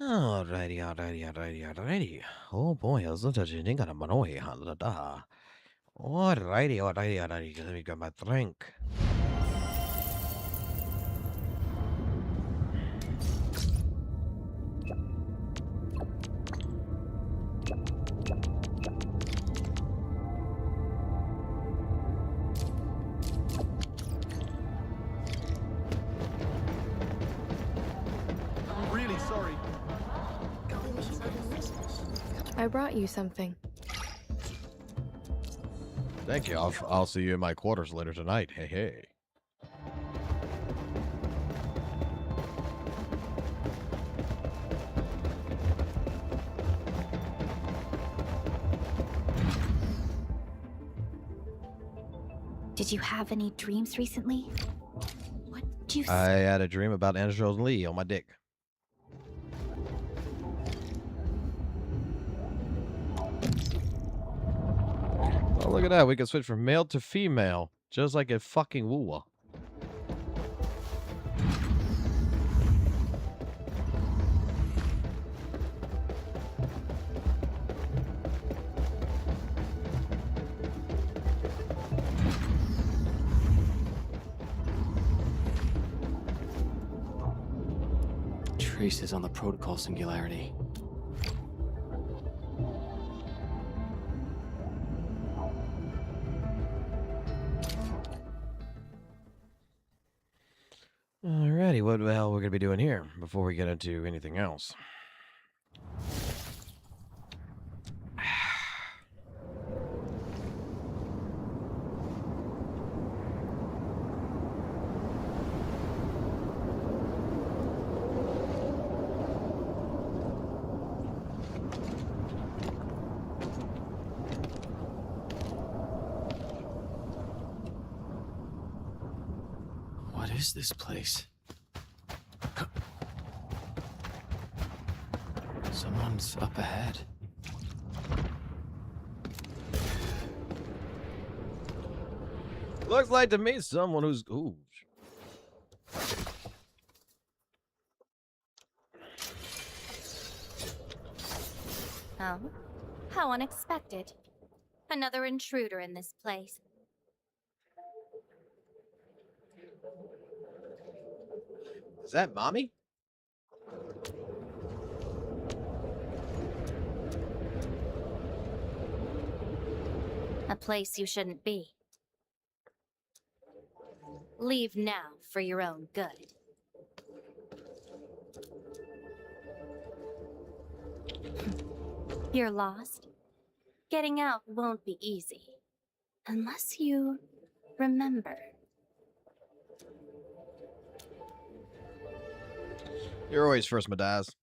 Alrighty. Oh boy, I was touching got a manoe, da. Alrighty. Let me get my drink. I'm really sorry. I brought you something. Thank you. I'll see you in my quarters later tonight. Hey. Did you have any dreams recently? What did you I had a dream about Andrew Lee on my dick. Oh, look at that. We can switch from male to female, just like a fucking WUWA. Traces on the protocol singularity. Alrighty, what the hell we're gonna be doing here before we get into anything else? What is this place? Someone's up ahead. Looks like to me someone who's ooh. Oh, how unexpected. Another intruder in this place. Is that mommy? A place you shouldn't be. Leave now for your own good. You're lost? Getting out won't be easy. Unless you remember. You're always first, Madaz.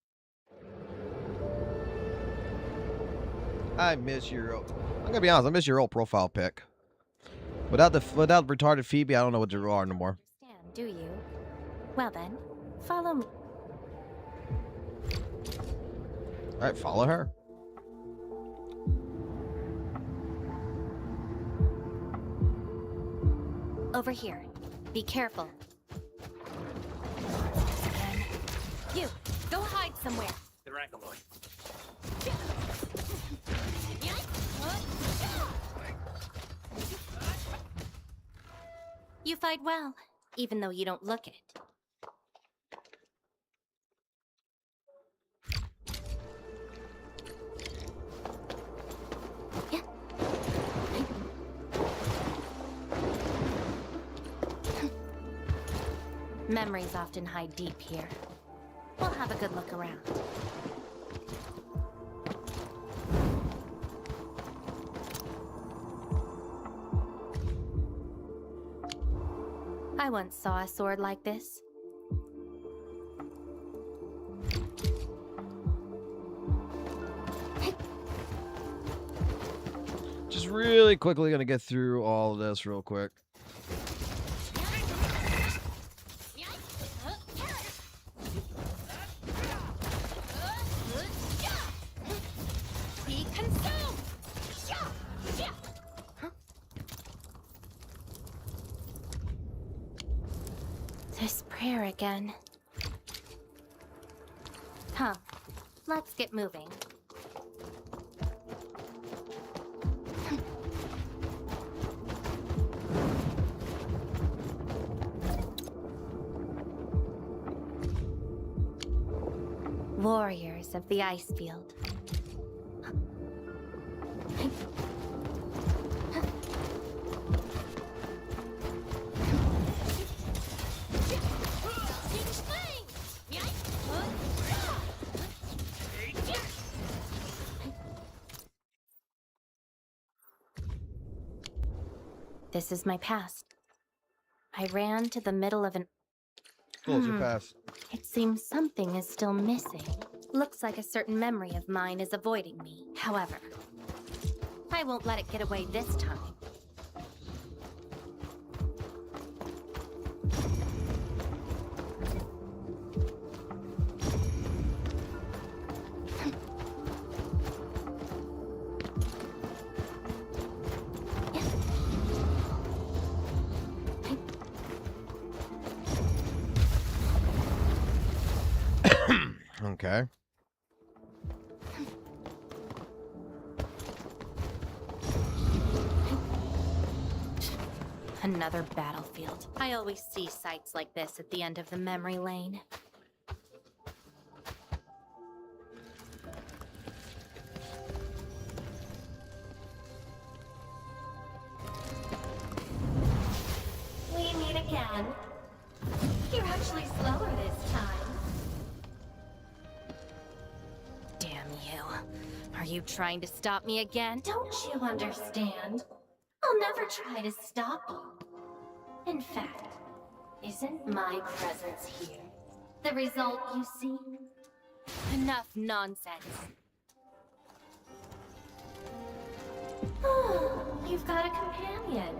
I miss your old, I'm gonna be honest, I miss your old profile pic. Without retarded Phoebe, I don't know what you are no more. Understand, do you? Well then, follow me. Alright, follow her. Over here. Be careful. You, go hide somewhere. You fight well, even though you don't look it. Yeah. Memories often hide deep here. We'll have a good look around. I once saw a sword like this. Just really quickly gonna get through all of this real quick. Be consumed! This prayer again. Huh. Let's get moving. Warriors of the ice field. This is my past. I ran to the middle of an... Cool, your past. It seems something is still missing. Looks like a certain memory of mine is avoiding me. However, I won't let it get away this time. Okay. Another battlefield. I always see sights like this at the end of the memory lane. We meet again. You're actually slower this time. Damn you. Are you trying to stop me again? Don't you understand? I'll never try to stop you. In fact, isn't my presence here the result you seek? Enough nonsense. You've got a companion.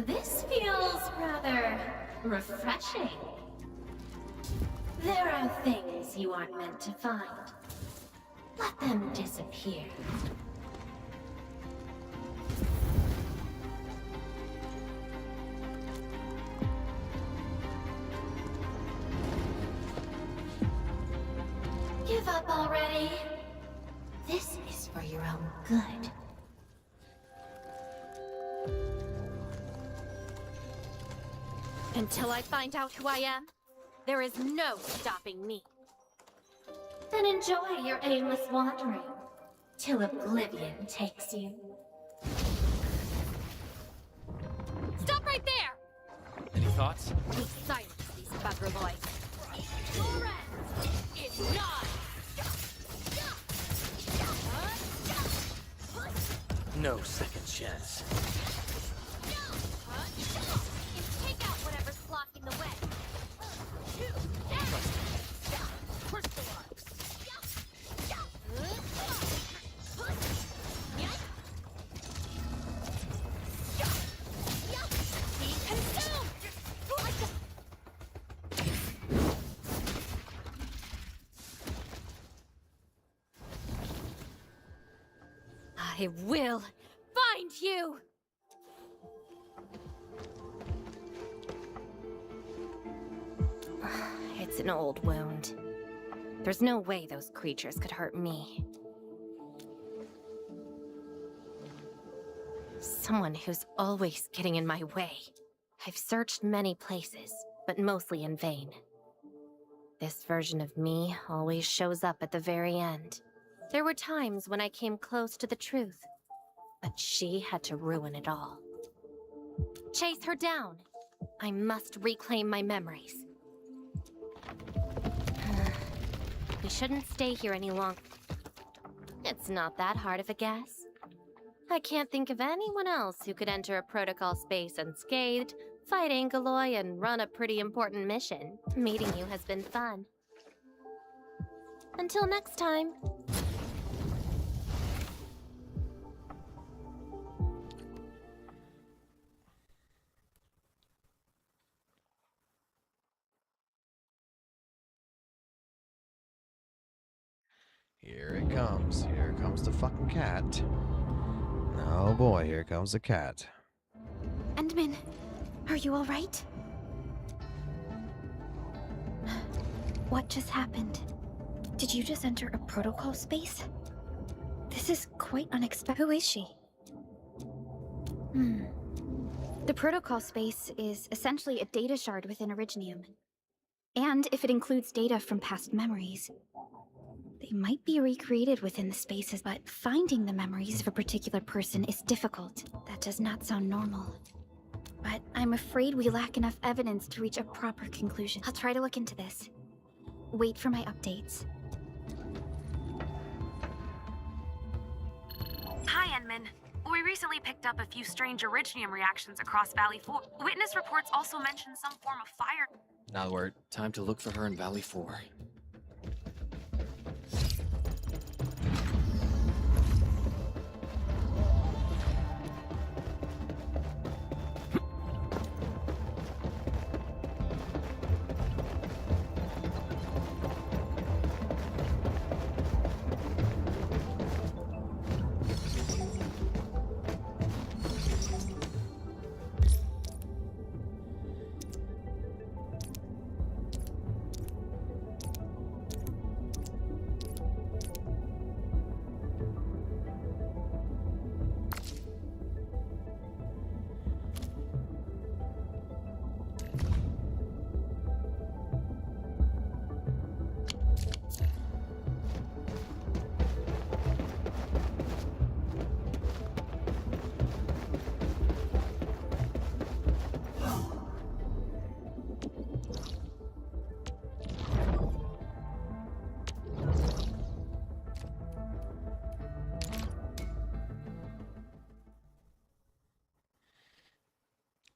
This feels rather refreshing. There are things you aren't meant to find. Let them disappear. Give up already. This is for your own good. Until I find out who I am, there is no stopping me. Then enjoy your aimless wandering, till oblivion takes you. Stop right there! Any thoughts? We silence these buggerboys. Your end is nigh! No second chance. Take out whatever's blocking the way. Be consumed! I will find you! It's an old wound. There's no way those creatures could hurt me. Someone who's always getting in my way. I've searched many places, but mostly in vain. This version of me always shows up at the very end. There were times when I came close to the truth, but she had to ruin it all. Chase her down. I must reclaim my memories. We shouldn't stay here any longer. It's not that hard of a guess. I can't think of anyone else who could enter a protocol space unscathed, fight Angeloi, and run a pretty important mission. Meeting you has been fun. Until next time. Here it comes. Here comes the fucking cat. Oh boy, here comes the cat. Endman, are you alright? What just happened? Did you just enter a protocol space? This is quite unexpected. Who is she? The protocol space is essentially a data shard within Originium. And if it includes data from past memories, they might be recreated within the spaces, but finding the memories of a particular person is difficult. That does not sound normal. But I'm afraid we lack enough evidence to reach a proper conclusion. I'll try to look into this. Wait for my updates. Hi, Enman. We recently picked up a few strange Originium reactions across Valley 4. Witness reports also mention some form of fire. Now, word. Time to look for her in Valley 4.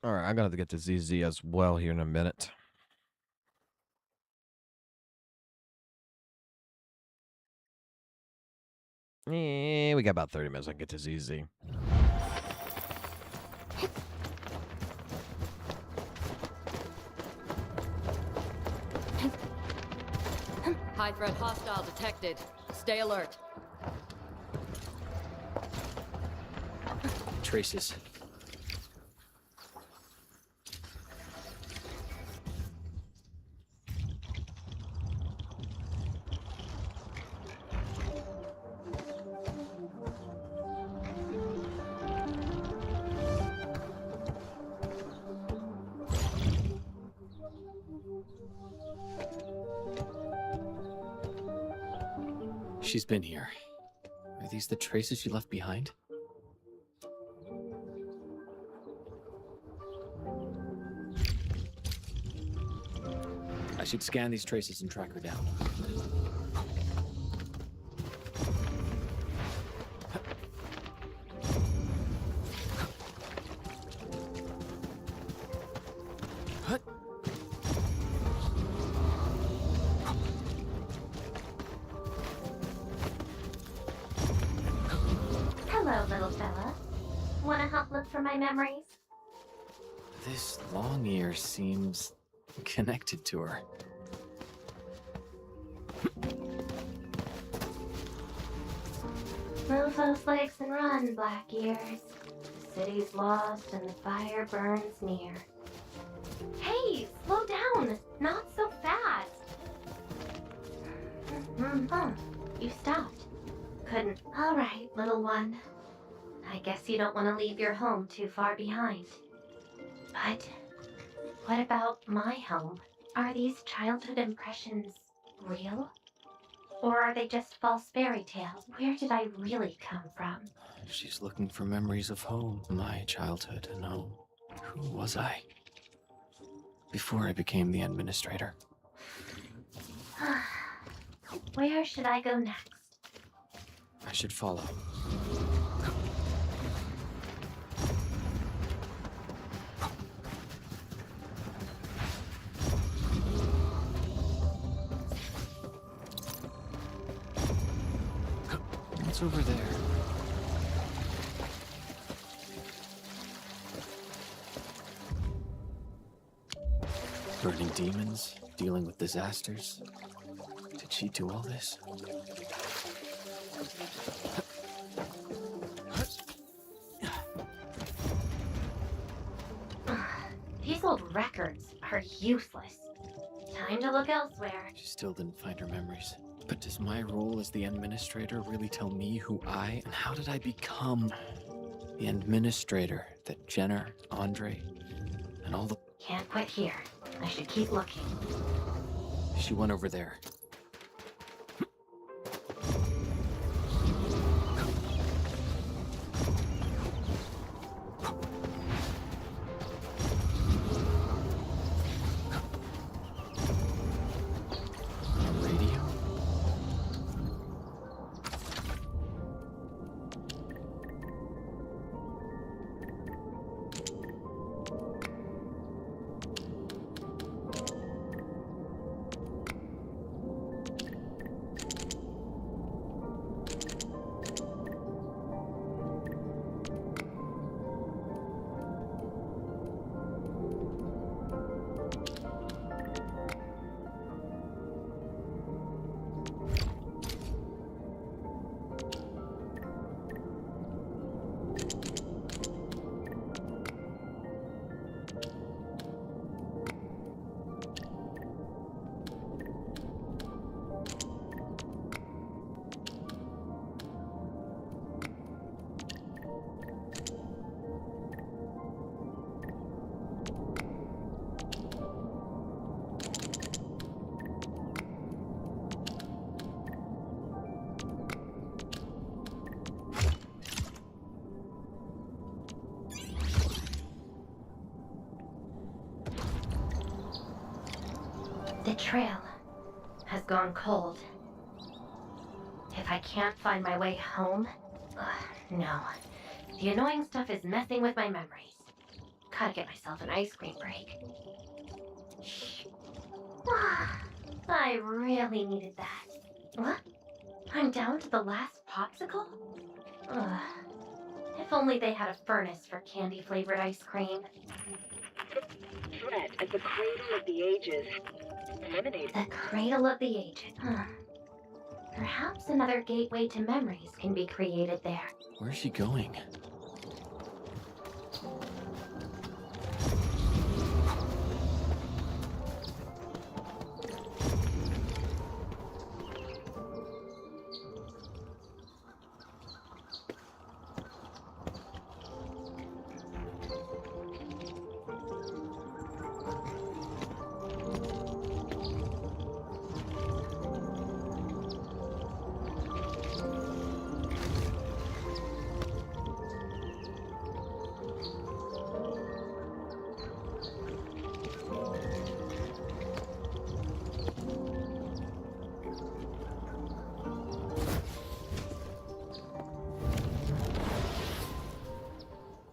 All right, I'm gonna have to get to ZZ as well here in a minute. Yeah, we got about 30 minutes. I can get to ZZ. High threat hostile detected. Stay alert. Traces. She's been here. Are these the traces she left behind? I should scan these traces and track her down. Hello, little fella. Wanna help look for my memories? This long ear seems connected to her. Move those legs and run, black ears. The city's lost and the fire burns near. Hey, slow down! Not so fast! You stopped. Couldn't. Alright, little one. I guess you don't want to leave your home too far behind. But what about my home? Are these childhood impressions real? Or are they just false fairy tales? Where did I really come from? She's looking for memories of home, my childhood and home. Who was I? Before I became the administrator. Where should I go next? I should follow. What's over there? Burning demons, dealing with disasters. Did she do all this? These old records are useless. Time to look elsewhere. She still didn't find her memories. But does my role as the administrator really tell me who and how did I become the administrator that Jenner, Andre, and all the... Can't quit here. I should keep looking. She went over there. The trail has gone cold. If I can't find my way home, no. The annoying stuff is messing with my memories. Gotta get myself an ice cream break. I really needed that. What? I'm down to the last popsicle? If only they had a furnace for candy-flavored ice cream. Threat at the Cradle of the Ages. Eliminated. The Cradle of the Ages. Perhaps another gateway to memories can be created there. Where's she going?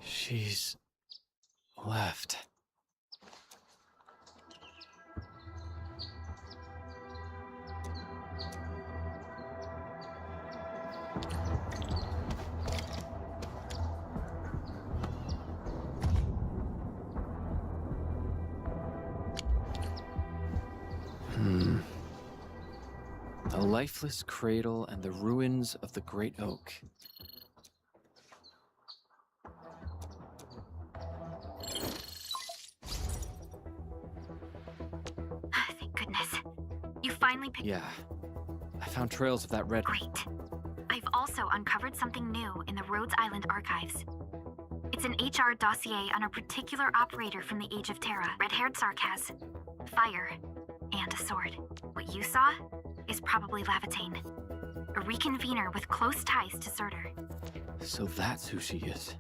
She's left. The lifeless cradle and the ruins of the great oak. Thank goodness. You finally picked... Yeah. I found trails of that red... Great. I've also uncovered something new in the Rhodes Island archives. It's an HR dossier on a particular operator from the Age of Terra. Red-haired Sark has fire and a sword. What you saw is probably Lavatane, a reconvener with close ties to Surtur. So that's who she is.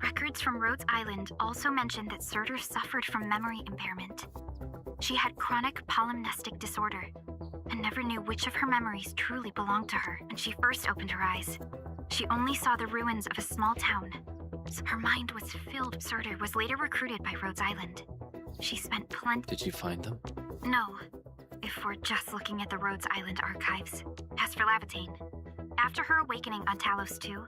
Records from Rhodes Island also mention that Surtur suffered from memory impairment. She had chronic polymnestic disorder and never knew which of her memories truly belonged to her. When she first opened her eyes, she only saw the ruins of a small town. So her mind was filled. Surtur was later recruited by Rhodes Island. She spent plenty... Did you find them? No, if we're just looking at the Rhodes Island archives. As for Lavatane, after her awakening on Talos 2,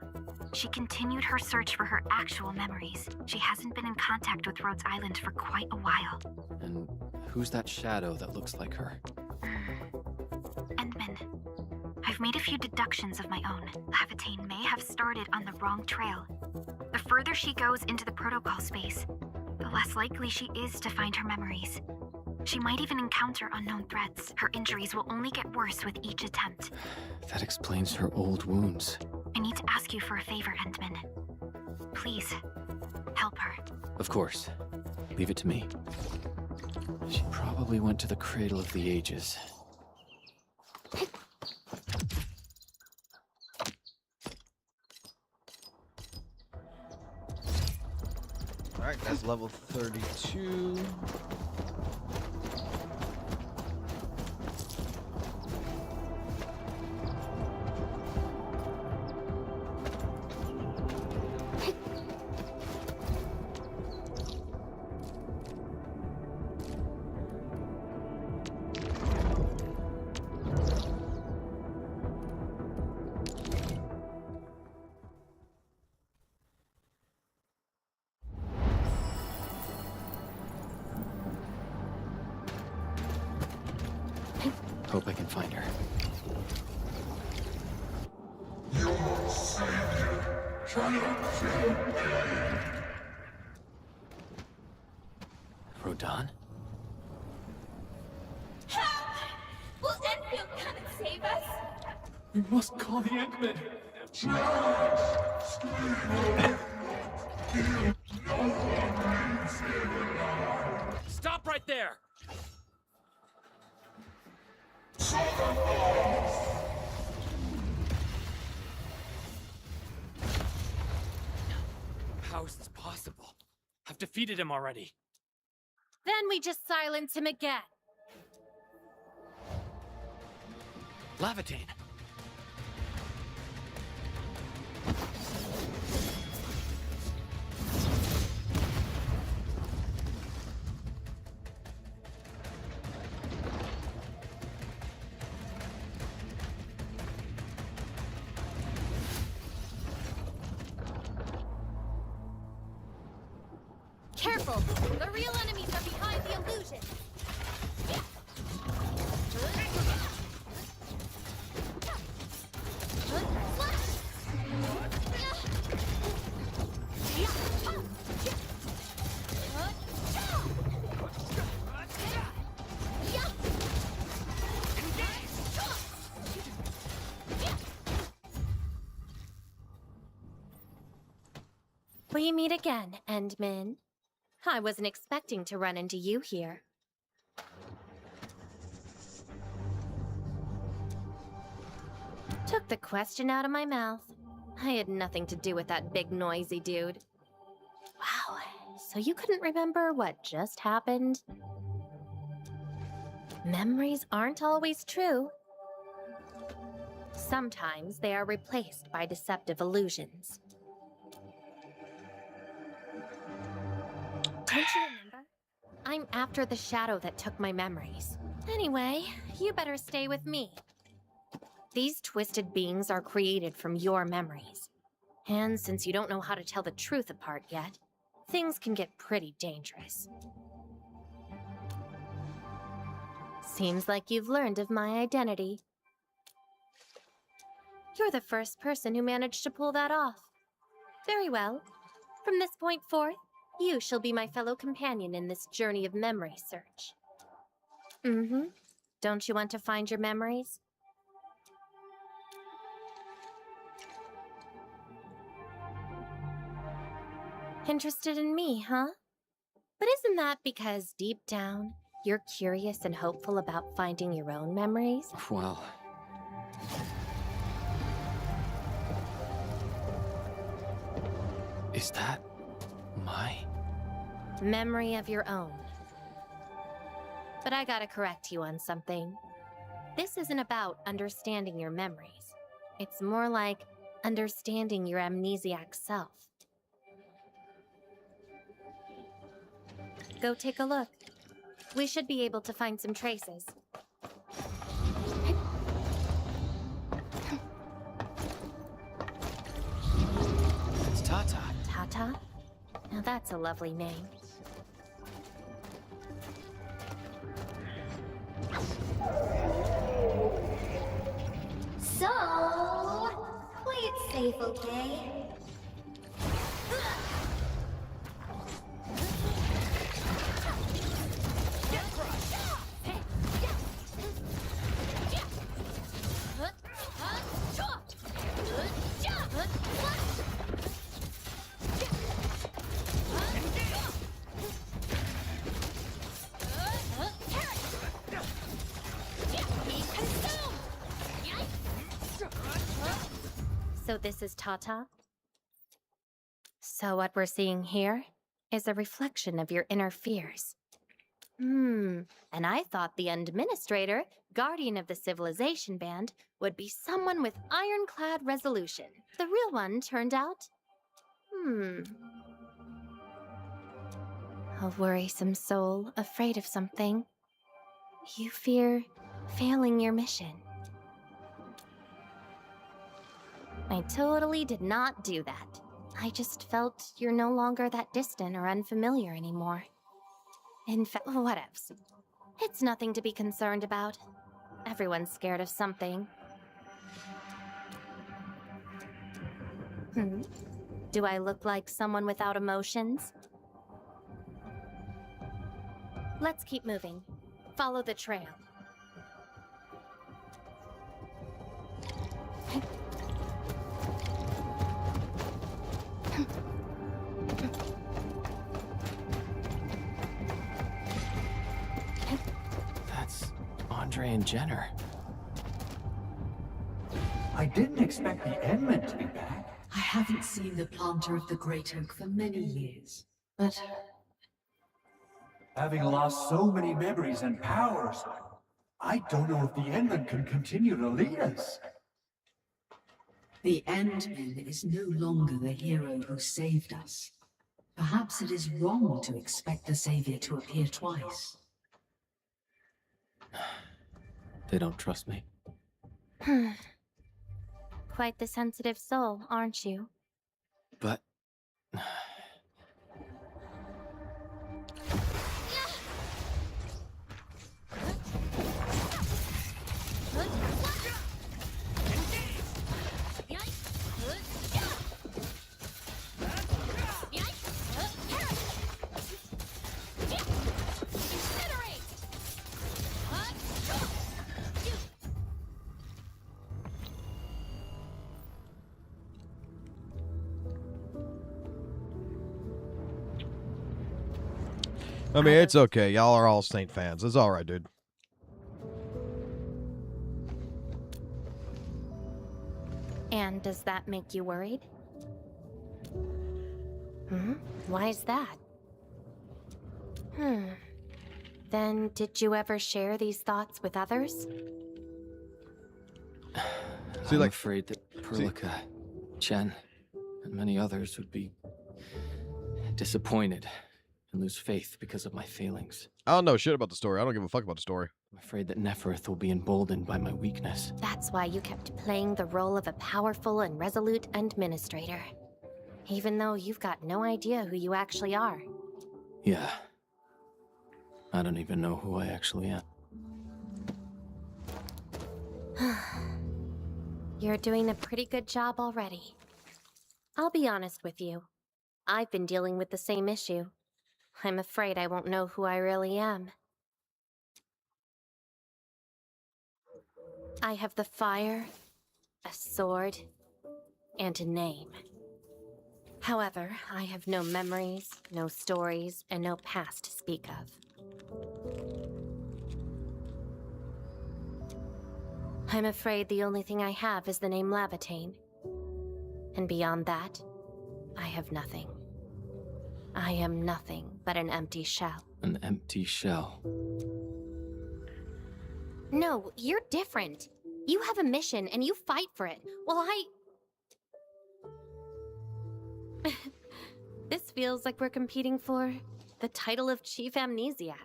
she continued her search for her actual memories. She hasn't been in contact with Rhodes Island for quite a while. And who's that shadow that looks like her? Endman. I've made a few deductions of my own. Lavatane may have started on the wrong trail. The further she goes into the protocol space, the less likely she is to find her memories. She might even encounter unknown threats. Her injuries will only get worse with each attempt. That explains her old wounds. I need to ask you for a favor, Endman. Please, help her. Of course. Leave it to me. She probably went to the Cradle of the Ages. Alright, that's level 32. Hope I can find her. Rodan? Will Enfield come and save us? You must call the Ant-Man! Stop right there! How is this possible? I've defeated him already. Then we just silence him again. Lavitane! Careful! The real enemies are behind the illusion! We meet again, Endman. I wasn't expecting to run into you here. Took the question out of my mouth. I had nothing to do with that big noisy dude. Wow, so you couldn't remember what just happened? Memories aren't always true. Sometimes they are replaced by deceptive illusions. Don't you remember? I'm after the shadow that took my memories. Anyway, you better stay with me. These twisted beings are created from your memories. And since you don't know how to tell the truth apart yet, things can get pretty dangerous. Seems like you've learned of my identity. You're the first person who managed to pull that off. Very well. From this point forth, you shall be my fellow companion in this journey of memory search. Don't you want to find your memories? Interested in me, huh? But isn't that because deep down, you're curious and hopeful about finding your own memories? Well... Is that... my... memory of your own. But I gotta correct you on something. This isn't about understanding your memories. It's more like understanding your amnesiac self. Go take a look. We should be able to find some traces. It's Tata. Tata? Now that's a lovely name. So, play it safe, okay? So this is Tata? So what we're seeing here is a reflection of your inner fears. And I thought the administrator, guardian of the civilization band, would be someone with ironclad resolution. The real one turned out... A worrisome soul, afraid of something. You fear failing your mission. I totally did not do that. I just felt you're no longer that distant or unfamiliar anymore. In fact, whatevs. It's nothing to be concerned about. Everyone's scared of something. Do I look like someone without emotions? Let's keep moving. Follow the trail. That's Andre and Jenner. I didn't expect the Endmen to be back. I haven't seen the planter of the Great Oak for many years, but Having lost so many memories and powers, I don't know if the Endmen can continue to lead us. the Endman is no longer the hero who saved us. Perhaps it is wrong to expect the Savior to appear twice. They don't trust me. Quite the sensitive soul, aren't you? But... I mean, it's okay. Y'all are all Saint fans. It's all right, dude. And does that make you worried? Why is that? Then did you ever share these thoughts with others? I'm afraid that Perlica, Chen, and many others would be disappointed and lose faith because of my failings. I don't know shit about the story. I don't give a fuck about the story. I'm afraid that Neferth will be emboldened by my weakness. That's why you kept playing the role of a powerful and resolute administrator. Even though you've got no idea who you actually are. Yeah. I don't even know who I actually am. You're doing a pretty good job already. I'll be honest with you. I've been dealing with the same issue. I'm afraid I won't know who I really am. I have the fire, a sword, and a name. However, I have no memories, no stories, and no past to speak of. I'm afraid the only thing I have is the name Lavatane. And beyond that, I have nothing. I am nothing but an empty shell. An empty shell. No, you're different. You have a mission and you fight for it, while This feels like we're competing for the title of Chief Amnesiac.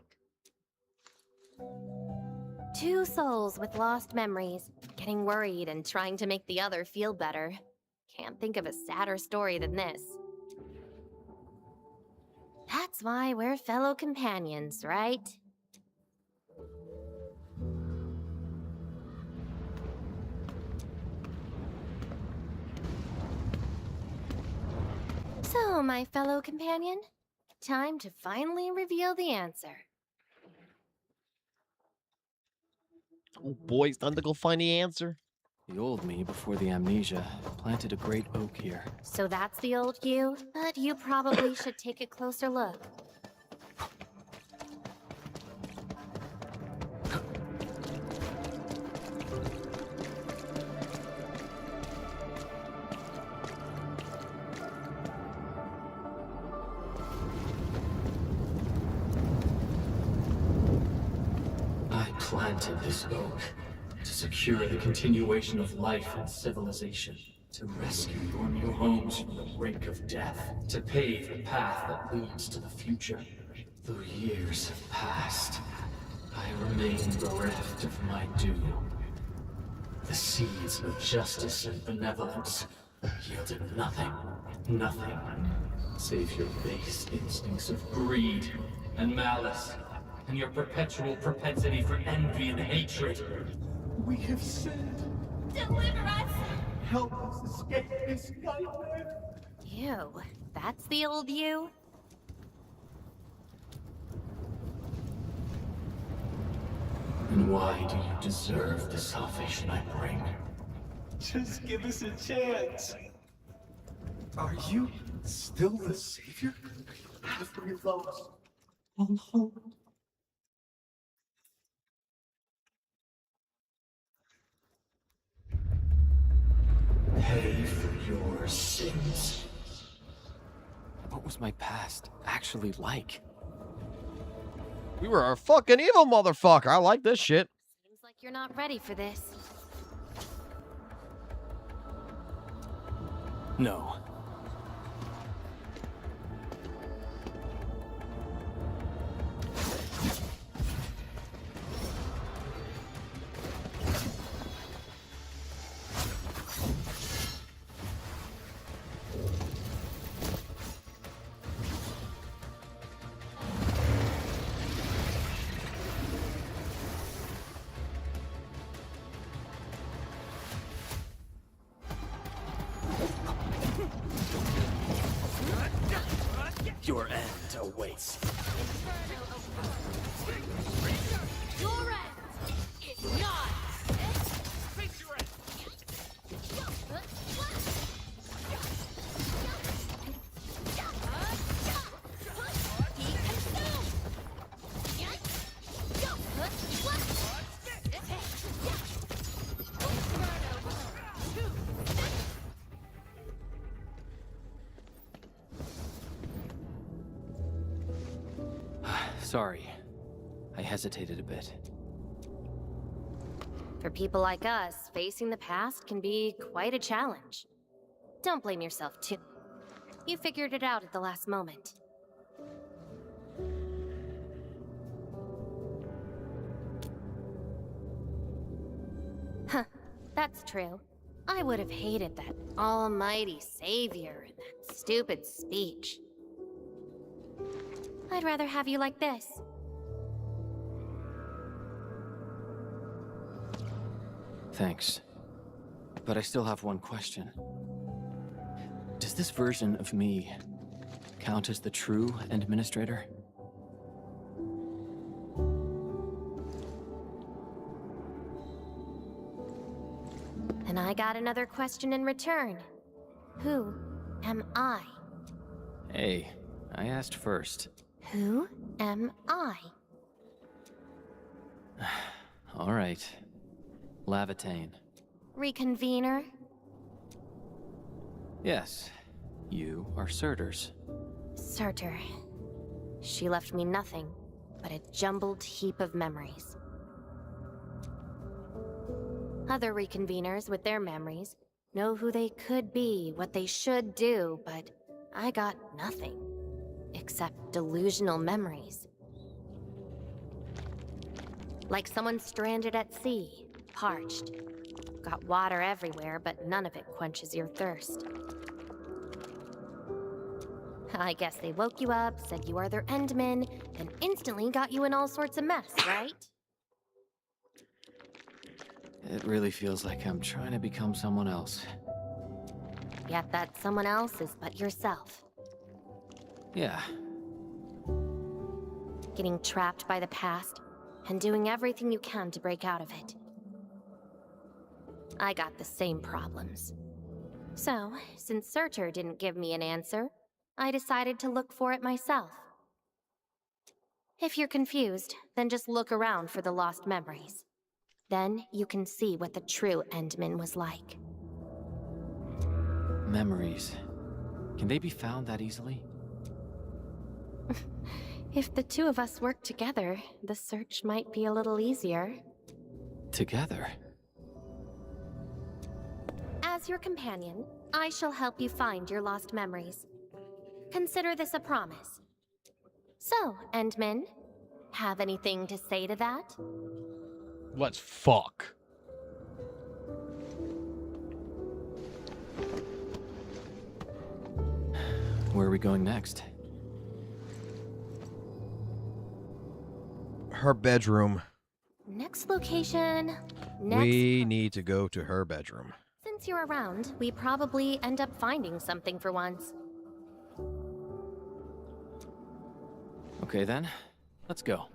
Two souls with lost memories, getting worried and trying to make the other feel better. Can't think of a sadder story than this. That's why we're fellow companions, right? So, my fellow companion, time to finally reveal the answer. Oh boy, it's time to go find the answer. The old me, before the amnesia, planted a great oak here. So that's the old you? But you probably should take a closer look. granted this oath to secure the continuation of life and civilization, to rescue your new homes from the brink of death, to pave the path that leads to the future. Though years have passed, I remain bereft of my due. The seeds of justice and benevolence yielded nothing, save your base instincts of greed and malice, and your perpetual propensity for envy and hatred. We have sinned. Deliver us! Help us escape this nightmare. Ew, that's the old you? And why do you deserve the salvation I bring? Just give us a chance. Are you still the savior? Have we lost all hope? Pay for your sins. What was my past actually like? We were a fucking evil motherfucker. I like this shit. Seems like you're not ready for this. No. Your end awaits. Your end is not. Sorry. I hesitated a bit. For people like us, facing the past can be quite a challenge. Don't blame yourself too. You figured it out at the last moment. Huh, that's true. I would have hated that almighty savior and that stupid speech. I'd rather have you like this. Thanks. But I still have one question. Does this version of me count as the true administrator? And I got another question in return. Who am I? Hey, I asked first. Who am I? All right. Lavatane. Reconvener? Yes, you are Surtur's. Surtur. She left me nothing but a jumbled heap of memories. Other reconveners with their memories know who they could be, what they should do, but I got nothing. Except delusional memories. Like someone stranded at sea, parched. Got water everywhere, but none of it quenches your thirst. I guess they woke you up, said you are their endman, and instantly got you in all sorts of mess, right? It really feels like I'm trying to become someone else. Yet that someone else is but yourself. Yeah. Getting trapped by the past, and doing everything you can to break out of it. I got the same problems. So, since Surtur didn't give me an answer, I decided to look for it myself. If you're confused, then just look around for the lost memories. Then you can see what the true Endman was like. Memories. Can they be found that easily? If the two of us work together, the search might be a little easier. together. As your companion, I shall help you find your lost memories. Consider this a promise. So, Endman, have anything to say to that? Let's fuck. Where are we going next? Her bedroom. Next location. Next. We need to go to her bedroom. Since you're around, we probably end up finding something for once. Okay then, let's go.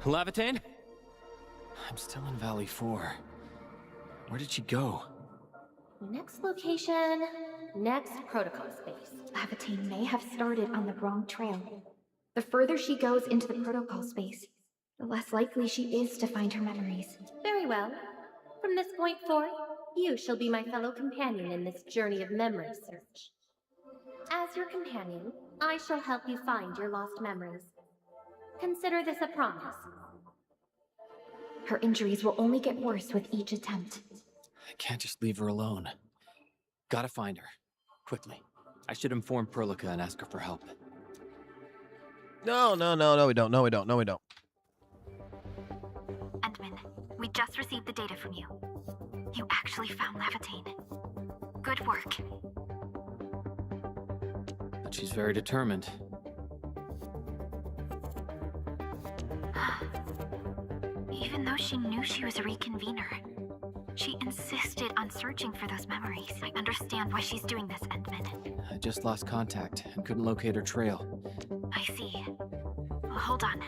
Lavatane? I'm still in Valley 4. Where did she go? Next location. Next protocol space. Lavatane may have started on the wrong trail. The further she goes into the protocol space, the less likely she is to find her memories. Very well. From this point forth, you shall be my fellow companion in this journey of memory search. As your companion, I shall help you find your lost memories. Consider this a promise. Her injuries will only get worse with each attempt. I can't just leave her alone. Gotta find her. Quickly. I should inform Perlica and ask her for help. No, we don't. No, we don't. Endman, we just received the data from you. You actually found Lavatane. Good work. But she's very determined. Even though she knew she was a reconvener, she insisted on searching for those memories. I understand why she's doing this, Endman. I just lost contact and couldn't locate her trail. I see. Well, hold on.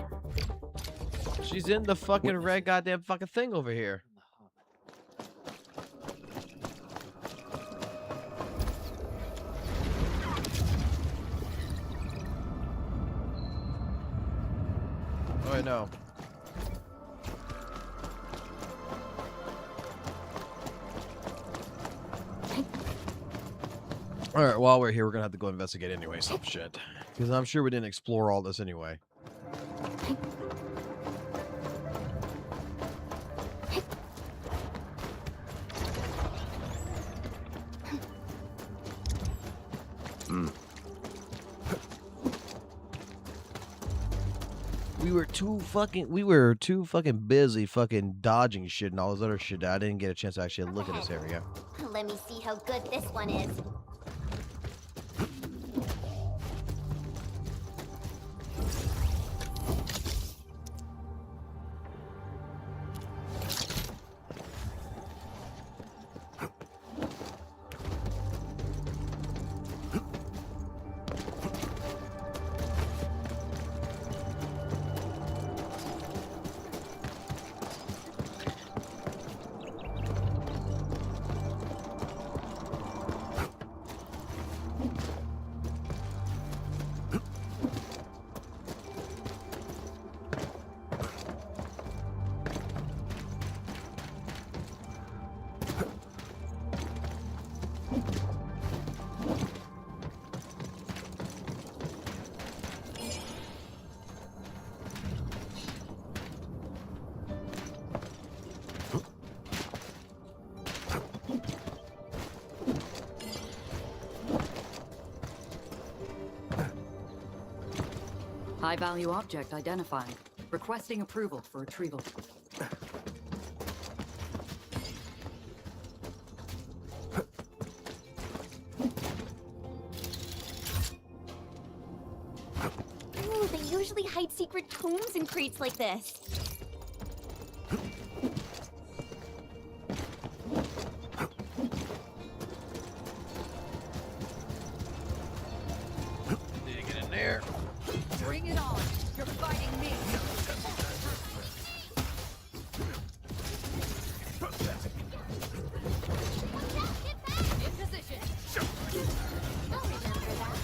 She's in the fucking red goddamn fucking thing over here. Oh, I know. Alright, while we're here, we're gonna have to go investigate anyway, some shit. Because I'm sure we didn't explore all this anyway. We were too fucking busy fucking dodging shit and all this other shit that I didn't get a chance to actually look at this area. Let me see how good this one is. High-value object identified. Requesting approval for retrieval. Ooh, they usually hide secret tomes in crates like this. Need to get in there. Bring it on! You're fighting me! In position! I'll remember that.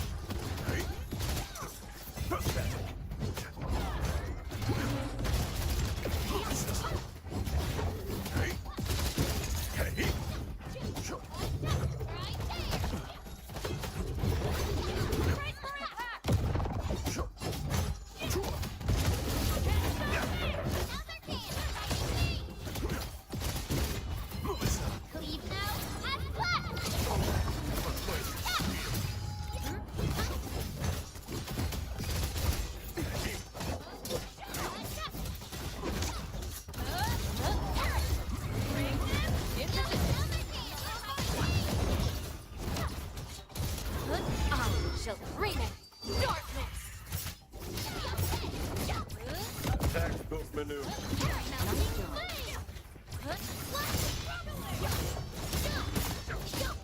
Shall bring it. Darkness. Textbook maneuver. Nice job.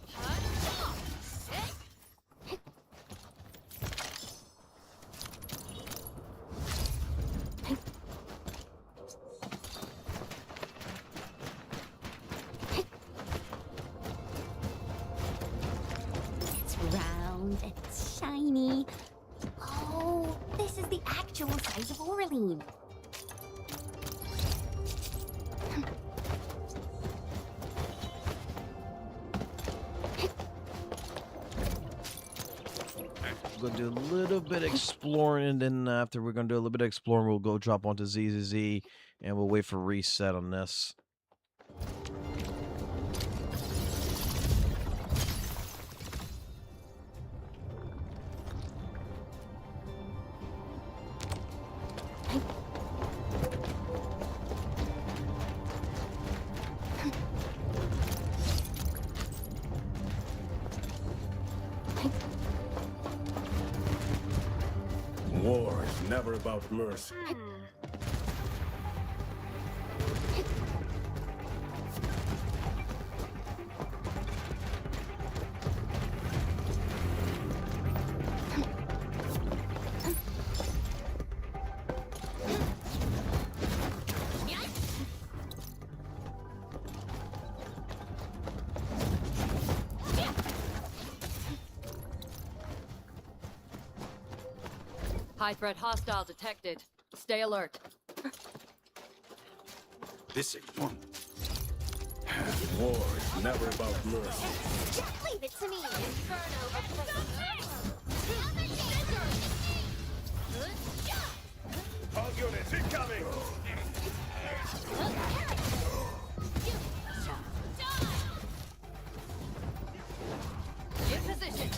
It's round and shiny. Oh, this is the actual size of Orlean. We're gonna do a little bit of exploring, and then after we're gonna do a little bit of exploring, we'll go drop onto ZZZ, and we'll wait for reset on this. War is never about mercy. High threat hostile detected. Stay alert. This is one. War is never about mercy. Leave it to me. All units incoming! In position.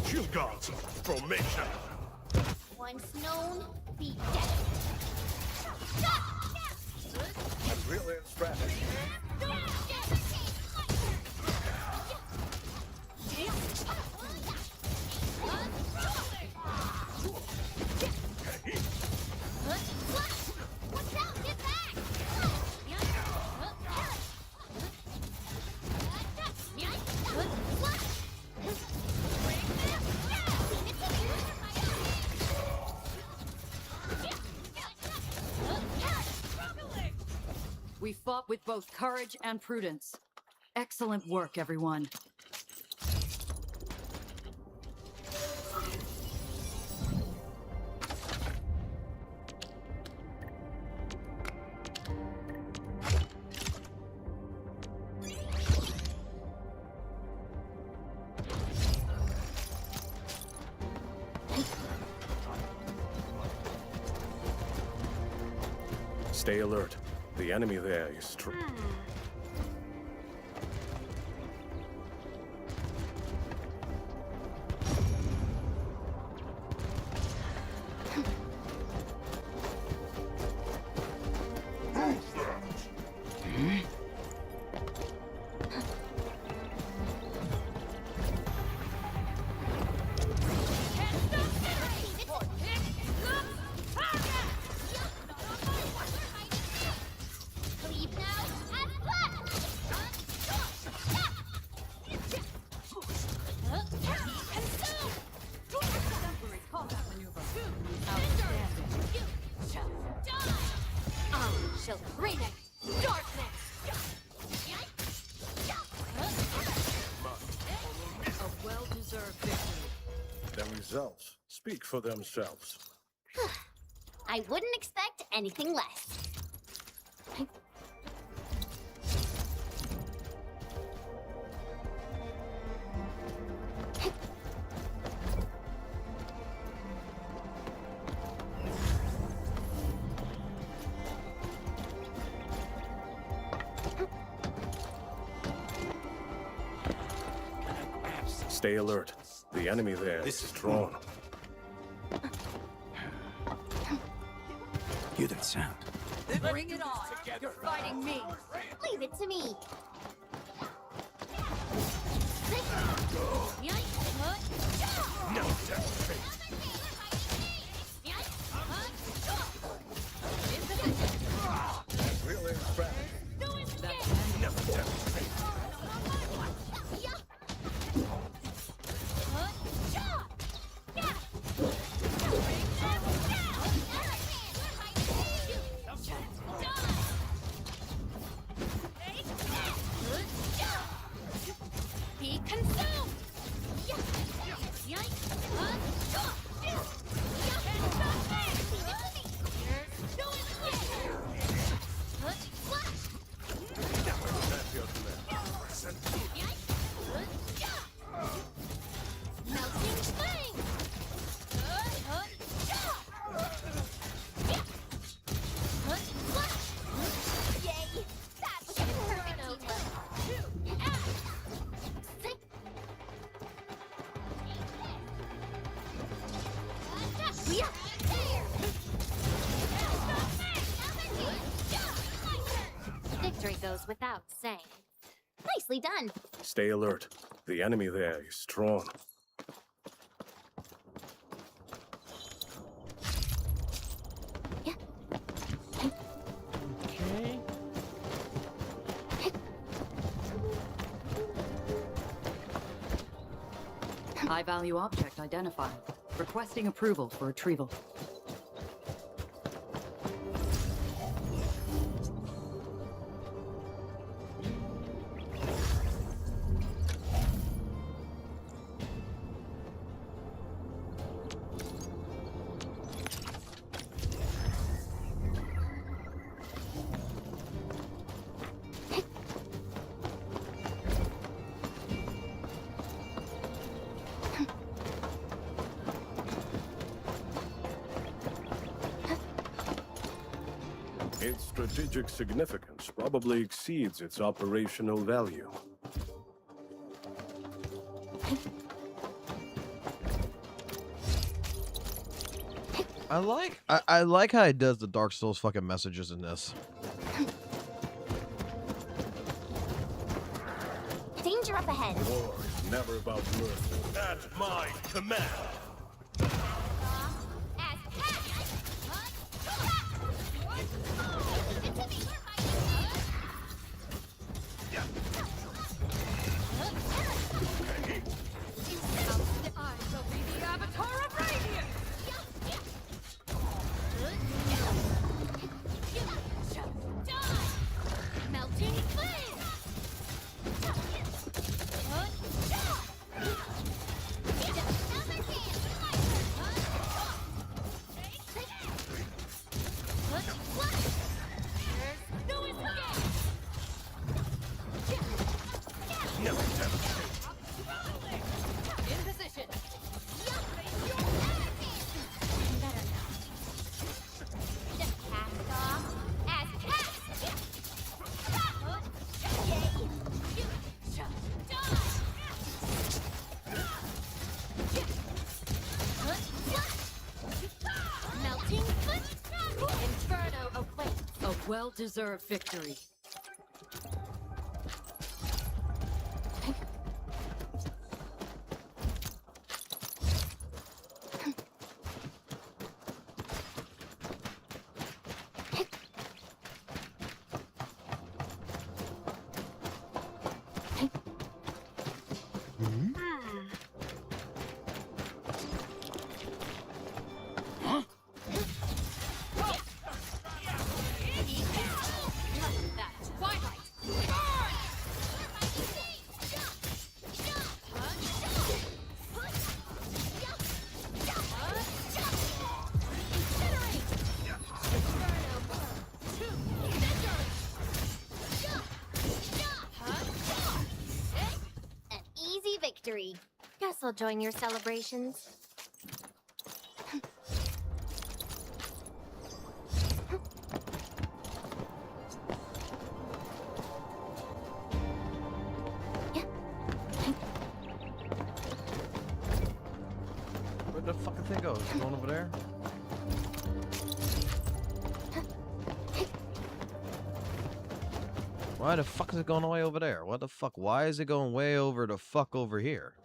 Shield guards, formation! Once known, be dead. I'm really in strategy. Watch out, get back! We fought with both courage and prudence. Excellent work, everyone. Stay alert. The enemy there is strong. Shall bring it. Darkness. A well-deserved victory. The results speak for themselves. I wouldn't expect anything less. Stay alert. The enemy there is strong. Hear that sound? Bring it on! You're fighting me! Leave it to me. No demonstration. Really impressive. No demonstration. Be consumed. Melting flame. Yay! That was a perfect teamwork. Victory goes without saying. Nicely done. Stay alert. The enemy there is strong. Okay. High-value object identified. Requesting approval for retrieval. Its strategic significance probably exceeds its operational value. I like how it does the Dark Souls fucking messages in this. Danger up ahead. War is never about mercy. At my command. Melting flame. Well-deserved victory. Victory. Guess I'll join your celebrations. Where'd the fucking thing go? Is it going over there? Why the fuck is it going way over there? What the fuck? Why is it going way over the fuck over here?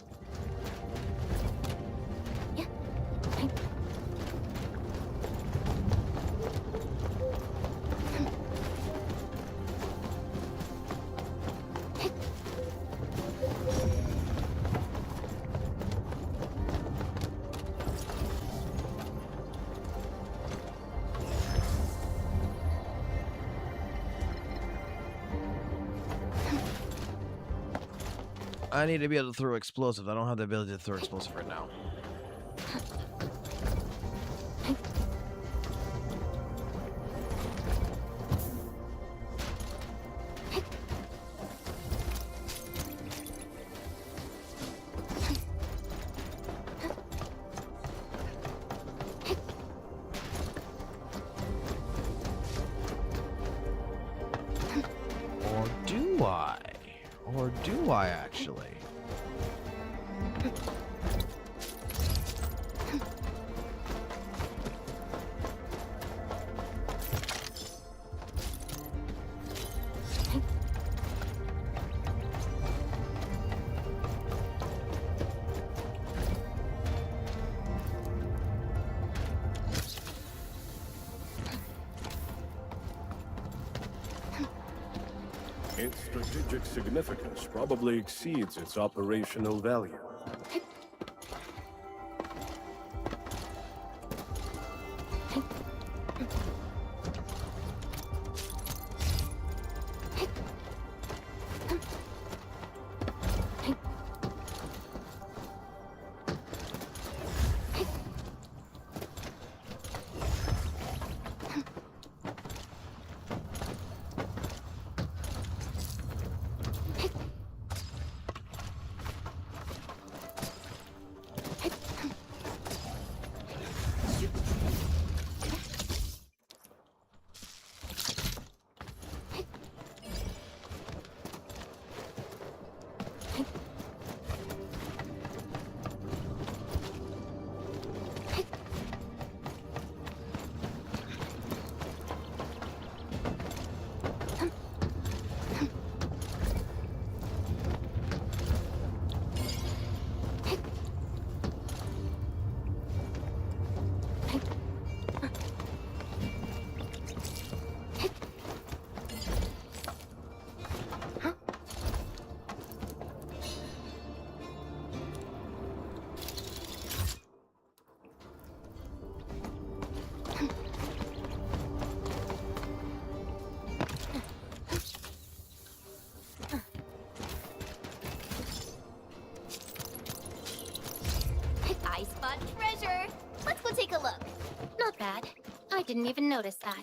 I need to be able to throw explosives. I don't have the ability to throw explosive right now. Or do I? Or do I actually? Its strategic significance probably exceeds its operational value. I spot treasure. Let's go take a look. Not bad. I didn't even notice that.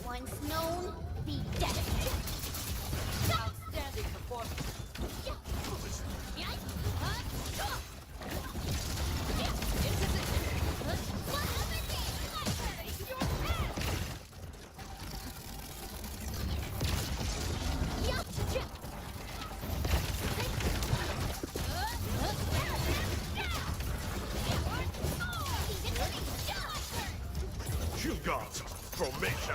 Once known, be dead. Outstanding performance. You got formation.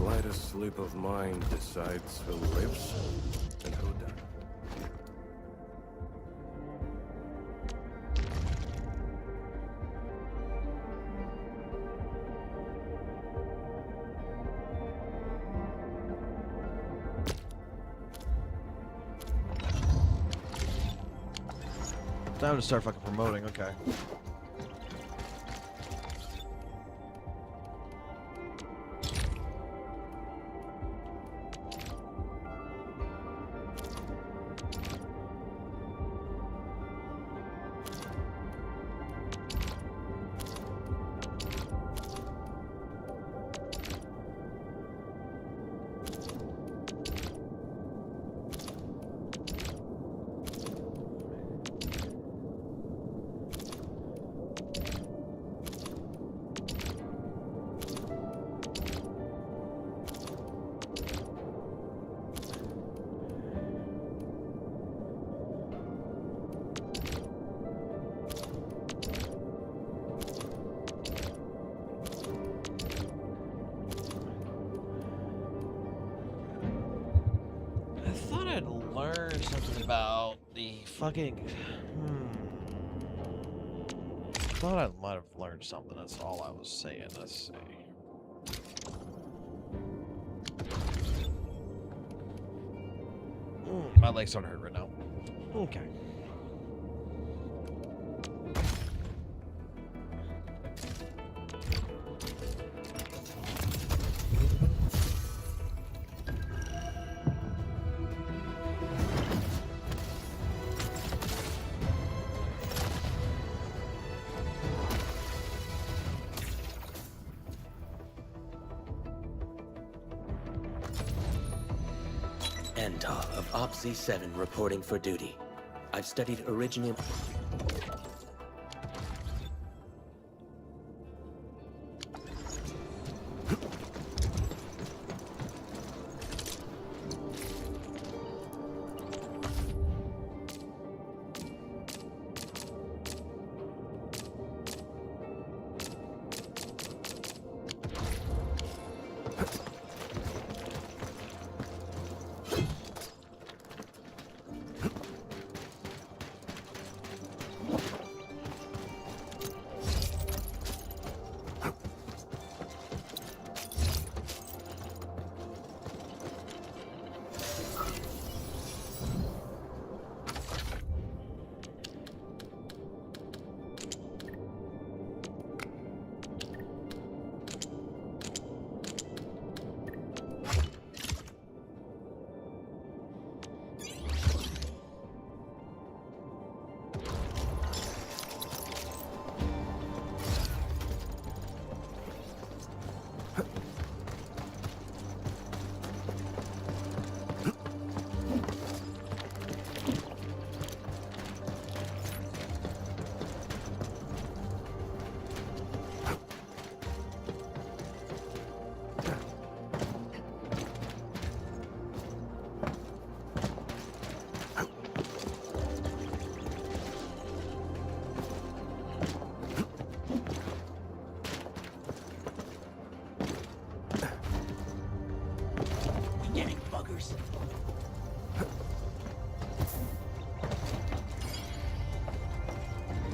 slightest slip of mine decides who lives and who dies. Time to start fucking promoting, okay. I'd learned something about the fucking... Thought I might have learned something, that's all I was saying. Let's see. My legs don't hurt right now. Okay. Endar of Op Z7 reporting for duty. I've studied Originium...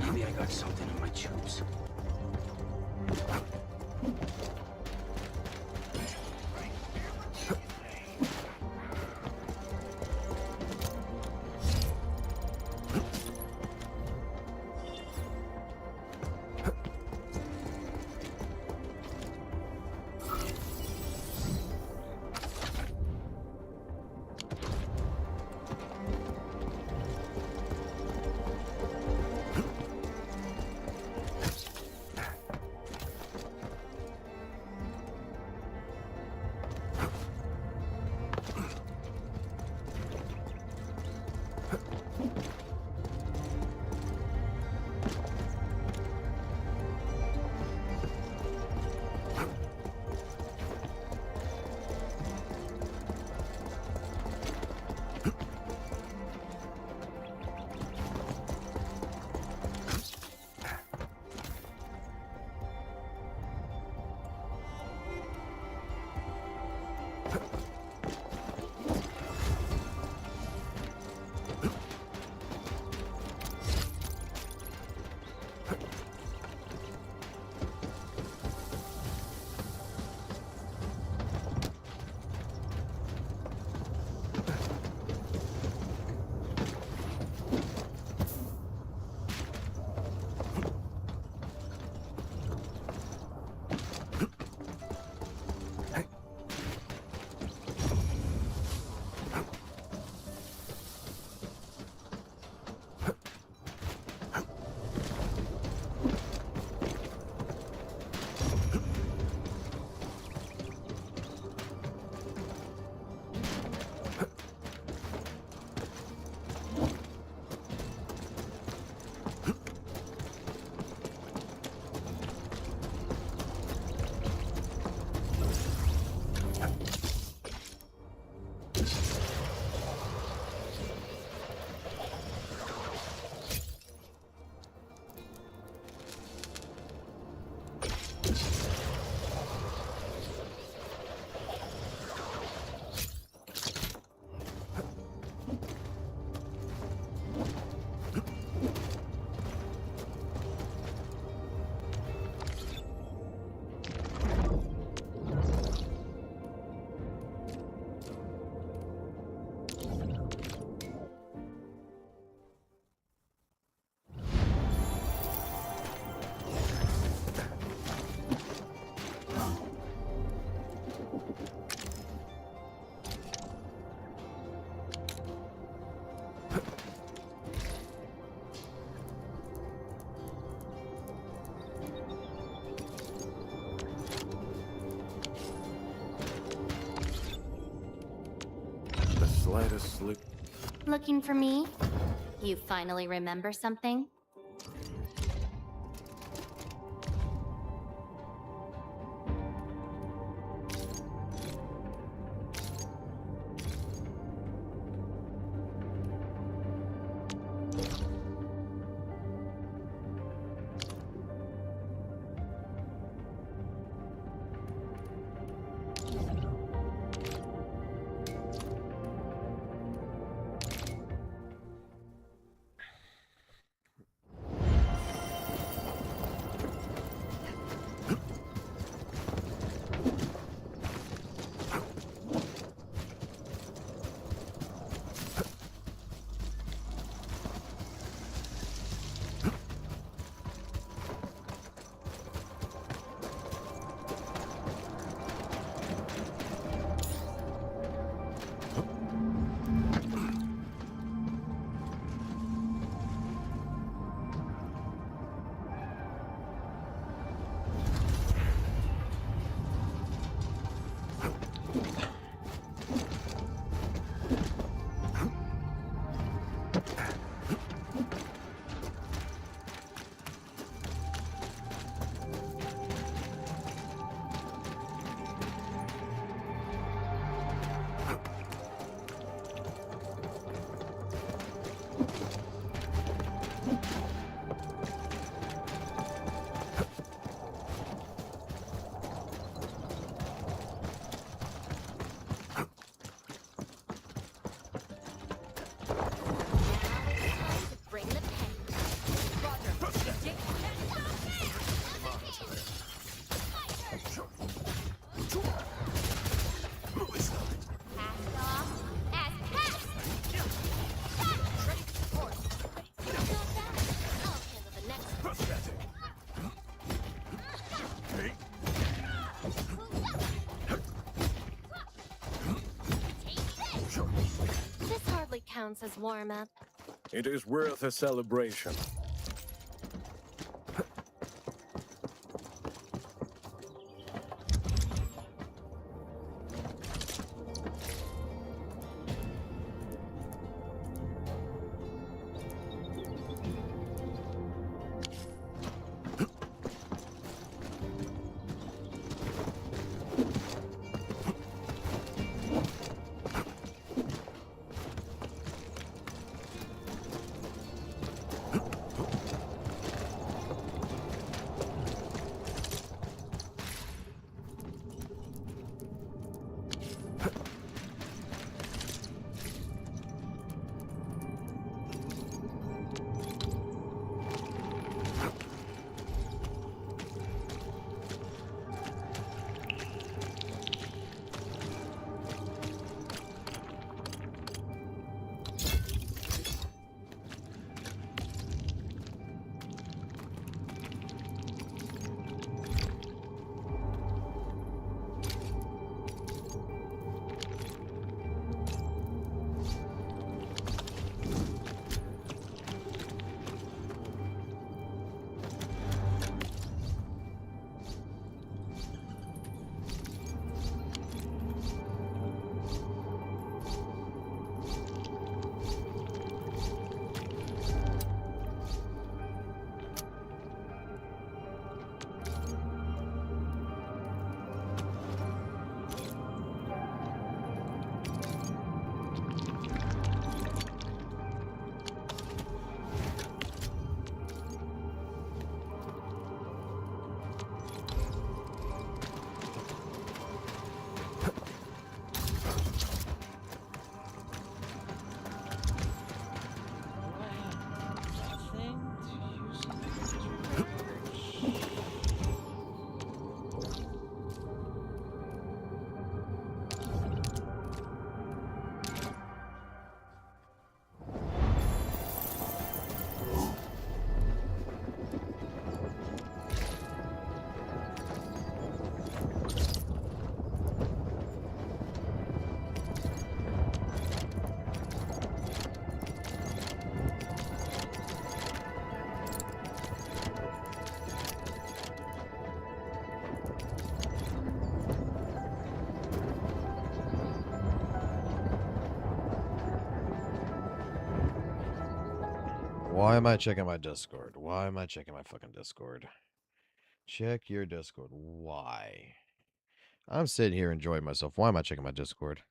Maybe I got something in my tubes. slightest slip. Looking for me? You finally remember something? This hardly counts as warm-up. It is worth a celebration. Why am I checking my Discord? Why am I checking my fucking Discord? Check your Discord. Why? I'm sitting here enjoying myself. Why am I checking my Discord?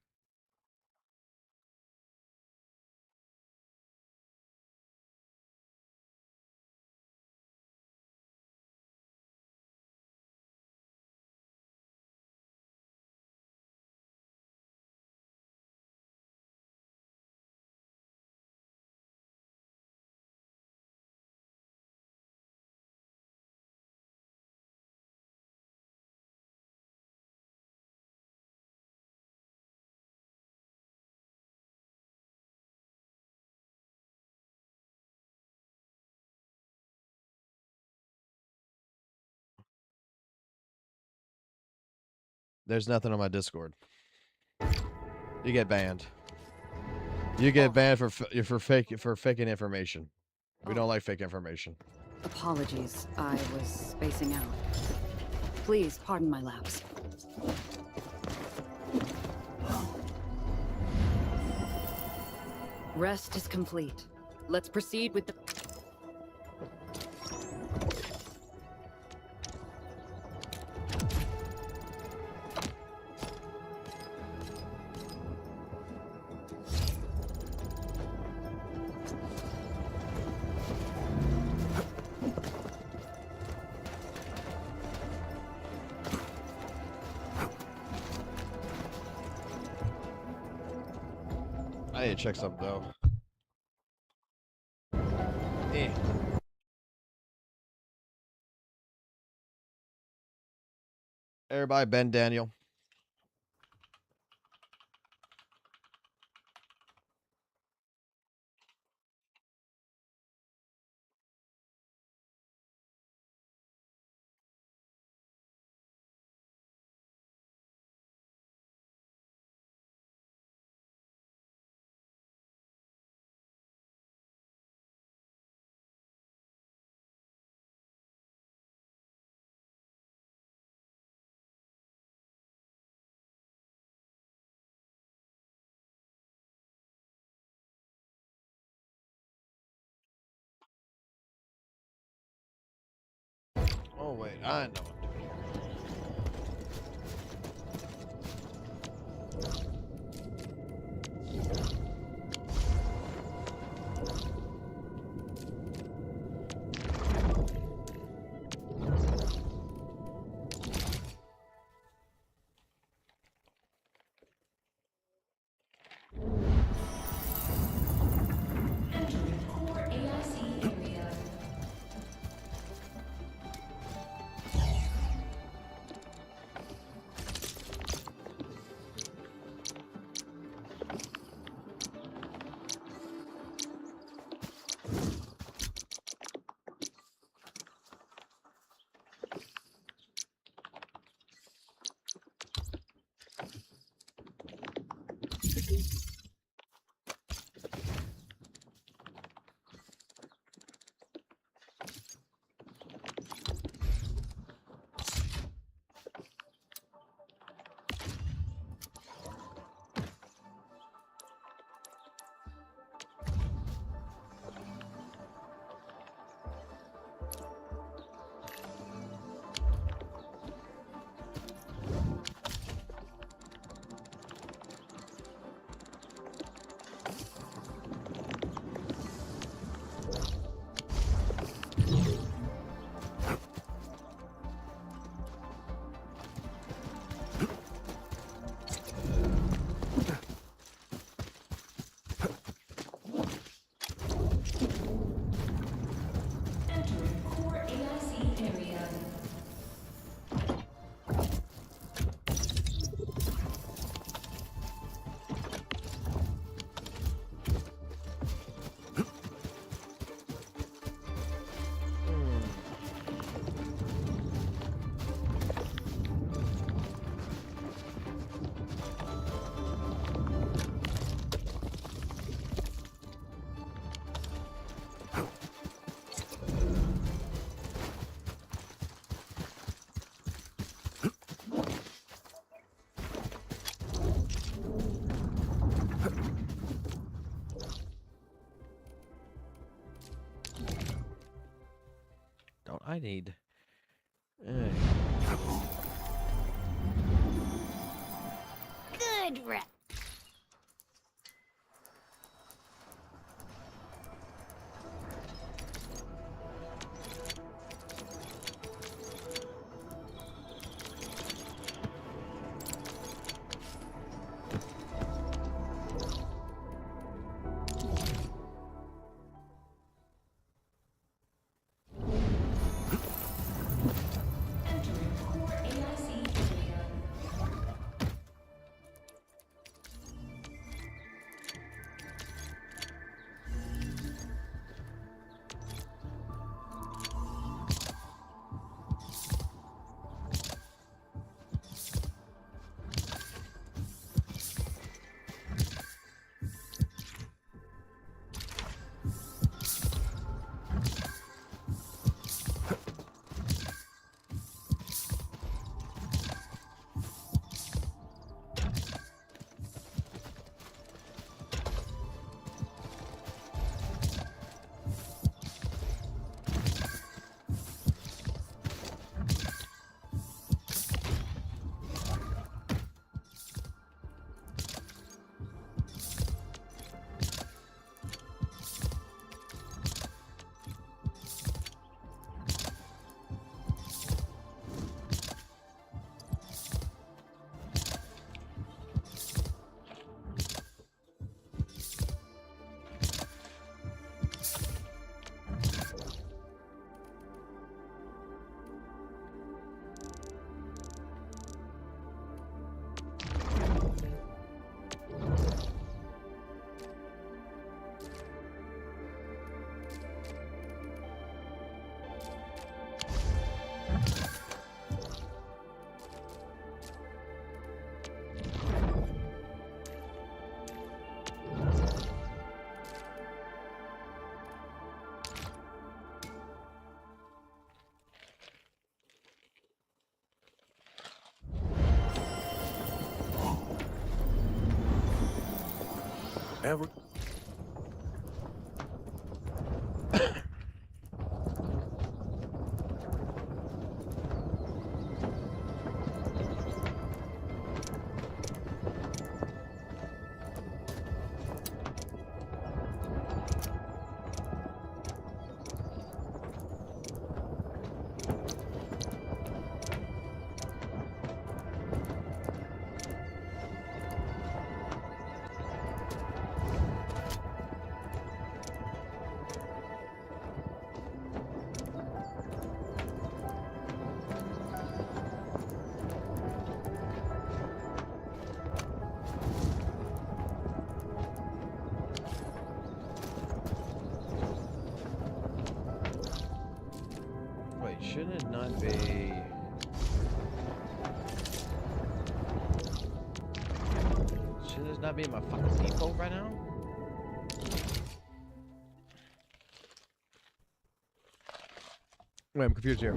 There's nothing on my Discord. You get banned. You get banned for faking information. We don't like fake information. Apologies, I was spacing out. Please pardon my lapse. Rest is complete. Let's proceed with the... I need to check something though. Eh. Everybody, Ben Daniel. Oh wait, I know what I'm doing I need. Good rep. Ever. Wait, shouldn't it not be? Shouldn't this not be in my fucking depot right now? Wait, I'm confused here.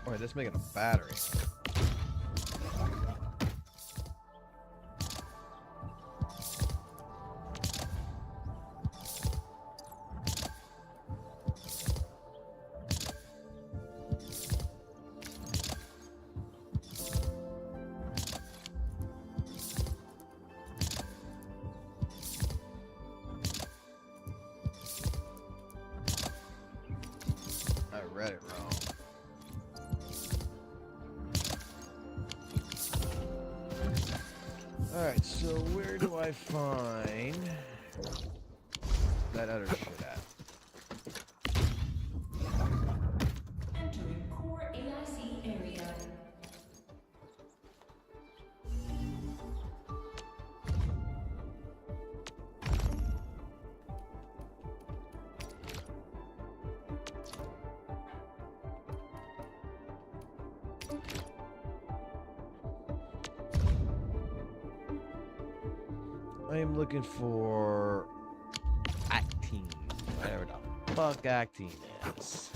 Wait, let's make it a battery. I read it wrong. Alright, so where do I find that other shit at? Entering core AIC area. I am looking for actine. Whatever the fuck actine is.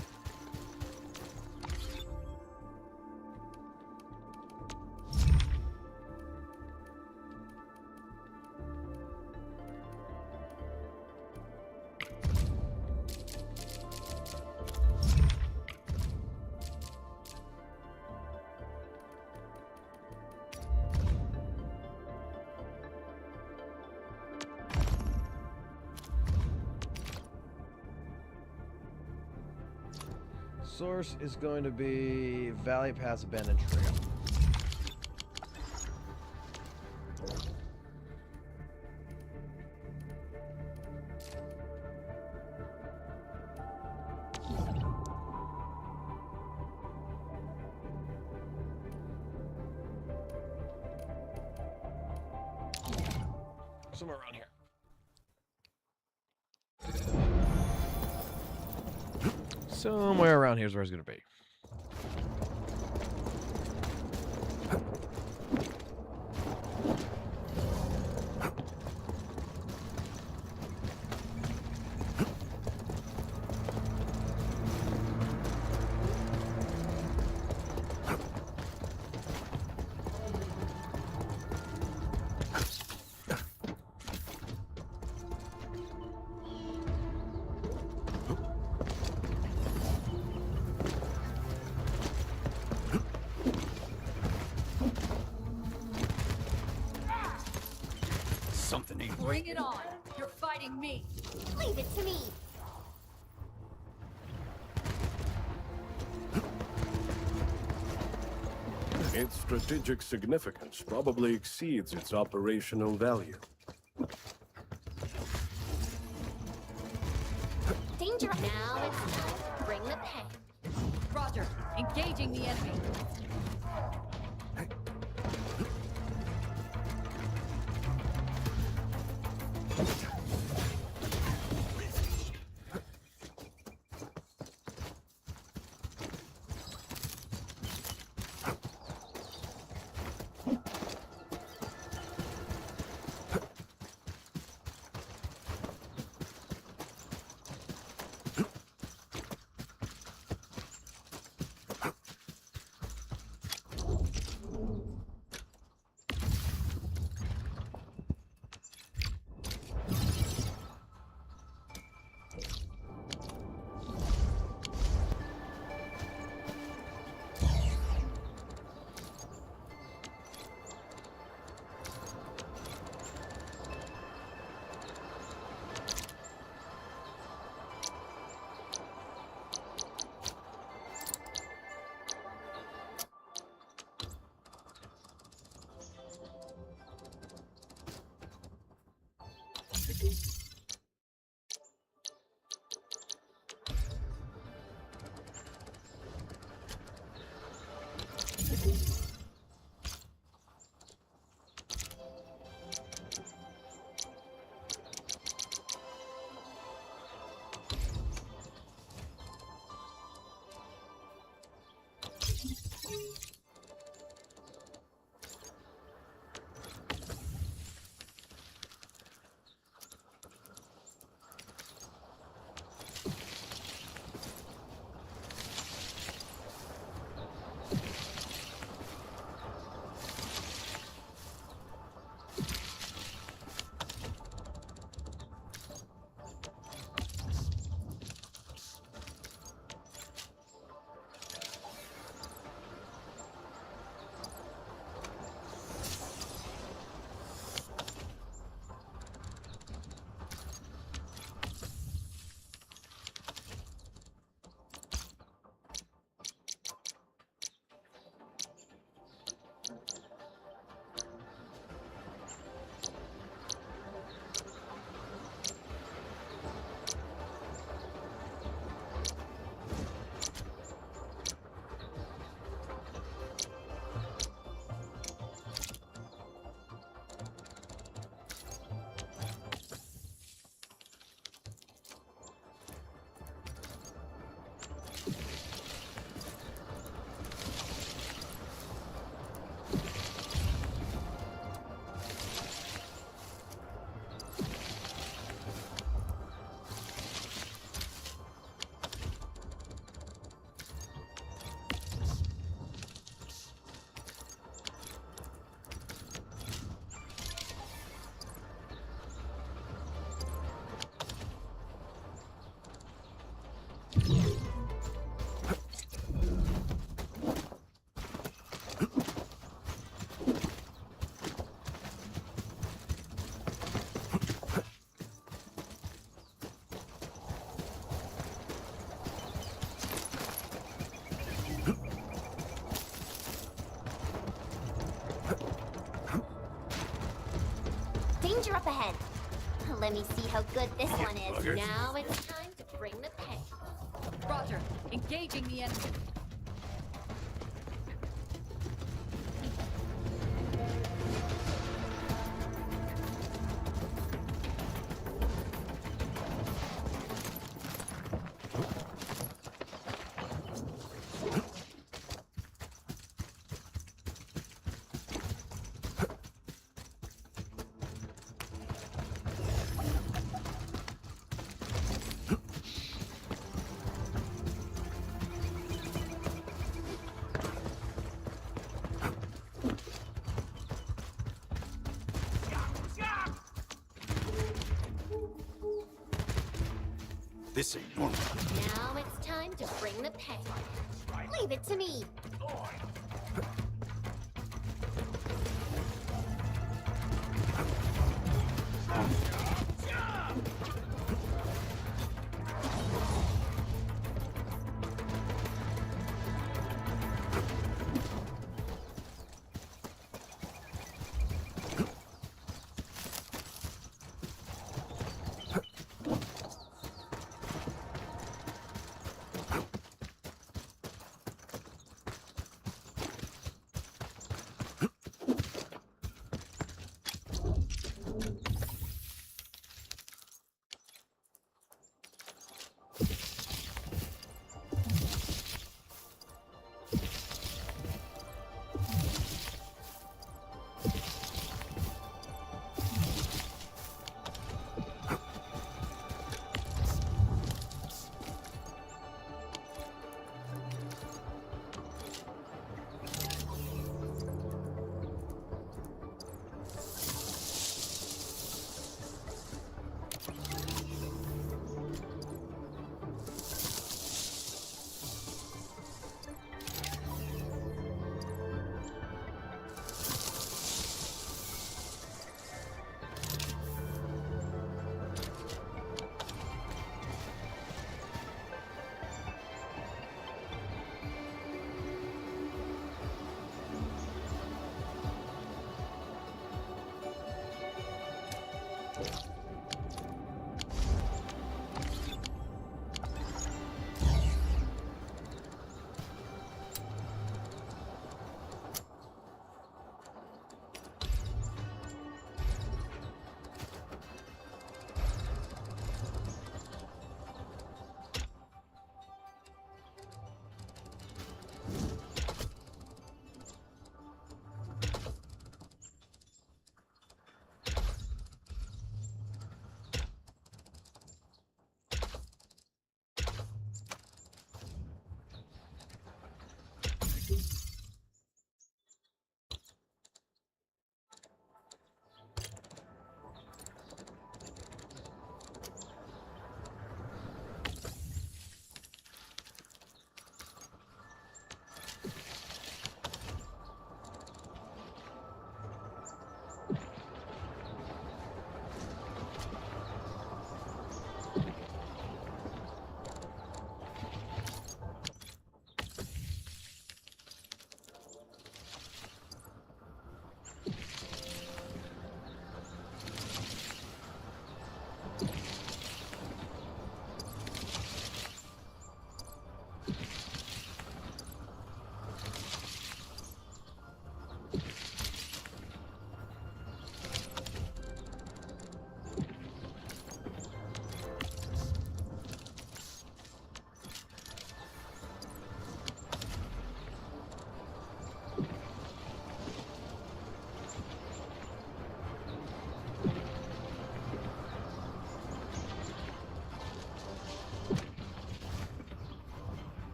Source is going to be Valley Pass Abandoned Trail. Somewhere around here. Somewhere around here is where it's going to be. Something ain't Bring it on. You're fighting me. Leave it to me. Its strategic significance probably exceeds its operational value. Danger. Now it's time to bring the pain. Roger. Engaging the enemy. Danger up ahead. Let me see how good this one is. Okay. Now it's time to bring the pain. Roger. Engaging the enemy. This ain't normal. Now it's time to bring the pain. Leave it to me.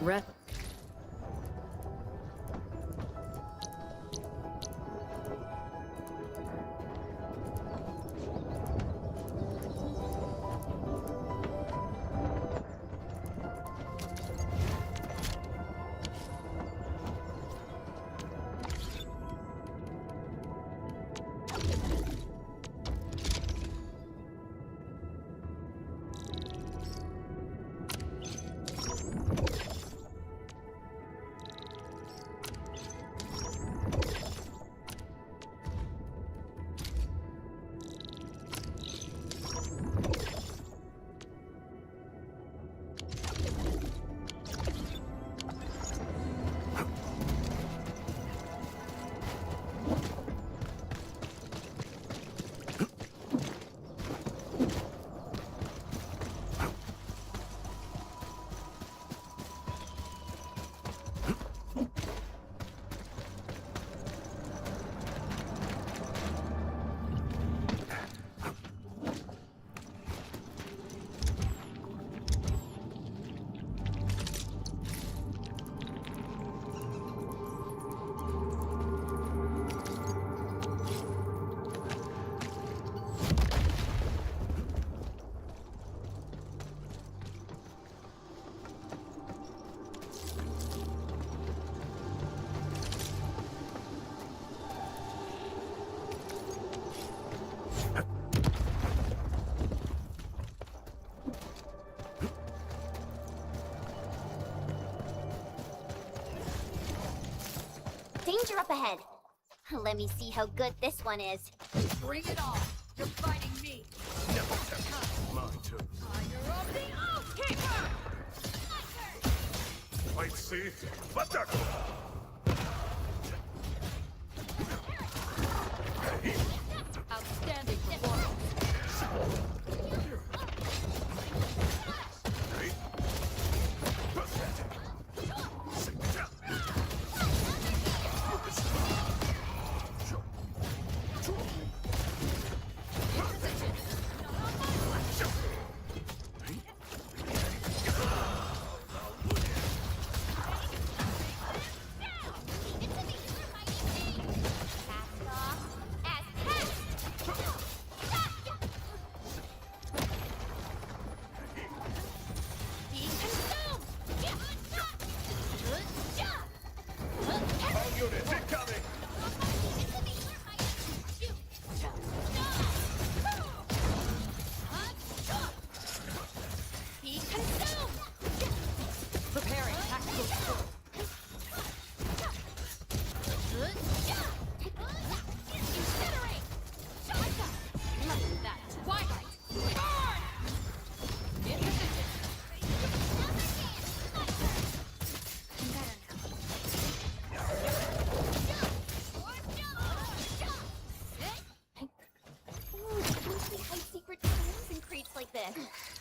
Red. Danger up ahead. Let me see how good this one is. Bring it on! You're fighting me! Mine too. Fire of the Oath Keeper! Wait, see? Let that go! Outstanding performance.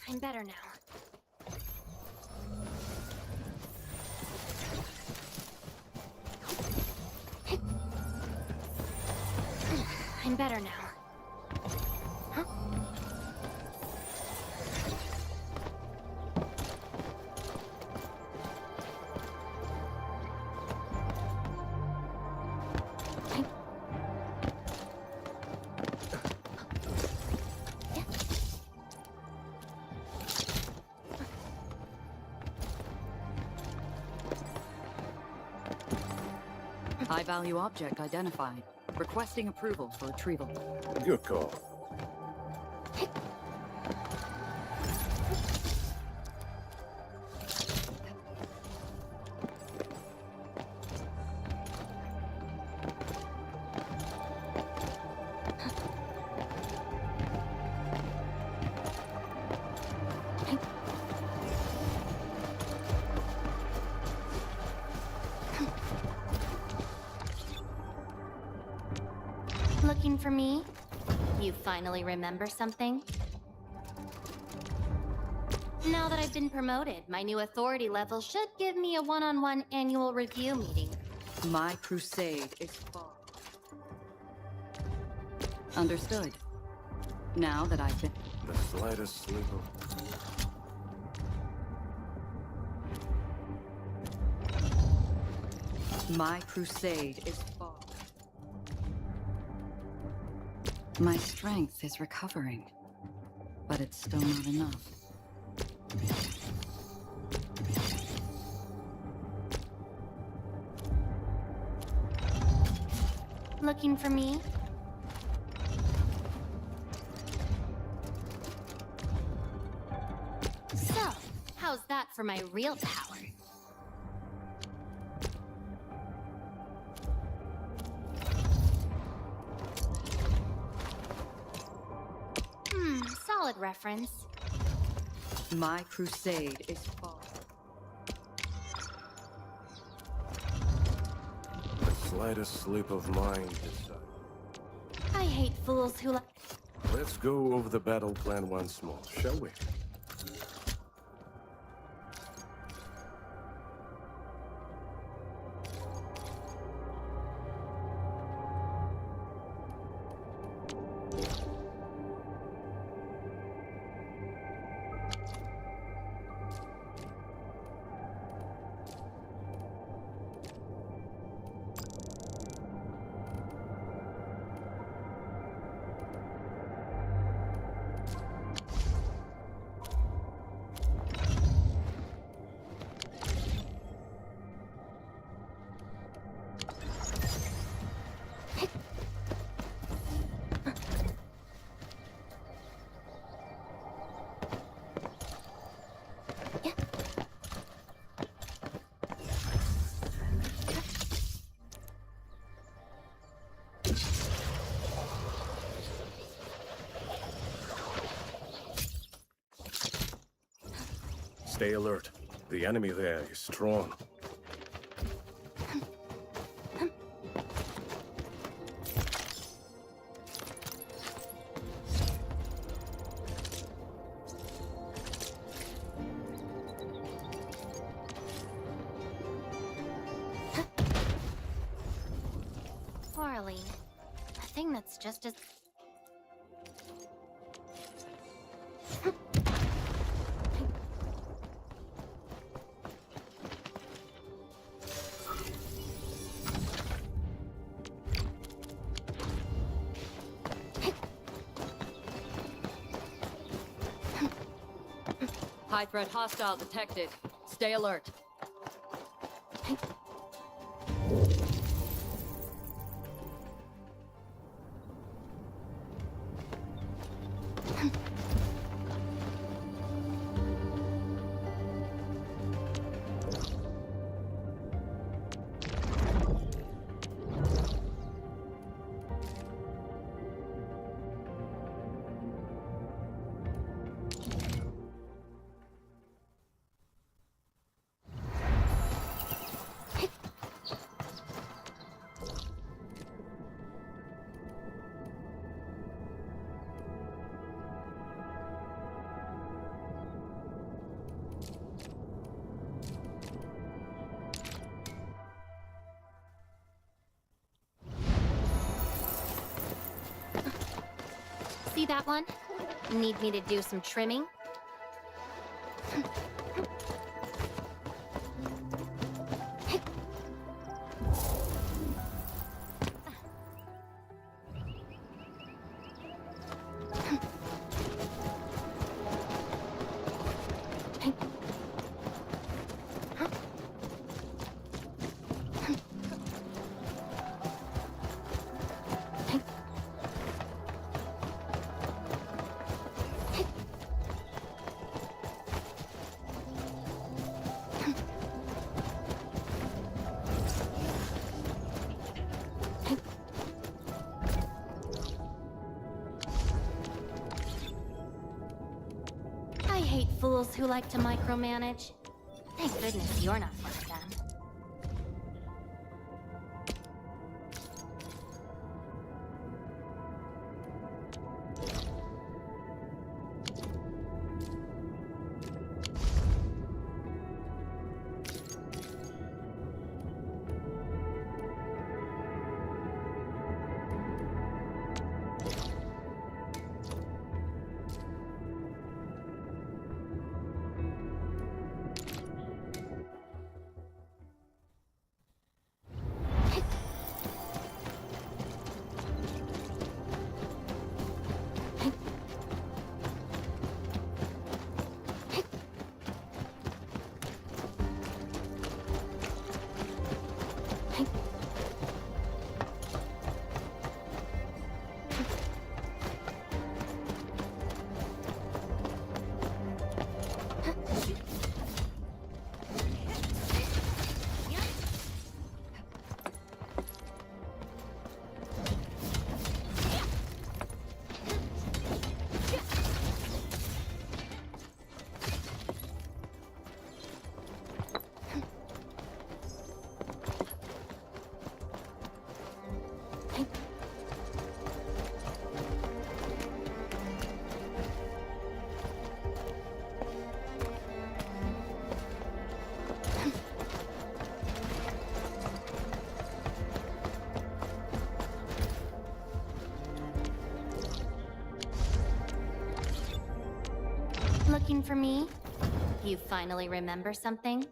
I'm better now. I'm better now. Huh? High-value object identified. Requesting approval for retrieval. Good call. Looking for me? You finally remember something? Now that I've been promoted, my new authority level should give me a one-on-one annual review meeting. My crusade is far. Understood. Now that I've been... The slightest slip of... My crusade is far. My strength is recovering, but it's still not enough. Looking for me? So, how's that for my real power? Solid reference. My crusade is far. The slightest slip of mine decide. I hate fools who like. Let's go over the battle plan once more, shall we? Stay alert. The enemy there is strong. Orally, a thing that's just as. High threat hostile detected. Stay alert. See that one? Need me to do some trimming? I hate fools who like to micromanage. Thank goodness you're not one of them. Looking for me? You finally remember something?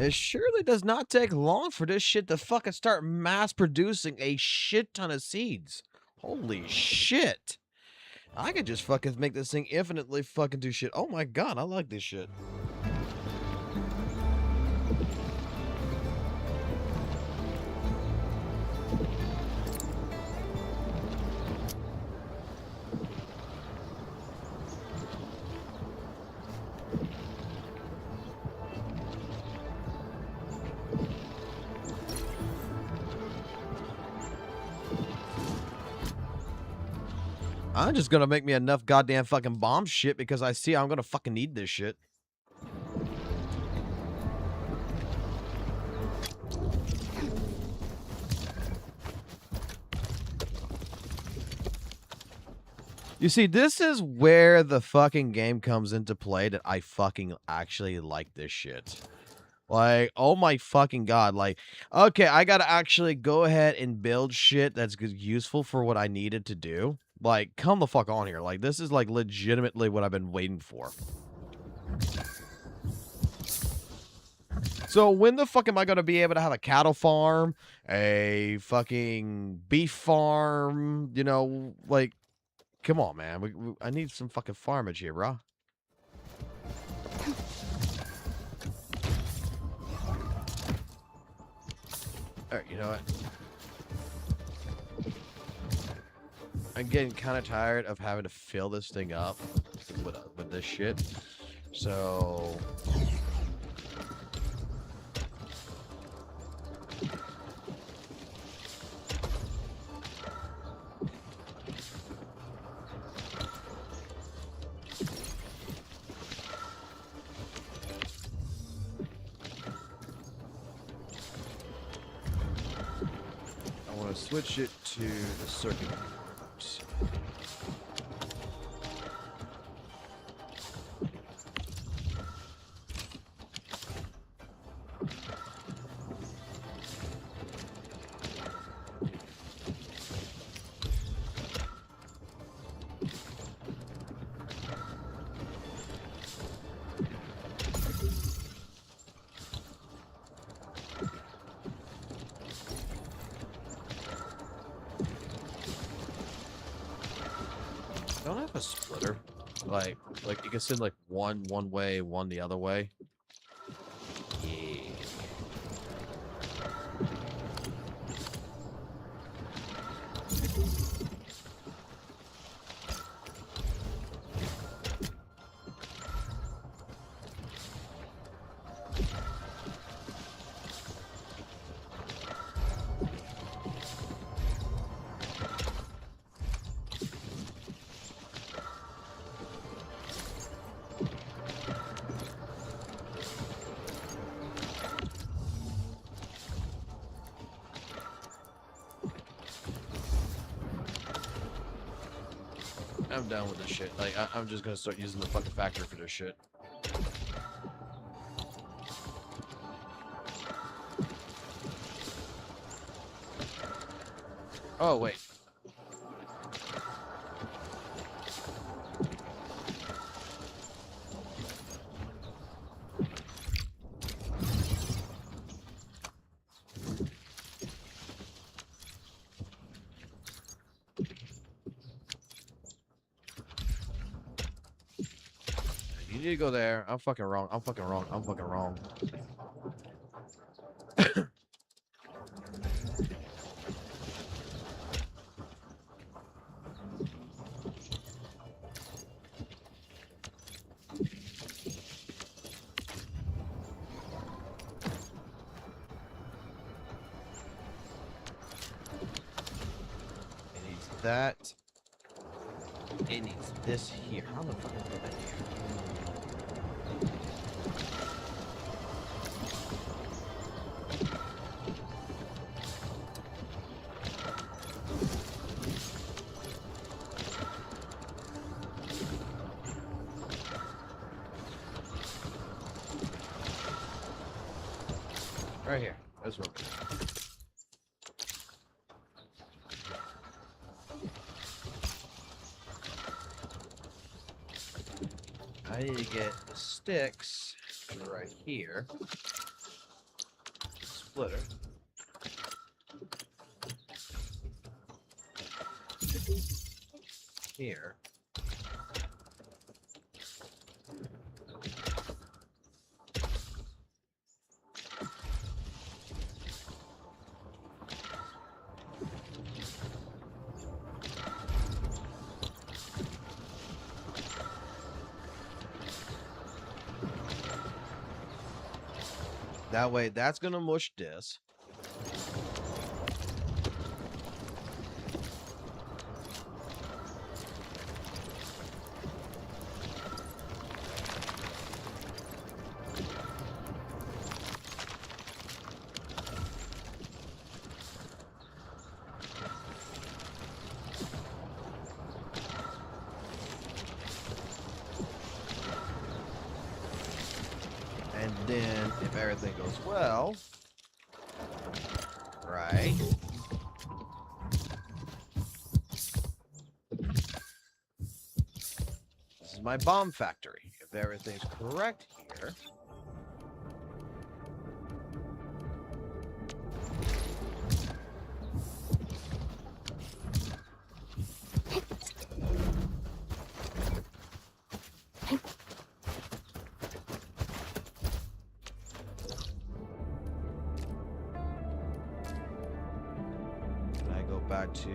It surely does not take long for this shit to fucking start mass producing a shit ton of seeds. Holy shit. I could just fucking make this thing infinitely fucking do shit. Oh my god, I like this shit. I'm just gonna make me enough goddamn fucking bomb shit because I see I'm gonna fucking need this shit. You see, this is where the fucking game comes into play that I fucking actually like this shit. Like, oh my fucking god. Like, okay, I gotta actually go ahead and build shit that's useful for what I needed to do. Like, come the fuck on here. Like, this is like legitimately what I've been waiting for. So when the fuck am I gonna be able to have a cattle farm, a fucking beef farm, you know, like, come on, man. I need some fucking farmage here, bro. Alright, you know what? I'm getting kind of tired of having to fill this thing up with this shit. So... switch it to the circuit. Don't have a splitter. Like you can send like one way, one the other way. Yeah. I'm done with this shit. Like, I'm just gonna start using the fucking factory for this shit. Oh, wait. You need to go there. I'm fucking wrong. I'm fucking wrong. I'm fucking wrong. It needs that. It needs this here. How the fuck do I put that here? Right here. That's what. I need to get the sticks right here. Splitter. Here. That way, that's gonna mush this. if everything goes well, right? This is my bomb factory. If everything's correct here. Back to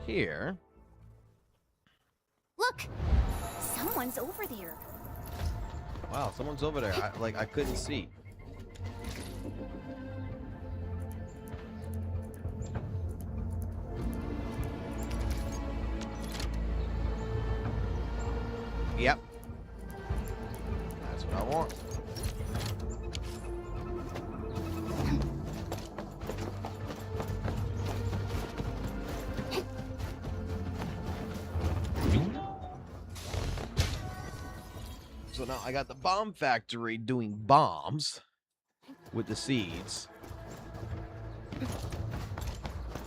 here. Look! Someone's over there. Wow, someone's over there. I couldn't see. Yep. That's what I want. So now I got the bomb factory doing bombs with the seeds.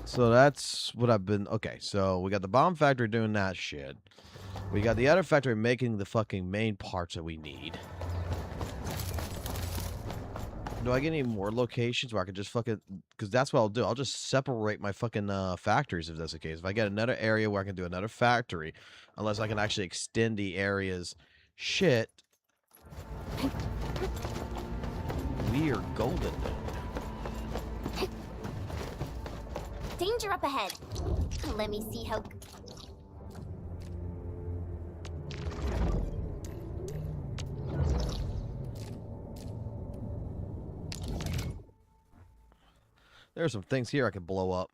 So that's what I've been... Okay, so we got the bomb factory doing that shit. We got the other factory making the fucking main parts that we need. Do I get any more locations where I can just fucking... Because that's what I'll do. I'll just separate my fucking factories if that's the case. If I get another area where I can do another factory, unless I can actually extend the area's shit. We are golden. Danger up ahead. Let me see how... There are some things here I could blow up.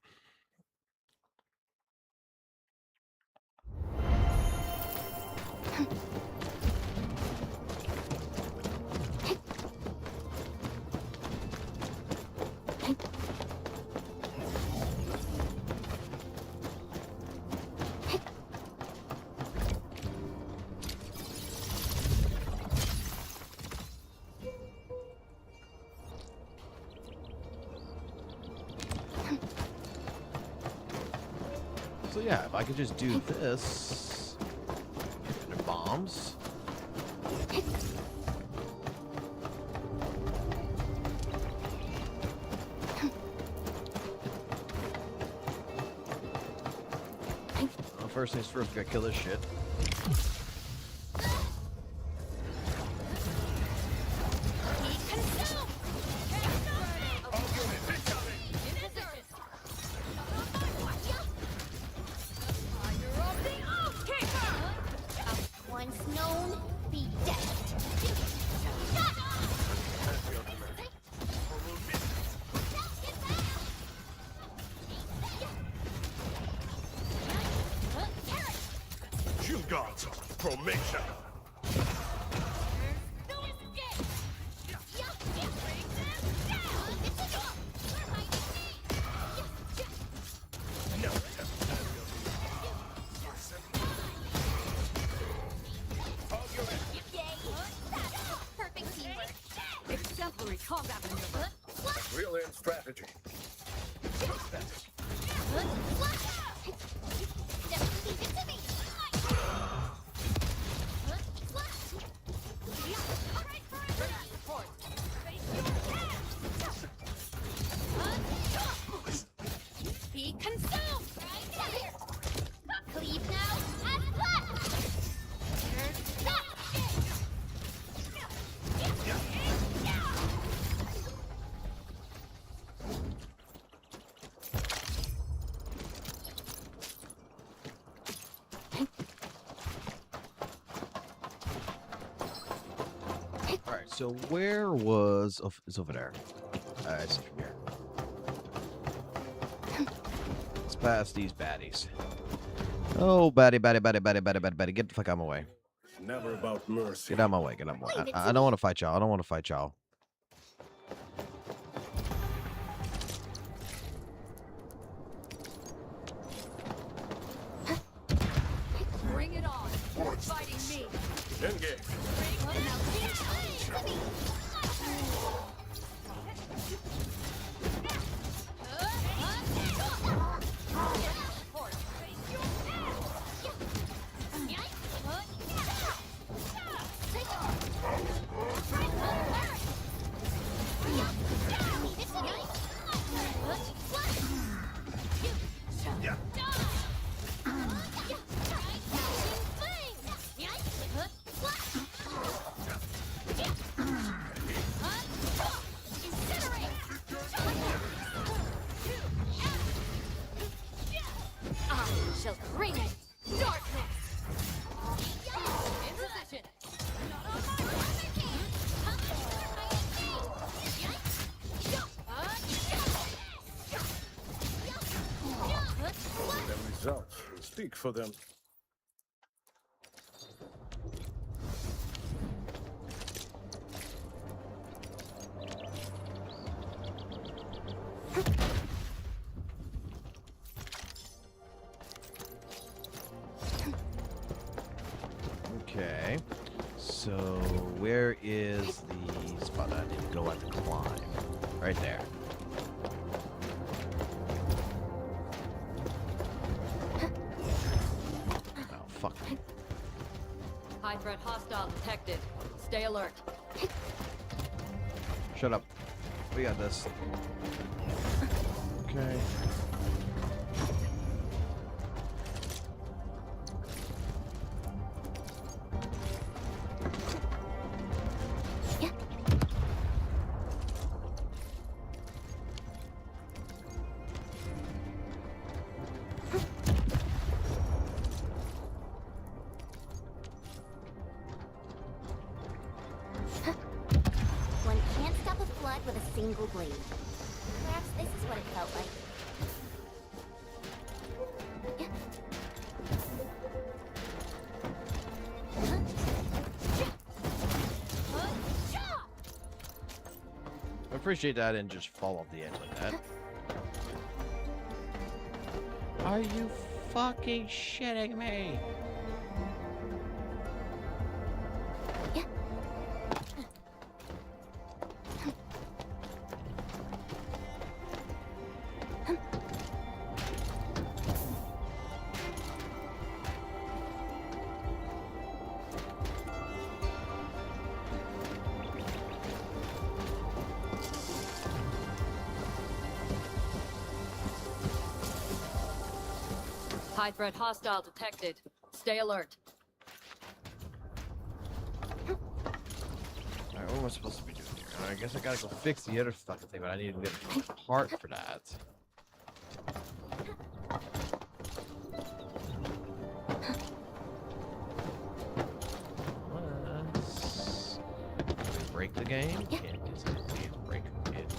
So yeah, if I could just do this, and the bombs. Well, first things first, we gotta kill this shit. Guards, formation. Perfect teamwork. Exemplary combat maneuver. Brilliant strategy. Be consumed! Cleave now and flash! Stop! Alright, so where was... Oh, it's over there. I see from here. Let's pass these baddies. Oh, baddie. Get the fuck out of my way. Never about mercy. Get out of my way. Get out of my way. I don't want to fight y'all. I don't want to fight y'all. Bring it on! You're fighting me! Engage. Bring it on! shall scream it. Darkness. In position. Not on my The results speak for them. Okay. So where is the spot that I need to go at to climb? Right there. Oh, fuck. High threat hostile detected. Stay alert. Shut up. We got this. Okay. One can't stop a flood with a single blade. Perhaps this is what it felt like. I appreciate that and just fall off the edge like that. Are you fucking shitting me? High threat hostile detected. Stay alert. Alright, what am I supposed to be doing here? I guess I gotta go fix the other fucking thing, but I need to get a part for that. Let's break the game. Can't just break it.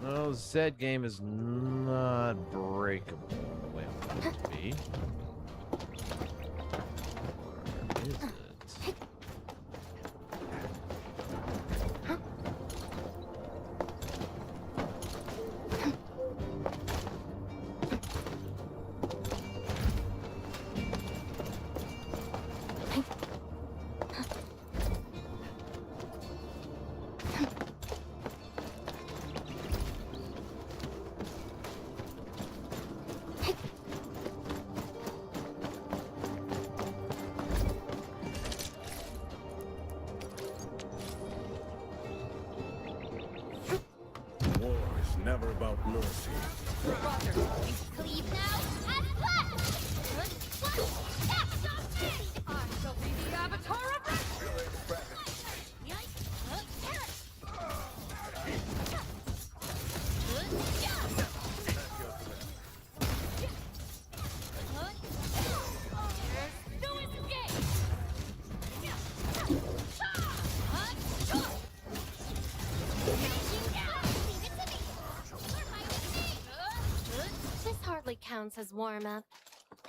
No, Z game is not breakable the way I want it to be. Where is it? War is never about mercy. Cleave now and flash! I shall be the avatar of rescue! This hardly counts as warm-up.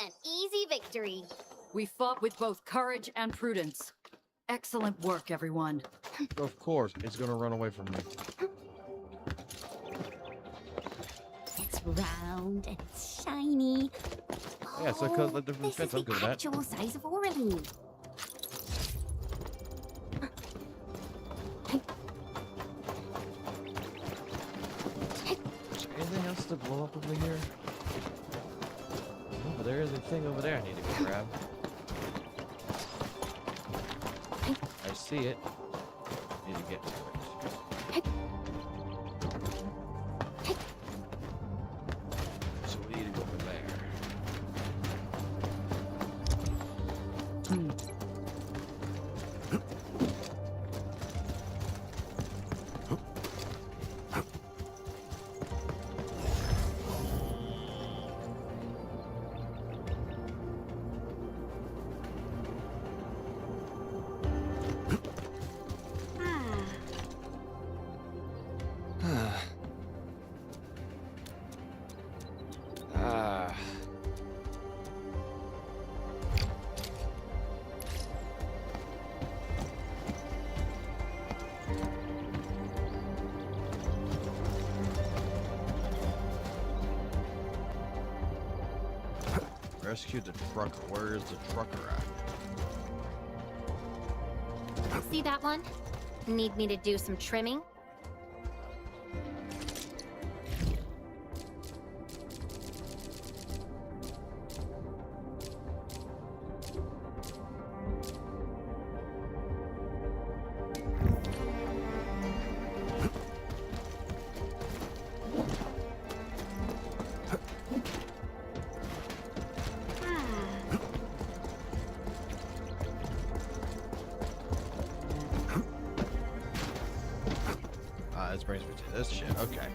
An easy victory. We fought with both courage and prudence. Excellent work, everyone. Of course, it's gonna run away from me. It's round and it's shiny. Yeah, so cut the different This is fence. I'm the good with that. actual size of Aureline. Is there anything else to blow up over here? Oh, but there is a thing over there I need to go grab. I see it. Need to get to it. So we need to go over there. Rescue the trucker. Where's the trucker at? See that one? Need me to do some trimming? This brings me to this shit. Okay.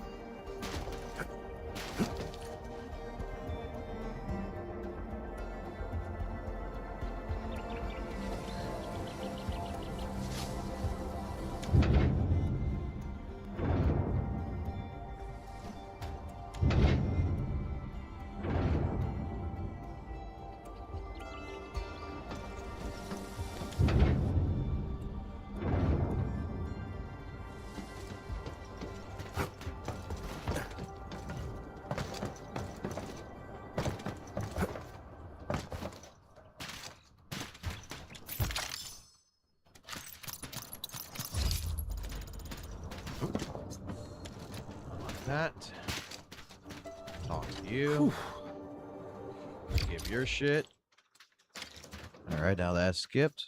That. Talk to you. Give your shit. Alright, now that's skipped.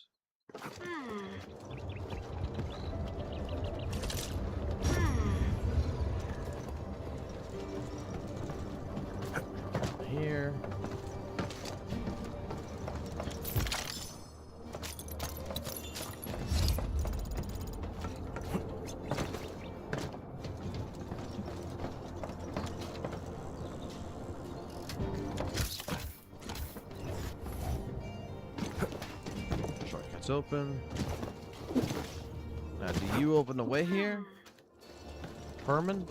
Here. Shortcuts open. Now, do you open the way here? Herman?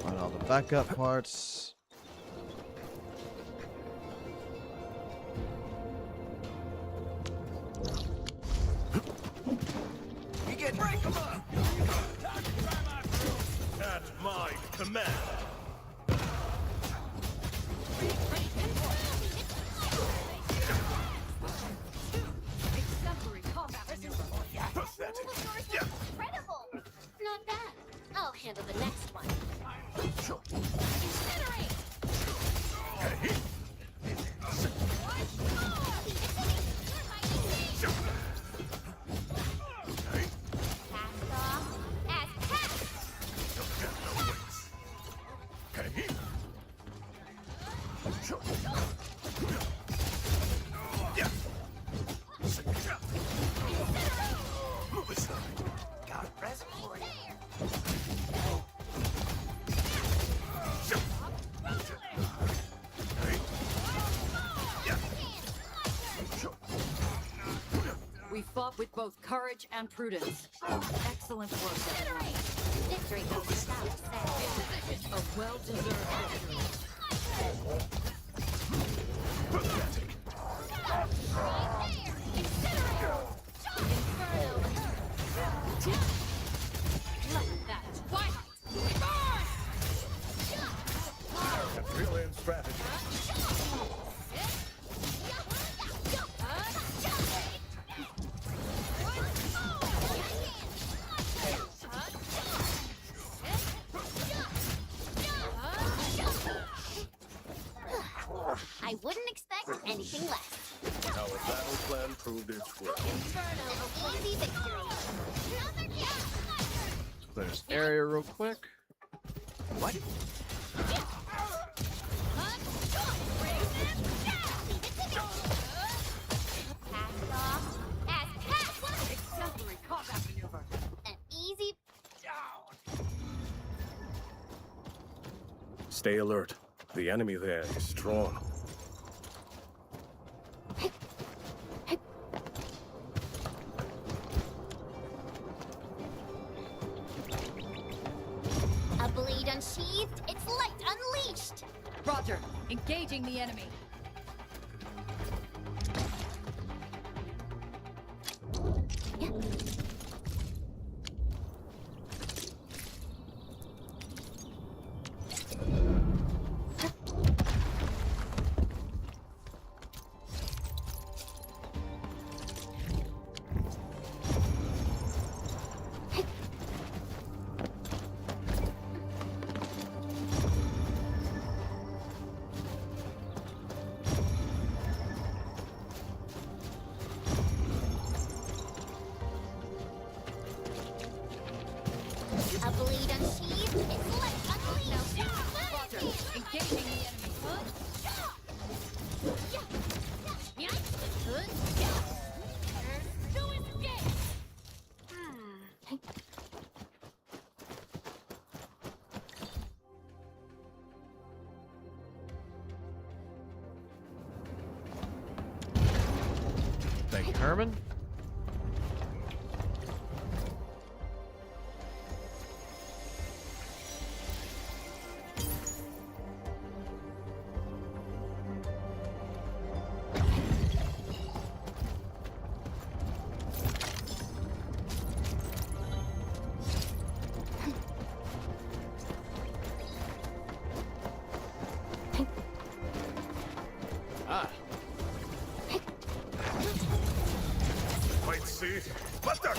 Find all the backup parts. You get break them up. At my command. Pathetic. Yeah. Incredible! Not bad. I'll handle the next one. Sure. Incinerate! Hey. Cast off as cast! Okay. Sure. Yeah. Move aside. Got a present for you. We fought with both courage and prudence. Excellent work, everyone. Victory goes without saying. A well-deserved victory. Pathetic. Drill in strategy. I wouldn't expect anything less. Our battle plan proved its worth. Inferno, easy victory. Clear this area real quick. What? Cast off as cast. Exemplary combat maneuver. An easy. Stay alert. The enemy there is strong. A blade unsheathed, its light unleashed. Roger. Engaging the enemy. Herman? Might see, but they're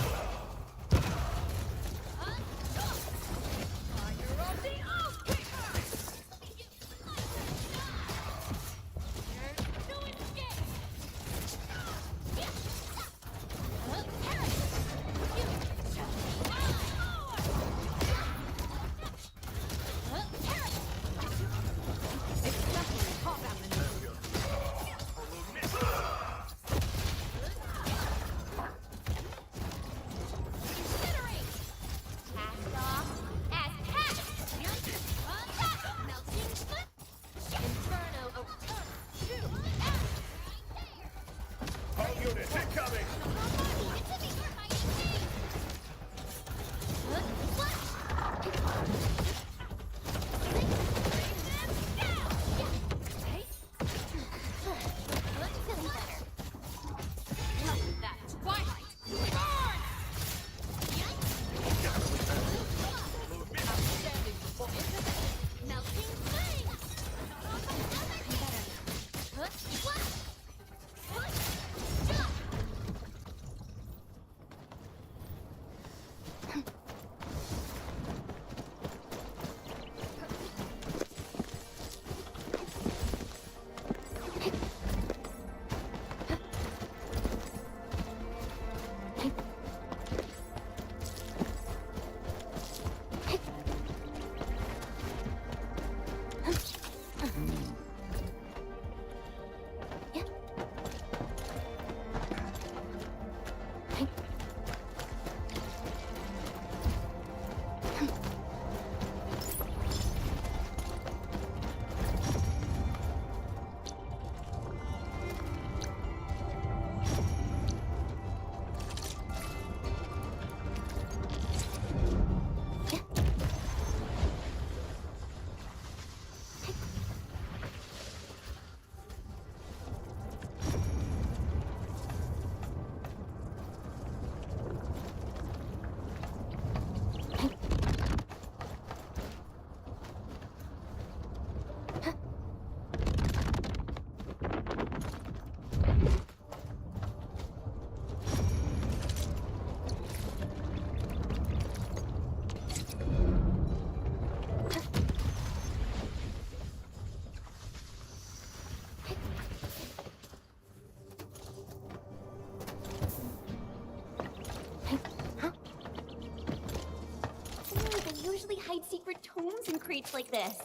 secret tomes in crates like this.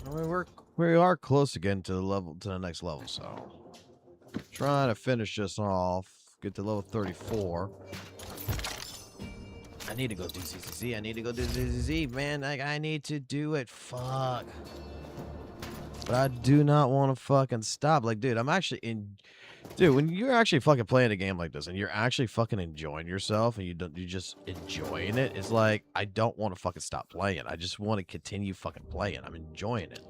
I mean, we are close to getting to the next level, so trying to finish this off, get to level 34. I need to go do ZZZ. I need to go do ZZZ, man. Like, I need to do it. Fuck. But I do not want to fucking stop. Like, dude, I'm actually in. Dude, when you're actually fucking playing a game like this and you're actually fucking enjoying yourself and you're just enjoying it, it's like, I don't want to fucking stop playing. I just want to continue fucking playing. I'm enjoying it.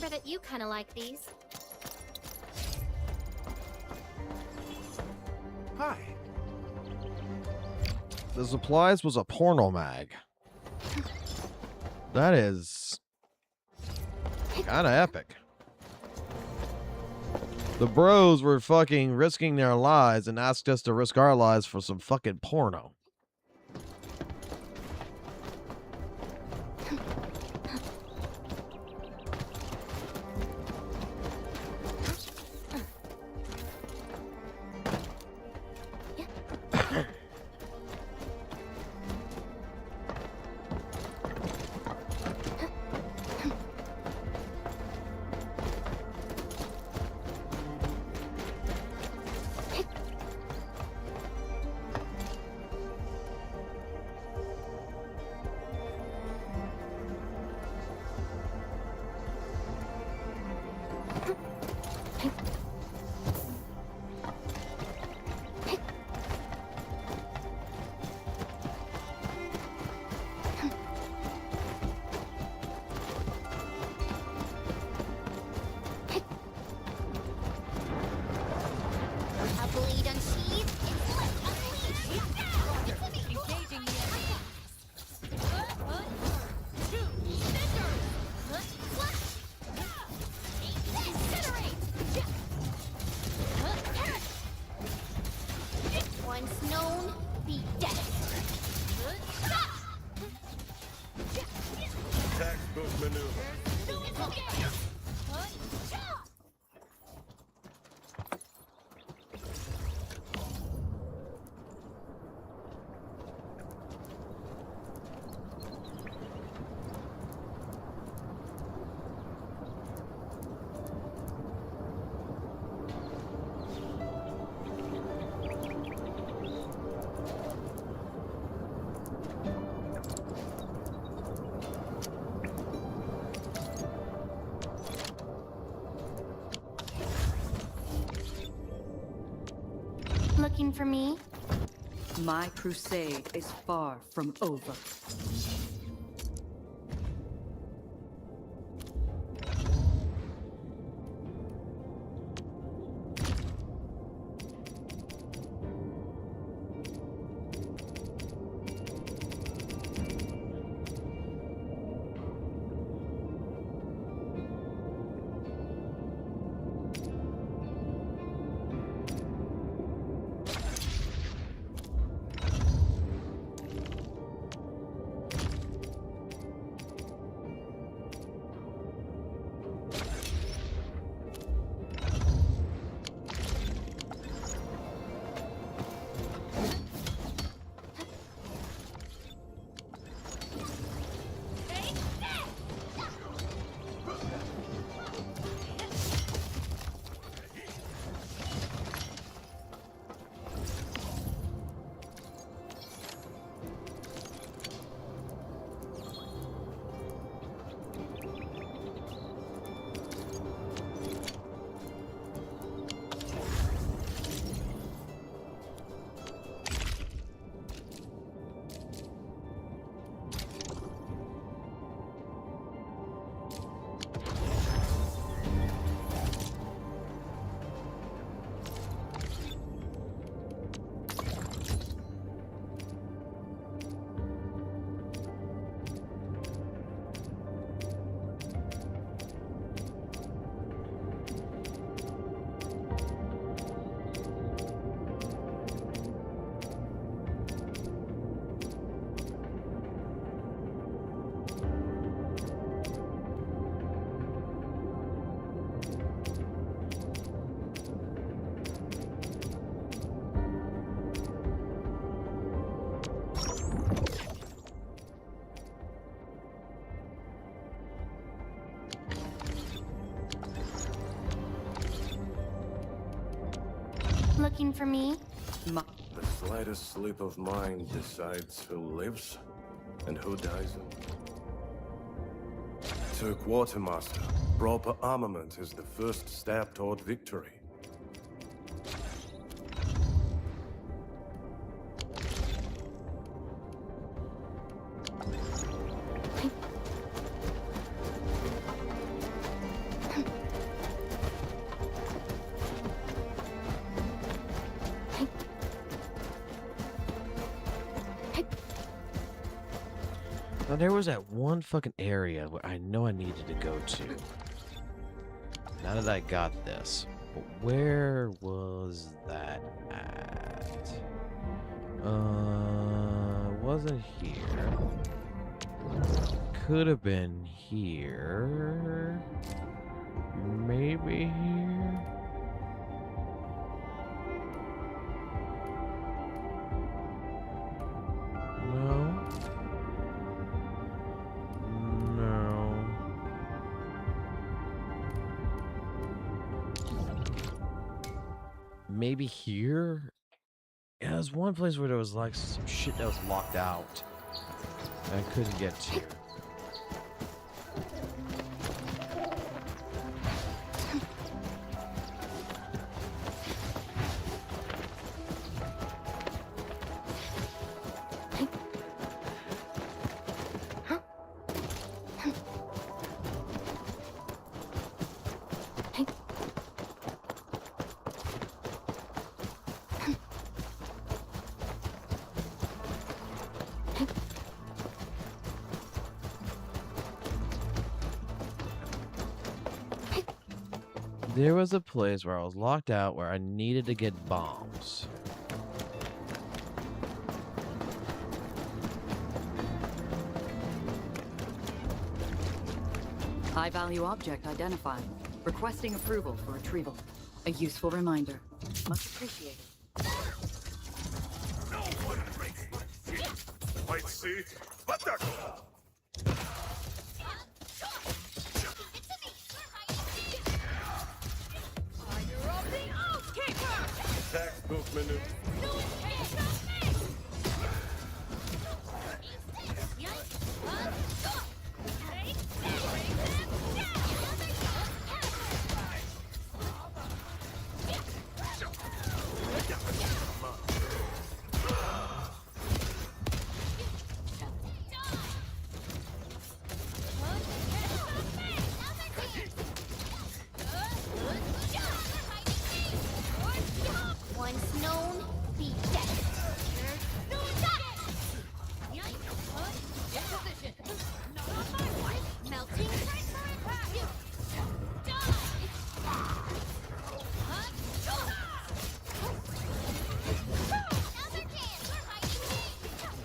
remember that you kind of like these. Hi. The supplies was a porno mag. That is kind of epic. The bros were fucking risking their lives and asked us to risk our lives for some fucking porno. A blade unsheathed, it's left unleashed. Engaging the enemy. Two scissors. Incinerate. Once known, be dead. Textbook maneuver. Looking for me? My crusade is far from over. Looking for me? The slightest slip of mine decides who lives and who dies. To Quartermaster, proper armament is the first step toward victory. Now, there was that one fucking area where I know I needed to go to. Now that I got this. But where was that at? Wasn't here. Could have been here. Maybe here. No. No. Maybe here? Yeah, there's one place where there was like some shit that was locked out. I couldn't get to. There was a place where I was locked out where I needed to get bombs. High-value object identified. Requesting approval for retrieval. A useful reminder. Much appreciated. Might see, but textbook maneuver. Once known, be dead. Melting.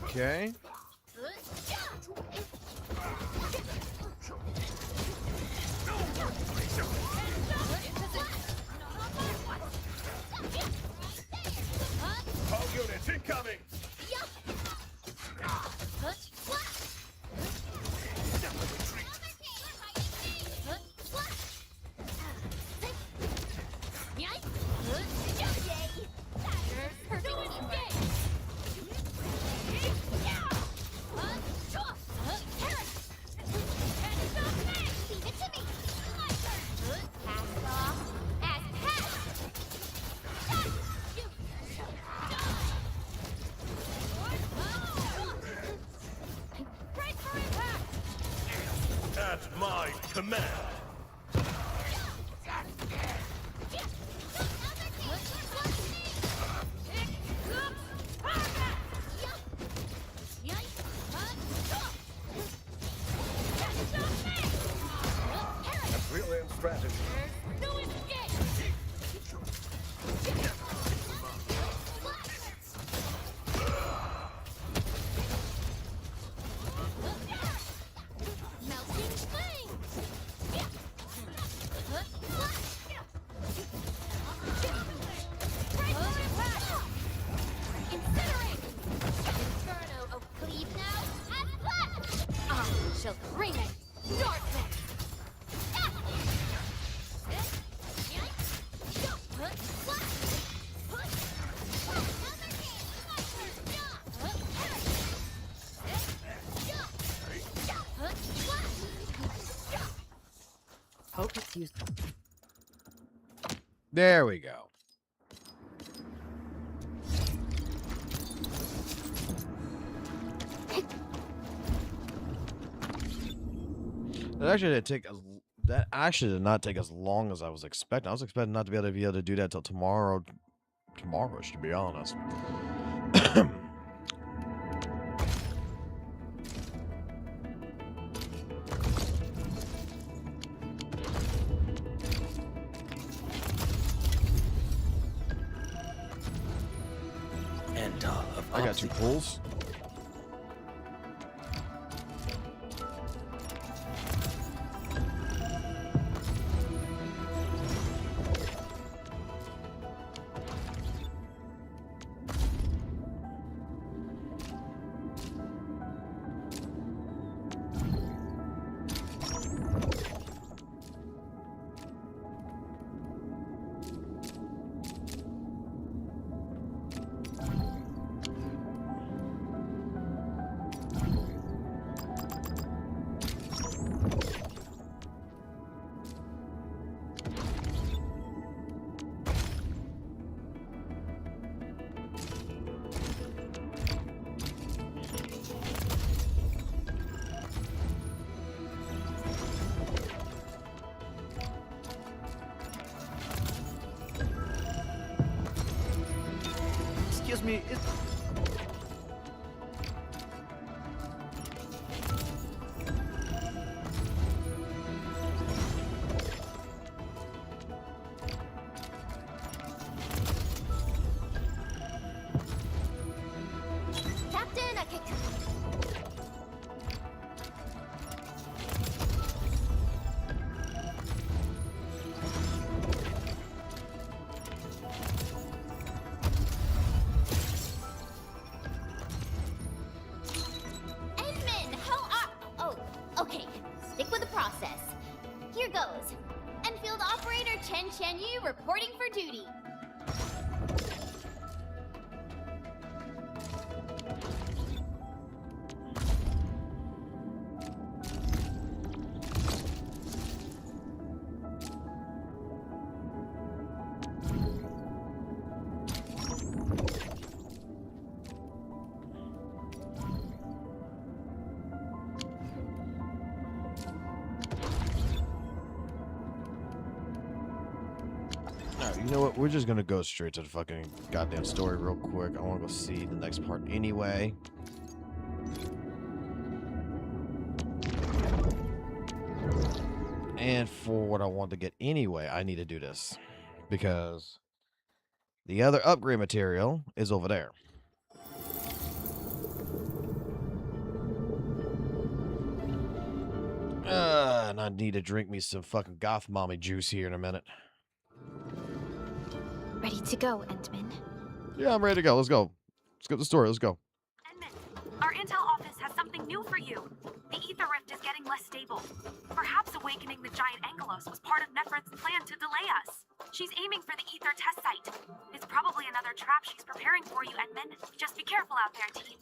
Okay. All units incoming! At my command! A brilliant strategy. Shall bring it darkness. Hope it's useful. There we go. That actually did not take as long as I was expecting. I was expecting not to be able to do that till tomorrow. Tomorrow-ish, to be honest. of I got 2 pulls. Excuse me, Captain AKE. Edmund, how are... Oh, okay. Stick with the process. Here goes. Enfield Operator Chen Yu reporting for duty. Alright, you know what? We're just gonna go straight to the fucking goddamn story real quick. I wanna go see the next part anyway. And for what I want to get anyway, I need to do this. Because the other upgrade material is over there. And I need to drink me some fucking goth mommy juice here in a minute. Ready to go, Endman. Yeah, I'm ready to go. Let's go. Let's get the story. Let's go. Edmund, our intel office has something new for you. The ether rift is getting less stable. Perhaps awakening the giant Angelos was part of Nefert's plan to delay us. She's aiming for the ether test site. It's probably another trap she's preparing for you, Edmund. Just be careful out there, team.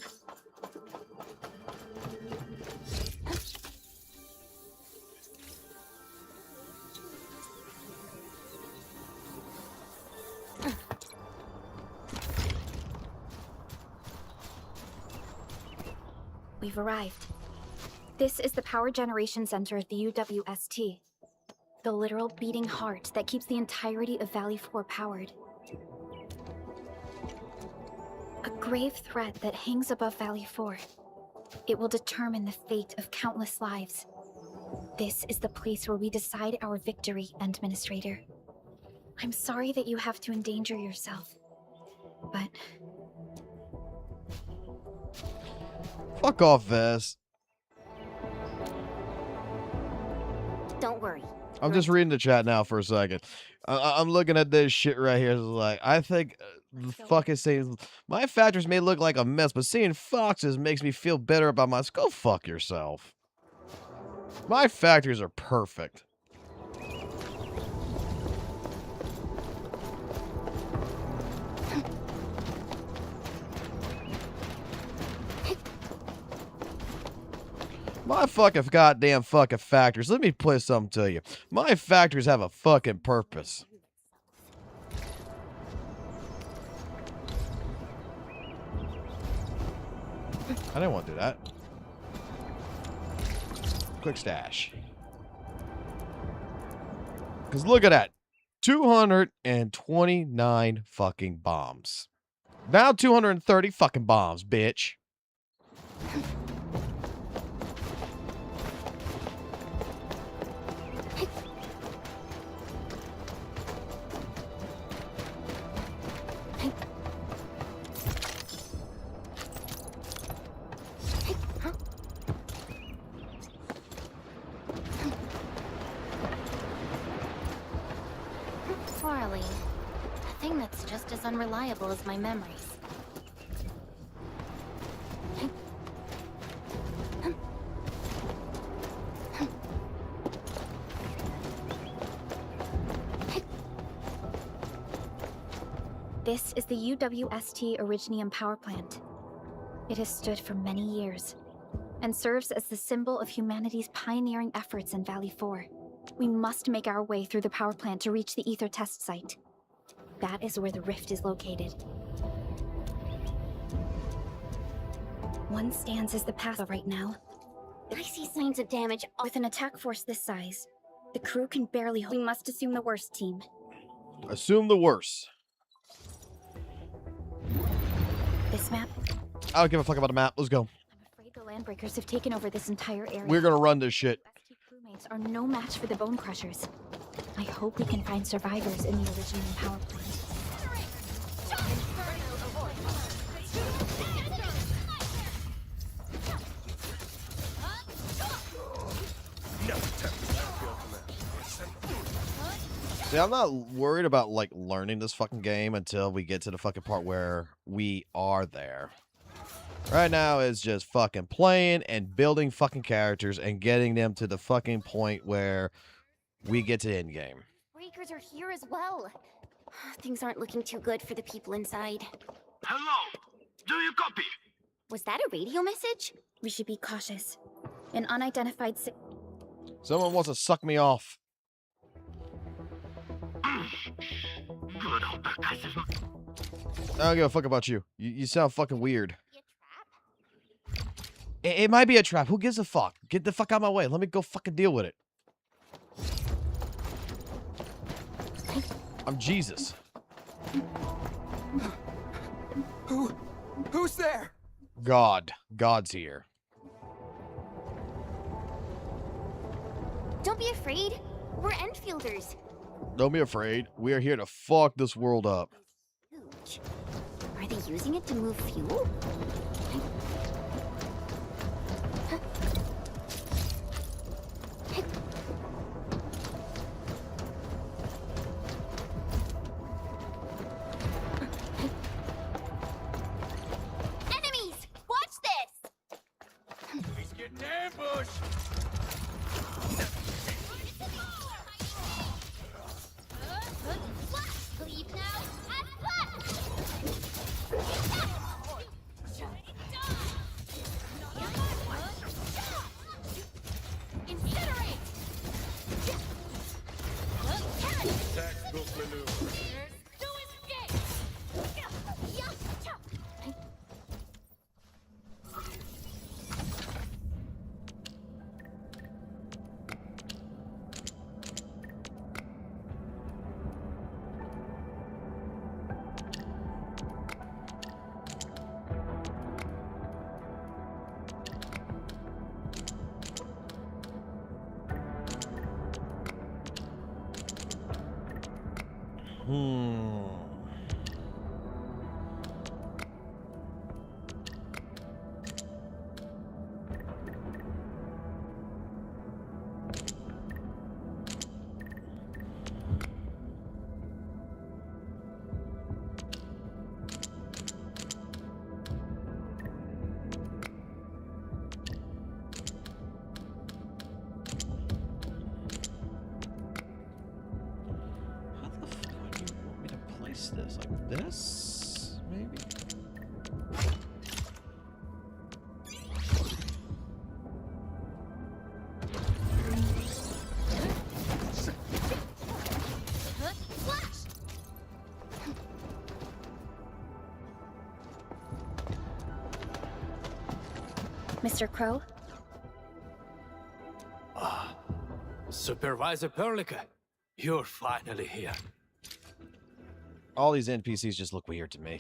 We've arrived. This is the power generation center of the UWST. The literal beating heart that keeps the entirety of Valley 4 powered. A grave threat that hangs above Valley 4. It will determine the fate of countless lives. This is the place where we decide our victory, Administrator. I'm sorry that you have to endanger yourself, but... Fuck off, Vess. Don't worry. I'm just reading the chat now for a second. I'm looking at this shit right here. It's like, I think the fucking saying my factories may look like a mess, but seeing foxes makes me feel better about myself. Go fuck yourself. My factories are perfect. My fucking goddamn fucking factories. Let me play something to you. My factories have a fucking purpose. I didn't want to do that. Quick stash. Because look at that. 229 fucking bombs. Now 230 fucking bombs, bitch. unreliable as my memories. This is the UWST Originium power plant. It has stood for many years and serves as the symbol of humanity's pioneering efforts in Valley 4. We must make our way through the power plant to reach the ether test site. That is where the rift is located. One stands as the path right now. I see signs of damage. With an attack force this size, the crew can barely hold. We must assume the worst, team. Assume the worst. This map? I don't give a fuck about the map. Let's go. I'm afraid the landbreakers have taken over this entire area. We're gonna run this shit. ST crewmates are no match for the bone crushers. I hope we can find survivors in the original power plant. See, I'm not worried about, like, learning this fucking game until we get to the fucking part where we are there. Right now, it's just fucking playing and building fucking characters and getting them to the fucking point where we get to end game. Breakers are here as well. Things aren't looking too good for the people inside. Hello! Do you copy? Was that a radio message? We should be cautious. An unidentified Someone wants to suck me off. Good old percussive. I don't give a fuck about you. You sound fucking weird. It might be a trap. Who gives a fuck? Get the fuck out of my way. Let me go fucking deal with it. I'm Jesus. Who's there? God. God's here. Don't be afraid. We're Enfielders. Don't be afraid. We are here to fuck this world up. Huge. Are they using it to move fuel? Enemies! Watch this! He's getting ambushed! Leave now and flash! Incinerate! Textbook maneuver. There's no escape! This like this, maybe. Mr. Crow? Supervisor Perlica, you're finally here. All these NPCs just look weird to me.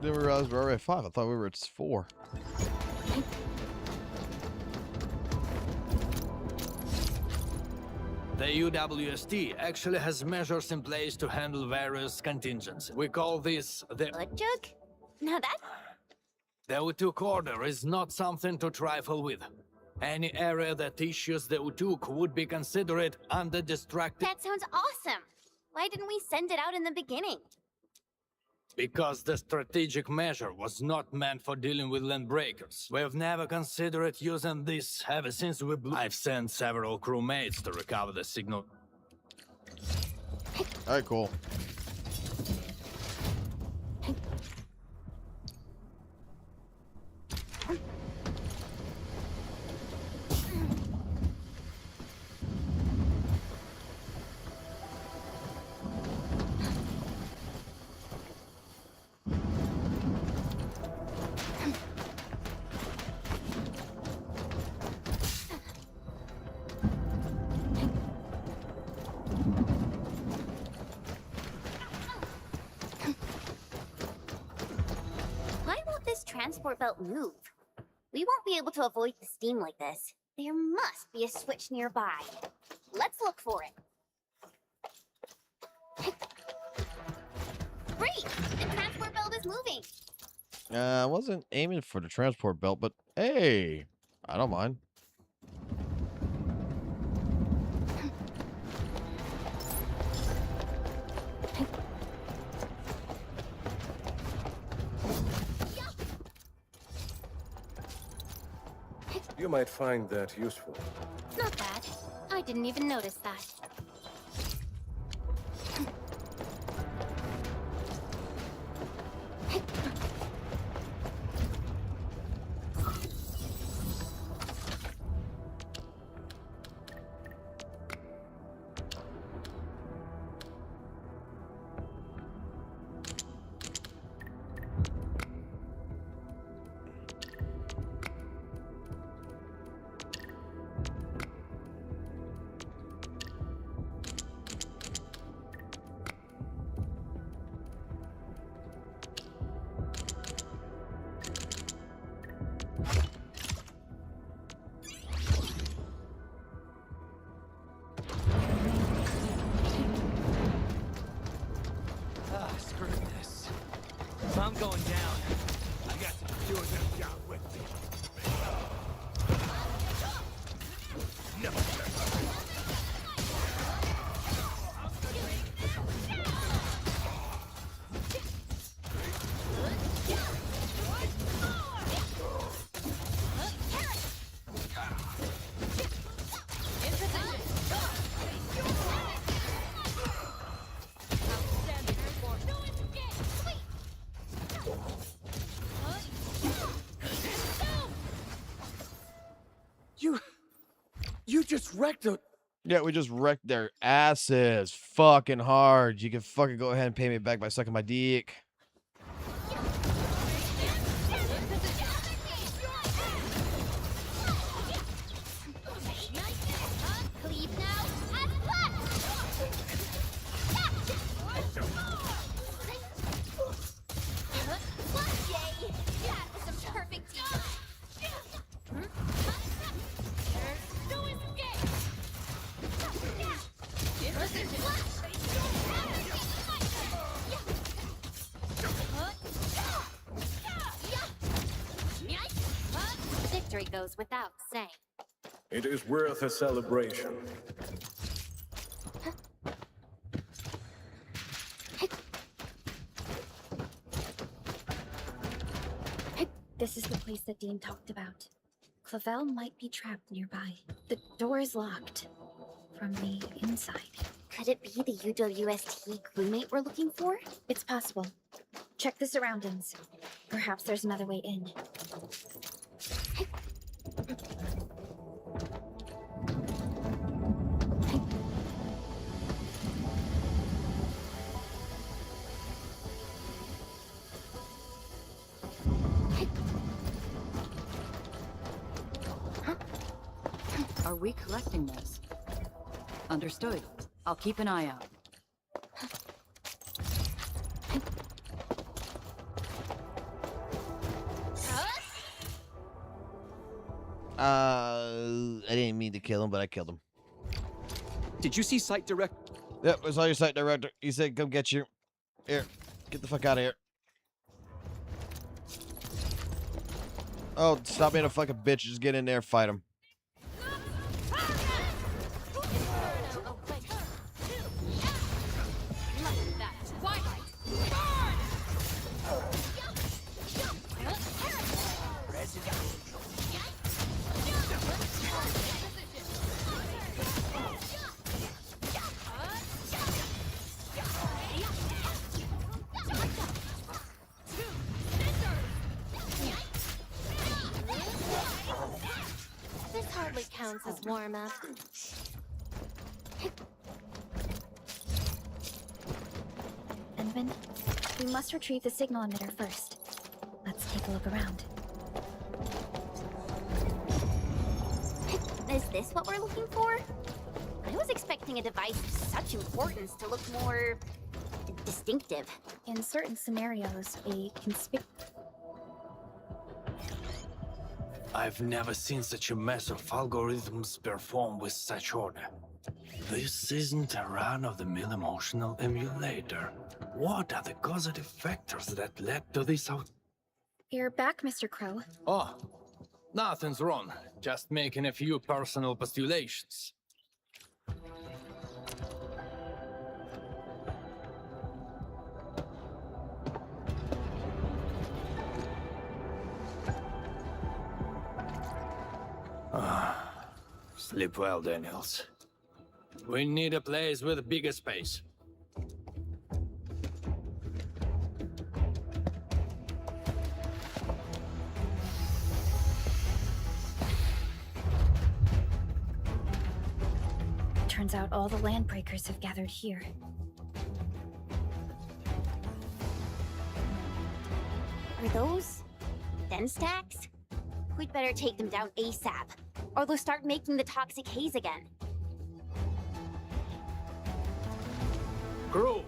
didn't realize we were already at 5. I thought we were at 4. The UWST actually has measures in place to handle various contingencies. We call this the Blood jug? Now that... The Utuk order is not something to trifle with. Any area that issues the Utuk would be considered under distracted... That sounds awesome! Why didn't we send it out in the beginning? Because the strategic measure was not meant for dealing with land breakers. We've never considered using this ever since we blew. I've sent several crewmates to recover the signal. Alright, cool. Transport belt move. We won't be able to avoid the steam like this. There must be a switch nearby. Let's look for it. Great! The transport belt is moving. I wasn't aiming for the transport belt, but hey, I don't mind. You might find that useful. Not bad. I didn't even notice that. I'm going down. I got to do this job with me. No. You just wrecked it. Yeah, we just wrecked their asses fucking hard. You can fucking go ahead and pay me back by sucking my dick. Victory goes without saying. It is worth a celebration. This is the place that Dean talked about. Clavel might be trapped nearby. The door is locked from the inside. Could it be the UWST crewmate we're looking for? It's possible. Check the surroundings. Perhaps there's another way in. Are we collecting this? Understood. I'll keep an eye out. I didn't mean to kill him, but I killed him. Did you see Site Direct? Yep, I saw your site director. He said, come get you. Here, get the fuck out of here. Oh, stop being a fucking bitch. Just get in there and fight him. This hardly counts as warm-up. Envin, we must retrieve the signal emitter first. Let's take a look around. Is this what we're looking for? I was expecting a device of such importance to look more distinctive. In certain scenarios, a I've never seen such a mess of algorithms perform with such order. This isn't a run-of-the-mill emotional emulator. What are the causative factors that led to this out? You're back, Mr. Crow. Oh, nothing's wrong. Just making a few personal postulations. Sleep well, Daniels. We need a place with bigger space. Turns out all the land breakers have gathered here. Are those den stacks? We'd better take them down ASAP, or they'll start making the toxic haze again. Crew,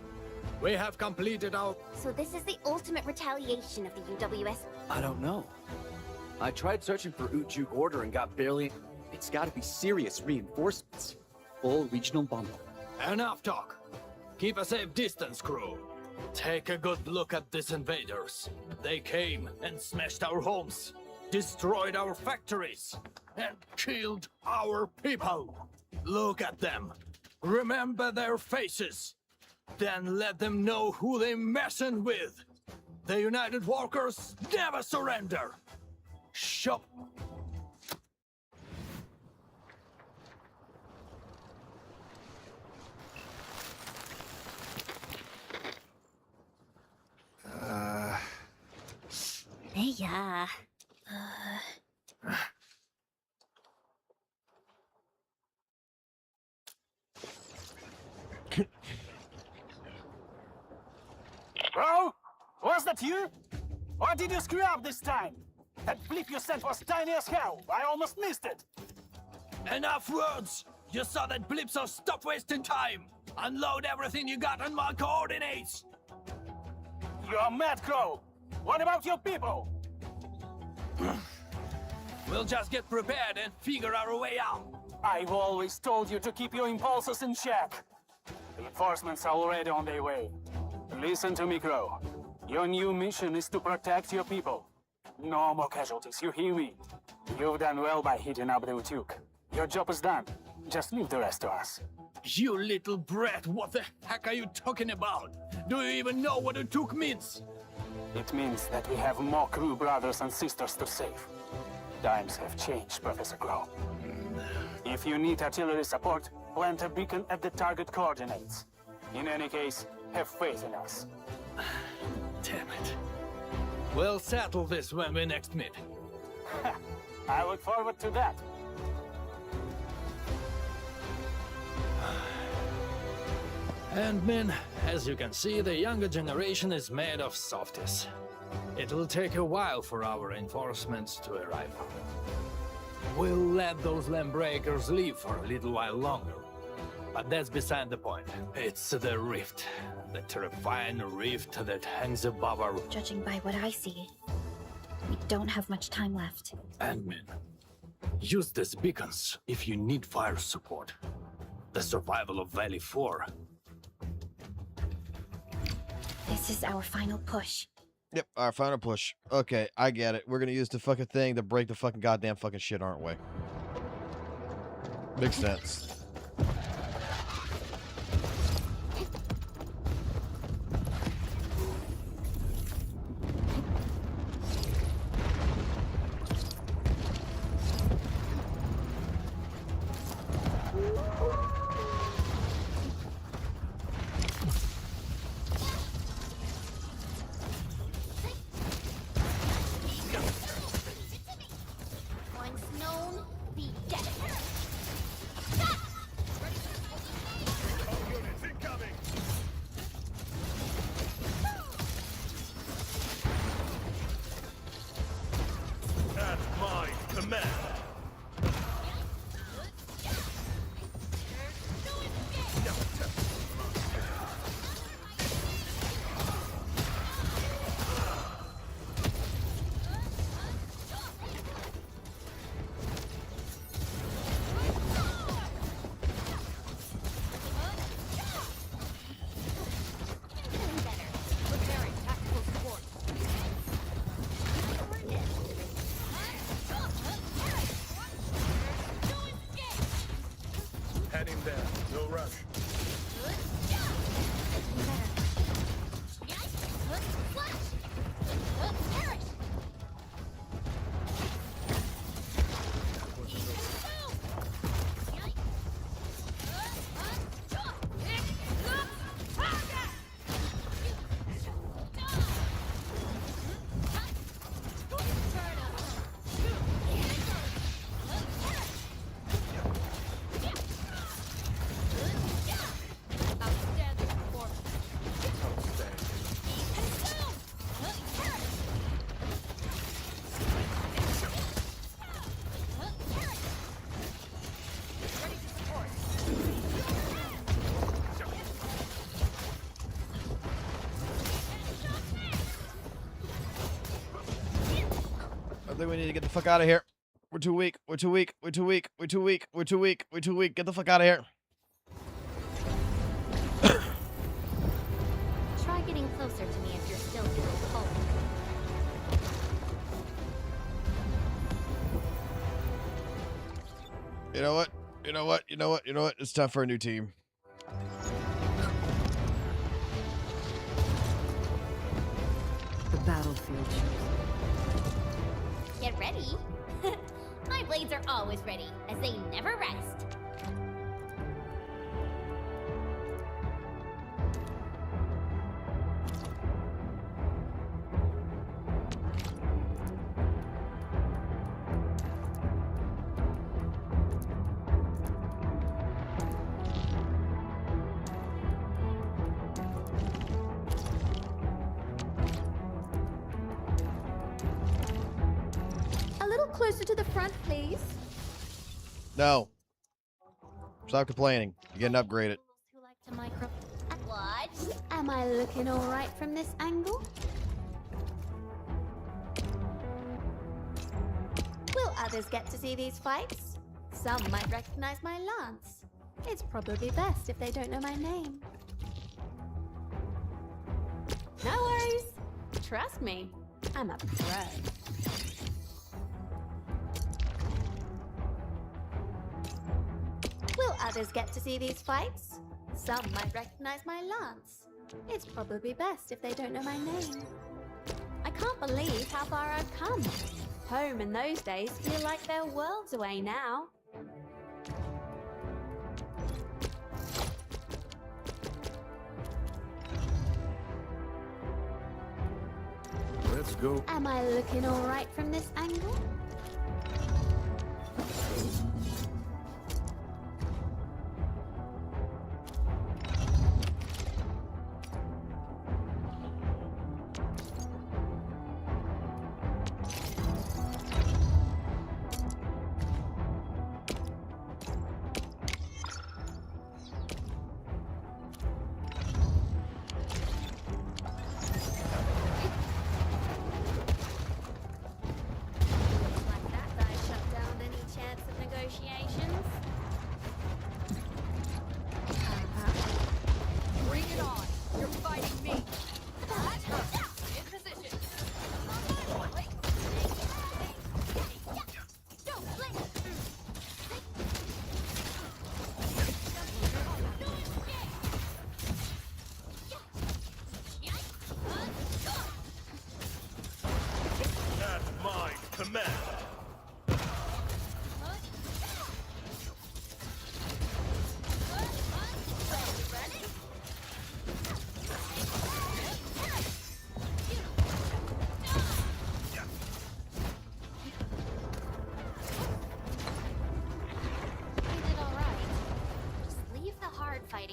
we have completed our... So this is the ultimate retaliation of the UWS. I don't know. I tried searching for Ujuk order and got barely... It's gotta be serious reinforcements. Full regional bundle. Enough talk. Keep a safe distance, crew. Take a good look at these invaders. They came and smashed our homes, destroyed our factories, and killed our people. Look at them. Remember their faces. Then let them know who they're messing with. The United Workers never surrender. Shop. Yeah. Bro, was that you? Or did you screw up this time? That blip you sent was tiny as hell. I almost missed it. Enough words! You saw that blip, so stop wasting time! Unload everything you got on my coordinates! You're mad, Crow. What about your people? We'll just get prepared and figure our way out. I've always told you to keep your impulses in check. Reinforcements are already on their way. Listen to me, Crow. Your new mission is to protect your people. No more casualties, you hear me? You've done well by hitting up the Utuk. Your job is done. Just leave the rest to us. You little brat, what the heck are you talking about? Do you even know what Utuk means? It means that we have more crew brothers and sisters to save. Times have changed, Professor Crow. If you need artillery support, plant a beacon at the target coordinates. In any case, have faith in us. Damn it. We'll settle this when we next meet. I look forward to that. And men, as you can see, the younger generation is made of softies. It'll take a while for our reinforcements to arrive. We'll let those land breakers live for a little while longer. But that's beside the point. It's the rift. The terrifying rift that hangs above our... Judging by what I see, we don't have much time left. And men, Use these beacons if you need fire support. The survival of Valley 4. This is our final push. Yep, our final push. Okay, I get it. We're gonna use the fucking thing to break the fucking goddamn fucking shit, aren't we? Makes sense. Once known, be dead. At my command. Preparing tactical support. Heading there. No rush. Outstanding performance. Ready to support. I think we need to get the fuck out of here. We're too weak. We're too weak. We're too weak. We're too weak. We're too weak. We're too weak. Get the fuck out of here. Try getting closer to me if you're still feeling cold. You know what? You know what? You know what? You know what? It's time for a new team. The battlefield shows. Get ready. My blades are always ready, as they never rest. A little closer to the front, please. No. Stop complaining. You're getting upgraded. Who like to micro... What? Am I looking all right from this angle? Will others get to see these fights? Some might recognize my lance. It's probably best if they don't know my name. No worries. Trust me, I'm a pro. Will others get to see these fights? Some might recognize my lance. It's probably best if they don't know my name. I can't believe how far I've come. Home in those days feel like they're worlds away now. Let's go. Am I looking all right from this angle?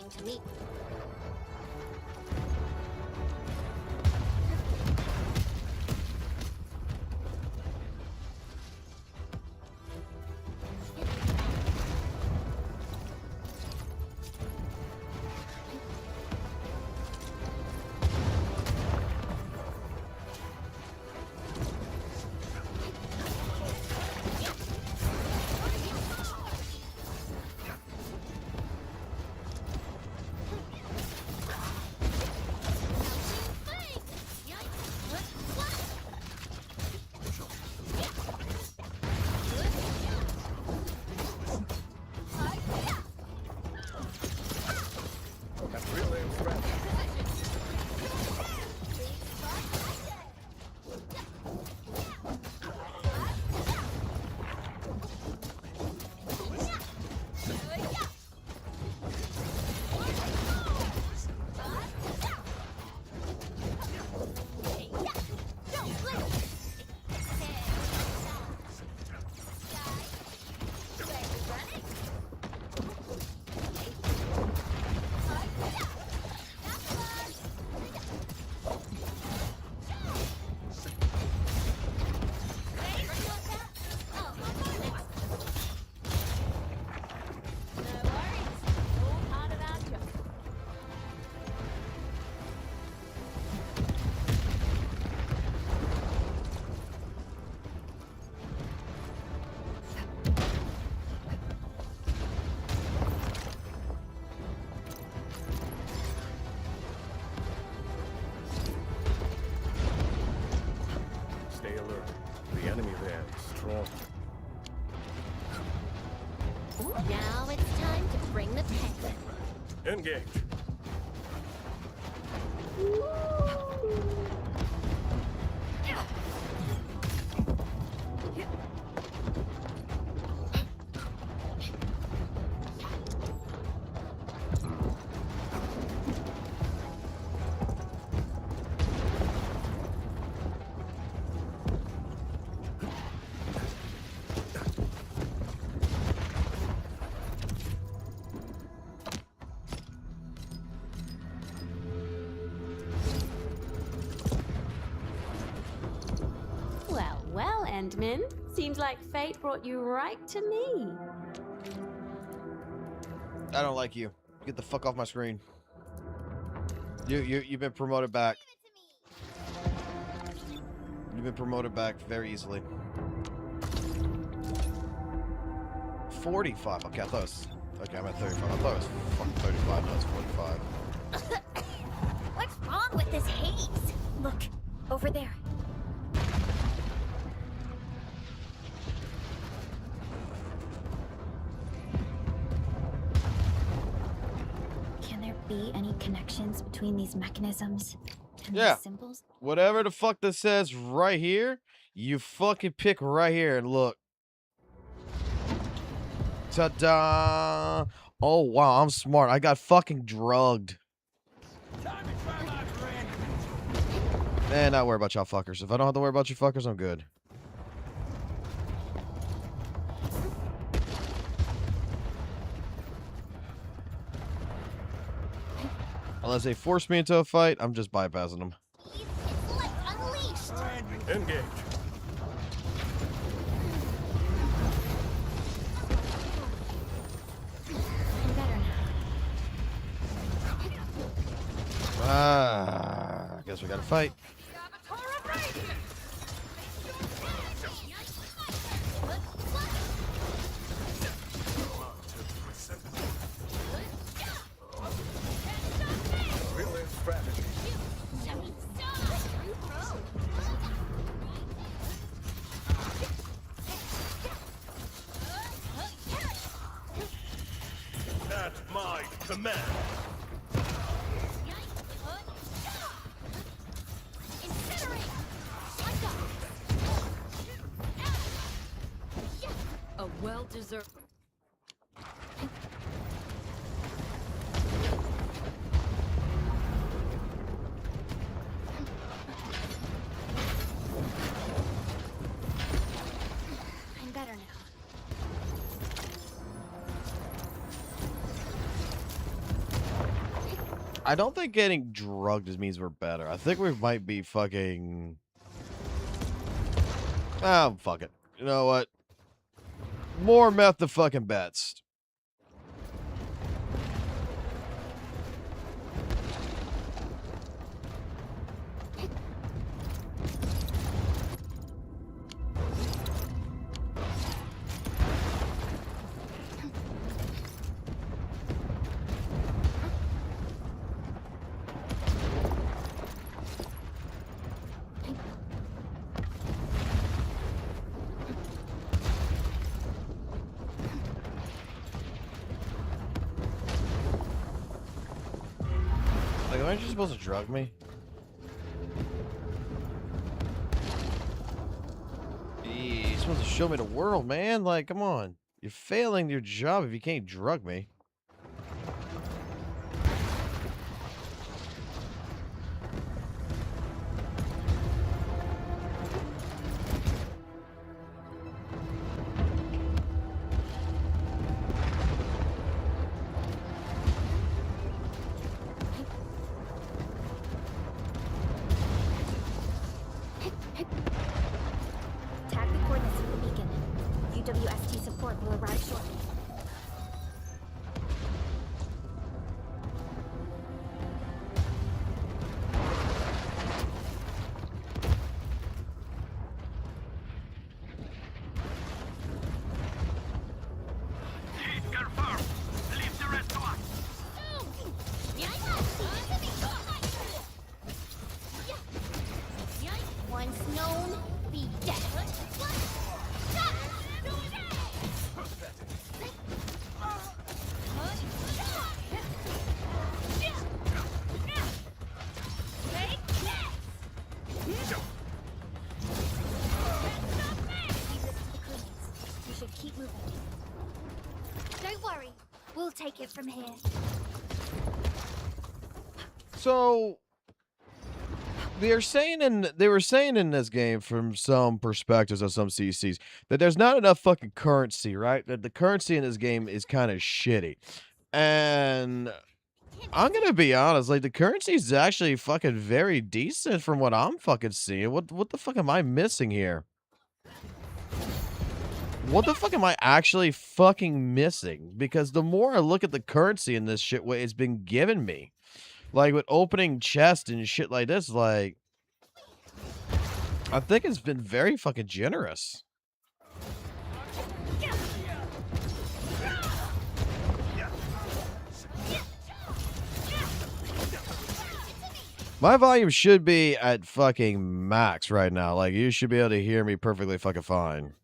coming to meet. Stay alert. The enemy there is strong. Now it's time to bring the pain. Engage. Well, Endman, seems like fate brought you right to me. I don't like you. Get the fuck off my screen. You've been promoted back. You've been promoted back very easily. 45. Okay, I thought it was. Okay, I'm at 35. I thought it was fucking 35. No, it's 45. What's wrong with this haze? Look, over there. Can there be any connections between these mechanisms and Yeah. these symbols? Whatever the fuck this says right here, you fucking pick right here and look. Ta-da! Oh, wow, I'm smart. I got fucking drugged. Man, not worry about y'all fuckers. If I don't have to worry about you fuckers, I'm good. Unless they force me into a fight, I'm just bypassing them. Engage. I guess we gotta fight. At my command. A well-deserved... I'm better now. I don't think getting drugged means we're better. I think we might be fucking... Oh, fuck it. You know what? More meth the fucking bets. Like, aren't you supposed to drug me? You're supposed to show me the world, man. Like, come on. You're failing your job if you can't drug me. Tag the coordinates of the beacon. UWST support will arrive shortly. Once known, be dead. We should keep moving. Don't worry, we'll take it from here. So they were saying in this game from some perspectives of some CCs that there's not enough fucking currency, right? That the currency in this game is kind of shitty. And I'm gonna be honest, like the currency is actually fucking very decent from what I'm fucking seeing. What the fuck am I missing here? What the fuck am I actually fucking missing? Because the more I look at the currency in this shit, what it's been given me, like with opening chests and shit like this, like I think it's been very fucking generous. My volume should be at fucking max right now. Like you should be able to hear me perfectly fucking fine.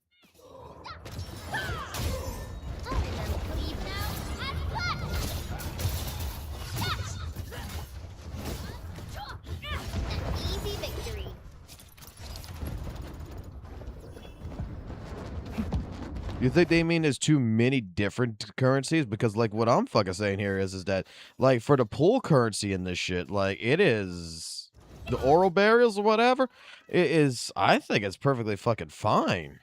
Easy victory. You think they mean there's too many different currencies? Because like what I'm fucking saying here is that like for the pool currency in this shit, like it is the oral burials or whatever, it is, I think it's perfectly fucking fine.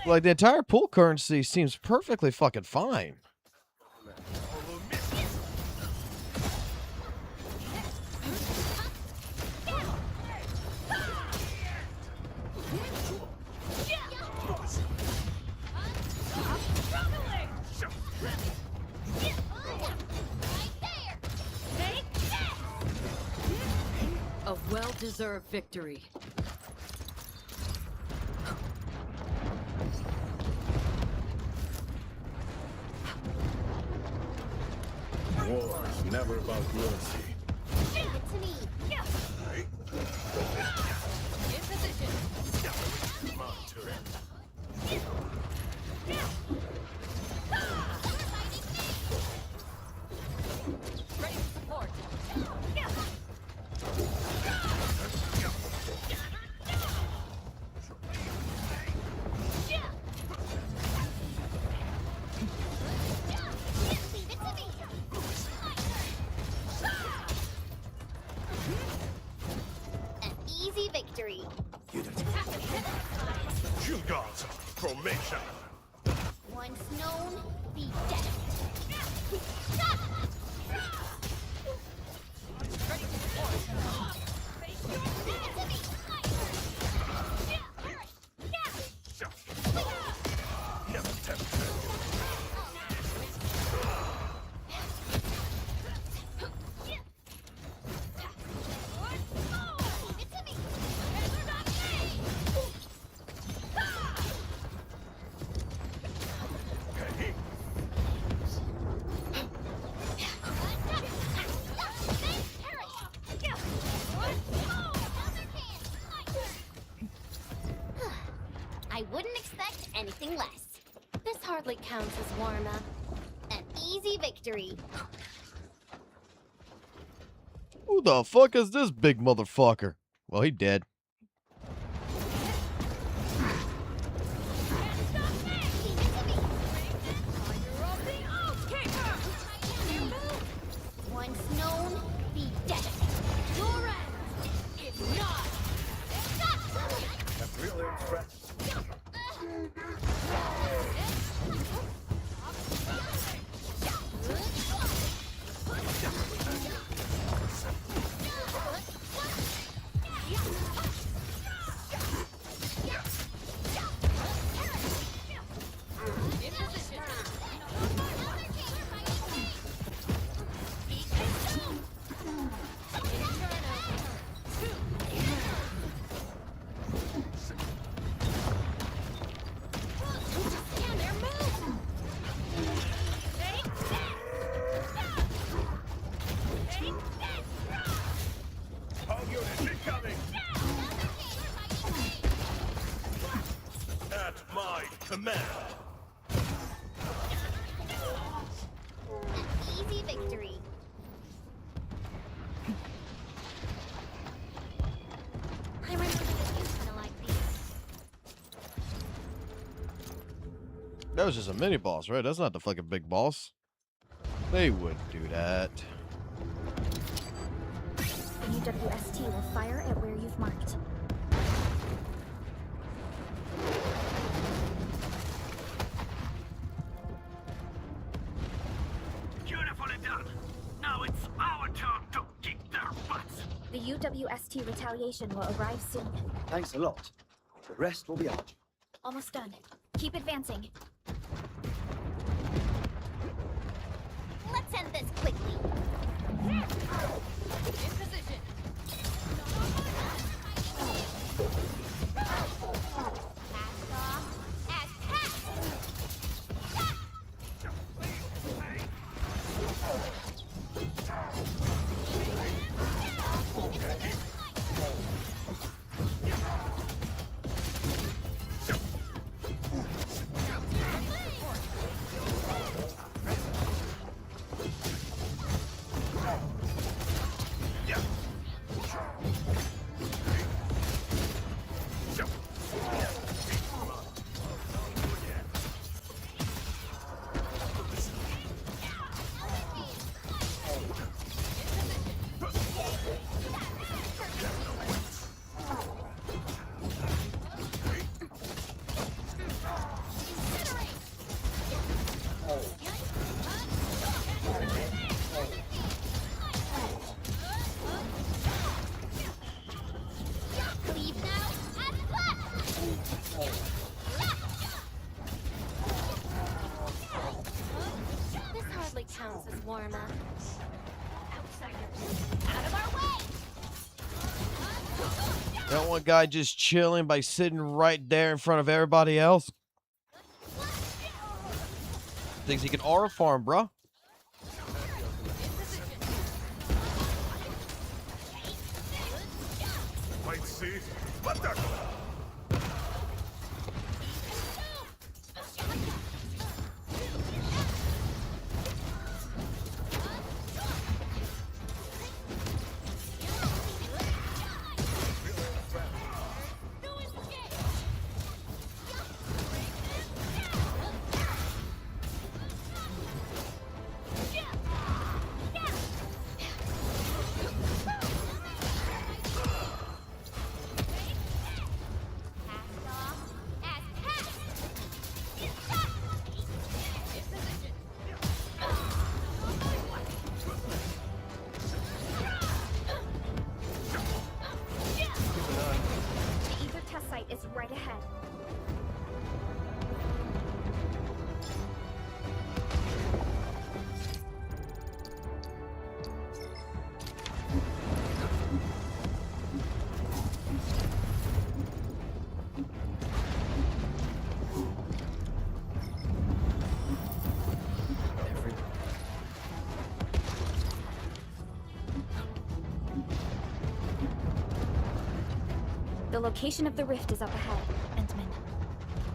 Like the entire pool currency seems perfectly fucking fine. A well-deserved victory. War is never about mercy. Leave it to me. In position. Ready to support. Leave it to me. anything less. This hardly counts as warm-up. An easy victory. Who the fuck is this big motherfucker? Well, he dead. Once known, be dead. Your end is not. That's really impressive. At my command. An easy victory. I remember that you kind of like these. That was just a mini boss, right? That's not the fucking big boss. They wouldn't do that. The UWST will fire at where you've marked. Beautifully done. Now it's our turn to kick their butts. The UWST retaliation will arrive soon. Thanks a lot. The rest will be out. Almost done. Keep advancing. Let's end this quickly. In position. Cast off as packed. Leave now as left. This hardly counts as warm-up. Out of our way. That one guy just chilling by sitting right there in front of everybody else. Thinks he can aura farm, bruh. Might see. What the? The ether test site is right ahead. The location of the rift is up ahead, Entman.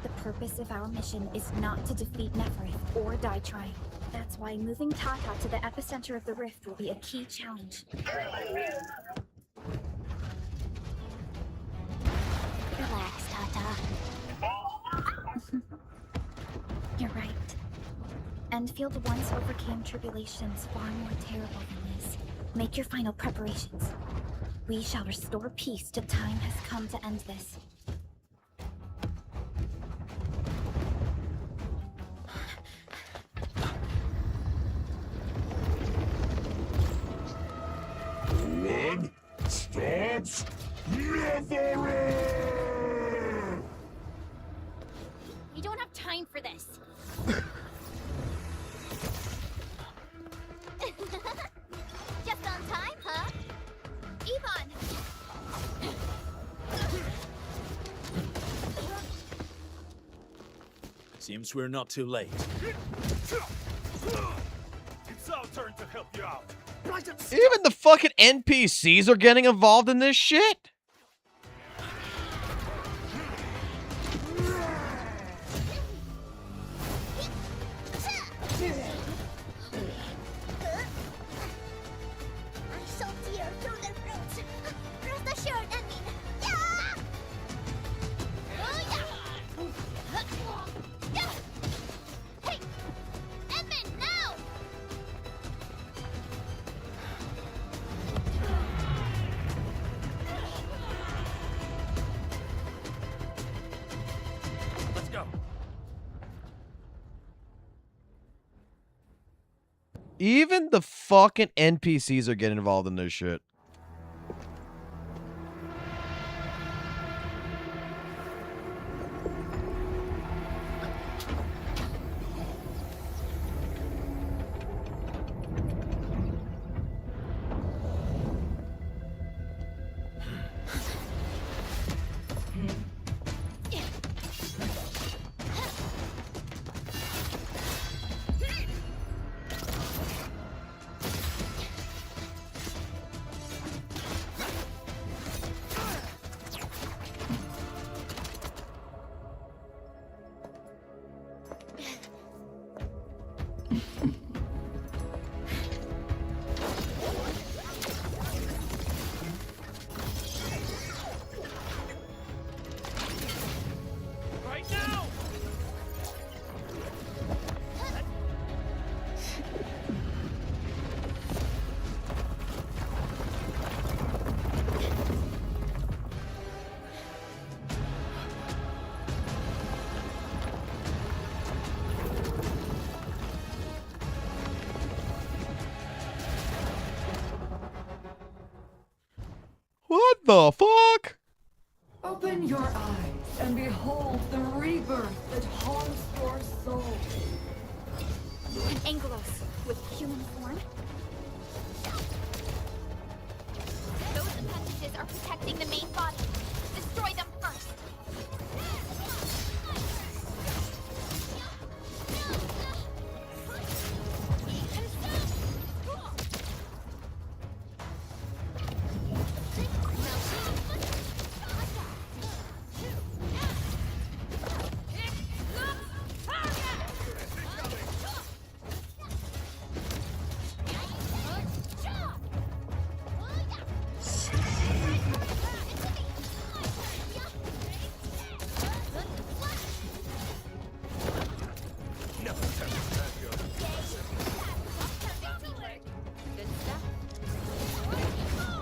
The purpose of our mission is not to defeat Neferith or die trying. That's why moving Tata to the epicenter of the rift will be a key challenge. Relax, Tata. You're right. Endfield once overcame tribulations far more terrible than this. Make your final preparations. We shall restore peace till time has come to end this. One stops never. We don't have time for this. Just on time, huh? Yvonne! Seems we're not too late. It's our turn to help you out. Even the fucking NPCs are getting involved in this shit. I shall tear through the roots. Rest assured, Edwin. Yeah! Yeah! Hey! Edmund, now! Let's go. Even the fucking NPCs are getting involved in this shit. Right now! What the fuck? Open your eyes and behold the rebirth that haunts your soul. An Angelos with human form? Those appendages are protecting the main body. Destroy them first.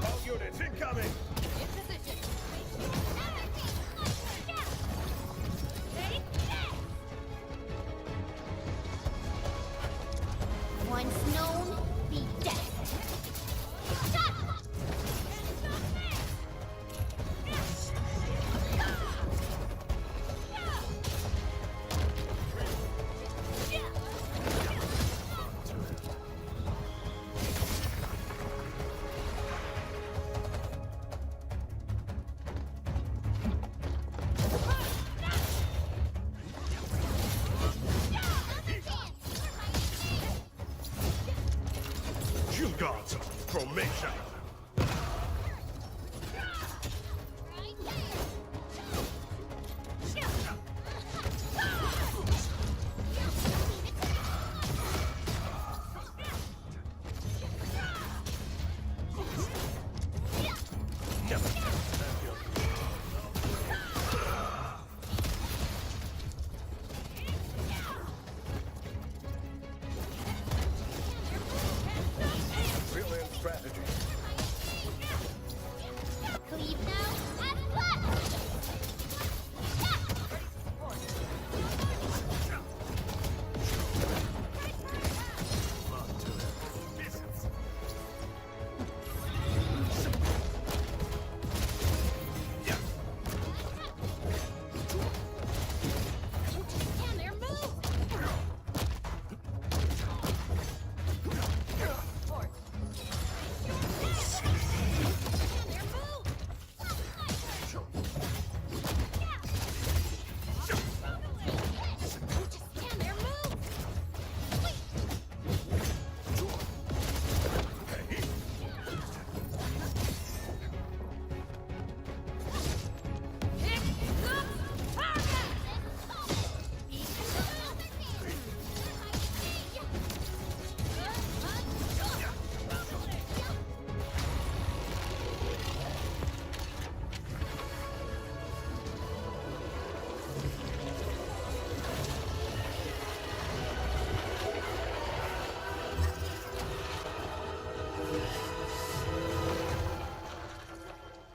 All units incoming. Once known, be dead. You got formation.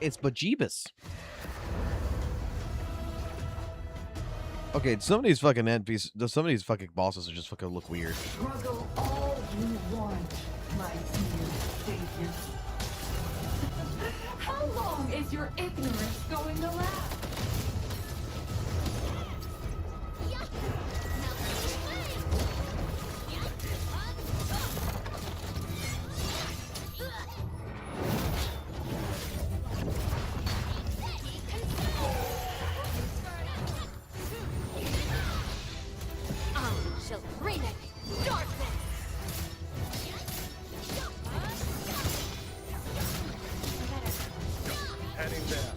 It's bejeebus. Okay, some of these fucking NPCs, some of these fucking bosses are just fucking look weird. Struggle all you want, my dear savior. How long is your ignorance going to last? Shall bring it darkness. Heading there.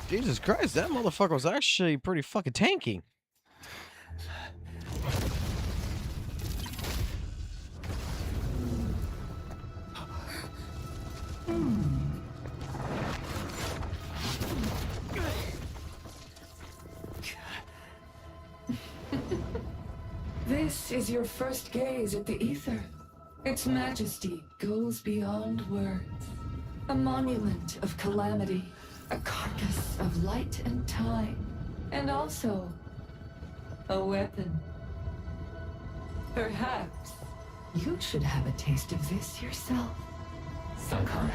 Jesus Christ, that motherfucker was actually pretty fucking tanky. This is your first gaze at the ether. Its majesty goes beyond words. A monument of calamity, a carcass of light and time, and also a weapon. Perhaps you should have a taste of this yourself, Sakana.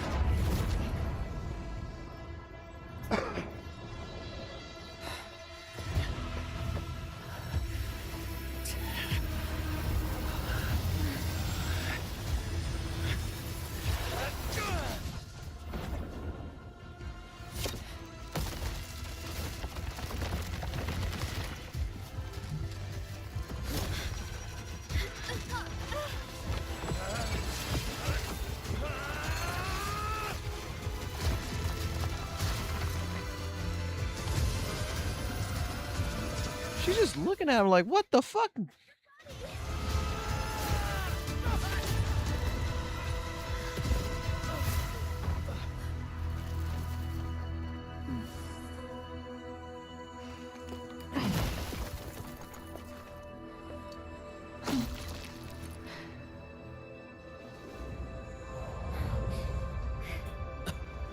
She's just looking at him like, what the fuck?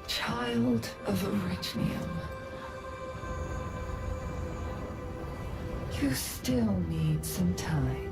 Child of Originium. You still need some time.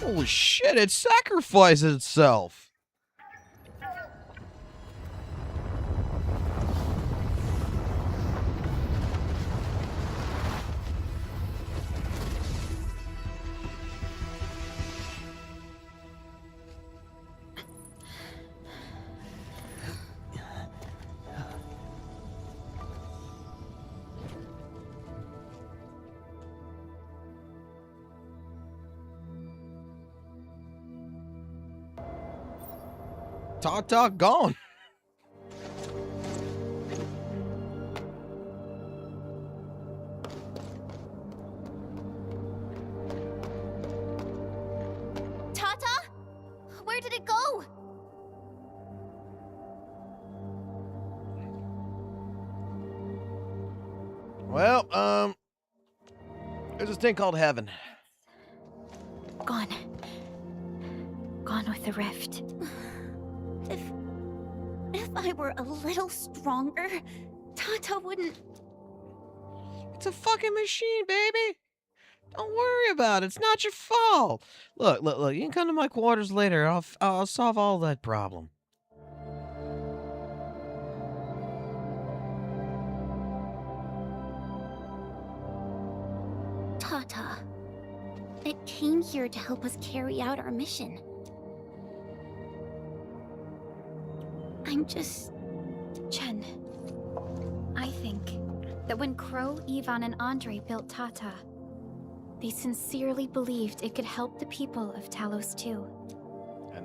Holy shit, it sacrifices itself. Tata gone. Tata? Where did it go? Well, there's this thing called heaven. Gone. Gone with the rift. If I were a little stronger, Tata wouldn't... It's a fucking machine, baby. Don't worry about it. It's not your fault. Look. You can come to my quarters later. I'll solve all that problem. Tata, it came here to help us carry out our mission. I'm just... Chen, I think that when Crow, Ivan, and Andre built Tata, they sincerely believed it could help the people of Talos too.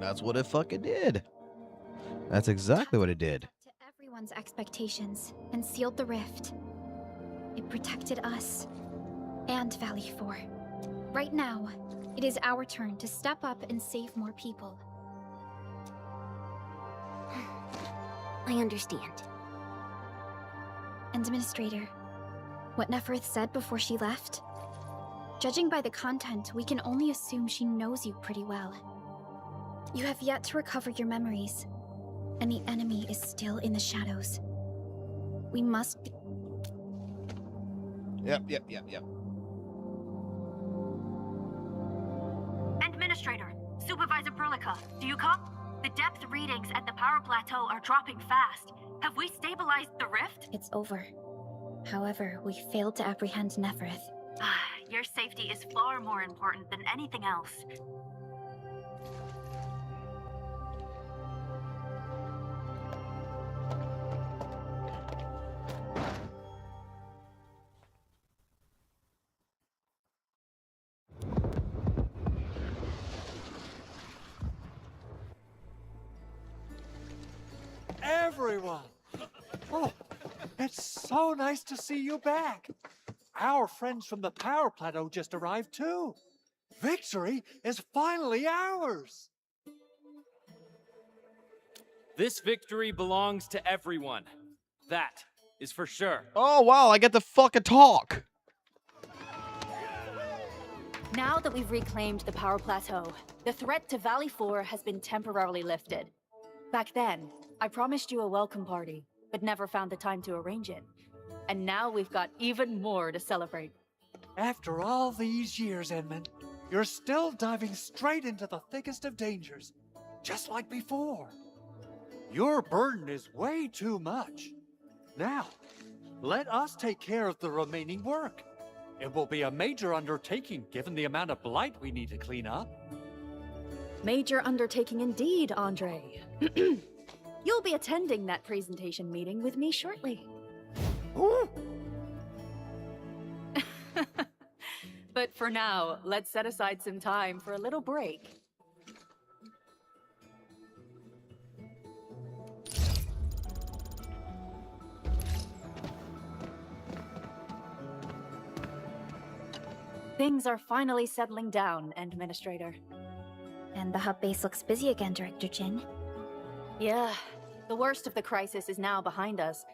And that's what it fucking did. That's exactly what it did. To everyone's expectations and sealed the rift. It protected us and Valley 4. Right now, it is our turn to step up and save more people. I understand. Administrator, what Neferth said before she left? Judging by the content, we can only assume she knows you pretty well. You have yet to recover your memories, and the enemy is still in the shadows. We must be... Yep. Administrator, Supervisor Perlica, do you come? The depth readings at the power plateau are dropping fast. Have we stabilized the rift? It's over. However, we failed to apprehend Neferth. Your safety is far more important than anything else. Everyone! Oh, it's so nice to see you back. Our friends from the power plateau just arrived too. Victory is finally ours. This victory belongs to everyone. That is for sure. Oh, wow, I get to fucking talk. Now that we've reclaimed the power plateau, the threat to Valley 4 has been temporarily lifted. Back then, I promised you a welcome party, but never found the time to arrange it. And now we've got even more to celebrate. After all these years, Edmund, you're still diving straight into the thickest of dangers, just like before. Your burden is way too much. Now, let us take care of the remaining work. It will be a major undertaking given the amount of blight we need to clean up. Major undertaking indeed, Andre. You'll be attending that presentation meeting with me shortly. But for now, let's set aside some time for a little break. Things are finally settling down, Administrator. And the hub base looks busy again, Director Jin. Yeah, the worst of the crisis is now behind us.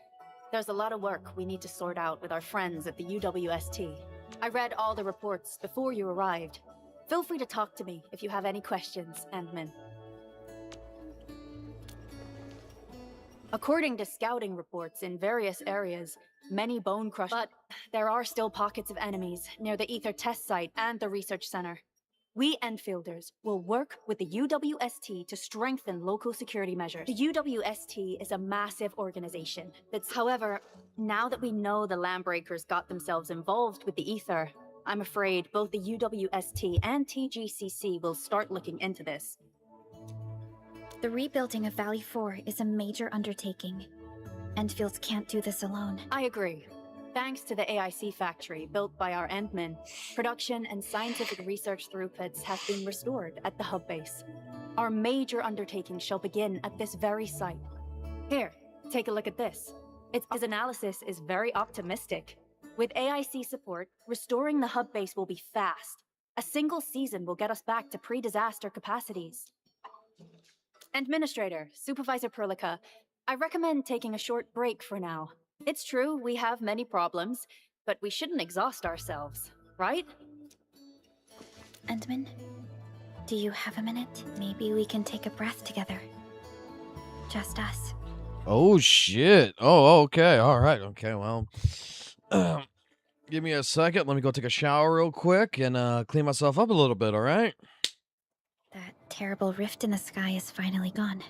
There's a lot of work we need to sort out with our friends at the UWST. I read all the reports before you arrived. Feel free to talk to me if you have any questions, Ant-Man. According to scouting reports in various areas, many bone crushers, but there are still pockets of enemies near the Ether test site and the research center. We Enfielders will work with the UWST to strengthen local security measures. The UWST is a massive organization that's, however, now that we know the Landbreakers got themselves involved with the Ether, I'm afraid both the UWST and TGCC will start looking into this. The rebuilding of Valley 4 is a major undertaking. Enfields can't do this alone. I agree. Thanks to the AIC factory built by our Endmen, production and scientific research throughputs have been restored at the hub base. Our major undertaking shall begin at this very site. Here, take a look at this. His analysis is very optimistic. With AIC support, restoring the hub base will be fast. A single season will get us back to pre-disaster capacities. Administrator, Supervisor Perlica, I recommend taking a short break for now. It's true, we have many problems, but we shouldn't exhaust ourselves, right? Endman, do you have a minute? Maybe we can take a breath together. Just us. Oh, shit. Oh, okay. All right. Okay, well. Give me a second. Let me go take a shower real quick and clean myself up a little bit, all right? That terrible rift in the sky is finally gone.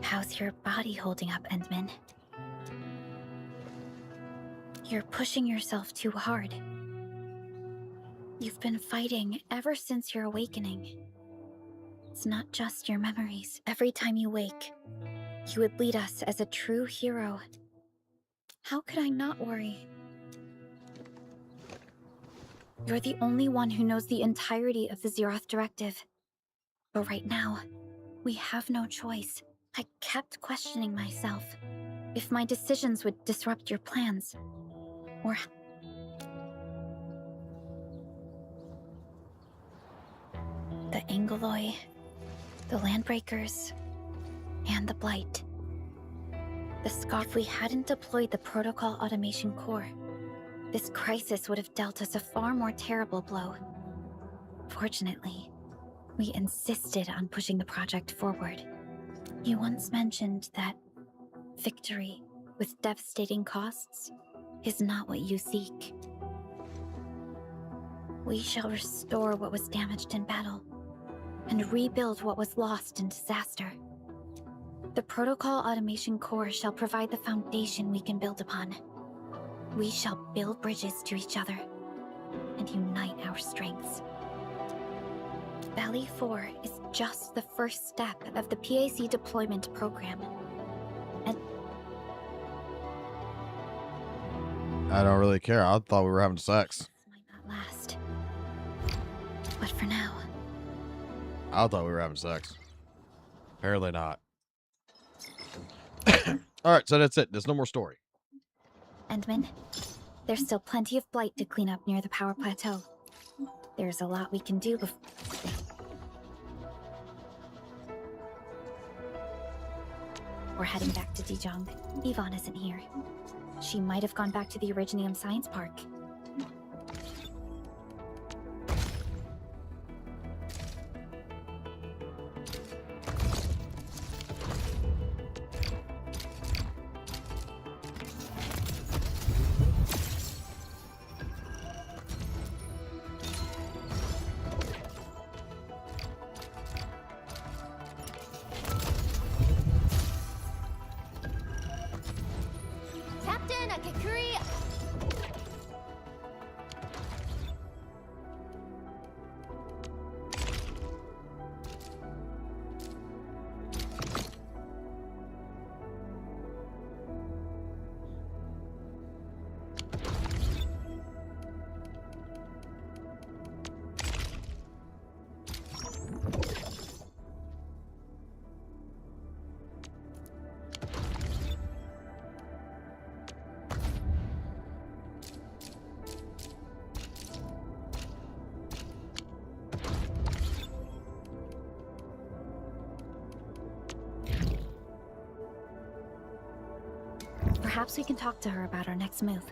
How's your body holding up, Endman? You're pushing yourself too hard. You've been fighting ever since your awakening. It's not just your memories. Every time you wake, you would lead us as a true hero. How could I not worry? You're the only one who knows the entirety of the Zeroth Directive. But right now, we have no choice. I kept questioning myself. If my decisions would disrupt your plans, or... The Angoloi, the Landbreakers, and the Blight. If we hadn't deployed the Protocol Automation Core, this crisis would have dealt us a far more terrible blow. Fortunately, we insisted on pushing the project forward. You once mentioned that victory with devastating costs is not what you seek. We shall restore what was damaged in battle, and rebuild what was lost in disaster. The Protocol Automation Core shall provide the foundation we can build upon. We shall build bridges to each other, and unite our strengths. Valley 4 is just the first step of the PAC deployment program. And I don't really care. I thought we were having sex. might not last. But for now, I thought we were having sex. Apparently not. Alright, so that's it. There's no more story. Endman, there's still plenty of blight to clean up near the power plateau. There's a lot we can do before... We're heading back to Dijon. Yvonne isn't here. She might have gone back to the Originium Science Park. Captain Akakuri! Perhaps we can talk to her about our next move.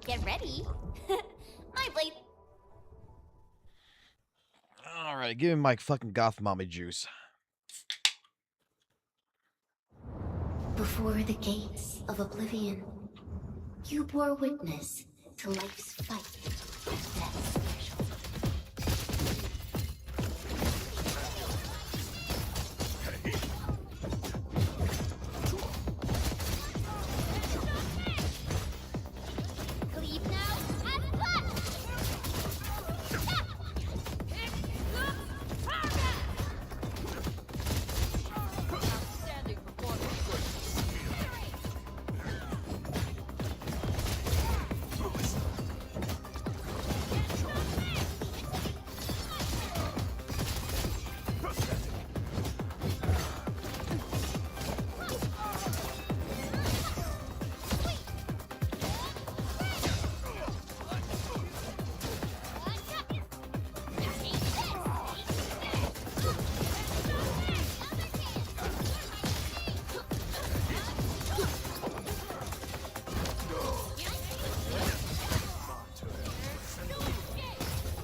Get ready. My blade. Alright, give me my fucking goth mommy juice. Before the gates of oblivion, you bore witness to life's fight Leave now and left! Outstanding performance.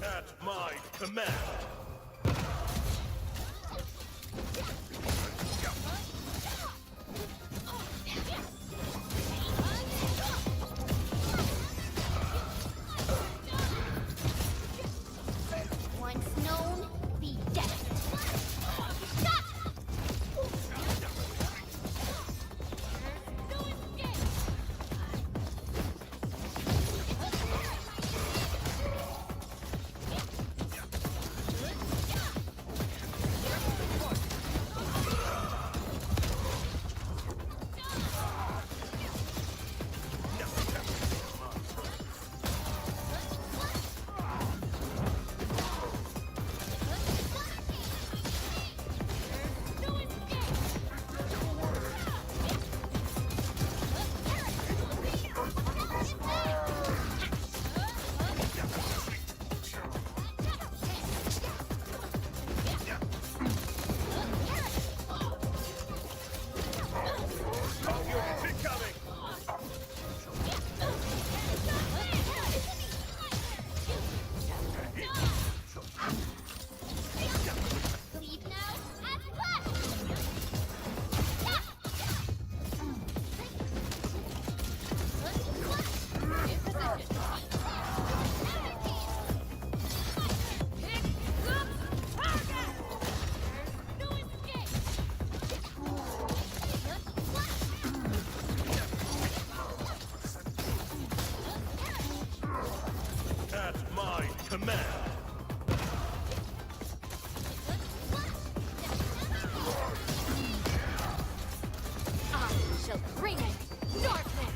At my command. Once known, be destined. Stop! Leave now and left! At my command. I shall bring it! Darkness!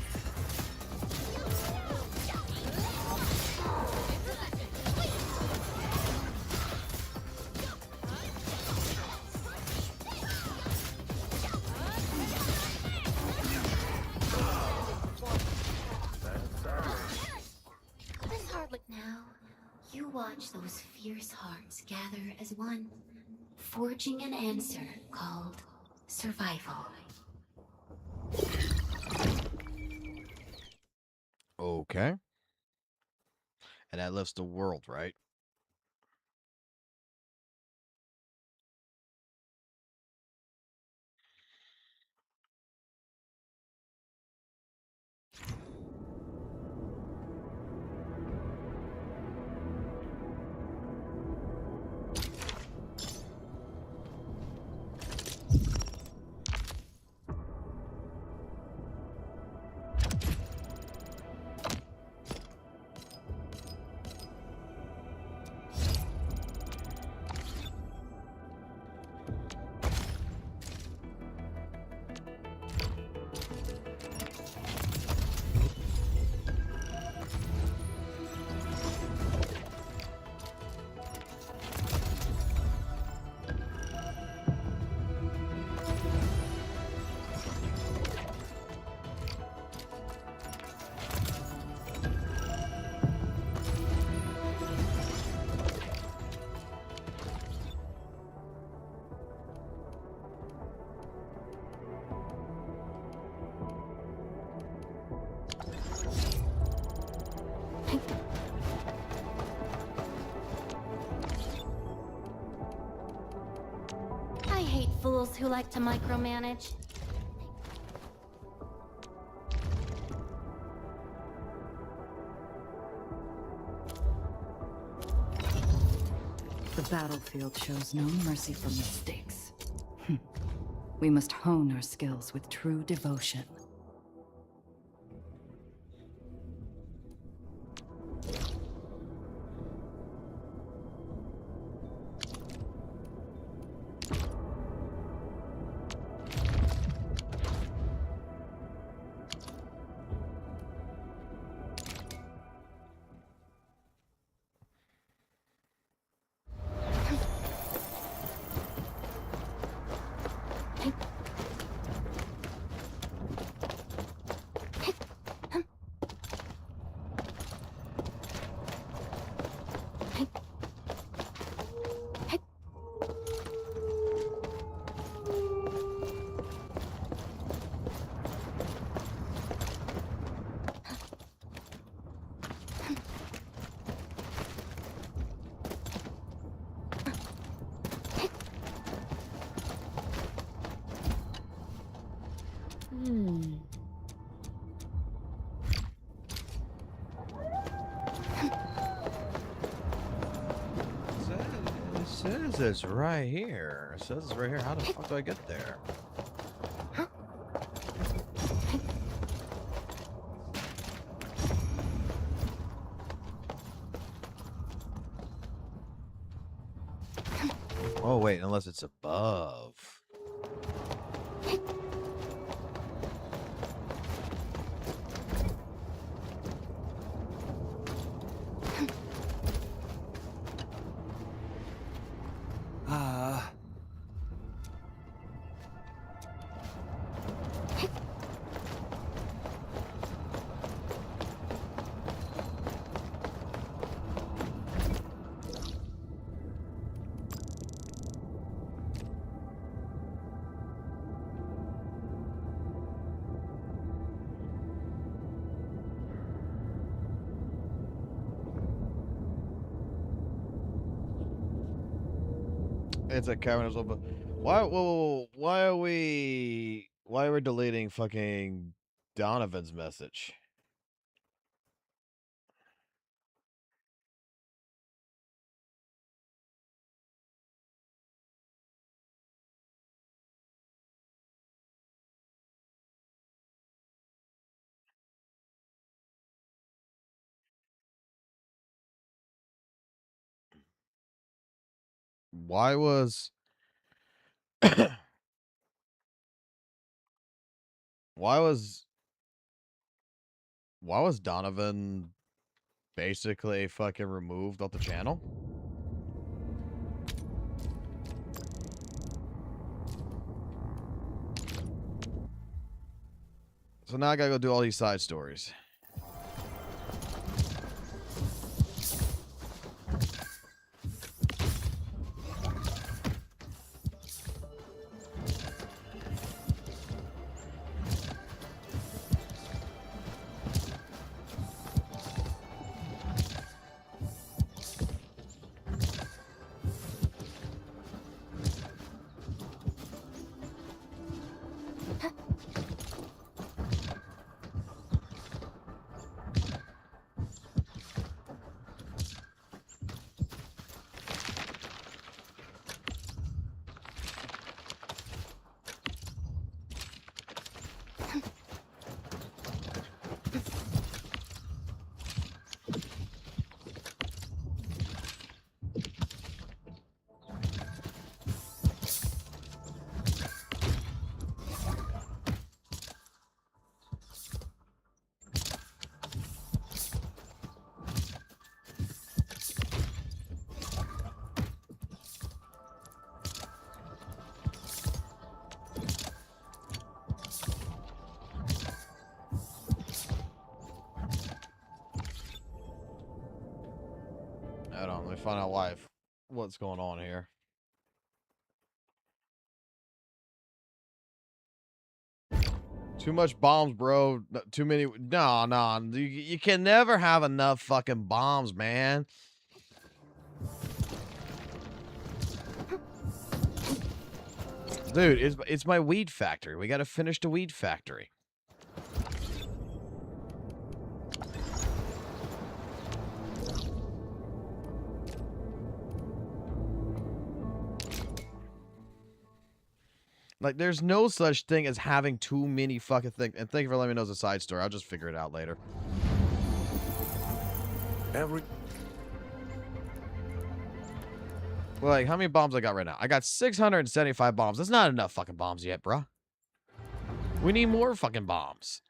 This hard look now. You watch those fierce hearts gather as one, forging an answer called survival. Okay. And that lifts the world, right? I hate fools who like to micromanage. The battlefield shows no mercy for mistakes. We must hone our skills with true devotion. It says it's right here. It says it's right here. How the fuck do I get there? Oh wait, unless it's above. It's a cavern as well, but why? Whoa, why are we deleting fucking Donovan's message? Why was why was Donovan basically fucking removed off the channel? So now I gotta go do all these side stories. Hold on, let me find out what's going on here. Too much bombs, bro. Too many. No. You can never have enough fucking bombs, man. Dude, it's my weed factory. We gotta finish the weed factory. Like, there's no such thing as having too many fucking things. And thank you for letting me know it's a side story. I'll just figure it out later. Like, how many bombs I got right now? I got 675 bombs. That's not enough fucking bombs yet, bruh. We need more fucking bombs.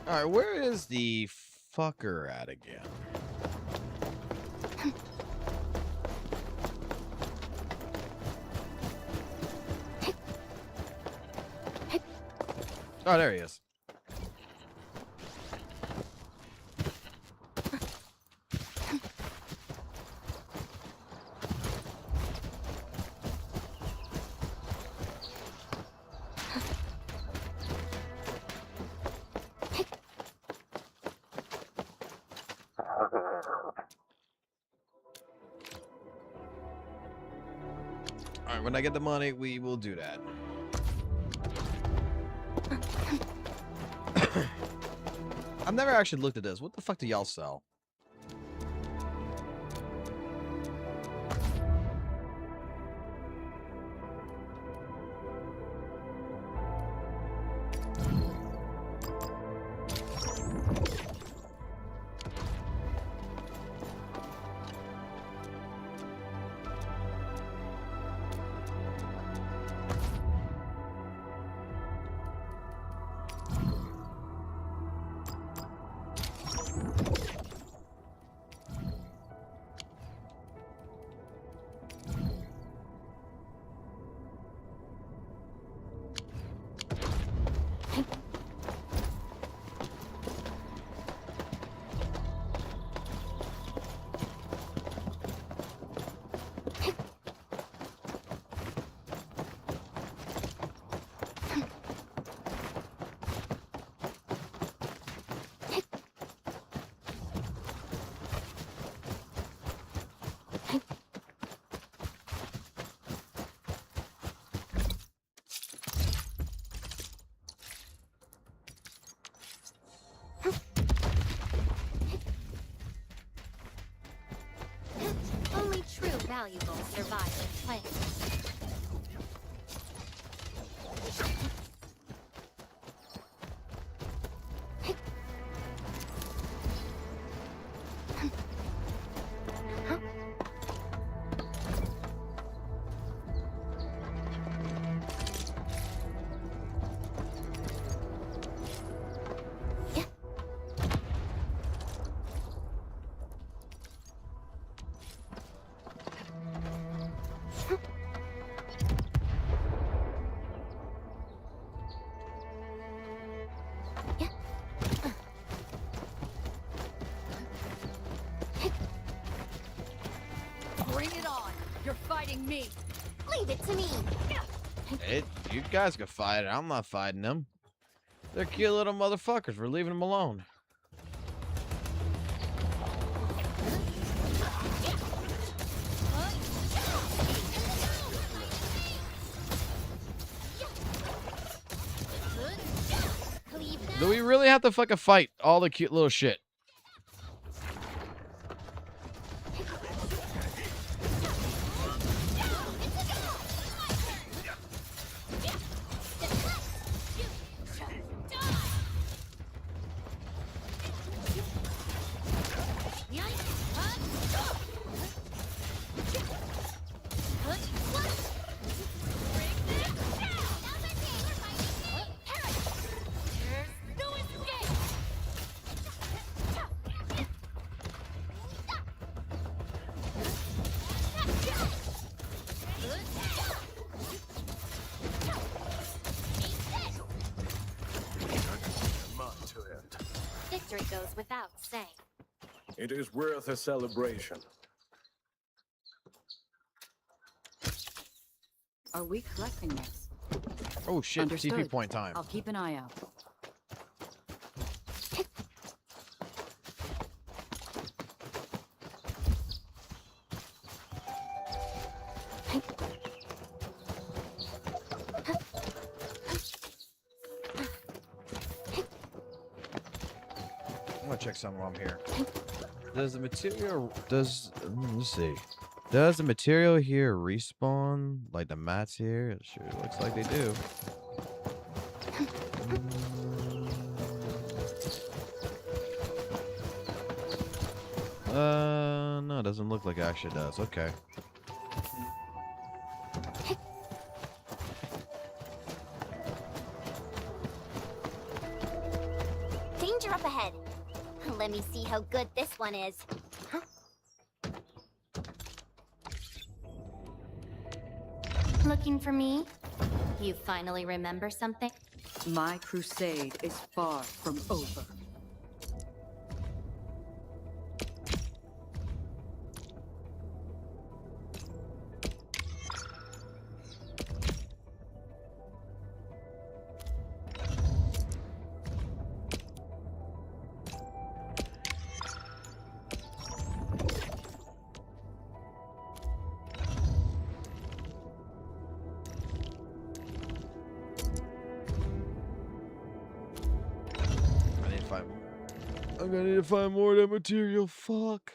Alright, where is the fucker at again? Oh, there he is. Alright, when I get the money, we will do that. I've never actually looked at this. What the fuck do y'all sell? Only true valuables survive in play. Bring it on! You're fighting me! Leave it to me! Hey, you guys can fight it. I'm not fighting them. They're cute little motherfuckers. We're leaving them alone. Do we really have to fucking fight all the cute little shit? victory goes without saying. It is worth a celebration. Are we collecting this? Oh shit, Understood. TP point time. I'll keep an eye out. I'm gonna check something while I'm here. Does the material let's see. Does the material here respawn like the mats here? It sure looks like they do. No, it doesn't look like it actually does. Okay. Danger up ahead. Let me see how good this one is. Looking for me? You finally remember something? My crusade is far from over. I'm gonna need to find more of that material. Fuck.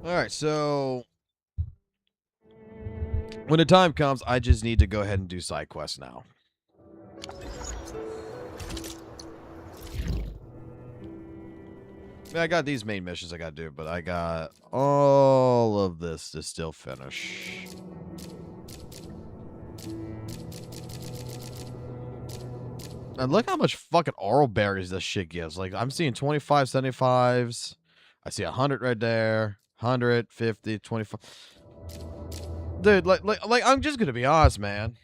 Alright, so when the time comes, I just need to go ahead and do side quests now. I mean, I got these main missions I gotta do, but I got all of this to still finish. And look how much fucking oral berries this shit gives. Like, I'm seeing 25 75s. I see 100 right there. 150, 25. Dude, like, I'm just gonna be honest, man.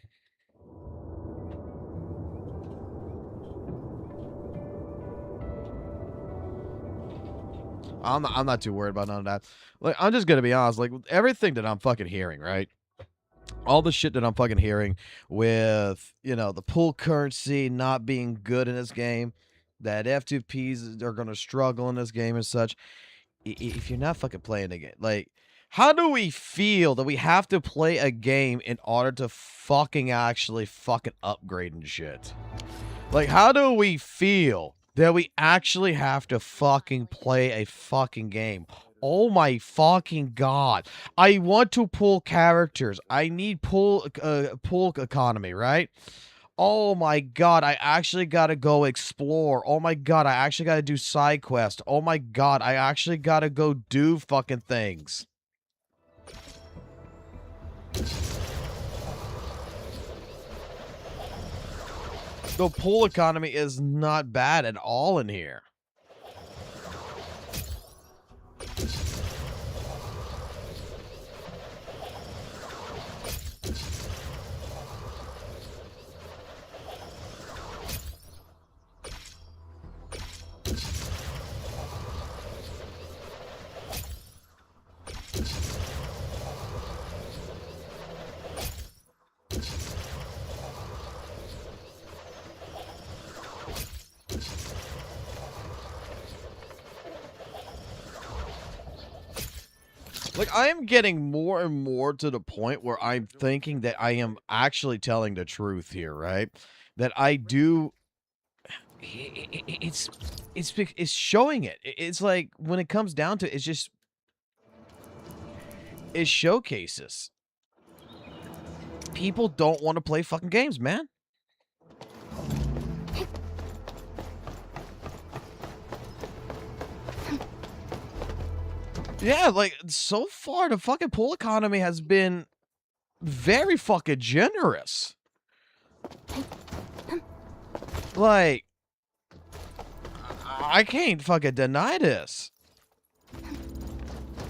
I'm not too worried about none of that. Like, I'm just gonna be honest. Like, everything that I'm fucking hearing, right? All the shit that I'm fucking hearing with, you know, the pool currency not being good in this game, that F2Ps are gonna struggle in this game and such. If you're not fucking playing the game, like, how do we feel that we have to play a game in order to fucking actually fucking upgrade and shit? Like, how do we feel that we actually have to fucking play a fucking game? Oh my fucking god. I want to pull characters. I need pull economy, right? Oh my god, I actually gotta go explore. Oh my god, I actually gotta do side quests. Oh my god, I actually gotta go do fucking things. The pool economy is not bad at all in here. Like, I am getting more and more to the point where I'm thinking that I am actually telling the truth here, right? That I do... It's showing it. It's like, when it comes down to it, it's just... is showcases. People don't want to play fucking games, man. Yeah, like, so far, the fucking pool economy has been very fucking generous. Like, I can't fucking deny this.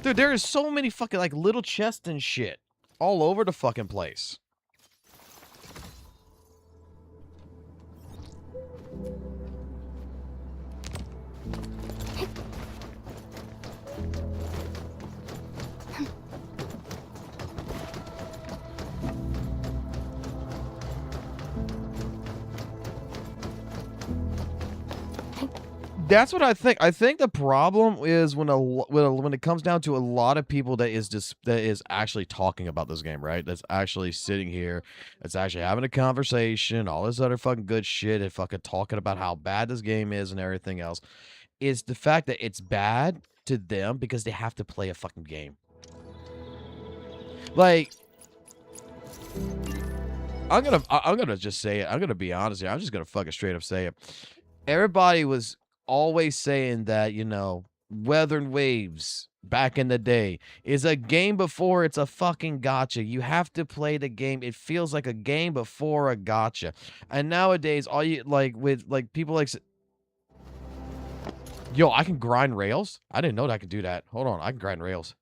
Dude, there is so many fucking, like, little chests and shit all over the fucking place. That's what I think. I think the problem is when it comes down to a lot of people that is actually talking about this game, right? That's actually sitting here, that's actually having a conversation, all this other fucking good shit, and fucking talking about how bad this game is and everything else, is the fact that it's bad to them because they have to play a fucking game. Like, I'm gonna just say it. I'm gonna be honest here. I'm just gonna fucking straight up say it. Everybody was always saying that, you know, Weathering Waves back in the day is a game before it's a fucking gacha. You have to play the game. It feels like a game before a gacha. And nowadays, all you like with like people like, yo, I can grind rails. I didn't know that I could do that. Hold on, I can grind rails.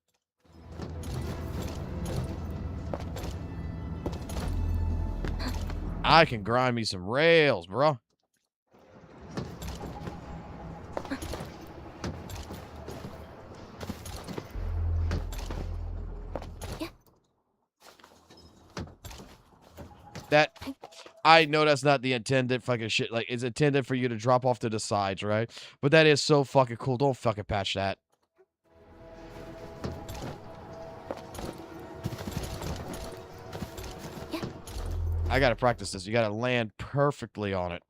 I can grind me some rails, bro. That, I know that's not the intended fucking shit. Like, it's intended for you to drop off to the sides, right? But that is so fucking cool. Don't fucking patch that. I gotta practice this. You gotta land perfectly on it.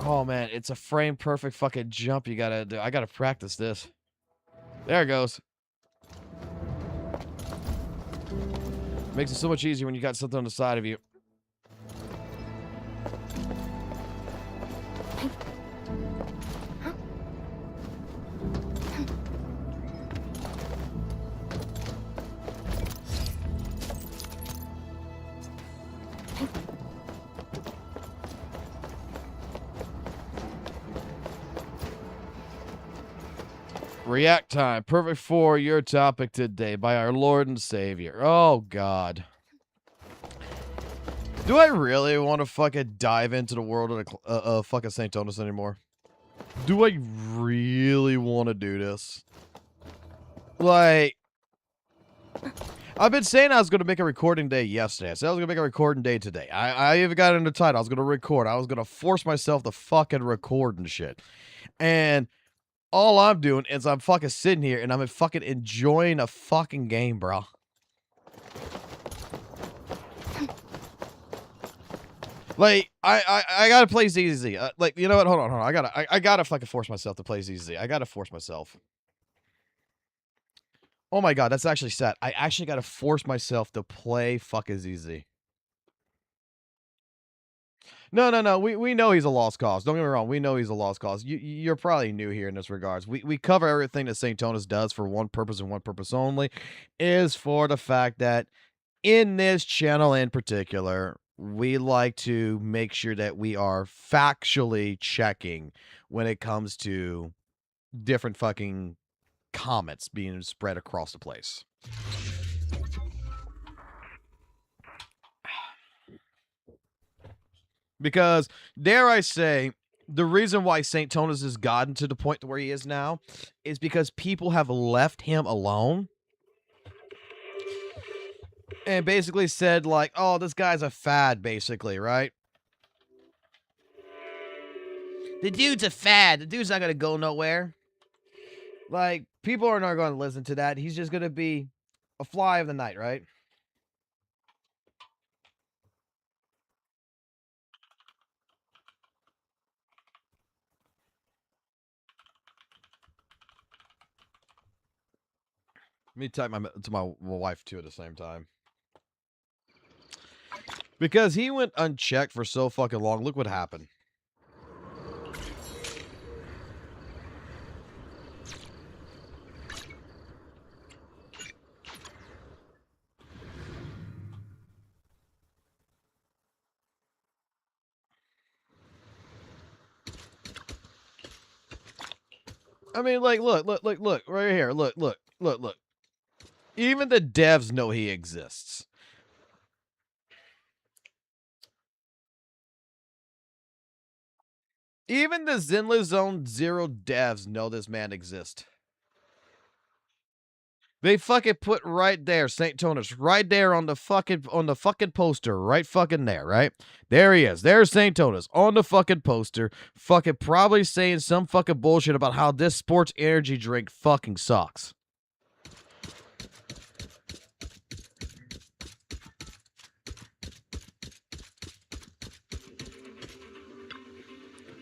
Oh man, it's a frame perfect fucking jump you gotta do. I gotta practice this. There it goes. Makes it so much easier when you got something on the side of you. React time, perfect for your topic today by our Lord and Savior. Oh, God. Do I really want to fucking dive into the world of fucking St. Tonus anymore? Do I really want to do this? Like, I've been saying I was going to make a recording day yesterday. I said I was going to make a recording day today. I even got it in the title. I was going to record. I was going to force myself to fucking record and shit. And all I'm doing is I'm fucking sitting here and I'm fucking enjoying a fucking game, bro. Like, I gotta play ZZZ. Like, you know what? Hold on. I gotta fucking force myself to play ZZZ. I gotta force myself. Oh my god, that's actually sad. I actually gotta force myself to play fucking ZZ. No. We know he's a lost cause. Don't get me wrong. We know he's a lost cause. You're probably new here in this regards. We cover everything that St. Tonus does for one purpose and one purpose only, is for the fact that in this channel in particular, we like to make sure that we are factually checking when it comes to different fucking comments being spread across the place. Because, dare I say, the reason why St. Tonus has gotten to the point to where he is now is because people have left him alone. And basically said, like, oh, this guy's a fad, basically, right? The dude's a fad. The dude's not going to go nowhere. Like, people are not going to listen to that. He's just going to be a fly of the night, right? Let me type to my wife, too, at the same time. Because he went unchecked for so fucking long. Look what happened. I mean, like, look, right here. Look. Even the devs know he exists. Even the Zenless Zone Zero devs know this man exists. They fucking put right there, St. Tonus, right there on the fucking poster, right fucking there, right? There he is. There's St. Tonus on the fucking poster, fucking probably saying some fucking bullshit about how this sports energy drink fucking sucks.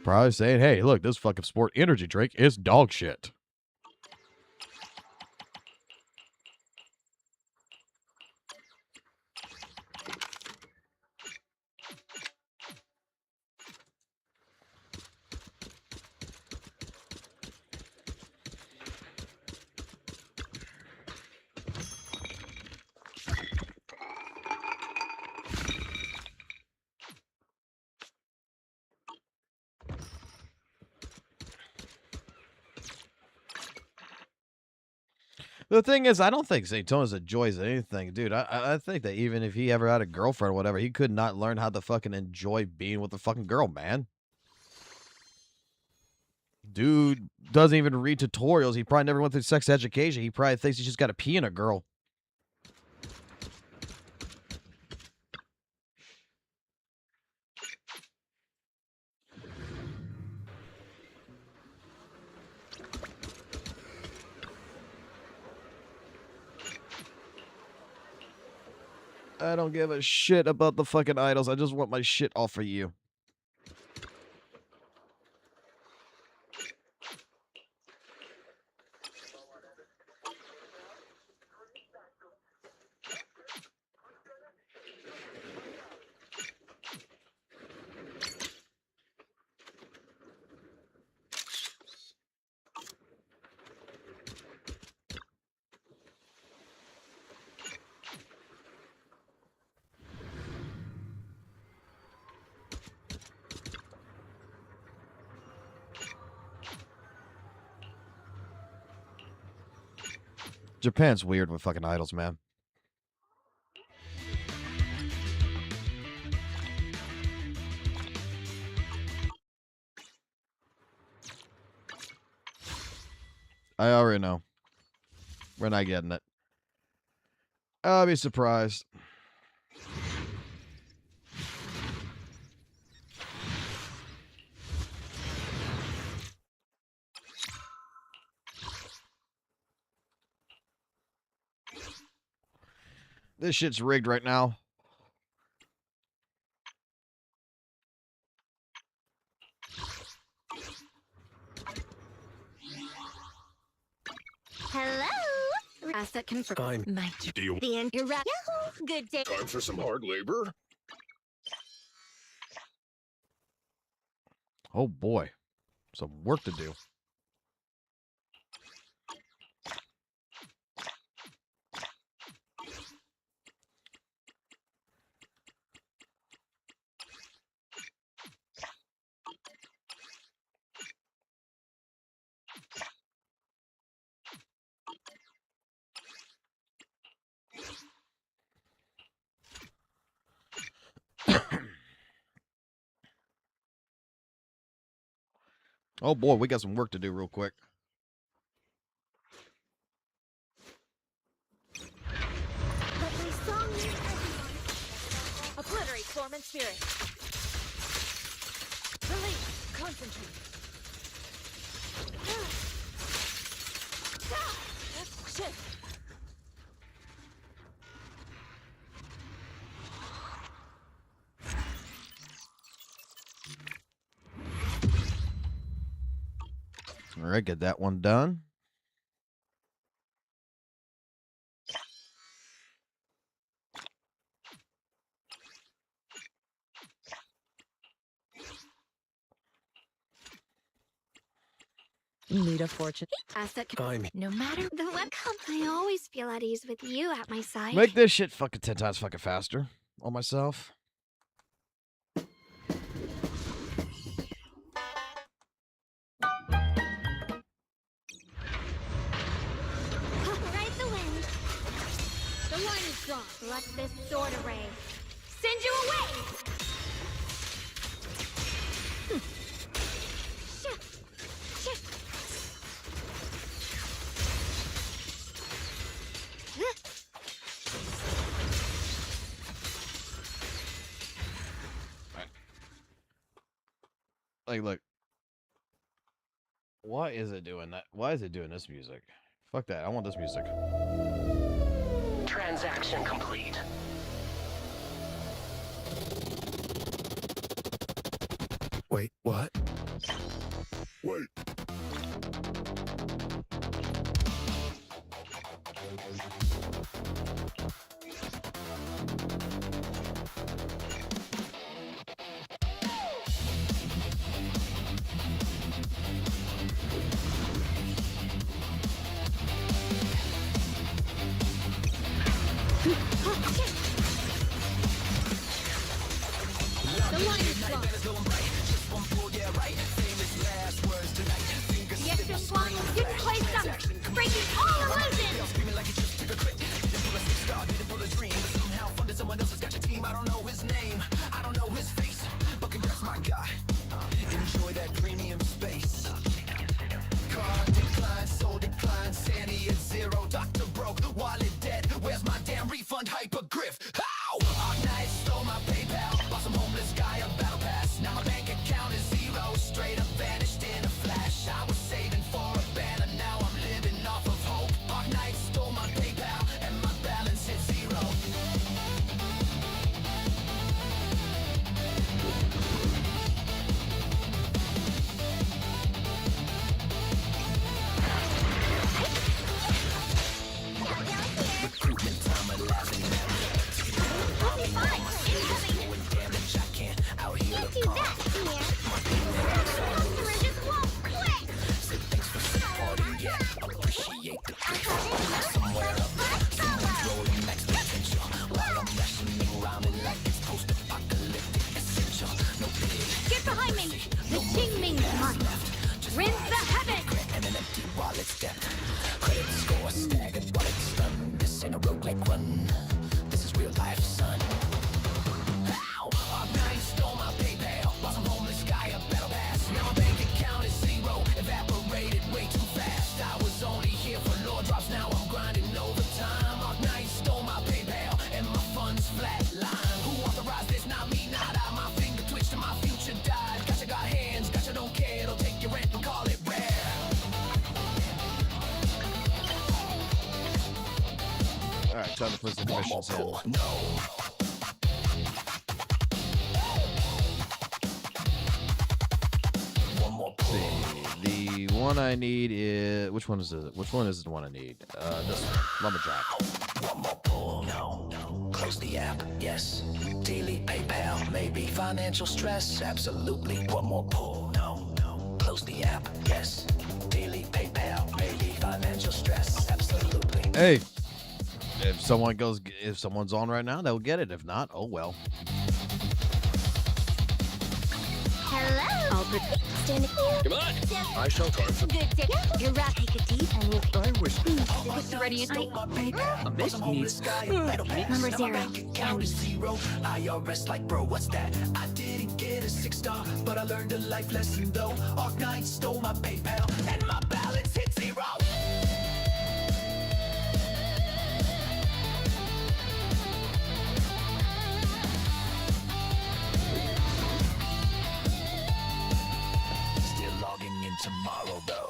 Probably saying, hey, look, this fucking sport energy drink is dog shit. The thing is, I don't think St. Tonus enjoys anything, dude. I think that even if he ever had a girlfriend or whatever, he could not learn how to fucking enjoy being with a fucking girl, man. Dude doesn't even read tutorials. He probably never went through sex education. He probably thinks he's just got to pee in a girl. I don't give a shit about the fucking idols. I just want my shit off of you. Japan's weird with fucking idols, man. I already know. We're not getting it. I'll be surprised. This shit's rigged right now. Hello? Asset confirmed. Time. Deal. The end. You're right. Yahoo! Good day. Time for some hard labor. Oh boy. Some work to do. Oh boy, we got some work to do real quick. Obliterate form and spirit. Release. Concentrate. Shit. All right, get that one done. Need a fortune. No matter the what come, I always feel at ease with you at my side. Make this shit fucking 10 times fucking faster on myself. Ride the wind. The line is drawn. Let this sword array send you away. Shit. Shit. Like, look. Why is it doing that? Why is it doing this music? Fuck that. I want this music. Transaction complete. Wait, what? Wait. The line is drawn. The extra swan didn't play some, breaking all illusions. Someone else has got your team. I don't know his name, I don't know his face, but congrats, my guy. Enjoy that premium space. Car decline, soul decline, Sandy at zero, doctor broke, wallet dead. Where's my damn refund? Hypergriff. How? Night stole my PayPal, bought some homeless guy a battle pass. Now my bank account is zero, straight up vanished in a flash. I was saving for a banner, now I'm living off of hope. Night stole my PayPal, and my balance hit zero. Recruitment time 11 We'll be fine. doing damage, I can't out here Can't do that, dear. Customer just won't quit. Say thanks for supporting, yeah, appreciate the somewhere up there, someone's rolling max potential while I'm rationing rhyming like it's post-apocalyptic essential. No pity, Get behind me. The Qing Ming's mine. Rinse the heavens. and an empty wallet's debt. Credit score staggered, wallet stunned. This ain't a roguelike run, this is real life, son. Ow! Night stole my PayPal, bought some homeless guy a battle pass. Now my bank account is zero, evaporated way too fast. I was only here for lore drops, now I'm grinding overtime. Night stole my PayPal, and my funds flatline. Who authorized this? Not me, not I. My finger twitched and my future died. Gotcha got hands, gotcha don't care. It'll take your rent and call it rare. All right, time to put some commissions in. See, the one I need is which one is it? Which one is the one I need? This one, lumberjack. One more pull, no. Close the app, yes. Daily PayPal, maybe financial stress, absolutely. One more pull, no. Close the app, yes. Daily PayPal, maybe financial stress, absolutely. Hey, if someone's on right now, they'll get it. If not, oh well. Hello. Stand here. Come on. I shall try some. Good day. You're right. Take a deep and you I wish. What's the ready to This needs Number zero. Count is zero. IRS like, bro, what's that? I didn't get a 6-star, but I learned a life lesson though. Arc Knight stole my PayPal, and my balance hit zero. Still logging in tomorrow though.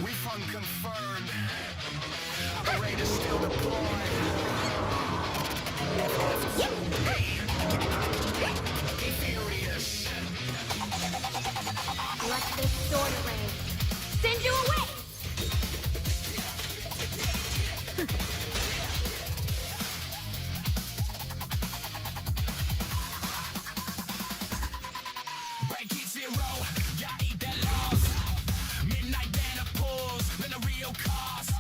Refund confirmed. Operator still deployed. Be furious. Let this sword rain. Send you away! Break it zero. Gotta eat that loss. Midnight banner pulls. Been a real cost.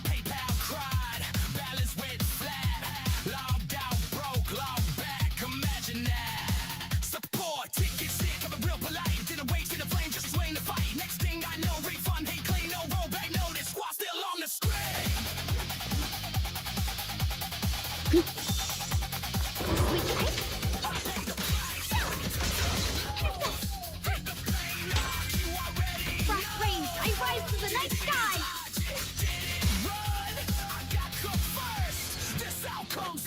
PayPal cried. Balance went flat. Logged out, broke, logged back. Imagine that. Support, tickets in, coming real polite. Didn't wait for the flame, just slain the fight. Next thing I know, refund, hey, clean, no rollback, no, this squad still on the screen. Frost rains, I rise to the night sky! Run, I got Kuroverse. This outcome's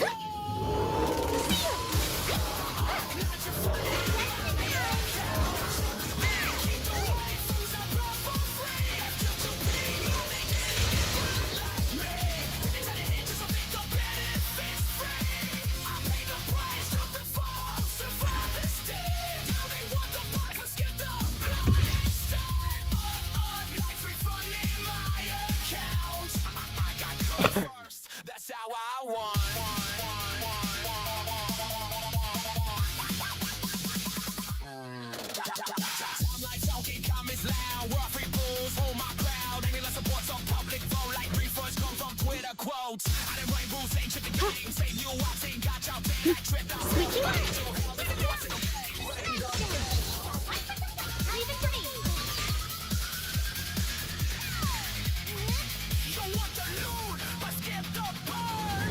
that's how I want. I'm like talking comments loud, rough bulls, hold my crowd. Any less supports on public vote, like refunds come from Twitter quotes. I didn't write rules, ain't check the game. Say you out, ain't got y'all back. Trip out, leave it to me. Don't want the loot, but skip the bird.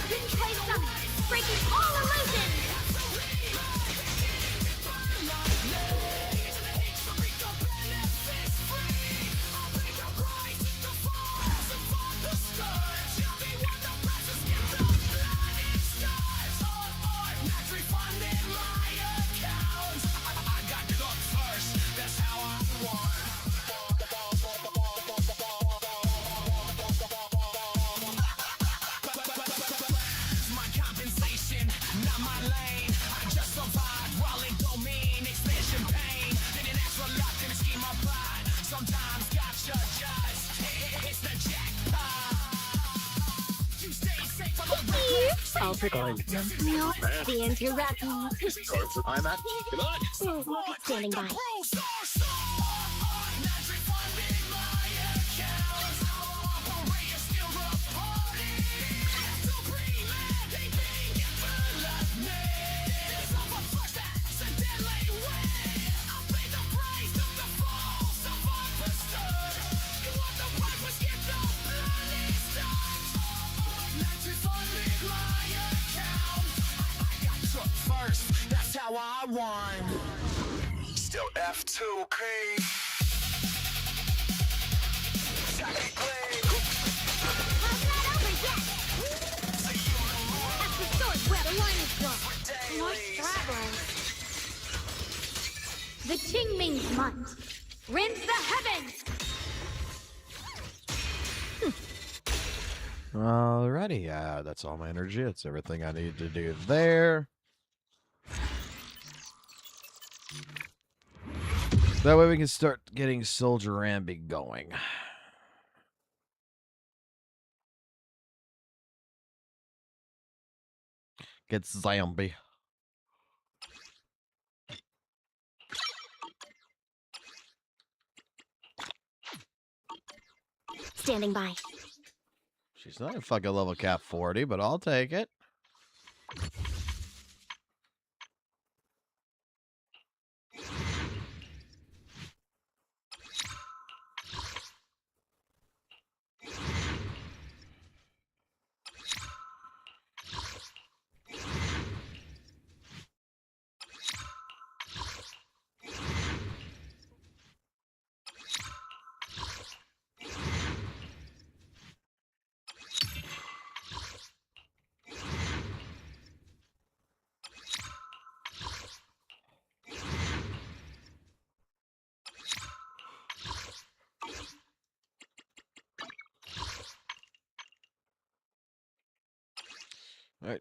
Didn't play some, breaking all illusions! My compensation, not my lane. I just survived while it don't mean expansion pain. Didn't ask for luck, didn't scheme my pot. Sometimes gotcha just it's the jackpot. You stay safe from the I'll pretend. No, the interrupting. I'm at. Come on. Standing by. First, that's how I won. Still F2K. That's the sword where the line is drawn. More travelers. The Qingming's month. Rends the heavens! Alrighty, that's all my energy. That's everything I need to do there. That way we can start getting Soldier Ramby going. Get zombie. Standing by. She's not a fucking level cap 40, but I'll take it. All right.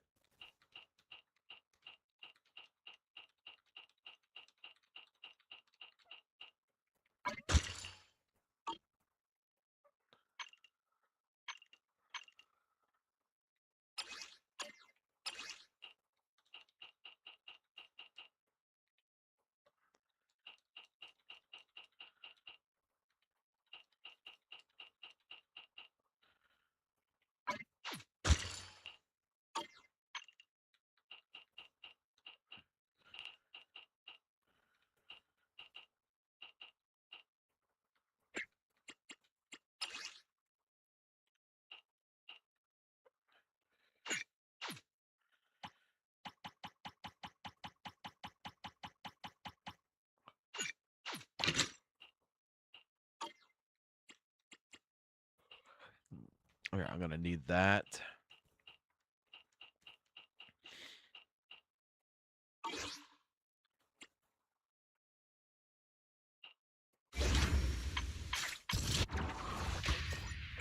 Okay, I'm gonna need that.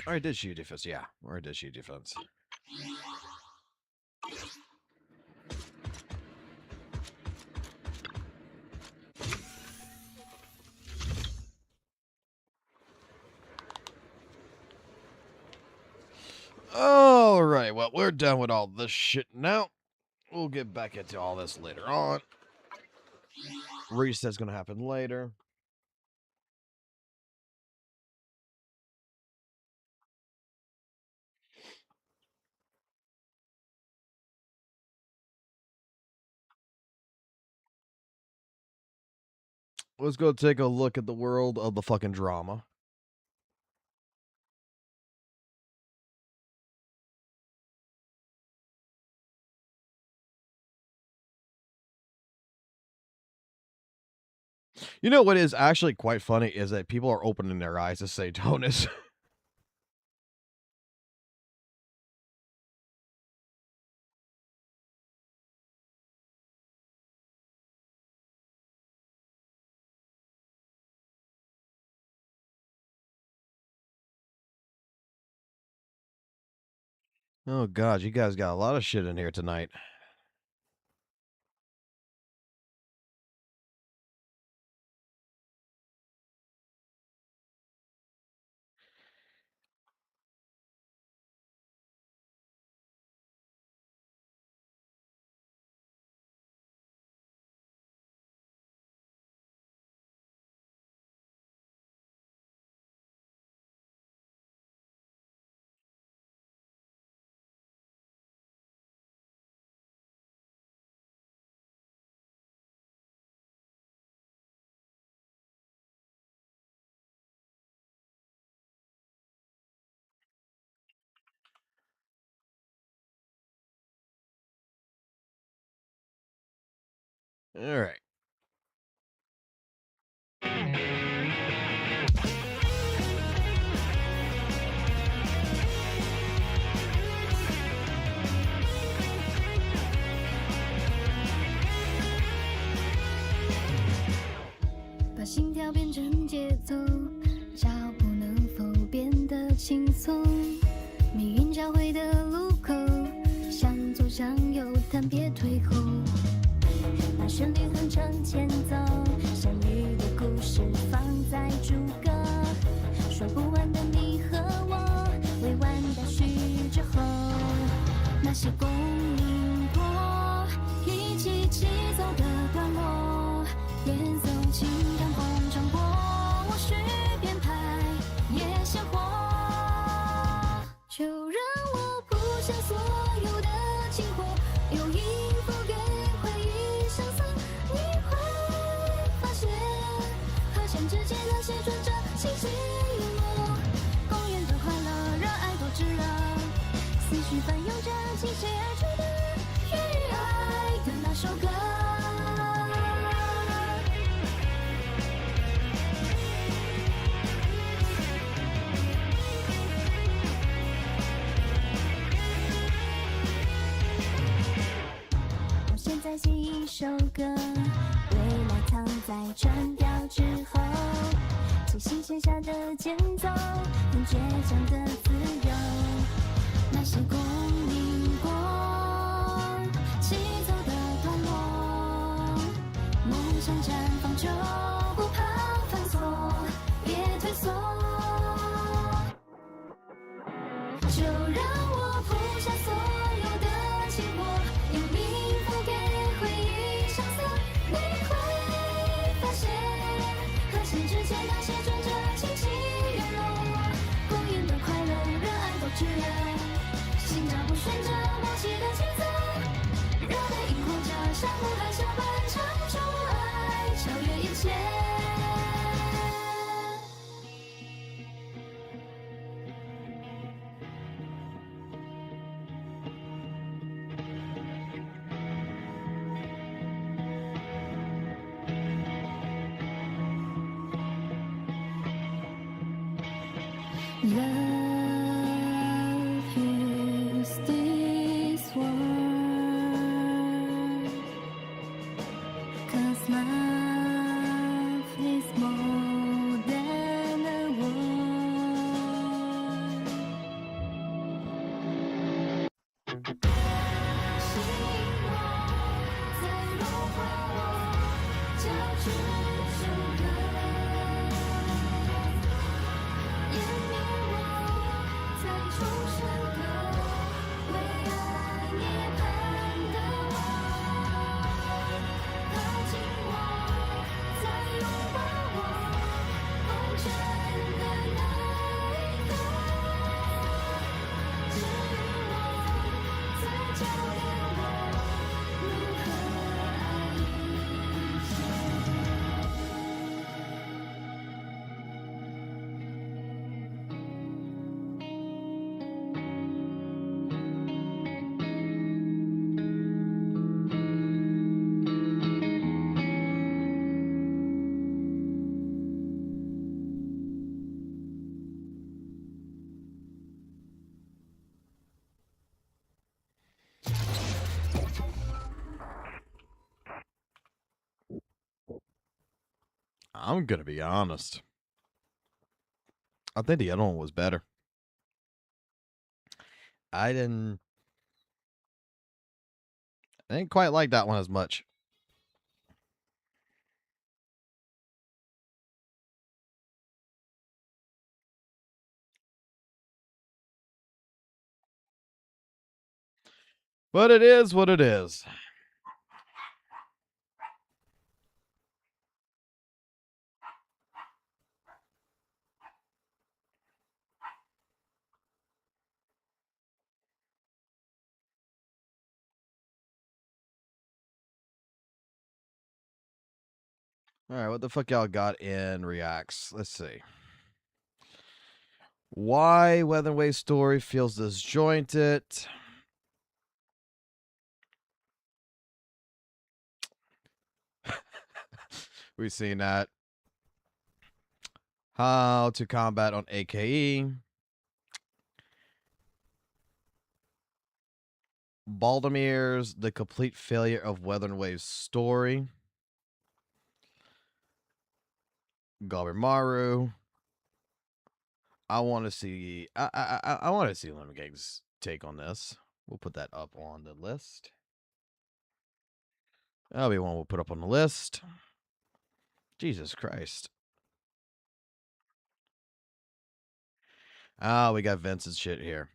I already did shoot defense. Yeah, I already did shoot defense. All right, well, we're done with all this shit now. We'll get back into all this later on. Reset's gonna happen later. Let's go take a look at the world of the fucking drama. You know what is actually quite funny is that people are opening their eyes to say Tonus. Oh god, you guys got a lot of shit in here tonight. All right.把心跳变成节奏，脚步能否变得轻松？命运交汇的路口，向左向右，但别退后。把旋律哼成前奏，相遇的故事放在主歌，说不完的你和我，未完待续之后，那些共鸣波，一起起走的段落，演奏情感广场波，我许编排也鲜活，就让我谱下所有的情话，有音符给回忆相送，你会发现和弦之间那些转折清晰淹没，公园的快乐让爱多炙热，思绪翻涌着倾泻而出的源于爱的那首歌。再写一首歌，未来藏在传调之后，即兴写下的节奏，很倔强的自由，那些共鸣波，就让我铺下所有的情话，用音符给回忆上色。你会发现，和弦之间那些转折轻轻跃落，光阴的快乐，热爱都炙热，心照不宣着默契的节奏，热泪盈眶着，山呼海啸般唱出爱，超越一切。Love is this word, 'cause love is more than a word. 希望在融化我，交织成河。湮灭我，再重生个为爱涅槃的我，靠近我，再拥抱我，风筝的那一刻，治愈我，再教练我如何爱一切。I'm gonna be honest. I think the other one was better. I didn't quite like that one as much. But it is what it is. All right, what the fuck y'all got in reacts? Let's see. Why Weatherway's story feels disjointed. We've seen that. How to combat on AKE. Baldamir's the complete failure of Weatherwave's story. Galbermaru. I want to see. I want to see Lemgeg's take on this. We'll put that up on the list. That'll be one we'll put up on the list. Jesus Christ. Ah, we got Vince's shit here.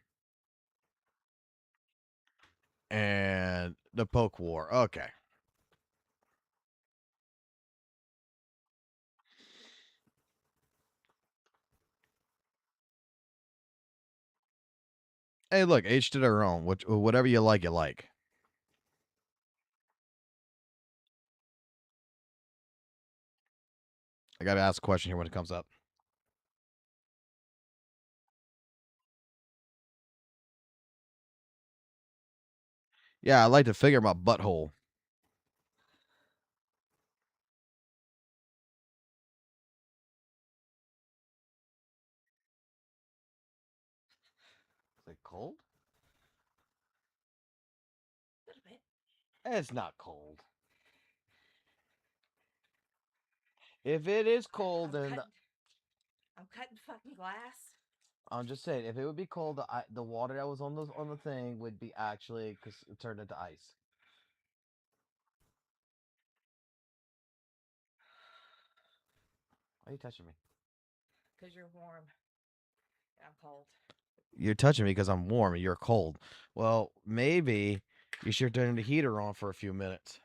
And the Poke War. Okay. Hey, look, each to their own. Whatever you like, you like. I gotta ask a question here when it comes up. Yeah, I like to figure my butthole. Is it cold? A little bit. It's not cold. If it is cold, then I'm cutting fucking glass. I'm just saying, if it would be cold, the water that was on the thing would be actually turned into ice. Why are you touching me? Because you're warm. I'm cold. You're touching me because I'm warm and you're cold. Well, maybe you should turn the heater on for a few minutes.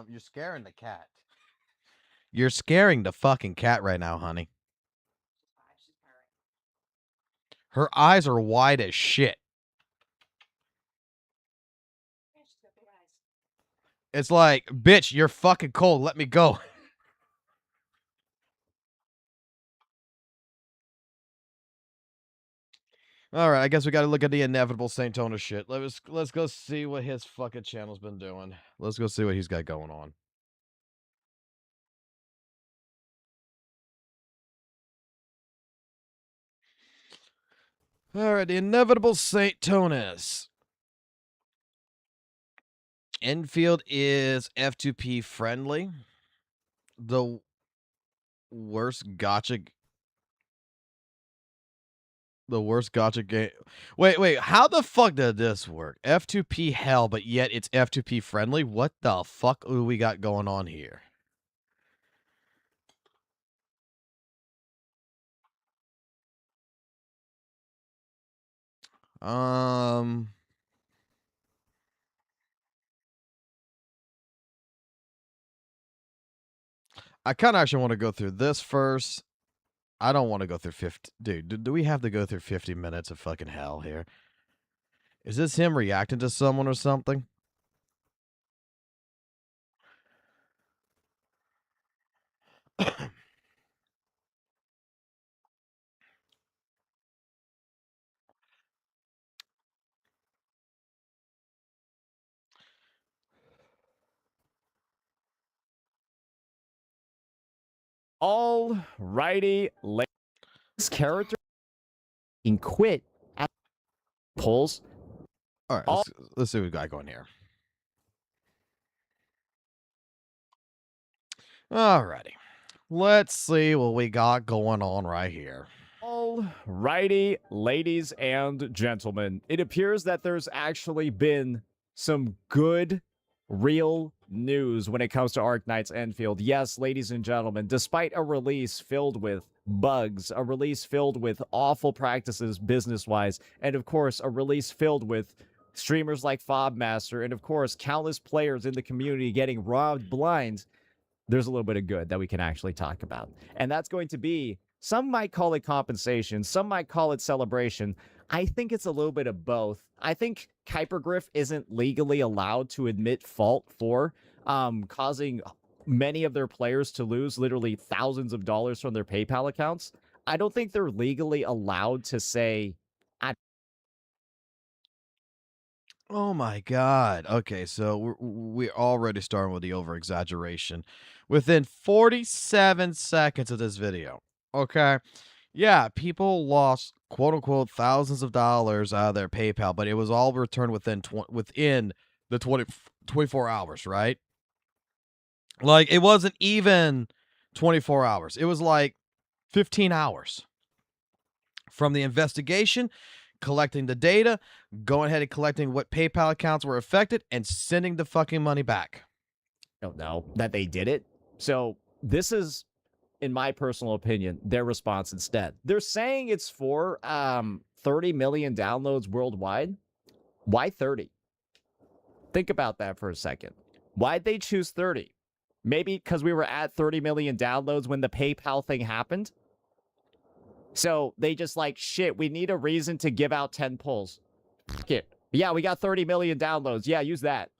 You're scaring the cat. You're scaring the fucking cat right now, honey. Her eyes are wide as shit. It's like, bitch, you're fucking cold. Let me go. All right, I guess we got to look at the inevitable Saint Tona shit. Let's go see what his fucking channel's been doing. Let's go see what he's got going on. All right, the inevitable Saint Tonas. Infield is F2P friendly. The worst gotcha. The worst gotcha game. Wait. How the fuck did this work? F2P hell, but yet it's F2P friendly? What the fuck do we got going on here? I kind of actually want to go through this first. I don't want to go through 50. Dude, do we have to go through 50 minutes of fucking hell here? Is this him reacting to someone or something? Alrighty, this character can quit at pulls. All right, let's see what we got going here. Alrighty, let's see what we got going on right here. Alrighty, ladies and gentlemen, it appears that there's actually been some good, real news when it comes to Arknight's Enfield. Yes, ladies and gentlemen, despite a release filled with bugs, a release filled with awful practices business-wise, and of course, a release filled with streamers like Fobmaster, and of course, countless players in the community getting robbed blind, there's a little bit of good that we can actually talk about. And that's going to be, some might call it compensation, some might call it celebration. I think it's a little bit of both. I think Kuipergriff isn't legally allowed to admit fault for causing many of their players to lose literally thousands of dollars from their PayPal accounts. I don't think they're legally allowed to say, Oh my god. Okay, so we're already starting with the over-exaggeration. Within 47 seconds of this video. Okay? Yeah, people lost, quote-unquote, thousands of dollars out of their PayPal, but it was all returned within the 24 hours, right? Like, it wasn't even 24 hours. It was like 15 hours. From the investigation, collecting the data, going ahead and collecting what PayPal accounts were affected, and sending the fucking money back. I don't know that they did it. So this is, in my personal opinion, their response instead. They're saying it's for 30 million downloads worldwide. Why 30? Think about that for a second. Why'd they choose 30? Maybe because we were at 30 million downloads when the PayPal thing happened? So they just like, shit, we need a reason to give out 10 pulls. Fuck it. Yeah, we got 30 million downloads. Yeah, use that.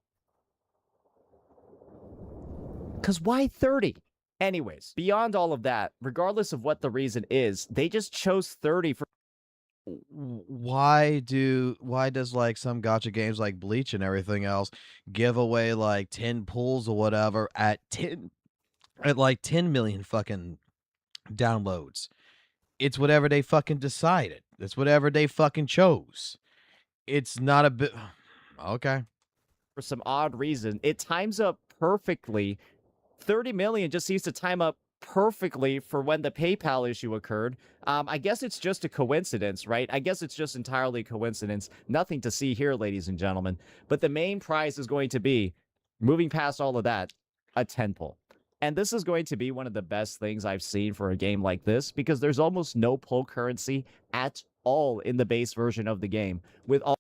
Because why 30? Anyways, beyond all of that, regardless of what the reason is, they just chose 30 for... Why does like some gacha games like Bleach and everything else give away like 10 pulls or whatever at like 10 million fucking downloads? It's whatever they fucking decided. It's whatever they fucking chose. It's not a bit... Okay. For some odd reason, it times up perfectly. 30 million just seems to time up perfectly for when the PayPal issue occurred. I guess it's just a coincidence, right? I guess it's just entirely coincidence. Nothing to see here, ladies and gentlemen. But the main prize is going to be, moving past all of that, a 10 pull. And this is going to be one of the best things I've seen for a game like this because there's almost no pull currency at all in the base version of the game. With all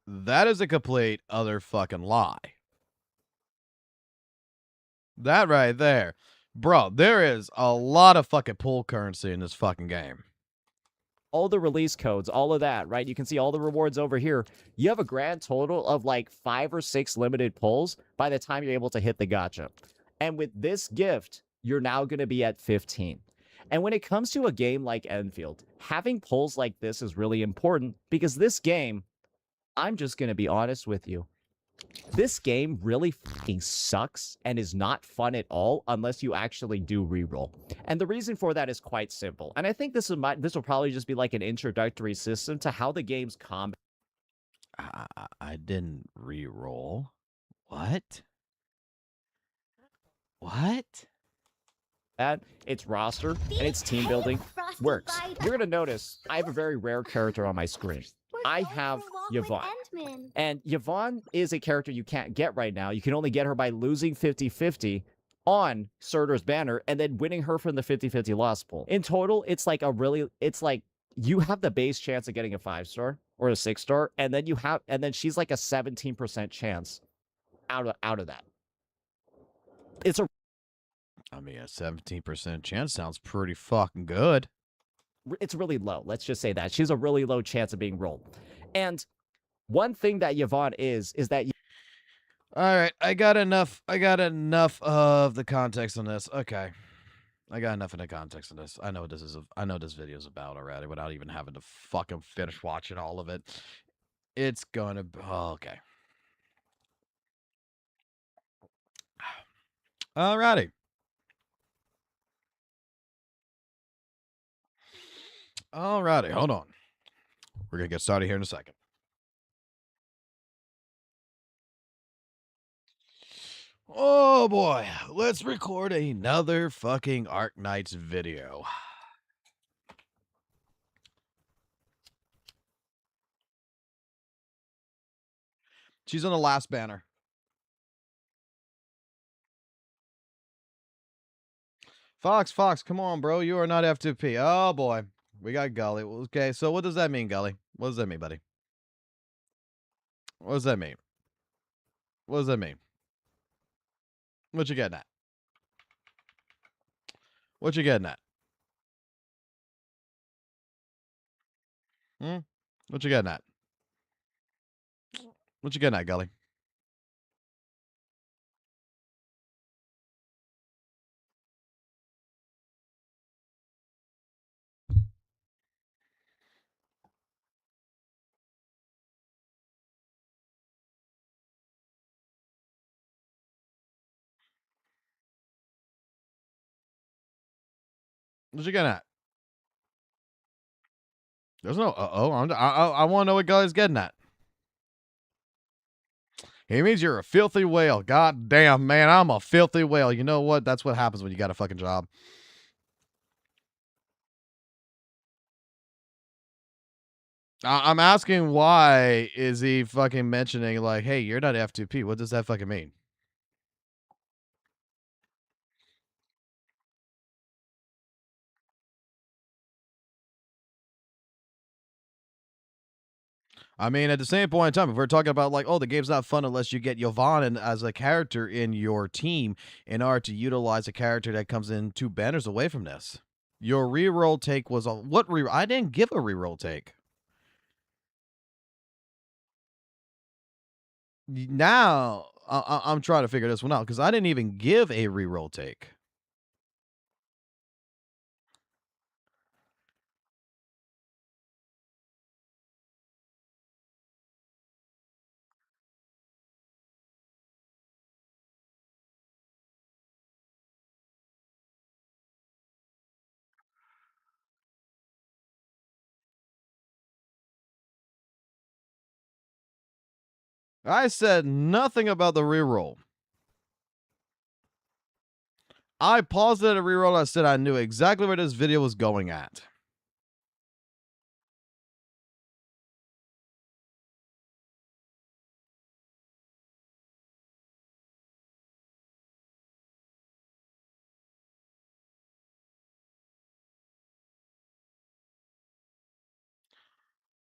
That is a complete other fucking lie. That right there. Bro, there is a lot of fucking pull currency in this fucking game. all the release codes, all of that, right? You can see all the rewards over here. You have a grand total of like 5 or 6 limited pulls by the time you're able to hit the gacha. And with this gift, you're now going to be at 15. And when it comes to a game like Enfield, having pulls like this is really important because this game, I'm just going to be honest with you. This game really fucking sucks and is not fun at all unless you actually do reroll. And the reason for that is quite simple. And I think this will probably just be like an introductory system to how the game's combat. I didn't reroll. What? What? That its roster and its team building works. You're gonna notice I have a very rare character on my screen. I have Yvonne. And Yvonne is a character you can't get right now. You can only get her by losing 50-50 on Surtur's banner and then winning her from the 50-50 loss pool. In total, it's like you have the base chance of getting a 5-star or a 6-star, and then she's like a 17% chance out of that. I mean, a 17% chance sounds pretty fucking good. It's really low. Let's just say that. She's a really low chance of being rolled. And one thing that Yvonne is that... All right, I got enough of the context on this. Okay. I got enough of the context on this. I know what this video is about already without even having to fucking finish watching all of it. It's gonna be... Oh, okay. Alrighty. Alrighty, hold on. We're gonna get started here in a second. Oh boy, let's record another fucking Arknights video. She's on the last banner. Fox, come on, bro. You are not F2P. Oh boy. We got Gully. Okay, so what does that mean, Gully? What does that mean, buddy? What does that mean? What does that mean? What you getting at? What you getting at? What you getting at? What you getting at, Gully? What you getting at? There's no uh-oh. I want to know what Gully's getting at. He means you're a filthy whale. God damn, man, I'm a filthy whale. You know what? That's what happens when you got a fucking job. I'm asking why is he fucking mentioning like, hey, you're not F2P. What does that fucking mean? I mean, at the same point in time, if we're talking about like, oh, the game's not fun unless you get Yvonne as a character in your team in order to utilize a character that comes in 2 banners away from this. Your reroll take was on what reroll? I didn't give a reroll take. Now I'm trying to figure this one out because I didn't even give a reroll take. I said nothing about the reroll. I paused it at a reroll. I said I knew exactly where this video was going at.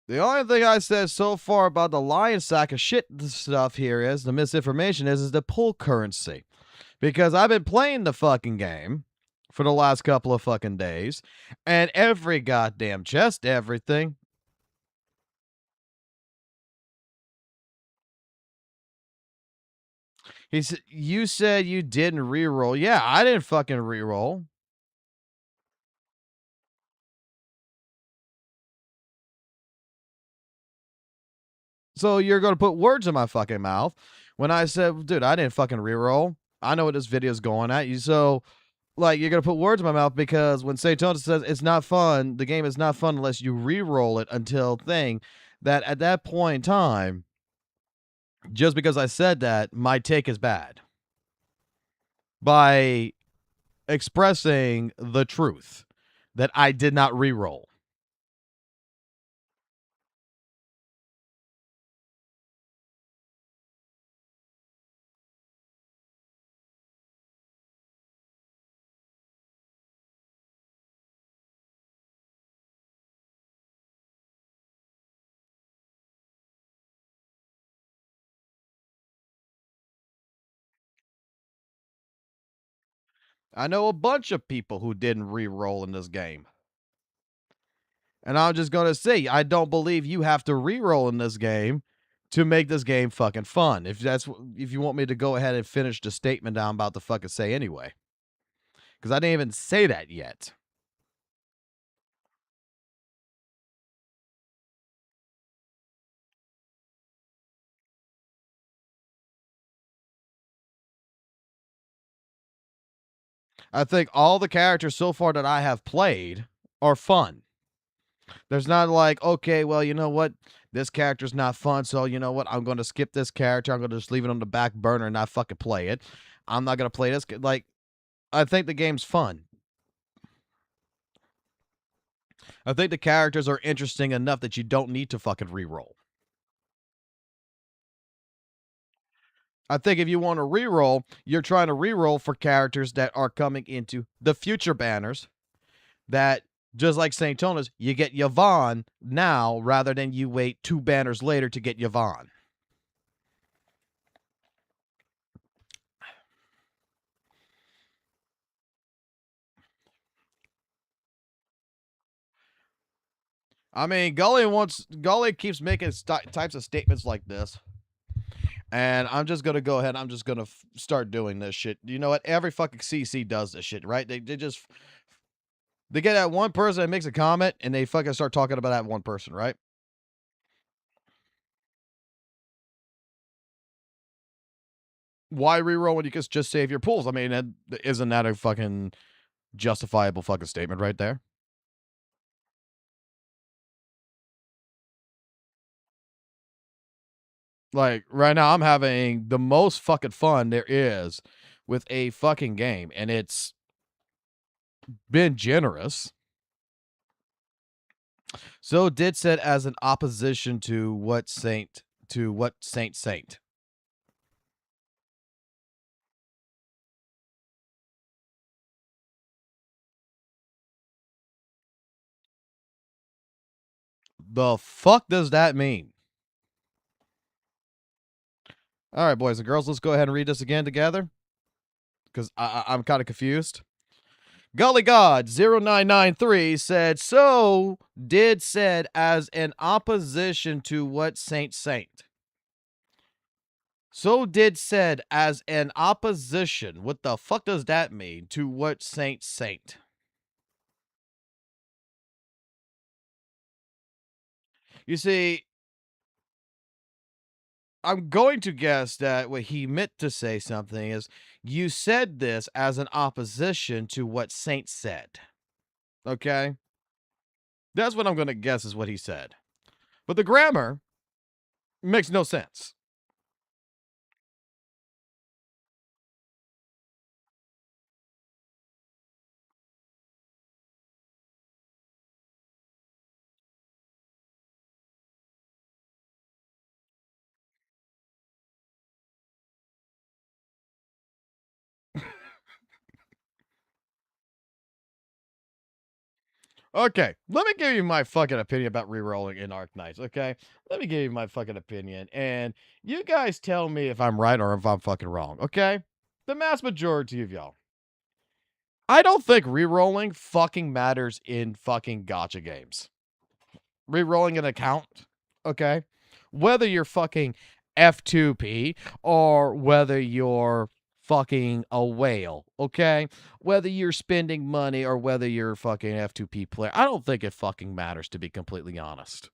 The only thing I said so far about the lion sack of shit stuff here is the misinformation is the pull currency. Because I've been playing the fucking game for the last couple of fucking days, and every goddamn chest, everything. You said you didn't reroll. Yeah, I didn't fucking reroll. So you're going to put words in my fucking mouth when I said, dude, I didn't fucking reroll. I know what this video's going at you. So, like, you're going to put words in my mouth because when Saytona says it's not fun, the game is not fun unless you reroll it until thing, that at that point in time, just because I said that, my take is bad. By expressing the truth that I did not reroll. I know a bunch of people who didn't re-roll in this game. And I'm just going to say, I don't believe you have to re-roll in this game to make this game fucking fun. If you want me to go ahead and finish the statement I'm about to fucking say anyway. Because I didn't even say that yet. I think all the characters so far that I have played are fun. There's not like, okay, well, you know what? This character's not fun, so you know what? I'm going to skip this character. I'm going to just leave it on the back burner and not fucking play it. I'm not going to play this. Like, I think the game's fun. I think the characters are interesting enough that you don't need to fucking reroll. I think if you want to reroll, you're trying to reroll for characters that are coming into the future banners that, just like St. Tona's, you get Yvonne now rather than you wait 2 banners later to get Yvonne. I mean, Gully keeps making types of statements like this. And I'm just going to go ahead. I'm just going to start doing this shit. You know what? Every fucking CC does this shit, right? They get that one person that makes a comment and they fucking start talking about that one person, right? Why reroll when you can just save your pools? I mean, isn't that a fucking justifiable fucking statement right there? Like, right now, I'm having the most fucking fun there is with a fucking game, and it's been generous. So did said as an opposition to what Saint. The fuck does that mean? All right, boys and girls, let's go ahead and read this again together. Because I'm kind of confused. Gully God 0993 said, so did said as an opposition to what Saint. So did said as an opposition. What the fuck does that mean to what Saint? You see, I'm going to guess that what he meant to say something is, you said this as an opposition to what Saint said. Okay? That's what I'm going to guess is what he said. But the grammar makes no sense. Okay, let me give you my fucking opinion about rerolling in Arc Knights, okay? Let me give you my fucking opinion, and you guys tell me if I'm right or if I'm fucking wrong, okay? The mass majority of y'all. I don't think rerolling fucking matters in fucking gacha games. Rerolling an account, okay? Whether you're fucking F2P or whether you're fucking a whale, okay? Whether you're spending money or whether you're a fucking F2P player, I don't think it fucking matters, to be completely honest.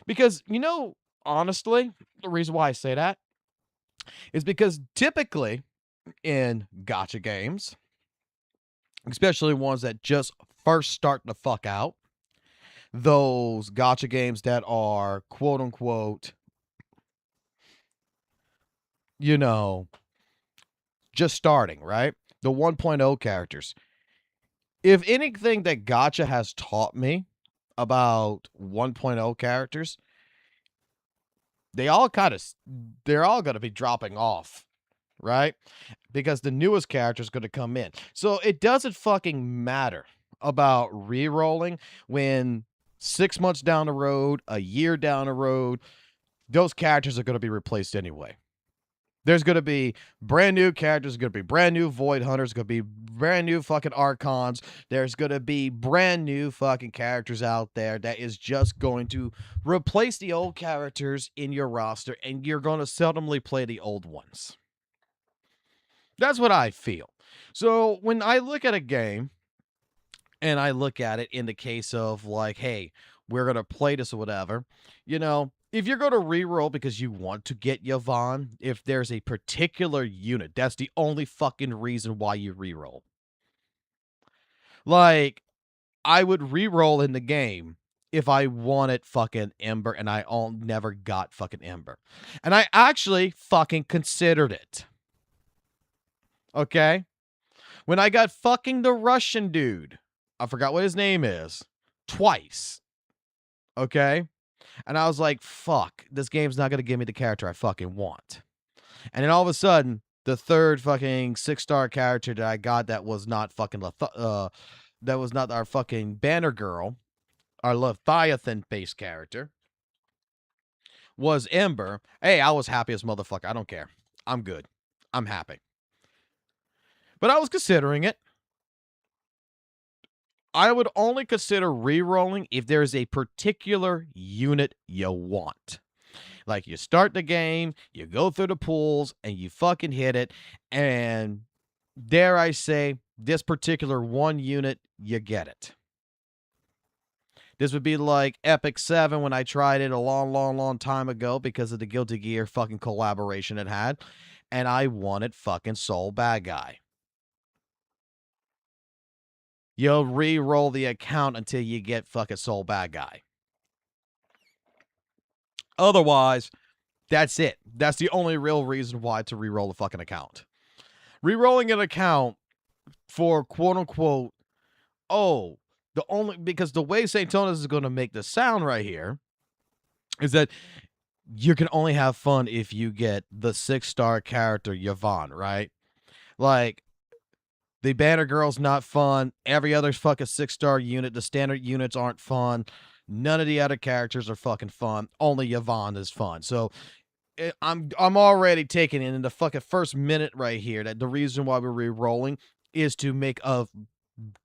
Because, you know, honestly, the reason why I say that is because typically in gacha games, especially ones that just first start the fuck out, those gacha games that are quote unquote, you know, just starting, right? The 1.0 characters. If anything that gacha has taught me about 1.0 characters, they're all going to be dropping off, right? Because the newest character is going to come in. So it doesn't fucking matter about re-rolling when 6 months down the road, a year down the road, those characters are going to be replaced anyway. There's going to be brand new characters, going to be brand new Void Hunters, going to be brand new fucking Archons. There's going to be brand new fucking characters out there that is just going to replace the old characters in your roster, and you're going to seldomly play the old ones. That's what I feel. So when I look at a game, and I look at it in the case of like, hey, we're going to play this or whatever, you know, if you're going to reroll because you want to get Yvonne, if there's a particular unit, that's the only fucking reason why you reroll. Like, I would reroll in the game if I wanted fucking Ember and I never got fucking Ember. And I actually fucking considered it. Okay? When I got fucking the Russian dude, I forgot what his name is, twice. Okay? And I was like, fuck, this game's not going to give me the character I fucking want. And then all of a sudden, the third fucking 6-star character that I got that was not fucking, that was not our fucking banner girl, our Leviathan-based character, was Ember. Hey, I was happy as motherfucker. I don't care. I'm good. I'm happy. But I was considering it. I would only consider re-rolling if there's a particular unit you want. Like, you start the game, you go through the pools, and you fucking hit it, and dare I say, this particular one unit, you get it. This would be like Epic 7 when I tried it a long time ago because of the Guilty Gear fucking collaboration it had, and I wanted fucking Soul Bad Guy. You'll re-roll the account until you get fucking Soul Bad Guy. Otherwise, that's it. That's the only real reason why to re-roll a fucking account. Re-rolling an account for quote-unquote, because the way St. Tonis is going to make the sound right here is that you can only have fun if you get the 6-star character Yvonne, right? Like, the Banner Girl's not fun. Every other fucking 6-star unit, the standard units aren't fun. None of the other characters are fucking fun. Only Yvonne is fun. So I'm already taking it in the fucking first minute right here that the reason why we're re-rolling is to make a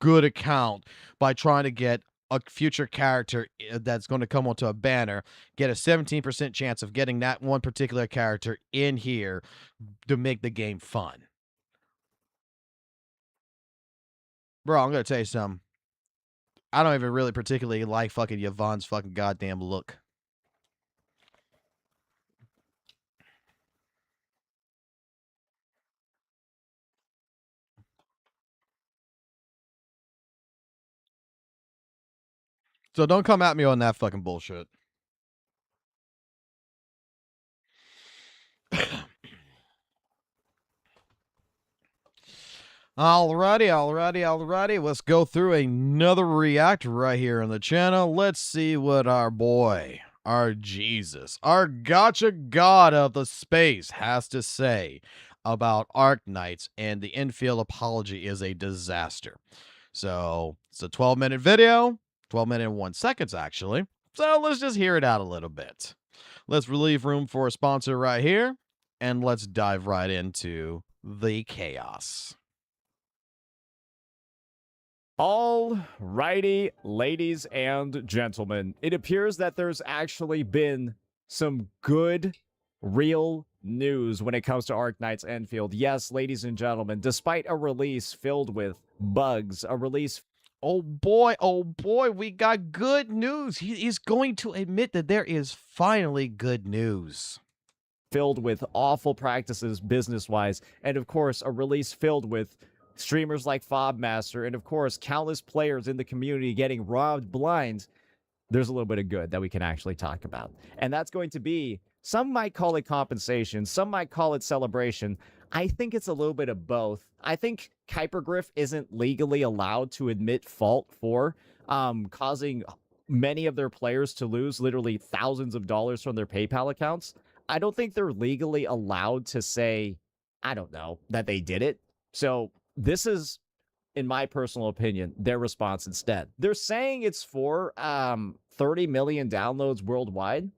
good account by trying to get a future character that's going to come onto a banner, get a 17% chance of getting that one particular character in here to make the game fun. Bro, I'm going to tell you something. I don't even really particularly like fucking Yvonne's fucking goddamn look. So don't come at me on that fucking bullshit. Alrighty. Let's go through another react right here on the channel. Let's see what our boy, our Jesus, our gacha god of the space has to say about Arc Knights, and the infield apology is a disaster. So it's a 12-minute video, 12 minutes and 1 seconds actually. So let's just hear it out a little bit. Let's leave room for a sponsor right here, and let's dive right into the chaos. All righty, ladies and gentlemen, it appears that there's actually been some good, real news when it comes to Arknights Enfield. Yes, ladies and gentlemen, despite a release filled with bugs, a release... Oh boy, we got good news. He's going to admit that there is finally good news. Filled with awful practices business-wise, and of course, a release filled with streamers like Fobmaster, and of course, countless players in the community getting robbed blind. There's a little bit of good that we can actually talk about. And that's going to be, some might call it compensation, some might call it celebration. I think it's a little bit of both. I think Kuipergriff isn't legally allowed to admit fault for causing many of their players to lose literally thousands of dollars from their PayPal accounts. I don't think they're legally allowed to say, I don't know, that they did it. So this is, in my personal opinion, their response instead. They're saying it's for 30 million downloads worldwide.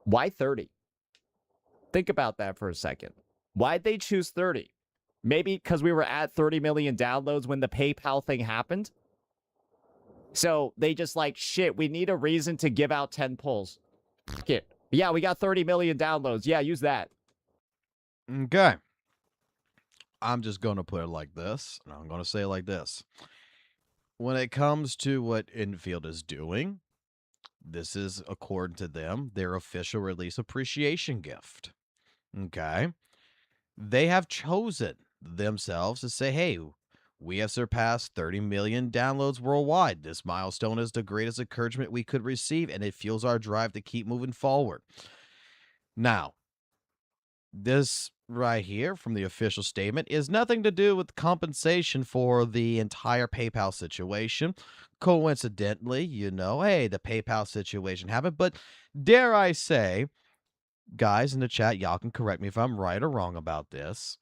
Why 30? Think about that for a second. Why'd they choose 30? Maybe because we were at 30 million downloads when the PayPal thing happened? So they just like, shit, we need a reason to give out 10 pulls. Fuck it. Yeah, we got 30 million downloads. Yeah, use that. Okay. I'm just going to put it like this, and I'm going to say it like this. When it comes to what Enfield is doing, this is, according to them, their official release appreciation gift. Okay? They have chosen themselves to say, hey, we have surpassed 30 million downloads worldwide. This milestone is the greatest encouragement we could receive, and it fuels our drive to keep moving forward. Now, this right here from the official statement is nothing to do with compensation for the entire PayPal situation. Coincidentally, you know, hey, the PayPal situation happened, but dare I say, guys in the chat, y'all can correct me if I'm right or wrong about this,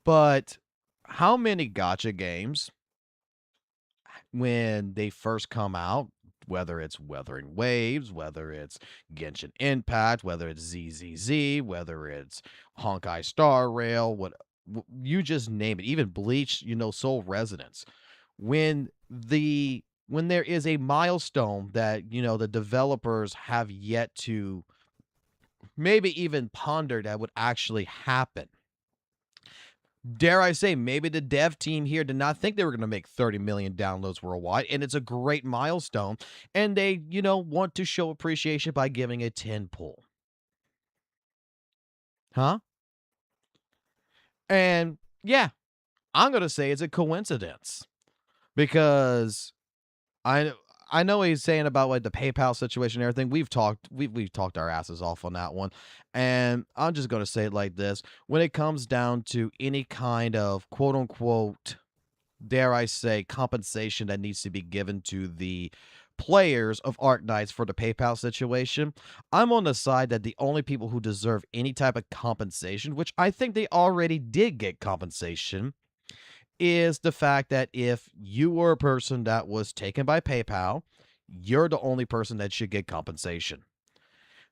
but how many gacha games, when they first come out, whether it's Wuthering Waves, whether it's Genshin Impact, whether it's ZZZ, whether it's Honkai Star Rail, you just name it, even Bleach, you know, Soul Resonance, when there is a milestone that, you know, the developers have yet to maybe even ponder that would actually happen. Dare I say, maybe the dev team here did not think they were going to make 30 million downloads worldwide, and it's a great milestone, and they, you know, want to show appreciation by giving a 10 pull. Huh? And yeah, I'm going to say it's a coincidence, because I know what he's saying about like the PayPal situation and everything. We've talked our asses off on that one. And I'm just going to say it like this. When it comes down to any kind of quote unquote, dare I say, compensation that needs to be given to the players of Arknights for the PayPal situation, I'm on the side that the only people who deserve any type of compensation, which I think they already did get compensation, is the fact that if you were a person that was taken by PayPal, you're the only person that should get compensation.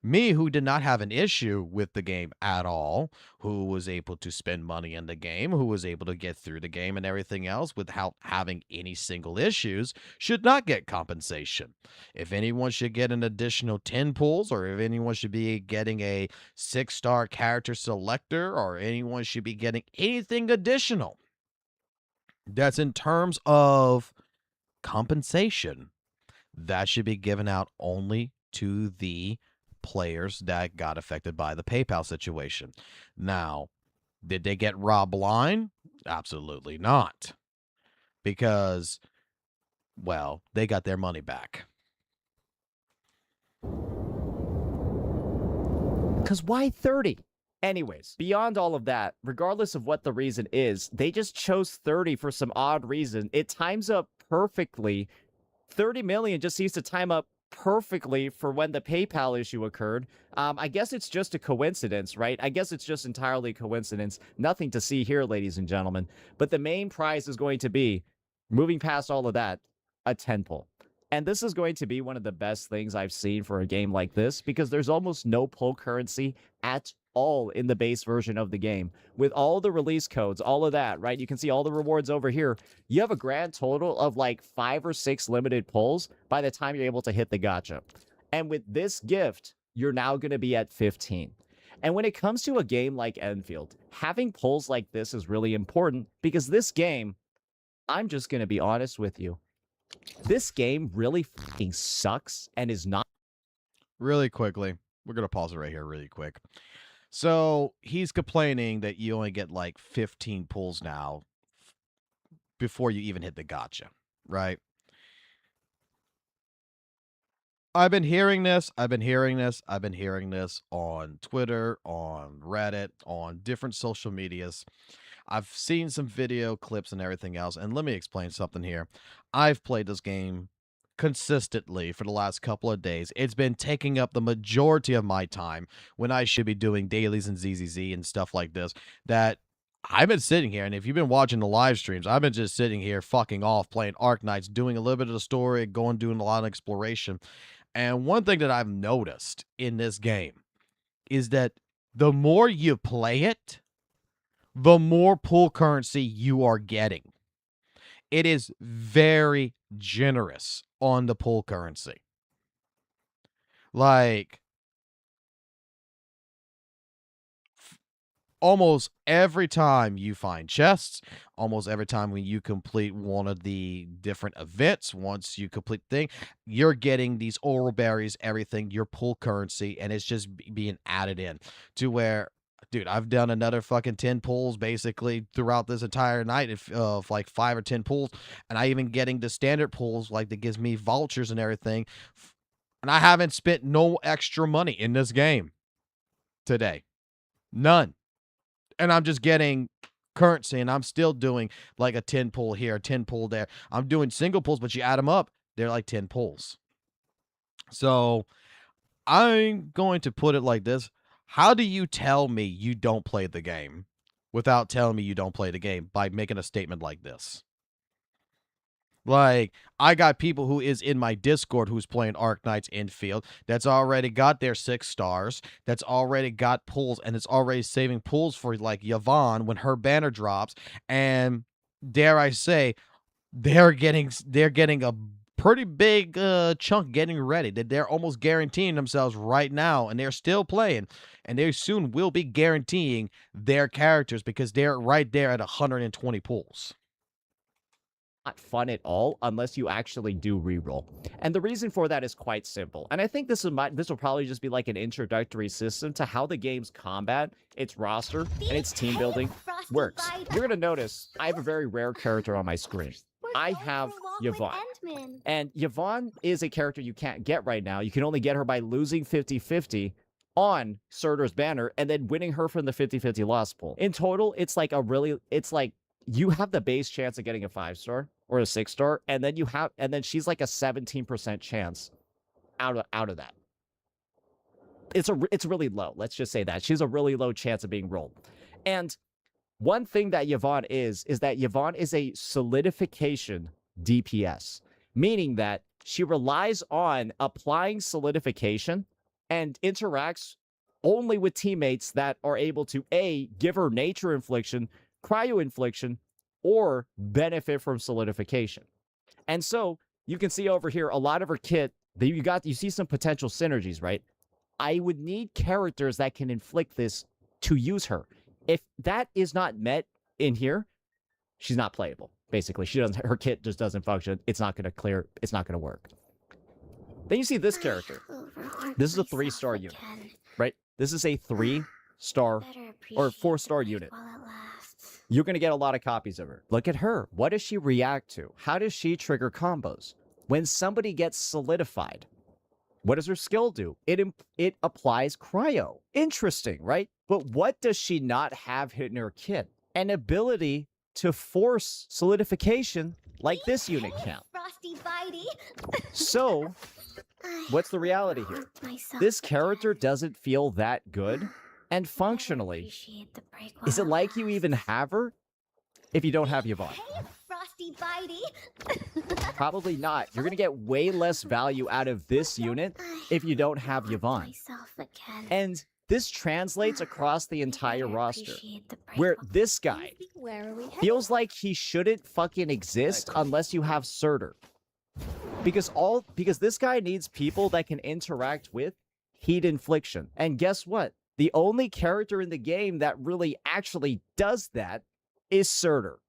Me, who did not have an issue with the game at all, who was able to spend money in the game, who was able to get through the game and everything else without having any single issues, should not get compensation. If anyone should get an additional 10 pulls, or if anyone should be getting a 6-star character selector, or anyone should be getting anything additional, that's in terms of compensation, that should be given out only to the players that got affected by the PayPal situation. Now, did they get robbed blind? Absolutely not. Because, well, they got their money back. Because why 30? Anyways, beyond all of that, regardless of what the reason is, they just chose 30 for some odd reason. It times up perfectly. 30 million just seems to time up perfectly for when the PayPal issue occurred. I guess it's just a coincidence, right? I guess it's just entirely coincidence. Nothing to see here, ladies and gentlemen. But the main prize is going to be Moving past all of that, a 10 pull. And this is going to be one of the best things I've seen for a game like this because there's almost no pull currency at all in the base version of the game. With all the release codes, all of that, right? You can see all the rewards over here. You have a grand total of like 5 or 6 limited pulls by the time you're able to hit the gacha. And with this gift, you're now going to be at 15. And when it comes to a game like Enfield, having pulls like this is really important because this game, I'm just going to be honest with you, this game really fucking sucks and is not. Really quickly, we're going to pause it right here really quick. So he's complaining that you only get like 15 pulls now before you even hit the gacha, right? I've been hearing this on Twitter, on Reddit, on different social medias. I've seen some video clips and everything else. And let me explain something here. I've played this game consistently for the last couple of days. It's been taking up the majority of my time when I should be doing dailies and ZZZ and stuff like this. That I've been sitting here, and if you've been watching the live streams, I've been just sitting here fucking off playing Arknights, doing a little bit of the story, doing a lot of exploration. And one thing that I've noticed in this game is that the more you play it, the more pull currency you are getting. It is very generous on the pull currency. Like, almost every time you find chests, almost every time when you complete one of the different events, once you complete the thing, you're getting these oral berries, everything, your pull currency, and it's just being added in to where, dude, I've done another fucking 10 pulls basically throughout this entire night of like 5 or 10 pulls, and I even getting the standard pulls like that gives me vouchers and everything, and I haven't spent no extra money in this game today. None. And I'm just getting currency, and I'm still doing like a 10 pull here, a 10 pull there. I'm doing single pulls, but you add them up, they're like 10 pulls. So I'm going to put it like this. How do you tell me you don't play the game without telling me you don't play the game by making a statement like this? Like, I got people who is in my Discord who's playing Arknights Infield that's already got their 6 stars, that's already got pulls, and it's already saving pulls for, like, Yvonne when her banner drops, and dare I say, they're getting a pretty big chunk getting ready. That they're almost guaranteeing themselves right now, and they're still playing, and they soon will be guaranteeing their characters because they're right there at 120 pulls. Not fun at all unless you actually do reroll. And the reason for that is quite simple. And I think this will probably just be like an introductory system to how the game's combat, its roster, and its team building works. You're going to notice I have a very rare character on my screen. I have Yvonne. And Yvonne is a character you can't get right now. You can only get her by losing 50-50 on Surtur's banner and then winning her from the 50-50 loss pool. In total, it's like you have the base chance of getting a 5-star or a 6-star, and then she's like a 17% chance out of that. It's really low. Let's just say that. She's a really low chance of being rolled. And one thing that Yvonne is that Yvonne is a solidification DPS, meaning that she relies on applying solidification and interacts only with teammates that are able to A, give her nature infliction, cryo infliction, or benefit from solidification. And so you can see over here a lot of her kit that you see some potential synergies, right? I would need characters that can inflict this to use her. If that is not met in here, she's not playable. Basically, her kit just doesn't function. It's not going to work. Then you see this character. This is a 3-star unit, right? This is a 3-star or 4-star unit. You're going to get a lot of copies of her. Look at her. What does she react to? How does she trigger combos? When somebody gets solidified, what does her skill do? It applies cryo. Interesting, right? But what does she not have in her kit? An ability to force solidification like this unit can. So, what's the reality here? This character doesn't feel that good. And functionally, is it like you even have her if you don't have Yvonne? bitey bitey. Probably not. You're gonna get way less value out of this unit if you don't have Yvonne. And this translates across the entire roster, where this guy Where are we headed? feels like he shouldn't fucking exist unless you have Surtur. Because this guy needs people that can interact with heat infliction. And guess what? The only character in the game that really actually does that is Surtur.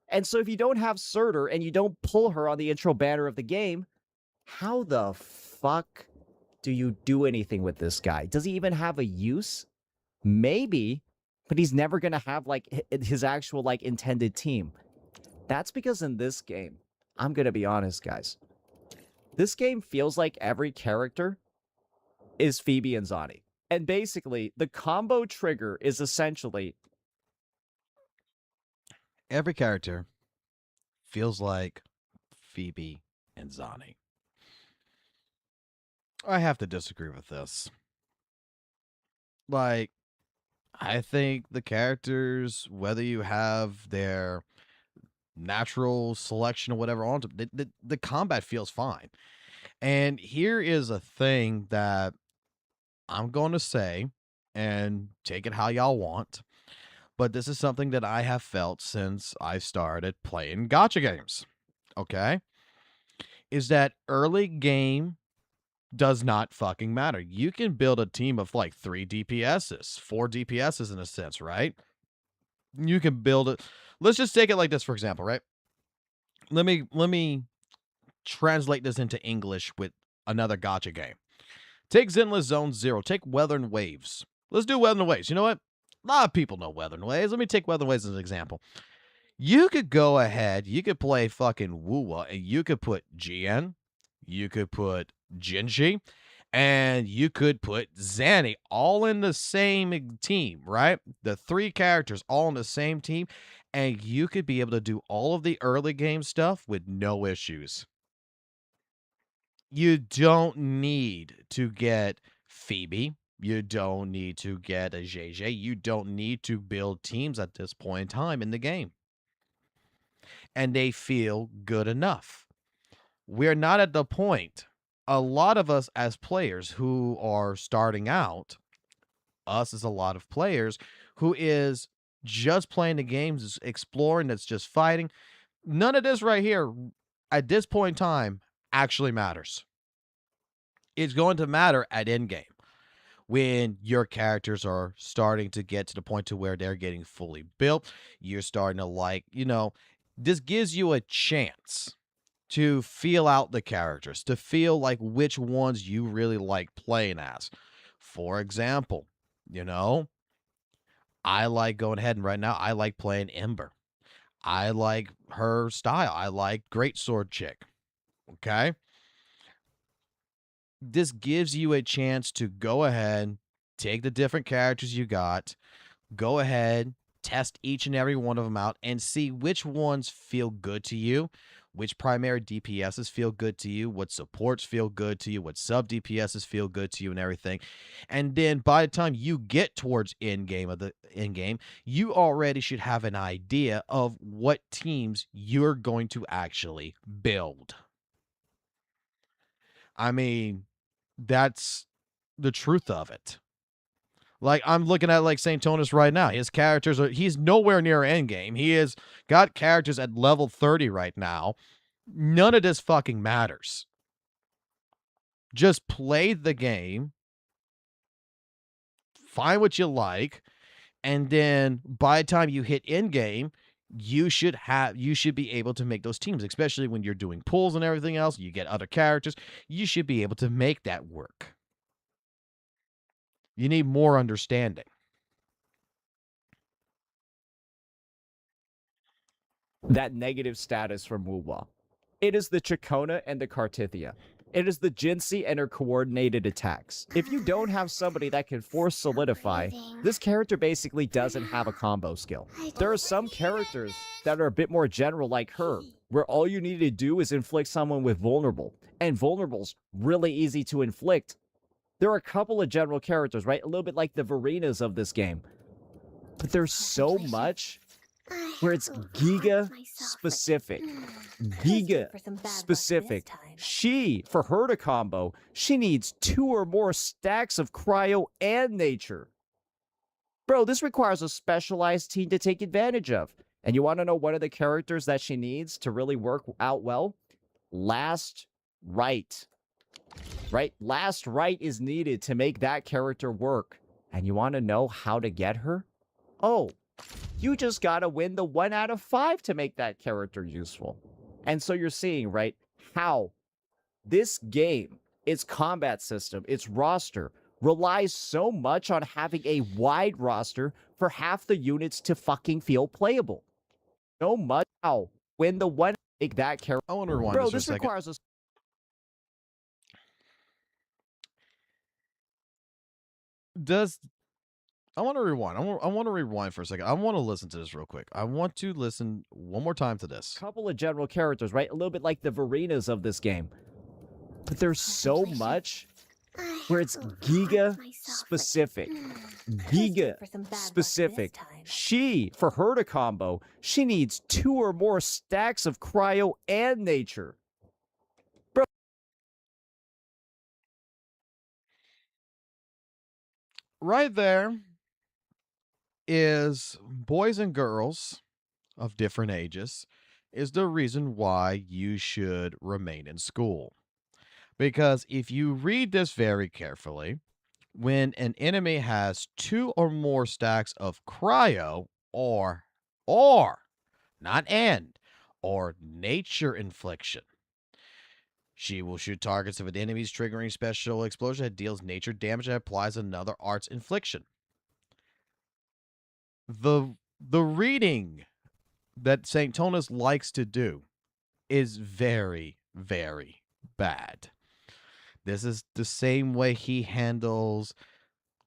And so if you don't have Surtur and you don't pull her on the intro banner of the game, how the fuck do you do anything with this guy? Does he even have a use? Maybe, but he's never going to have like his actual like intended team. That's because in this game, I'm going to be honest, guys. This game feels like every character is Phoebe and Zani. And basically, the combo trigger is essentially every character feels like Phoebe and Zani. I have to disagree with this. Like, I think the characters, whether you have their natural selection or whatever on them, the combat feels fine. And here is a thing that I'm going to say, and take it how y'all want, but this is something that I have felt since I started playing gacha games, okay? Is that early game does not fucking matter. You can build a team of like 3 DPSs, 4 DPSs in a sense, right? You can build it. Let's just take it like this, for example, right? Let me translate this into English with another gacha game. Take Zenless Zone Zero. Take Weathering Waves. Let's do Weathering Waves. You know what? A lot of people know Weathering Waves. Let me take Weathering Waves as an example. You could go ahead. You could play fucking WUWA, and you could put Jien. You could put Jinji. And you could put Zanny all in the same team, right? The 3 characters all in the same team. And you could be able to do all of the early game stuff with no issues. You don't need to get Phoebe. You don't need to get a JJ. You don't need to build teams at this point in time in the game. And they feel good enough. We're not at the point. A lot of us as players who are starting out, us as a lot of players who is just playing the games, exploring, that's just fighting. None of this right here at this point in time actually matters. It's going to matter at endgame when your characters are starting to get to the point to where they're getting fully built. You're starting to like, this gives you a chance to feel out the characters, to feel like which ones you really like playing as. For example, I like going ahead and right now I like playing Ember. I like her style. I like Greatsword Chick. Okay? This gives you a chance to go ahead, take the different characters you got, go ahead, test each and every one of them out, and see which ones feel good to you, which primary DPSs feel good to you, what supports feel good to you, what sub DPSs feel good to you, and everything. And then by the time you get towards end game, you already should have an idea of what teams you're going to actually build. I mean, that's the truth of it. Like, I'm looking at, like, St. Tonus right now. His characters he's nowhere near endgame. He has got characters at level 30 right now. None of this fucking matters. Just play the game. Find what you like. And then by the time you hit endgame, you should be able to make those teams, especially when you're doing pulls and everything else. You get other characters. You should be able to make that work. You need more understanding. that negative status from WUWA. It is the Chacona and the Cartithia. It is the Jinsei and her coordinated attacks. If you don't have somebody that can force solidify, this character basically doesn't have a combo skill. There are some characters that are a bit more general like her, where all you need to do is inflict someone with vulnerable. And vulnerable's really easy to inflict. There are a couple of general characters, right? A little bit like the Varinas of this game. But there's so much where it's giga specific. Giga specific. She, for her to combo, she needs 2 or more stacks of cryo and nature. Bro, this requires a specialized team to take advantage of. And you want to know one of the characters that she needs to really work out well? Last Right. Right? Last Right is needed to make that character work. And you want to know how to get her? Oh, you just gotta win the 1 out of 5 to make that character useful. And so you're seeing, right, how this game, its combat system, its roster, relies so much on having a wide roster for half the units to fucking feel playable. So much how when the one make that character. I want to rewind Bro, this for a second. requires a I want to rewind. I want to rewind for a second. I want to listen to this real quick. I want to listen one more time to this. Couple of general characters, right? A little bit like the Verenas of this game. But there's so much where it's giga specific. Giga specific. She, for her to combo, she needs 2 or more stacks of cryo and nature. Bro. Right there is boys and girls of different ages is the reason why you should remain in school. Because if you read this very carefully, when an enemy has 2 or more stacks of cryo or not and or nature infliction, she will shoot targets of an enemy's triggering special explosion that deals nature damage and applies another art's infliction. The reading that St. Tonus likes to do is very, very bad. This is the same way he handles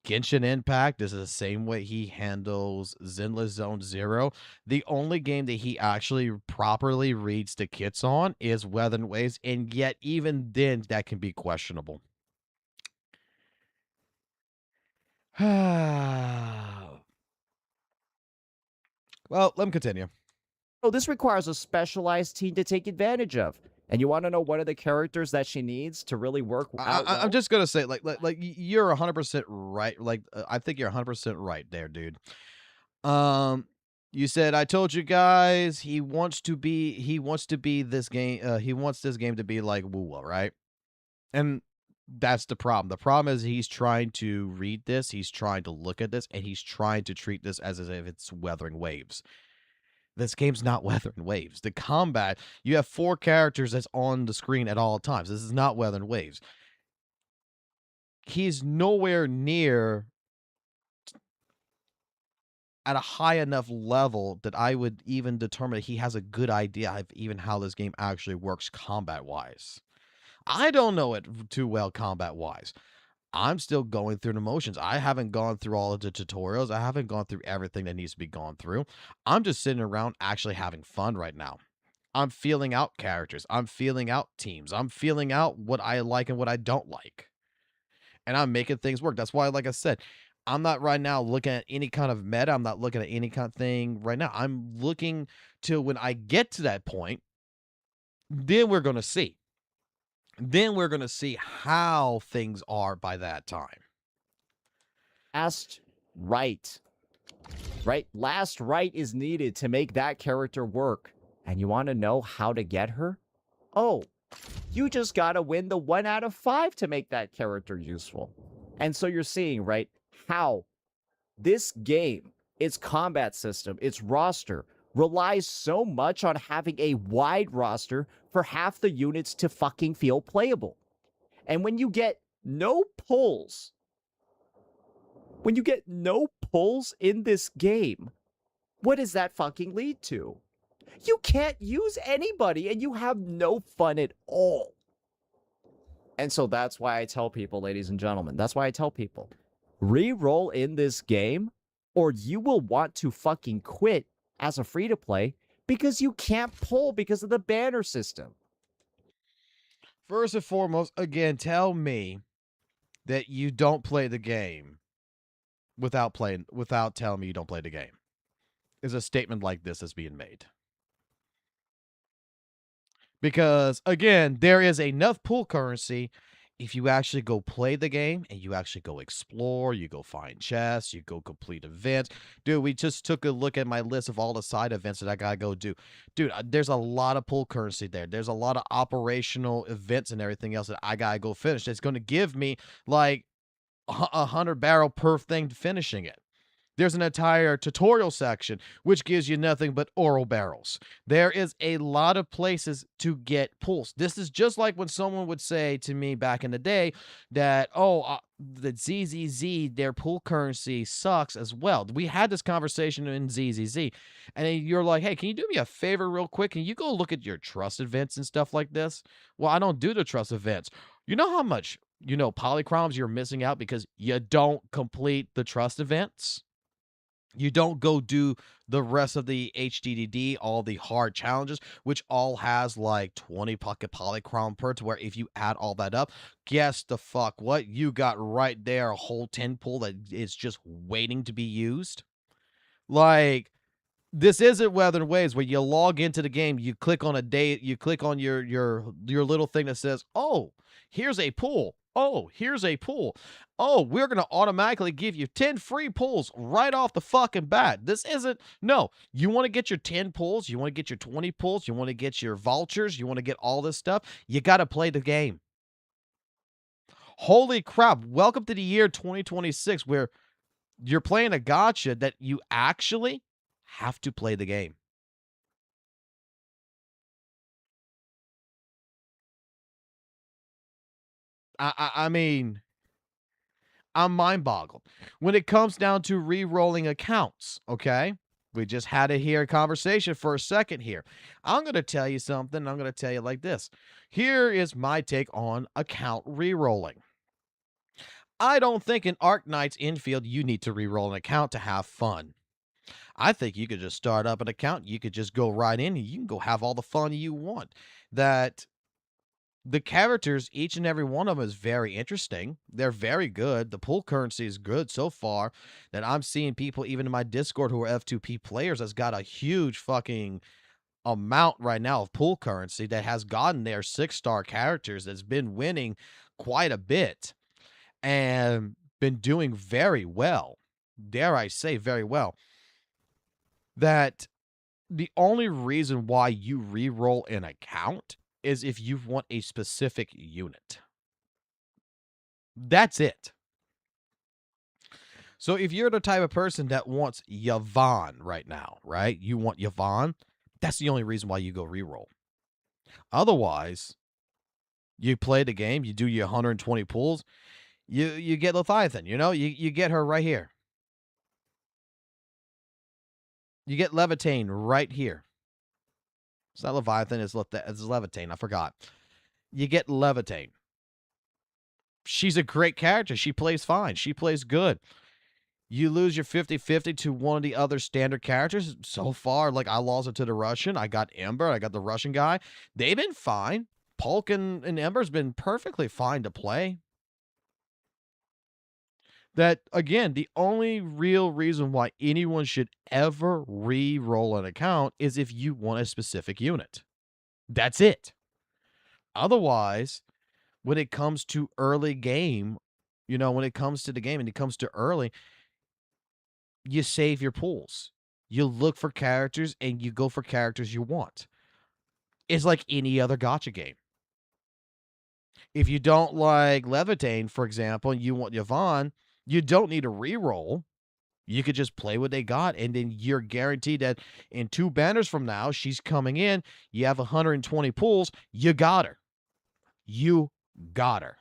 Genshin Impact. This is the same way he handles Zenless Zone Zero. The only game that he actually properly reads the kits on is Weather and Waves, and yet even then that can be questionable. Well, let me continue. Oh, this requires a specialized team to take advantage of. And you want to know one of the characters that she needs to really work out well? I'm just going to say, like you're 100% right. I think you're 100% right there, dude. You said, I told you guys, he wants to be this game. He wants this game to be like WUWA, right? And that's the problem. The problem is he's trying to read this, he's trying to look at this, and he's trying to treat this as if it's Weathering Waves. This game's not Weathering Waves. The combat, you have 4 characters that's on the screen at all times. This is not Weathering Waves. He's nowhere near at a high enough level that I would even determine that he has a good idea of even how this game actually works combat-wise. I don't know it too well combat-wise. I'm still going through the motions. I haven't gone through all of the tutorials. I haven't gone through everything that needs to be gone through. I'm just sitting around actually having fun right now. I'm feeling out characters. I'm feeling out teams. I'm feeling out what I like and what I don't like. And I'm making things work. That's why, like I said, I'm not right now looking at any kind of meta. I'm not looking at any kind of thing right now. I'm looking to when I get to that point, then we're going to see. Then we're going to see how things are by that time. Last Right. Right? Last Right is needed to make that character work. And you want to know how to get her? Oh, you just got to win the 1 out of 5 to make that character useful. And so you're seeing, right, how this game, its combat system, its roster, relies so much on having a wide roster for half the units to fucking feel playable. And when you get no pulls, in this game, what does that fucking lead to? You can't use anybody and you have no fun at all. And so that's why I tell people, ladies and gentlemen, that's why I tell people, re-roll in this game or you will want to fucking quit as a free-to-play because you can't pull because of the banner system. First and foremost, again, tell me that you don't play the game without telling me you don't play the game. is a statement like this is being made. Because, again, there is enough pool currency if you actually go play the game and you actually go explore, you go find chests, you go complete events. Dude, we just took a look at my list of all the side events that I gotta go do. Dude, there's a lot of pool currency there. There's a lot of operational events and everything else that I gotta go finish. It's going to give me like 100 barrel per thing finishing it. There's an entire tutorial section, which gives you nothing but oral barrels. There is a lot of places to get pulls. This is just like when someone would say to me back in the day that, the ZZZ, their pool currency sucks as well. We had this conversation in ZZZ, and you're like, hey, can you do me a favor real quick? Can you go look at your trust events and stuff like this? Well, I don't do the trust events. You know how much, polychromes you're missing out because you don't complete the trust events? You don't go do the rest of the HDDD, all the hard challenges, which all has like 20 pocket polychrome per, to where if you add all that up, guess the fuck what? You got right there a whole 10 pull that is just waiting to be used. Like, this isn't Weather Waves where you log into the game, you click on a date, you click on your little thing that says, oh, here's a pool. Oh, here's a pool. Oh, we're going to automatically give you 10 free pulls right off the fucking bat. This isn't, no, you want to get your 10 pulls, you want to get your 20 pulls, you want to get your vultures, you want to get all this stuff, you got to play the game. Holy crap, welcome to the year 2026 where you're playing a gacha that you actually have to play the game. I mean, I'm mind-boggled. When it comes down to re-rolling accounts, okay? We just had a conversation for a second here. I'm going to tell you something. I'm going to tell you like this. Here is my take on account re-rolling. I don't think in Arknight's infield you need to re-roll an account to have fun. I think you could just start up an account. You could just go right in and you can go have all the fun you want. That the characters, each and every one of them is very interesting. They're very good. The pool currency is good so far that I'm seeing people even in my Discord who are F2P players that's got a huge fucking amount right now of pool currency that has gotten their 6-star characters that's been winning quite a bit and been doing very well. Dare I say very well. That the only reason why you re-roll an account is if you want a specific unit. That's it. So if you're the type of person that wants Yvonne right now, right? You want Yvonne, that's the only reason why you go re-roll. Otherwise, you play the game, you do your 120 pulls, you get Leviathan, you get her right here. You get Leviathan right here. It's not Leviathan, it's Leviathan. I forgot. You get Leviathan. She's a great character. She plays fine. She plays good. You lose your 50-50 to one of the other standard characters. So far, like, I lost it to the Russian. I got Ember. I got the Russian guy. They've been fine. Polk and Ember's been perfectly fine to play. That, again, the only real reason why anyone should ever re-roll an account is if you want a specific unit. That's it. Otherwise, when it comes to early game, when it comes to the game and it comes to early, you save your pools. You look for characters and you go for characters you want. It's like any other gacha game. If you don't like Leviathan, for example, and you want Yvonne, you don't need a reroll. You could just play what they got, and then you're guaranteed that in 2 banners from now, she's coming in. You have 120 pulls. You got her. You got her.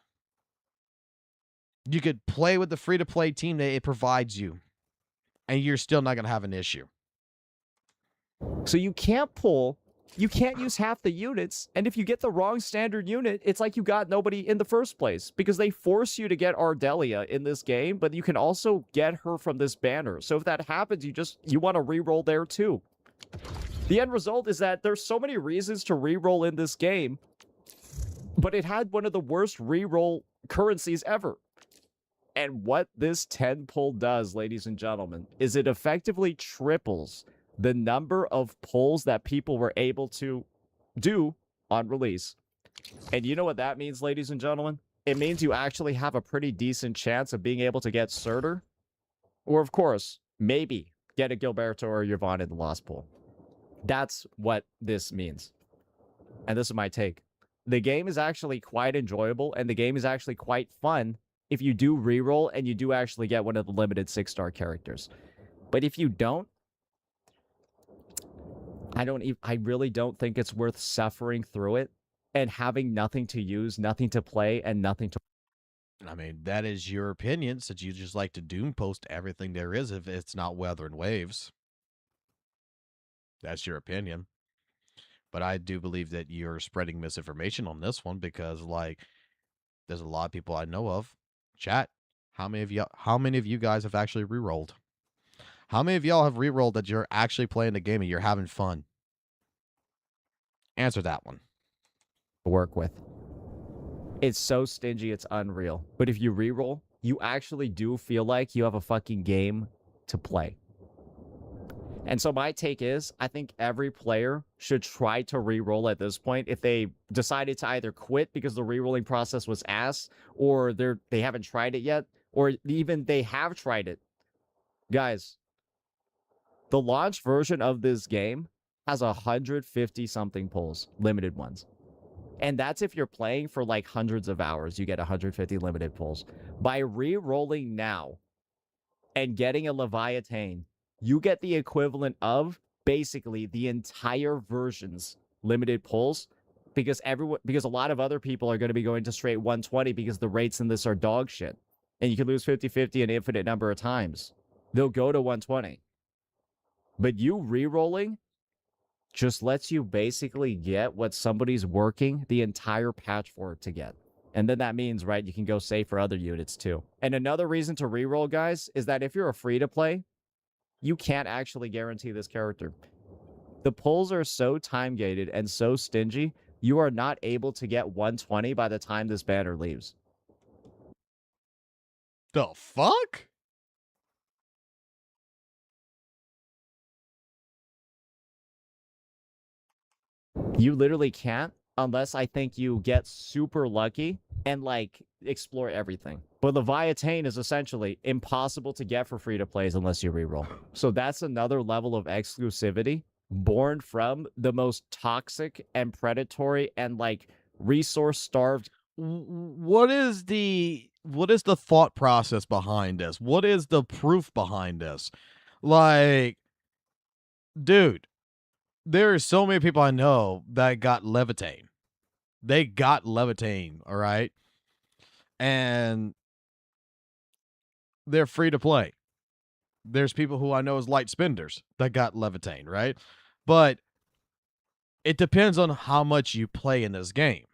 You could play with the free-to-play team that it provides you, and you're still not going to have an issue. So you can't pull, you can't use half the units, and if you get the wrong standard unit, it's like you got nobody in the first place, because they force you to get Ardelia in this game, but you can also get her from this banner. So if that happens, you want to reroll there too. The end result is that there's so many reasons to reroll in this game, but it had one of the worst reroll currencies ever. And what this 10 pull does, ladies and gentlemen, is it effectively triples the number of pulls that people were able to do on release. And you know what that means, ladies and gentlemen? It means you actually have a pretty decent chance of being able to get Surtur, or of course, maybe get a Gilberto or Yvonne in the Lost Pool. That's what this means. And this is my take. The game is actually quite enjoyable, and the game is actually quite fun if you do reroll and you do actually get one of the limited 6-star characters. But if you don't, I really don't think it's worth suffering through it and having nothing to use, nothing to play, and nothing to... I mean, that is your opinion, since you just like to doom post everything there is if it's not Weather and Waves. That's your opinion. But I do believe that you're spreading misinformation on this one because, like, there's a lot of people I know of. Chat, how many of you guys have actually re-rolled? How many of y'all have re-rolled that you're actually playing the game and you're having fun? Answer that one. Work with. It's so stingy, it's unreal. But if you re-roll, you actually do feel like you have a fucking game to play. And so my take is, I think every player should try to re-roll at this point if they decided to either quit because the re-rolling process was ass, or they haven't tried it yet, or even they have tried it. Guys, the launch version of this game has 150-something pulls, limited ones. And that's if you're playing for like hundreds of hours, you get 150 limited pulls. By re-rolling now and getting a Leviathan, you get the equivalent of basically the entire version's limited pulls, because a lot of other people are going to be going to straight 120 because the rates in this are dog shit. And you can lose 50-50 an infinite number of times. They'll go to 120. But you re-rolling just lets you basically get what somebody's working the entire patch for to get. And then that means, right, you can go save for other units too. And another reason to re-roll, guys, is that if you're a free-to-play, you can't actually guarantee this character. The pulls are so time-gated and so stingy, you are not able to get 120 by the time this banner leaves. The fuck? You literally can't unless I think you get super lucky and, like, explore everything. But Leviathan is essentially impossible to get for free-to-plays unless you reroll. So that's another level of exclusivity born from the most toxic and predatory and, like, resource-starved... What is the thought process behind this? What is the proof behind this? Like, dude, there are so many people I know that got Leviathan. They got Leviathan, all right? And they're free to play. There's people who I know as light spenders that got Leviathan, right? But it depends on how much you play in this game,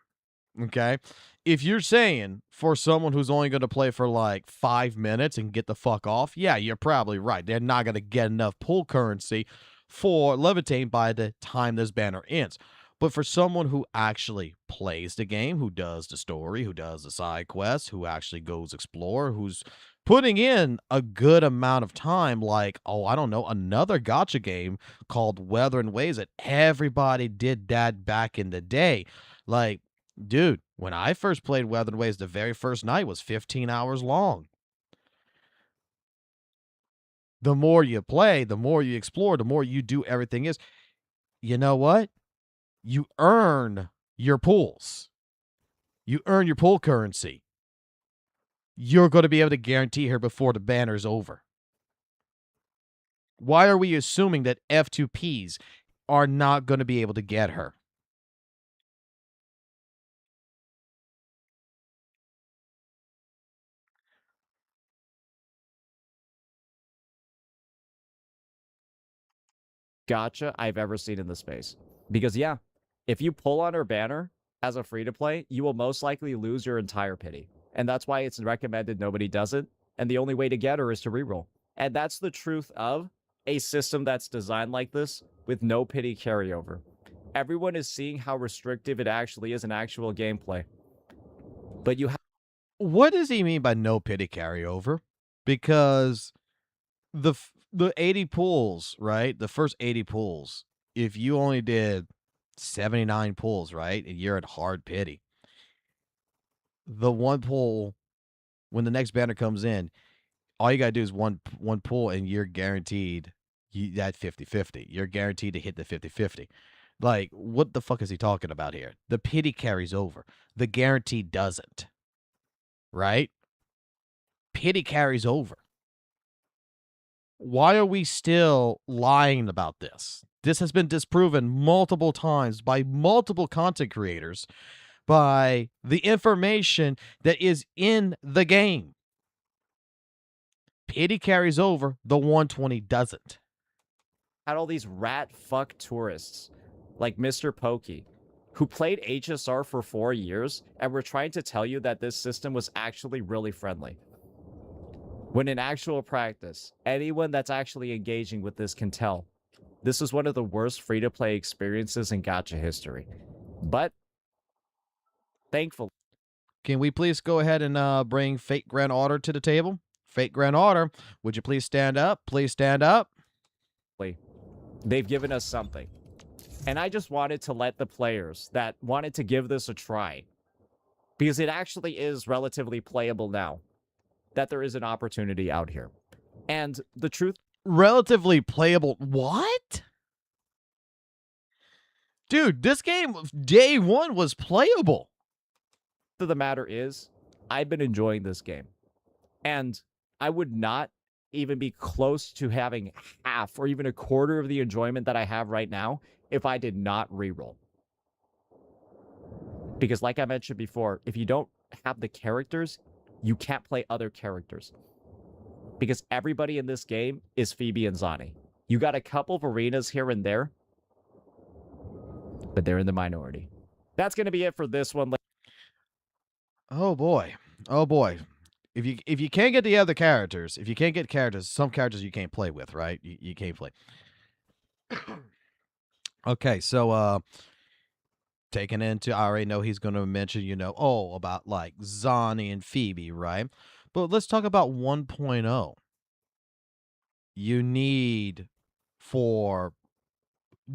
okay? If you're saying for someone who's only going to play for like 5 minutes and get the fuck off, yeah, you're probably right. They're not going to get enough pull currency for Leviathan by the time this banner ends. But for someone who actually plays the game, who does the story, who does the side quests, who actually goes explore, who's putting in a good amount of time, like, oh, I don't know, another gacha game called Weather and Waves that everybody did that back in the day. Like, dude, when I first played Weather and Waves, the very first night was 15 hours long. The more you play, the more you explore, the more you do everything is. You know what? You earn your pools. You earn your pool currency. You're going to be able to guarantee her before the banner's over. Why are we assuming that F2Ps are not going to be able to get her? Gotcha I've ever seen in the space. Because, yeah, if you pull on her banner as a free-to-play, you will most likely lose your entire pity. And that's why it's recommended nobody does it. And the only way to get her is to reroll. And that's the truth of a system that's designed like this with no pity carryover. Everyone is seeing how restrictive it actually is in actual gameplay. But you have... What does he mean by no pity carryover? Because the 80 pulls, right? The first 80 pulls, if you only did 79 pulls, right? And you're at hard pity, the one pull, when the next banner comes in, all you got to do is one pull and you're guaranteed that 50-50. You're guaranteed to hit the 50-50. Like, what the fuck is he talking about here? The pity carries over. The guarantee doesn't. Right? Pity carries over. Why are we still lying about this? This has been disproven multiple times by multiple content creators by the information that is in the game. Pity carries over, the 120 doesn't. Had all these rat fuck tourists like Mr. Pokey who played HSR for 4 years and were trying to tell you that this system was actually really friendly. When in actual practice, anyone that's actually engaging with this can tell this is one of the worst free-to-play experiences in gacha history. But thankfully, can we please go ahead and bring Fate Grand Order to the table? Fate Grand Order, would you please stand up? Please stand up. They've given us something. And I just wanted to let the players that wanted to give this a try, because it actually is relatively playable now, that there is an opportunity out here. And the truth... Relatively playable. What? Dude, this game, day one, was playable. The matter is, I've been enjoying this game. And I would not even be close to having half or even a quarter of the enjoyment that I have right now if I did not reroll. Because like I mentioned before, if you don't have the characters, you can't play other characters. Because everybody in this game is Phoebe and Zani. You got a couple of arenas here and there, but they're in the minority. That's going to be it for this one. Oh boy. Oh boy. If you can't get the other characters, if you can't get characters, some characters you can't play with, right? You can't play. Okay, so taking into, I already know he's going to mention, you know, about like Zani and Phoebe, right? But let's talk about 1.0. You need, for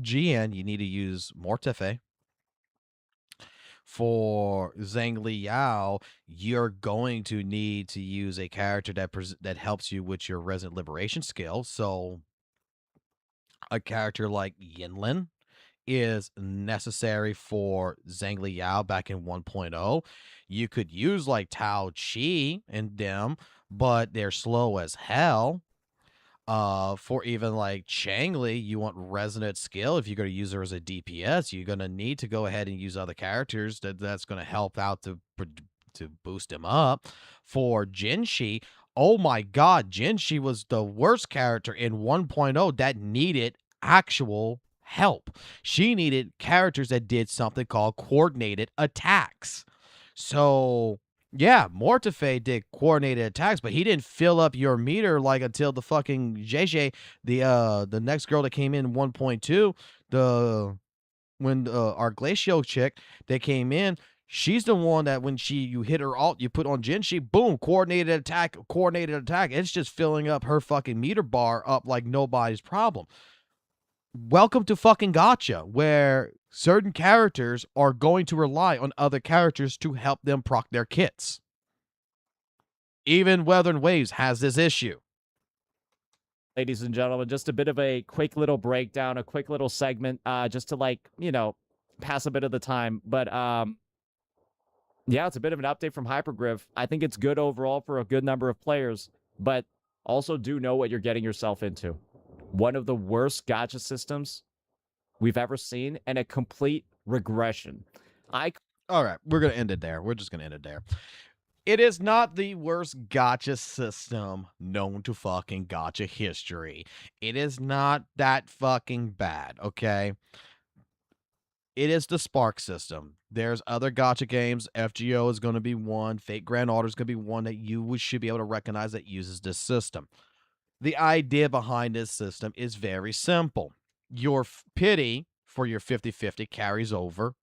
GN, you need to use Mortefe. For Zhang Liao, you're going to need to use a character that helps you with your Resident Liberation skill. So a character like Yinlin is necessary for Zhang Liao back in 1.0. You could use like Tao Chi and them, but they're slow as hell. For even like Changli, you want resonant skill. If you're going to use her as a DPS, you're going to need to go ahead and use other characters that's going to help out to boost him up. For Jinshi, oh my god, Jinshi was the worst character in 1.0 that needed actual help. She needed characters that did something called coordinated attacks. So yeah, Mortefe did coordinated attacks, but he didn't fill up your meter like until the fucking JJ, the next girl that came in 1.2, when our Glacial chick that came in, she's the one that when you hit her alt, you put on Jinshi, boom, coordinated attack. It's just filling up her fucking meter bar up like nobody's problem. Welcome to fucking gacha, where certain characters are going to rely on other characters to help them proc their kits. Even Weathering Waves has this issue. Ladies and gentlemen, just a bit of a quick little breakdown, a quick little segment, just to, like, you know, pass a bit of the time. But, yeah, it's a bit of an update from Hypergriff. I think it's good overall for a good number of players, but also do know what you're getting yourself into. One of the worst gacha systems we've ever seen, and a complete regression. All right, we're going to end it there. We're just going to end it there. It is not the worst gacha system known to fucking gacha history. It is not that fucking bad, okay? It is the Spark system. There's other gacha games. FGO is going to be one. Fate Grand Order is going to be one that you should be able to recognize that uses this system. The idea behind this system is very simple. Your pity for your 50-50 carries over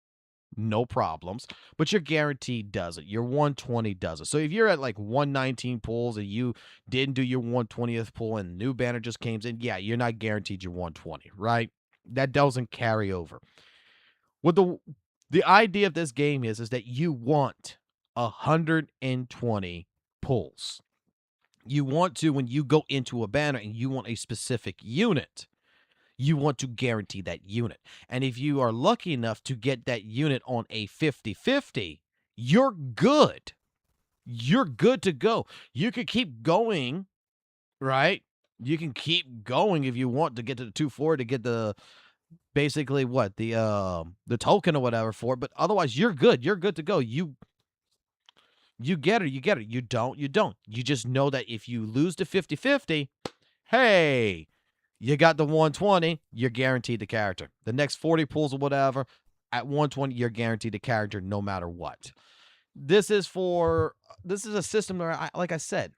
no problems, but your guaranteed doesn't. Your 120 doesn't. So if you're at like 119 pulls and you didn't do your 120th pull and the new banner just came in, yeah, you're not guaranteed your 120, right? That doesn't carry over. What the idea of this game is that you want 120 pulls. You want to, when you go into a banner and you want a specific unit, you want to guarantee that unit. And if you are lucky enough to get that unit on a 50-50, you're good. You're good to go. You can keep going, right? You can keep going if you want to get to the 240 to get the basically what the token or whatever for it, but otherwise you're good. You're good to go. You get it. You get it. You don't. You don't. You just know that if you lose to 50-50, hey, you got the 120, you're guaranteed the character. The next 40 pulls or whatever, at 120, you're guaranteed the character no matter what. This is a system where, like I said,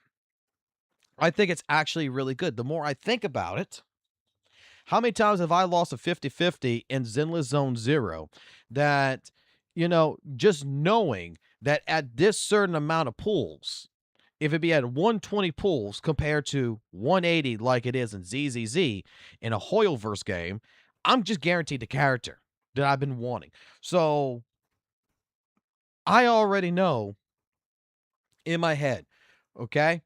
I think it's actually really good. The more I think about it, how many times have I lost a 50-50 in Zenless Zone Zero that, just knowing that at this certain amount of pulls, if it be at 120 pulls compared to 180 like it is in ZZZ in a Kuroverse game, I'm just guaranteed the character that I've been wanting. So I already know in my head, okay?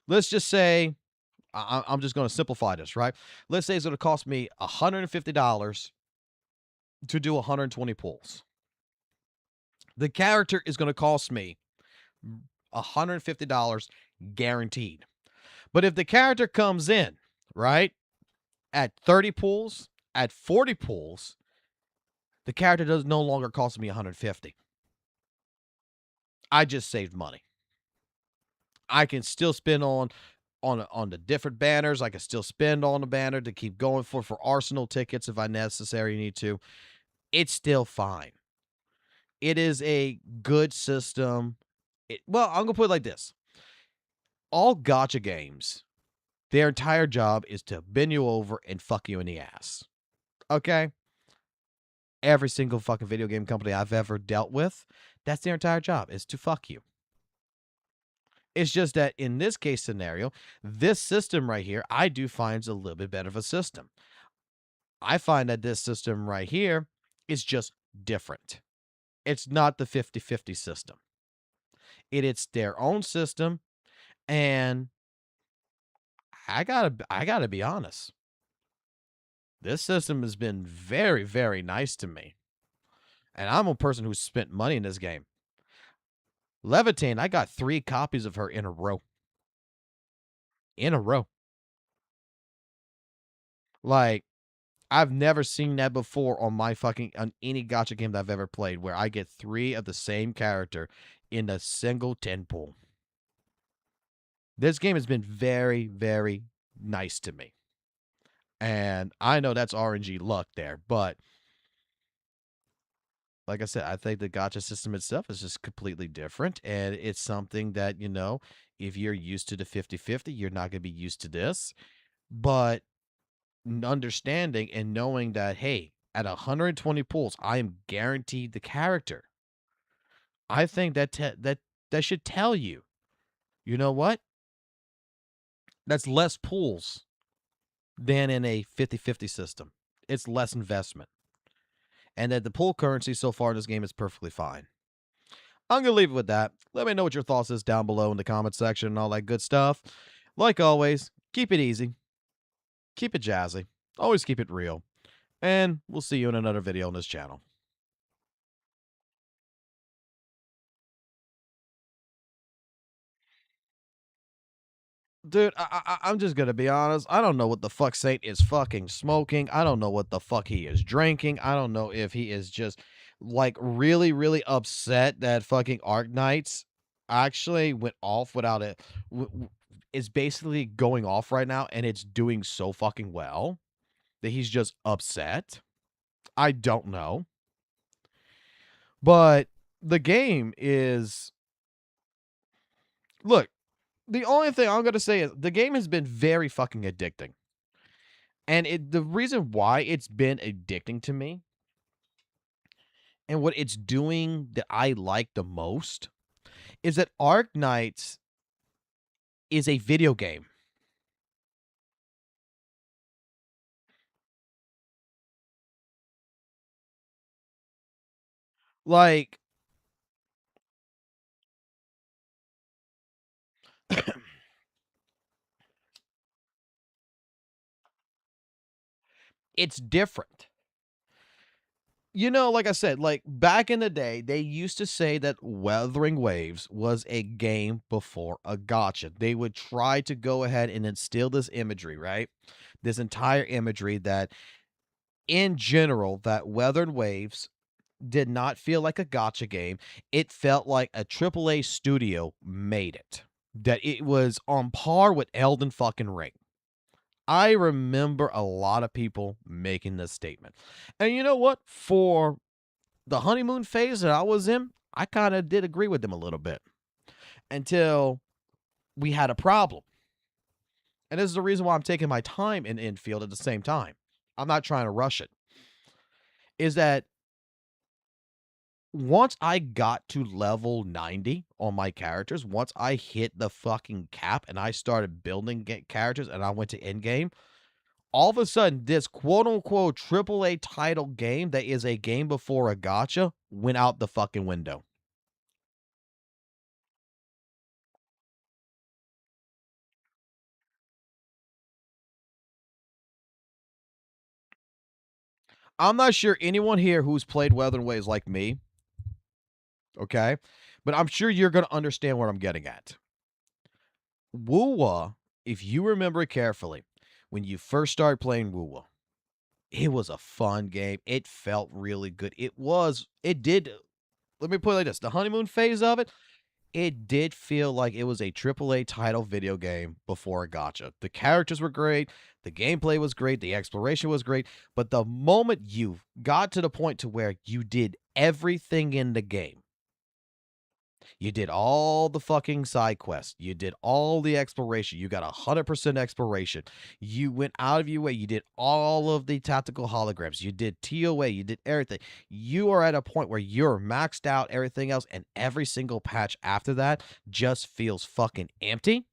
Let's just say, I'm just going to simplify this, right? Let's say it's going to cost me $150 to do 120 pulls. The character is going to cost me $150 guaranteed. But if the character comes in, right, at 30 pulls, at 40 pulls, the character does no longer cost me $150. I just saved money. I can still spend on the different banners. I can still spend on the banner to keep going for Arsenal tickets if I necessarily need to. It's still fine. It is a good system. Well, I'm going to put it like this. All gacha games, their entire job is to bend you over and fuck you in the ass. Okay? Every single fucking video game company I've ever dealt with, that's their entire job, is to fuck you. It's just that in this case scenario, this system right here, I do find is a little bit better of a system. I find that this system right here is just different. It's not the 50-50 system. It's their own system, and I gotta be honest. This system has been very, very nice to me. And I'm a person who's spent money in this game. Levitine, I got 3 copies of her in a row. In a row. Like, I've never seen that before on any gacha game that I've ever played, where I get 3 of the same character in a single 10 pull. This game has been very, very nice to me. And I know that's RNG luck there, but like I said, I think the gacha system itself is just completely different, and it's something that, if you're used to the 50-50, you're not going to be used to this. But understanding and knowing that, hey, at 120 pulls, I am guaranteed the character. I think that should tell you, you know what? That's less pulls than in a 50-50 system. It's less investment. And that the pull currency so far in this game is perfectly fine. I'm going to leave it with that. Let me know what your thoughts is down below in the comment section and all that good stuff. Like always, keep it easy. Keep it jazzy. Always keep it real. And we'll see you in another video on this channel. Dude, I'm just gonna be honest. I don't know what the fuck Saint is fucking smoking. I don't know what the fuck he is drinking. I don't know if he is just, like, really, really upset that fucking Arknights actually went off without it. It's basically going off right now, and it's doing so fucking well that he's just upset. I don't know. But the game is... Look, the only thing I'm going to say is the game has been very fucking addicting. And the reason why it's been addicting to me and what it's doing that I like the most is that Arknights is a video game. Like, it's different. You know, like I said, like back in the day, they used to say that Wuthering Waves was a game before a gacha. They would try to go ahead and instill this imagery, right? This entire imagery that, in general, that Wuthering Waves did not feel like a gacha game. It felt like a AAA studio made it. That it was on par with Elden fucking Ring. I remember a lot of people making this statement. And you know what? For the honeymoon phase that I was in, I kind of did agree with them a little bit. Until we had a problem. And this is the reason why I'm taking my time in infield at the same time. I'm not trying to rush it. Is that once I got to level 90 on my characters, once I hit the fucking cap and I started building characters and I went to endgame, all of a sudden this quote-unquote AAA title game that is a game before a gacha went out the fucking window. I'm not sure anyone here who's played Wuthering Waves like me, okay? But I'm sure you're going to understand what I'm getting at. WUWA, if you remember it carefully, when you first started playing WUWA, it was a fun game. It felt really good. Let me put it like this. The honeymoon phase of it, it did feel like it was a AAA title video game before a gacha. The characters were great. The gameplay was great. The exploration was great. But the moment you got to the point to where you did everything in the game, you did all the fucking side quests. You did all the exploration. You got 100% exploration. You went out of your way. You did all of the tactical holograms. You did TOA. You did everything. You are at a point where you're maxed out everything else, and every single patch after that just feels fucking empty.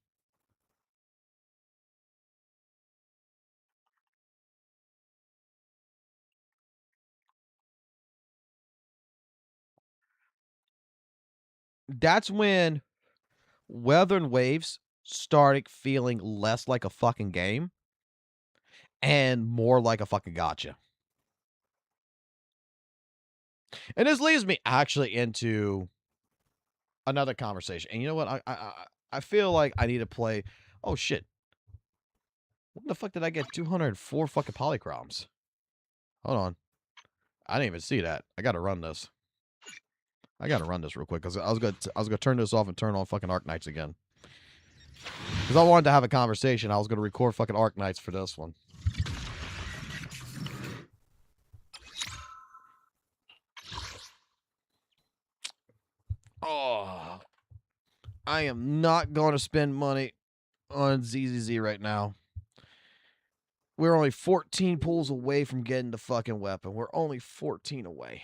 That's when Wuthering Waves started feeling less like a fucking game and more like a fucking gacha. And this leads me actually into another conversation. And you know what? I feel like I need to play. Oh shit! What the fuck did I get? 204 fucking polychromes. Hold on. I didn't even see that. I gotta run this. I gotta run this real quick because I was gonna turn this off and turn on fucking Arknights again. Because I wanted to have a conversation. I was gonna record fucking Arknights for this one. Oh, I am not going to spend money on ZZZ right now. We're only 14 pulls away from getting the fucking weapon. We're only 14 away.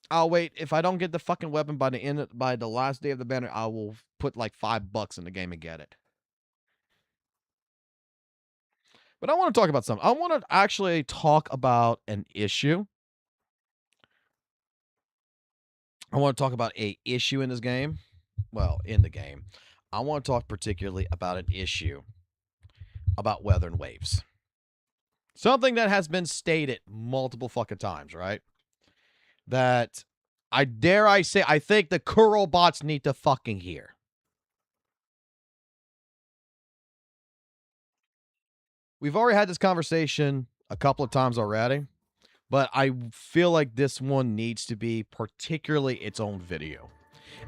I'll wait. If I don't get the fucking weapon by the last day of the banner, I will put like $5 in the game and get it. But I want to talk about something. I want to actually talk about an issue. I want to talk about an issue in this game. Well, in the game. I want to talk particularly about an issue about Wuthering Waves. Something that has been stated multiple fucking times, right? That I think the Kurobots need to fucking hear. We've already had this conversation a couple of times already, but I feel like this one needs to be particularly its own video.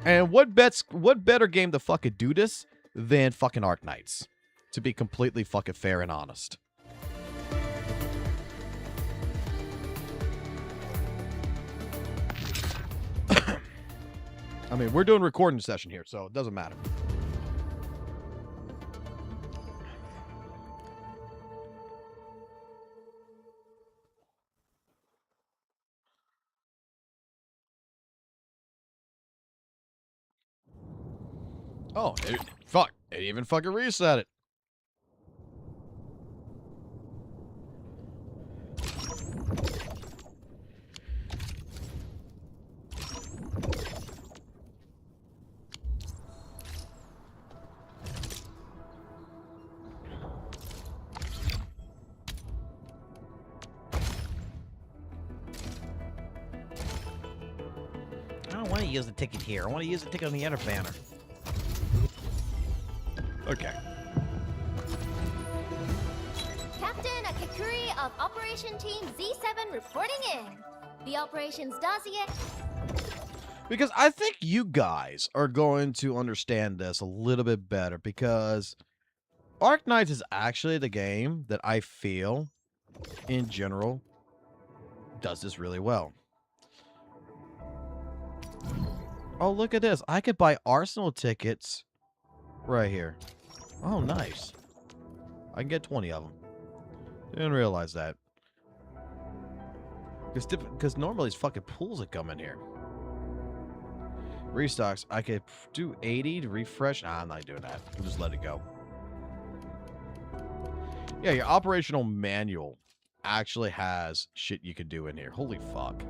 And what better game to fucking do this than fucking Arknights? To be completely fucking fair and honest. I mean, we're doing a recording session here, so it doesn't matter. Oh, fuck. It even fucking reset it. I don't want to use the ticket here. I want to use the ticket on the other banner. Okay. Captain Akikuri of Operation Team Z7 reporting in. The operations dossier. Because I think you guys are going to understand this a little bit better, because Arknights is actually the game that I feel, in general, does this really well. Oh, look at this. I could buy Arsenal tickets right here. Oh, nice. I can get 20 of them. Didn't realize that. Because normally it's fucking pools that come in here. Restocks. I could do 80 to refresh. Nah, I'm not doing that. I'll just let it go. Yeah, your operational manual actually has shit you can do in here. Holy fuck.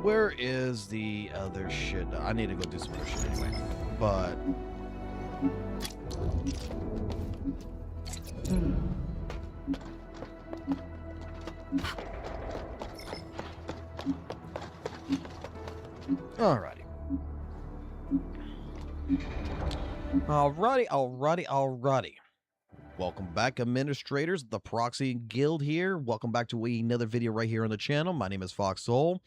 Where is the other shit? I need to go do some other shit anyway. But alrighty. Alrighty. Welcome back, administrators. The Proxy Guild here. Welcome back to another video right here on the channel. My name is FOXSOL,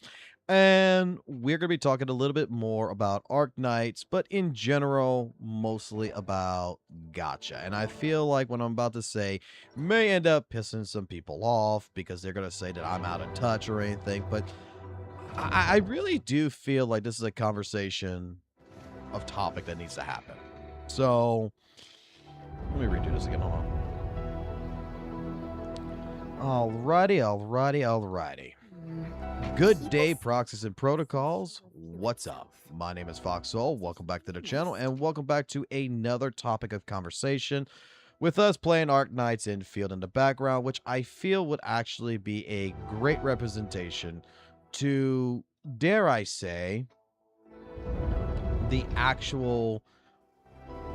and we're going to be talking a little bit more about Arknights, but in general, mostly about gacha. And I feel like what I'm about to say may end up pissing some people off because they're going to say that I'm out of touch or anything, but I really do feel like this is a conversation of topic that needs to happen. So let me redo this again. Hold on. Alrighty. Good day, proxies and protocols. What's up? My name is FOXSOL. Welcome back to the channel, and welcome back to another topic of conversation with us playing Arknights Infield in the background, which I feel would actually be a great representation to, dare I say, the actual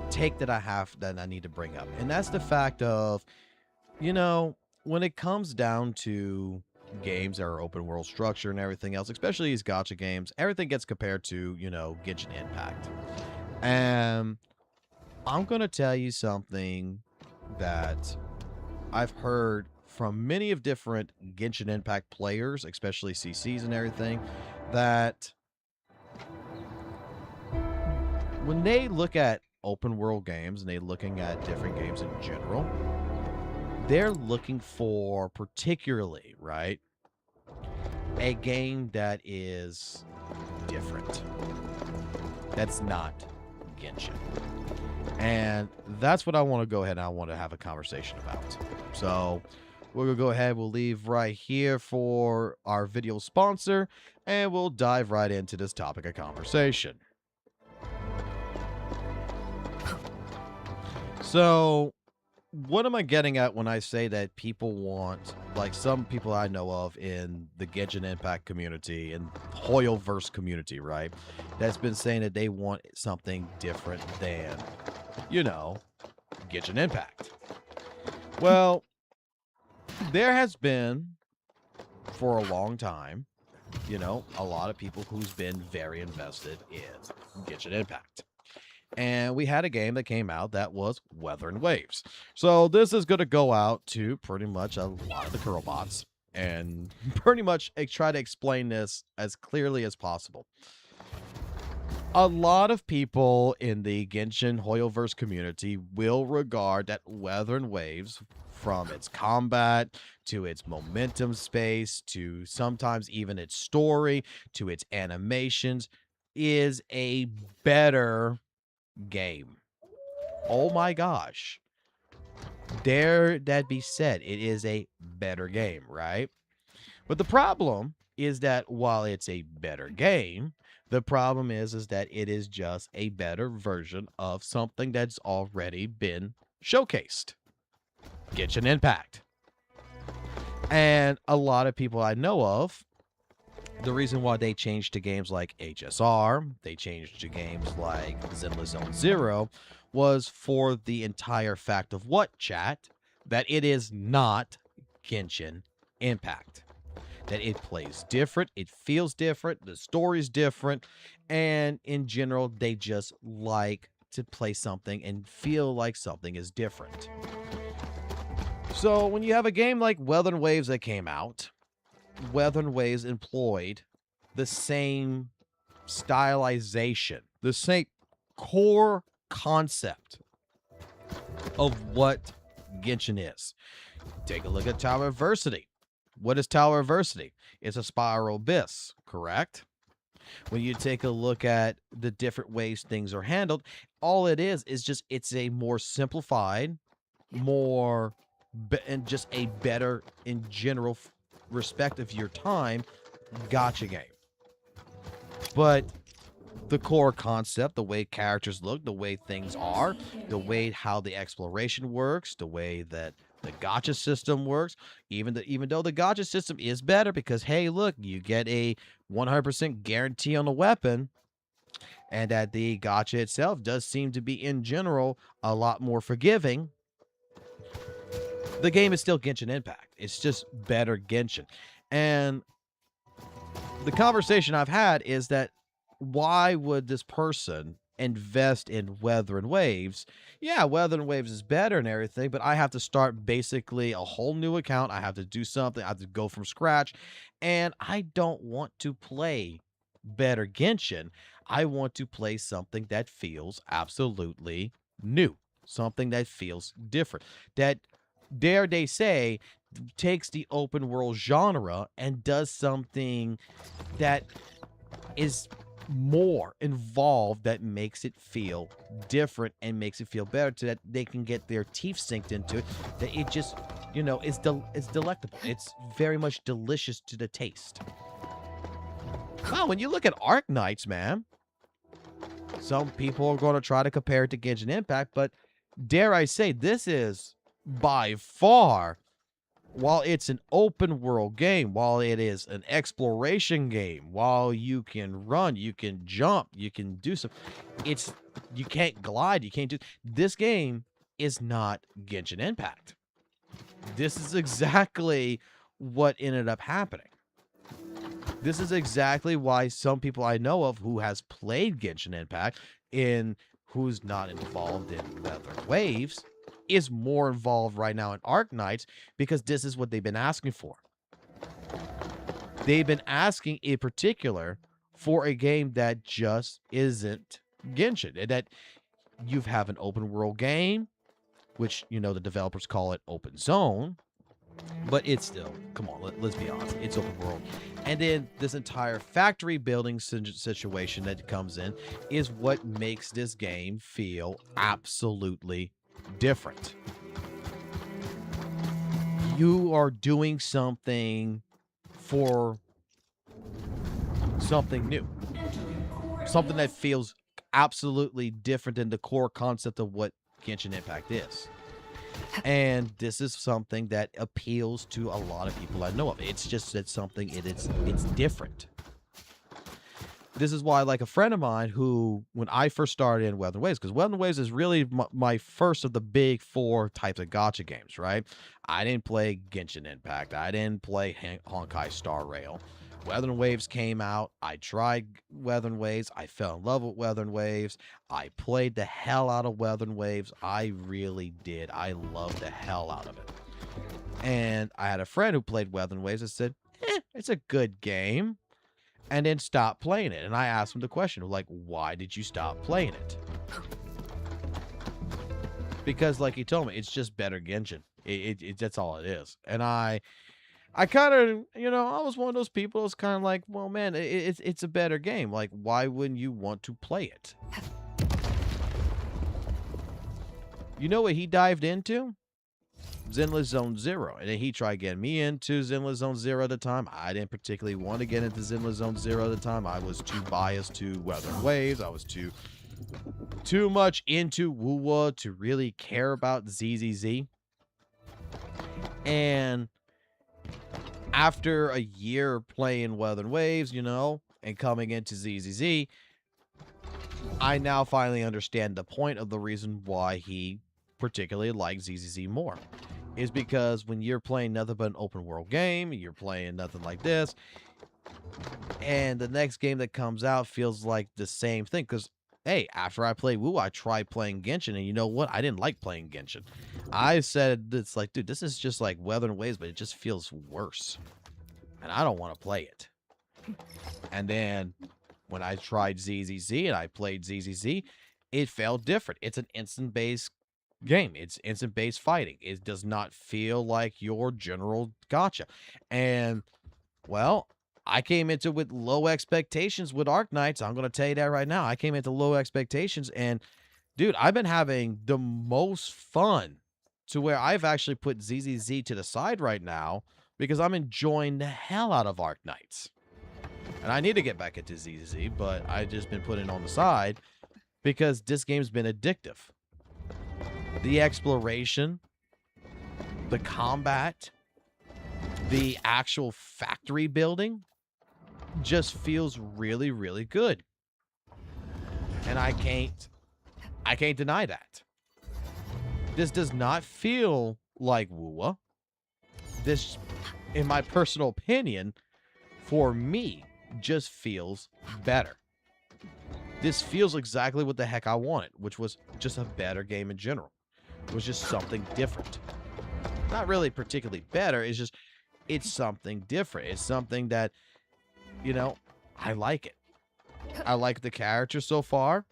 take that I have that I need to bring up. And that's the fact of, you know, when it comes down to games that are open world structure and everything else, especially these gacha games, everything gets compared to, you know, Genshin Impact. And I'm going to tell you something that I've heard from many of different Genshin Impact players, especially CCs and everything, that when they look at open world games and they're looking at different games in general, they're looking for particularly, right, a game that is different. That's not Genshin. And that's what I want to go ahead and I want to have a conversation about. So we're going to go ahead, we'll leave right here for our video sponsor, and we'll dive right into this topic of conversation. So, what am I getting at when I say that people want, like some people I know of in the Genshin Impact community and Hoyoverse community, right, that's been saying that they want something different than, you know, Genshin Impact. Well, there has been, for a long time, you know, a lot of people who's been very invested in Genshin Impact. And we had a game that came out that was Weather and Waves. So this is going to go out to pretty much a lot of the Kurobots and pretty much try to explain this as clearly as possible. A lot of people in the Genshin Hoyoverse community will regard that Weather and Waves, from its combat to its momentum space to sometimes even its story to its animations, is a better game. Oh my gosh. Dare that be said, it is a better game, right? But the problem is that while it's a better game, the problem is that it is just a better version of something that's already been showcased. Genshin Impact. And a lot of people I know of, the reason why they changed to games like HSR, they changed to games like Zenless Zone Zero, was for the entire fact of what, chat? That it is not Genshin Impact. That it plays different, it feels different, the story's different, and in general, they just like to play something and feel like something is different. So when you have a game like Weather Waves that came out, Weather Waves employed the same stylization, the same core concept of what Genshin is. Take a look at Tower Adversity. What is Tower Adversity? It's a spiral abyss, correct? When you take a look at the different ways things are handled, all it is just it's a more simplified, more and just a better in general respect of your time gacha game. But the core concept, the way characters look, the way things are, the way how the exploration works, the way that the gacha system works, even though the gacha system is better because, hey, look, you get a 100% guarantee on the weapon, and that the gacha itself does seem to be, in general, a lot more forgiving. The game is still Genshin Impact. It's just better Genshin. And the conversation I've had is that why would this person invest in Weather and Waves? Yeah, Weather and Waves is better and everything, but I have to start basically a whole new account. I have to do something. I have to go from scratch. And I don't want to play better Genshin. I want to play something that feels absolutely new. Something that feels different. That, dare they say, takes the open world genre and does something that is more involved, that makes it feel different and makes it feel better, so that they can get their teeth synced into it, that it just, you know, it's delectable. It's very much delicious to the taste. Wow, when you look at Arknights, man, some people are going to try to compare it to Genshin Impact, but dare I say, this is by far, while it's an open world game, while it is an exploration game, while you can run, you can jump, you can do some, you can't glide, you can't do, this game is not Genshin Impact. This is exactly what ended up happening. This is exactly why some people I know of who has played Genshin Impact, who's not involved in Weather Waves, is more involved right now in Arknights, because this is what they've been asking for. They've been asking, in particular, for a game that just isn't Genshin. That you have an open world game, which, you know, the developers call it open zone, but it's still, come on, let's be honest, it's open world. And then this entire factory building situation that comes in is what makes this game feel absolutely different. You are doing something for something new, something that feels absolutely different than the core concept of what Genshin Impact is. And this is something that appeals to a lot of people I know of. It's just that something, it's different. This is why, like, a friend of mine who, when I first started in Weather Waves, because Weather Waves is really my first of the big 4 types of gacha games, right? I didn't play Genshin Impact. I didn't play Honkai Star Rail. Weather Waves came out. I tried Weather Waves. I fell in love with Weather Waves. I played the hell out of Weather Waves. I really did. I loved the hell out of it. And I had a friend who played Weather Waves and said, it's a good game, and then stopped playing it. And I asked him the question, like, why did you stop playing it? Because, like he told me, it's just better Genshin. That's all it is. And I kind of, you know, I was one of those people who's kind of like, well, man, it's a better game. Like, why wouldn't you want to play it? You know what he dived into? Zenless Zone Zero. And then he tried getting me into Zenless Zone Zero at the time. I didn't particularly want to get into Zenless Zone Zero at the time. I was too biased to Weather and Waves. I was too much into WUWA to really care about ZZZ. And after a year playing Weather and Waves, you know, and coming into ZZZ, I now finally understand the point of the reason why he particularly likes ZZZ more. Is because when you're playing nothing but an open world game, you're playing nothing like this, and the next game that comes out feels like the same thing. Because, hey, after I played WUWA, I tried playing Genshin, and you know what? I didn't like playing Genshin. I said, it's like, dude, this is just like Weather and Waves, but it just feels worse. And I don't want to play it. And then when I tried ZZZ and I played ZZZ, it felt different. It's an instant-based game. It's instant-based fighting. It does not feel like your general gacha. And, well, I came into it with low expectations with Arknights. I'm going to tell you that right now. I came into low expectations, and, dude, I've been having the most fun to where I've actually put ZZZ to the side right now because I'm enjoying the hell out of Arknights. And I need to get back into ZZZ, but I've just been putting it on the side because this game's been addictive. The exploration, the combat, the actual factory building just feels really, really good. And I can't deny that. This does not feel like WUWA. This, in my personal opinion, for me, just feels better. This feels exactly what the heck I wanted, which was just a better game in general. It was just something different. Not really particularly better, it's something different. It's something that, you know, I like it. I like the character so far.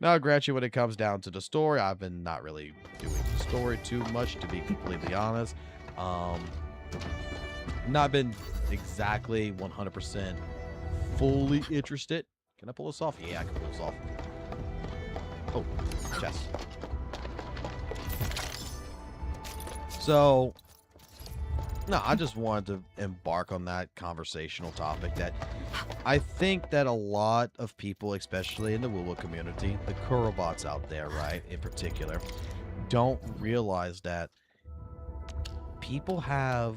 Now, grant you, when it comes down to the story, I've been not really doing the story too much, to be completely honest. Not been exactly 100% fully interested. Can I pull this off? Yeah, I can pull this off. Oh, chest. So, no, I just wanted to embark on that conversational topic that I think that a lot of people, especially in the WUWA community, the Kurobots out there, right, in particular, don't realize that people have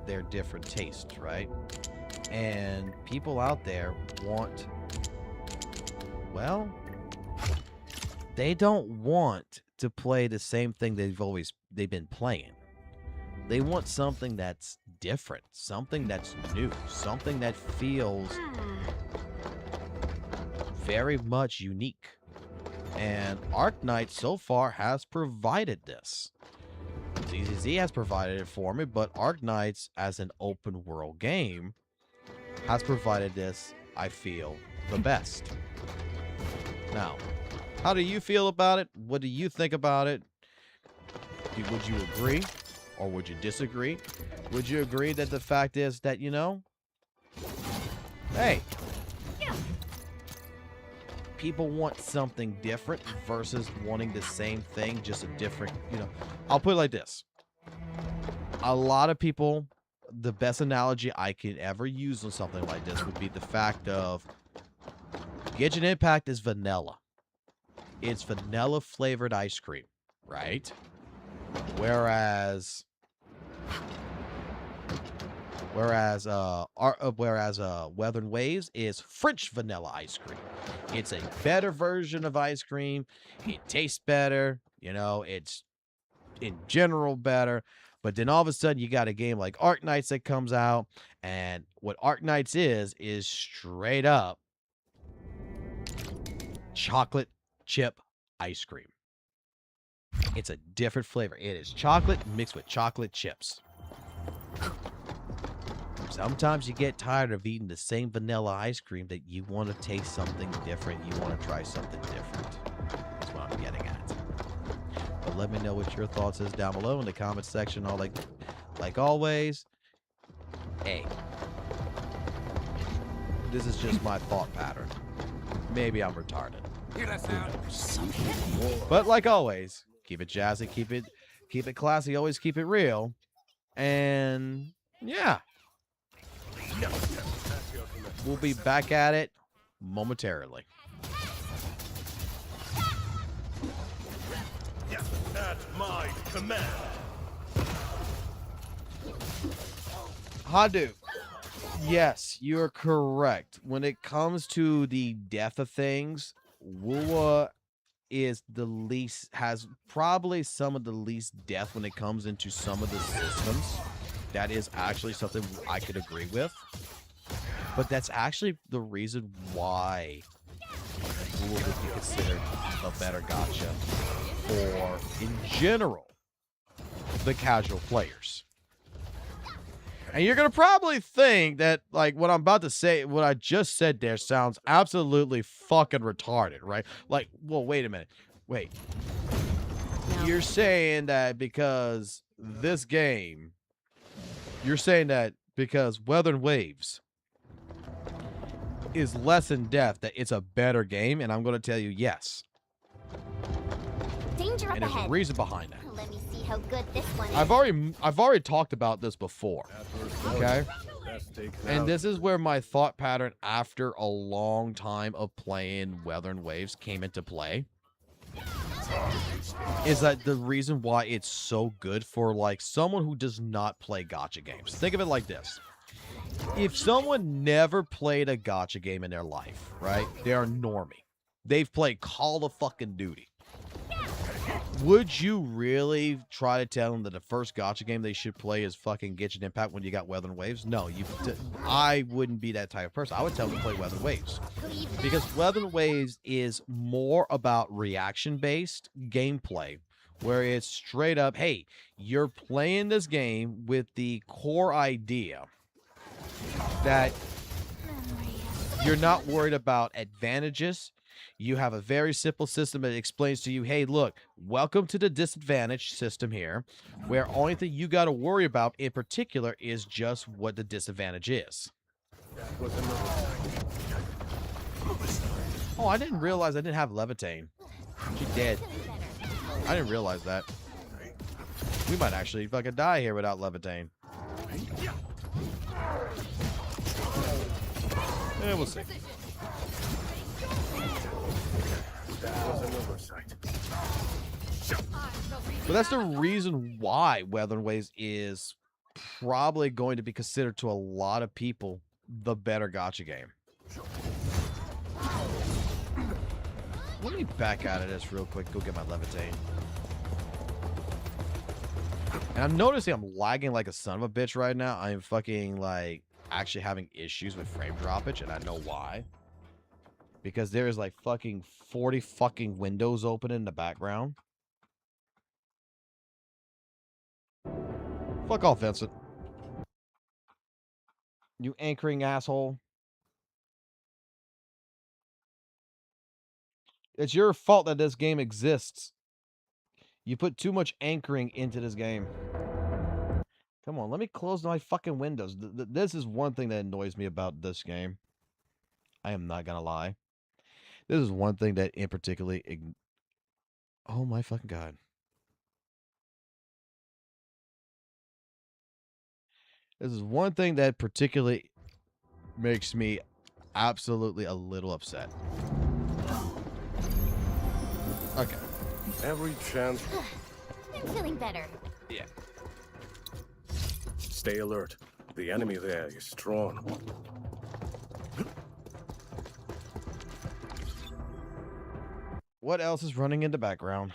their different tastes, right? And people out there want, well, they don't want to play the same thing they've been playing. They want something that's different, something that's new, something that feels very much unique. And Arknight so far has provided this. ZZZ has provided it for me, but Arknights as an open world game has provided this, I feel, the best. Now, how do you feel about it? What do you think about it? Would you agree? Or would you disagree? Would you agree that the fact is that, you know, hey, people want something different versus wanting the same thing, just a different, you know, I'll put it like this. A lot of people, the best analogy I could ever use on something like this would be the fact of Genshin Impact is vanilla. It's vanilla flavored ice cream, right? Whereas Weather and Waves is French vanilla ice cream. It's a better version of ice cream. It tastes better. You know, it's in general better. But then all of a sudden you got a game like Arknights that comes out, and what Arknights is straight up chocolate chip ice cream. It's a different flavor. It is chocolate mixed with chocolate chips. Sometimes you get tired of eating the same vanilla ice cream that you want to taste something different. You want to try something different. That's what I'm getting at. But let me know what your thoughts is down below in the comment section. All like always, hey, this is just my thought pattern. Maybe I'm retarded. But like always, keep it jazzy, keep Keep it classy, always keep it real. And yeah. We'll be back at it momentarily. At my command. Hadou. Yes, you're correct. When it comes to the death of things, WUWA is the least, has probably some of the least death when it comes into some of the systems. That is actually something I could agree with. But that's actually the reason why WUWA would be considered a better gacha for, in general, the casual players. And you're going to probably think that, like, what I'm about to say, what I just said there sounds absolutely fucking retarded, right? Like, well, wait a minute. Wait. No. You're saying that because this game, you're saying that because Weather and Waves is less in depth, that it's a better game? And I'm going to tell you yes. Danger up and there's ahead. a reason behind that. Let me see how good this one is. I've already talked about this before. Okay? And this is where my thought pattern after a long time of playing Weather and Waves came into play. Is that the reason why it's so good for, like, someone who does not play gacha games? Think of it like this. If someone never played a gacha game in their life, right? They're a normie. They've played Call of fucking Duty. Would you really try to tell them that the first gacha game they should play is fucking Genshin Impact when you got Weather and Waves? No, I wouldn't be that type of person. I would tell them to play Weather and Waves. Because Weather and Waves is more about reaction-based gameplay, where it's straight up, hey, you're playing this game with the core idea that you're not worried about advantages. You have a very simple system that explains to you, hey, look, welcome to the disadvantage system here, where only thing you got to worry about in particular is just what the disadvantage is. Oh, I didn't realize I didn't have Levitate. She dead. I didn't realize that. We might actually fucking die here without Levitate. Yeah, we'll see. But that's the reason why Weather and Waves is probably going to be considered to a lot of people the better gacha game. Let me back out of this real quick. Go get my Levitate. And I'm noticing I'm lagging like a son of a bitch right now. I am fucking like actually having issues with frame droppage, and I know why. Because there is like fucking 40 fucking windows open in the background. Fuck off, Vincent. You anchoring asshole. It's your fault that this game exists. You put too much anchoring into this game. Come on, let me close my fucking windows. This is one thing that annoys me about this game. I am not gonna lie. This is one thing that in particular... Oh my fucking god. This is one thing that particularly makes me absolutely a little upset. Okay. Every chance. I'm feeling better. Yeah. Stay alert. The enemy there is strong. What else is running in the background?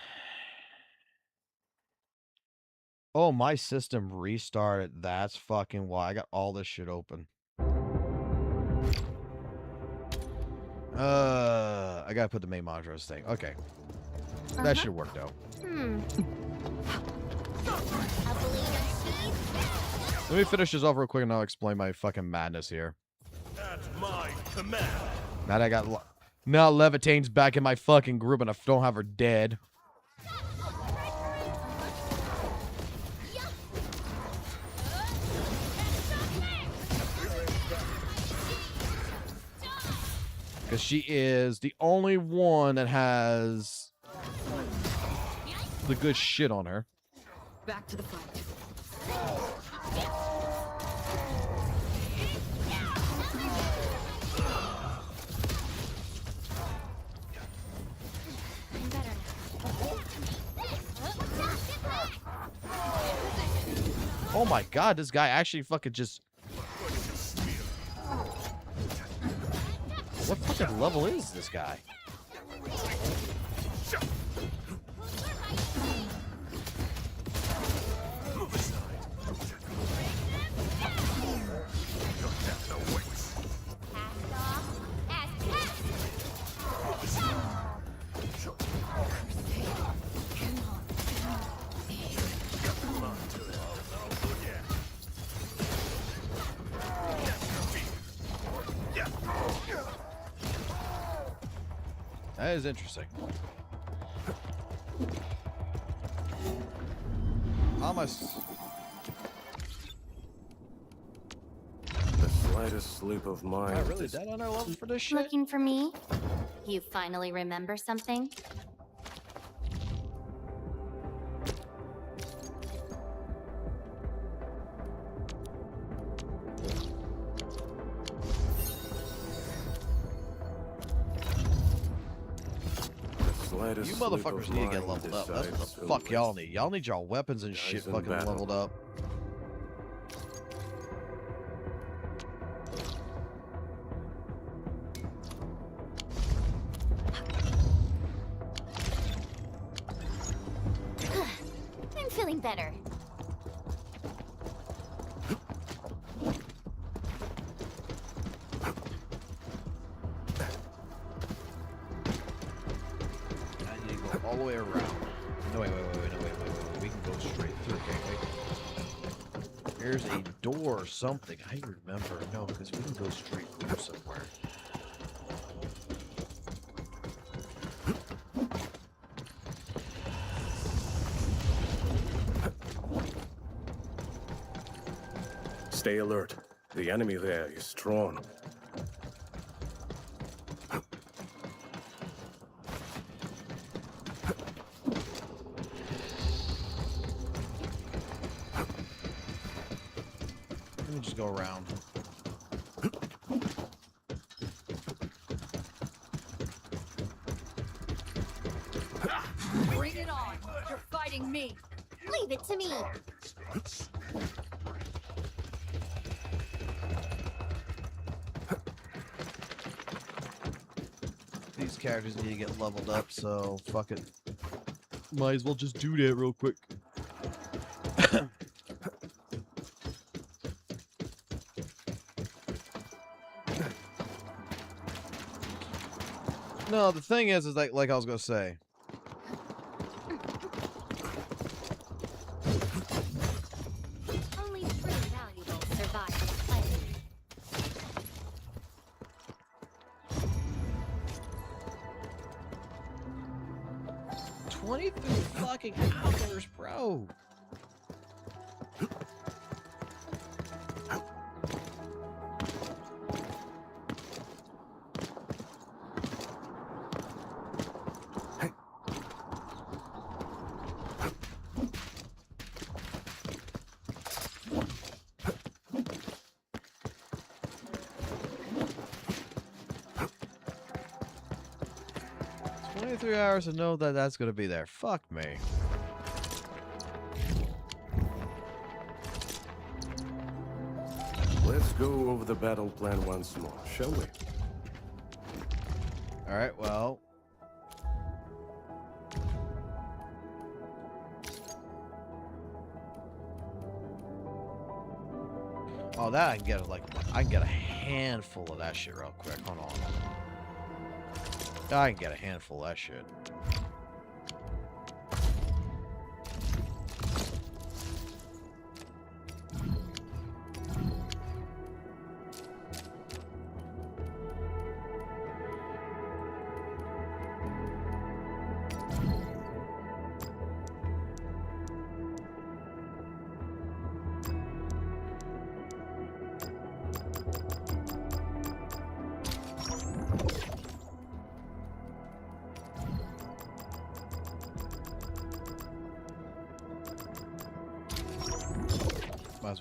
Oh, my system restarted. That's fucking why. I got all this shit open. I gotta put the main monitor on this thing. Okay. That should work though. Let me finish this off real quick and I'll explain my fucking madness here. At my command. Now that I got... Now Levitane's back in my fucking group and I don't have her dead. Because she is the only one that has the good shit on her. Back to the fight. I'm better Oh my god, this guy actually fucking just... What fucking level is this guy? That is interesting. Almost. The slightest slip of mind. Am I really dead on our level for this shit? Looking for me? You finally remember something? You motherfuckers need to get leveled up. That's what the fuck y'all need. Y'all need y'all weapons and shit fucking leveled up. I'm feeling better. All the way around. No, wait. We can go straight through, can't we? There's a door or something. I remember. No, because we can go straight through somewhere. Stay alert. The enemy there is strong. Let me just go around. Bring it on! You're fighting me! Leave it to me! These characters need to get leveled up, so fuck it. Might as well just do that real quick. No, the thing is like I was gonna say. Only truly valuable survive fighting. 23 fucking hours, bro. Hours to know that that's gonna be there. Fuck me. Let's go over the battle plan once more, shall we? Alright, well. Oh, that I can get I can get a handful of that shit real quick. Hold on. I can get a handful of that shit.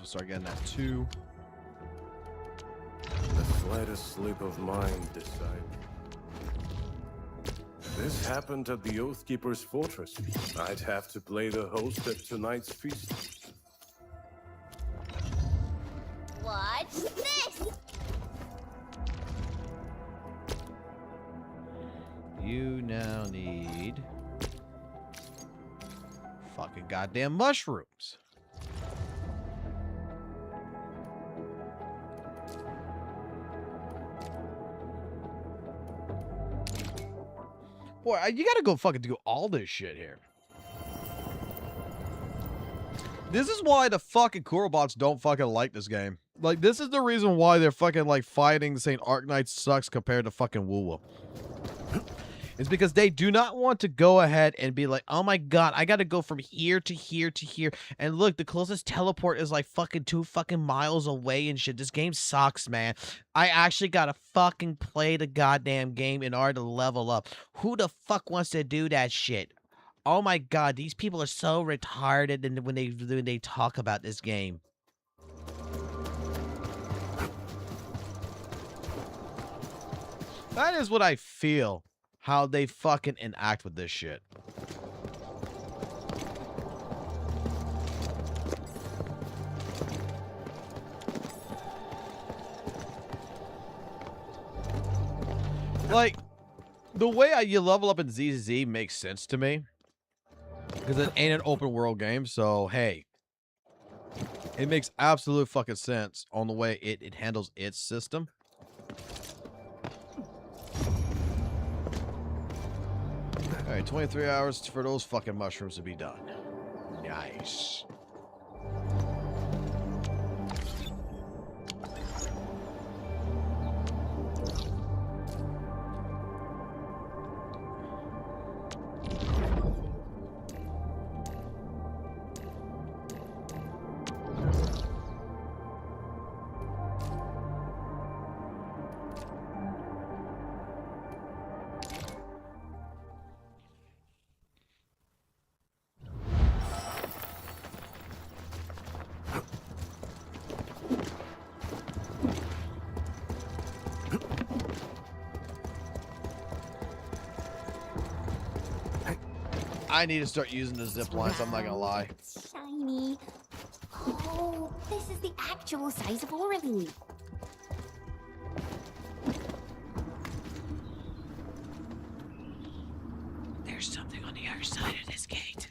start getting that too. The slightest slip of mind decide. This happened at the Oathkeeper's fortress. I'd have to play the host at tonight's feast. Watch this! You now need fucking goddamn mushrooms. Boy, you gotta go fucking do all this shit here. This is why the fucking Kurobots don't fucking like this game. Like, this is the reason why they're fucking, like, fighting saying Arknight sucks compared to fucking WUWA. It's because they do not want to go ahead and be like, oh my god, I gotta go from here to here to here. And look, the closest teleport is like fucking 2 fucking miles away and shit. This game sucks, man. I actually gotta fucking play the goddamn game in order to level up. Who the fuck wants to do that shit? Oh my god, these people are so retarded and when they talk about this game. That is what I feel. How they fucking enact with this shit. Like, the way you level up in ZZZ makes sense to me. Because it ain't an open world game, so hey. It makes absolute fucking sense on the way it handles its system. Alright, 23 hours for those fucking mushrooms to be done. Nice. I need to start using the zip lines, I'm not gonna lie. Shiny. Oh, this is the actual size of Orly. There's something on the other side of this gate.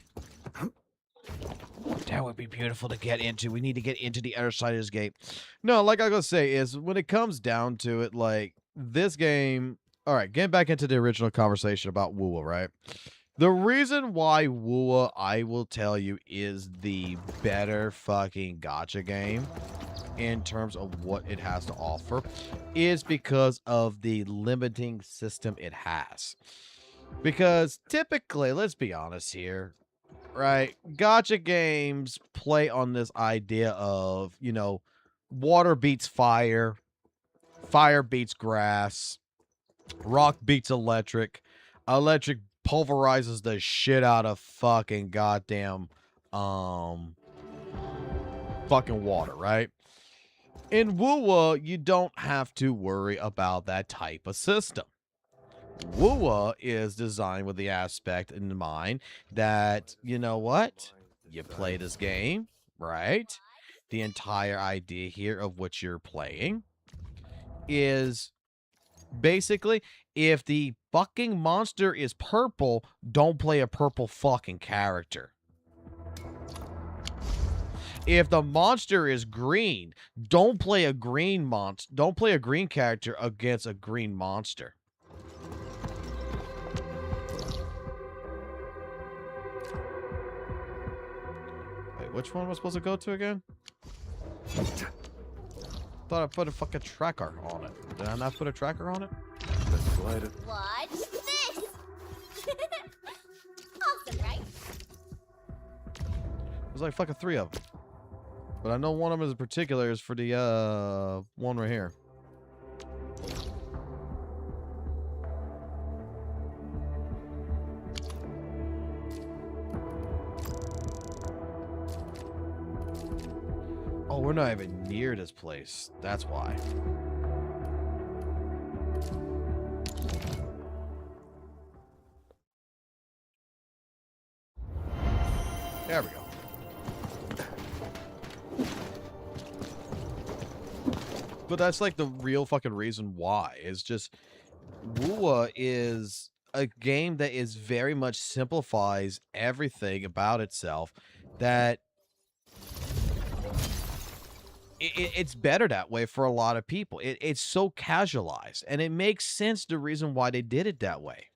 That would be beautiful to get into. We need to get into the other side of this gate. No, like I was gonna say is when it comes down to it, like this game. All right, getting back into the original conversation about WUWA, right? The reason why WUWA, I will tell you, is the better fucking gacha game in terms of what it has to offer is because of the limiting system it has. Because typically, let's be honest here, right? Gacha games play on this idea of, you know, water beats fire, fire beats grass, rock beats electric, electric pulverizes the shit out of fucking goddamn fucking water, right? In WUWA, you don't have to worry about that type of system. WUWA is designed with the aspect in mind that, you know what? You play this game, right? The entire idea here of what you're playing is basically, if the fucking monster is purple, don't play a purple fucking character. If the monster is green, don't play a green monster. Don't play a green character against a green monster. Wait, which one am I supposed to go to again? Thought I put a fucking tracker on it. Did I not put a tracker on it? Watch this! Awesome, right? There's like fucking 3 of them. But I know one of them in particular is for the one right here. Oh, we're not even near this place. That's why. There we go. But that's like the real fucking reason why. It's just WUWA is a game that is very much simplifies everything about itself. That it's better that way for a lot of people. It's so casualized, and it makes sense the reason why they did it that way.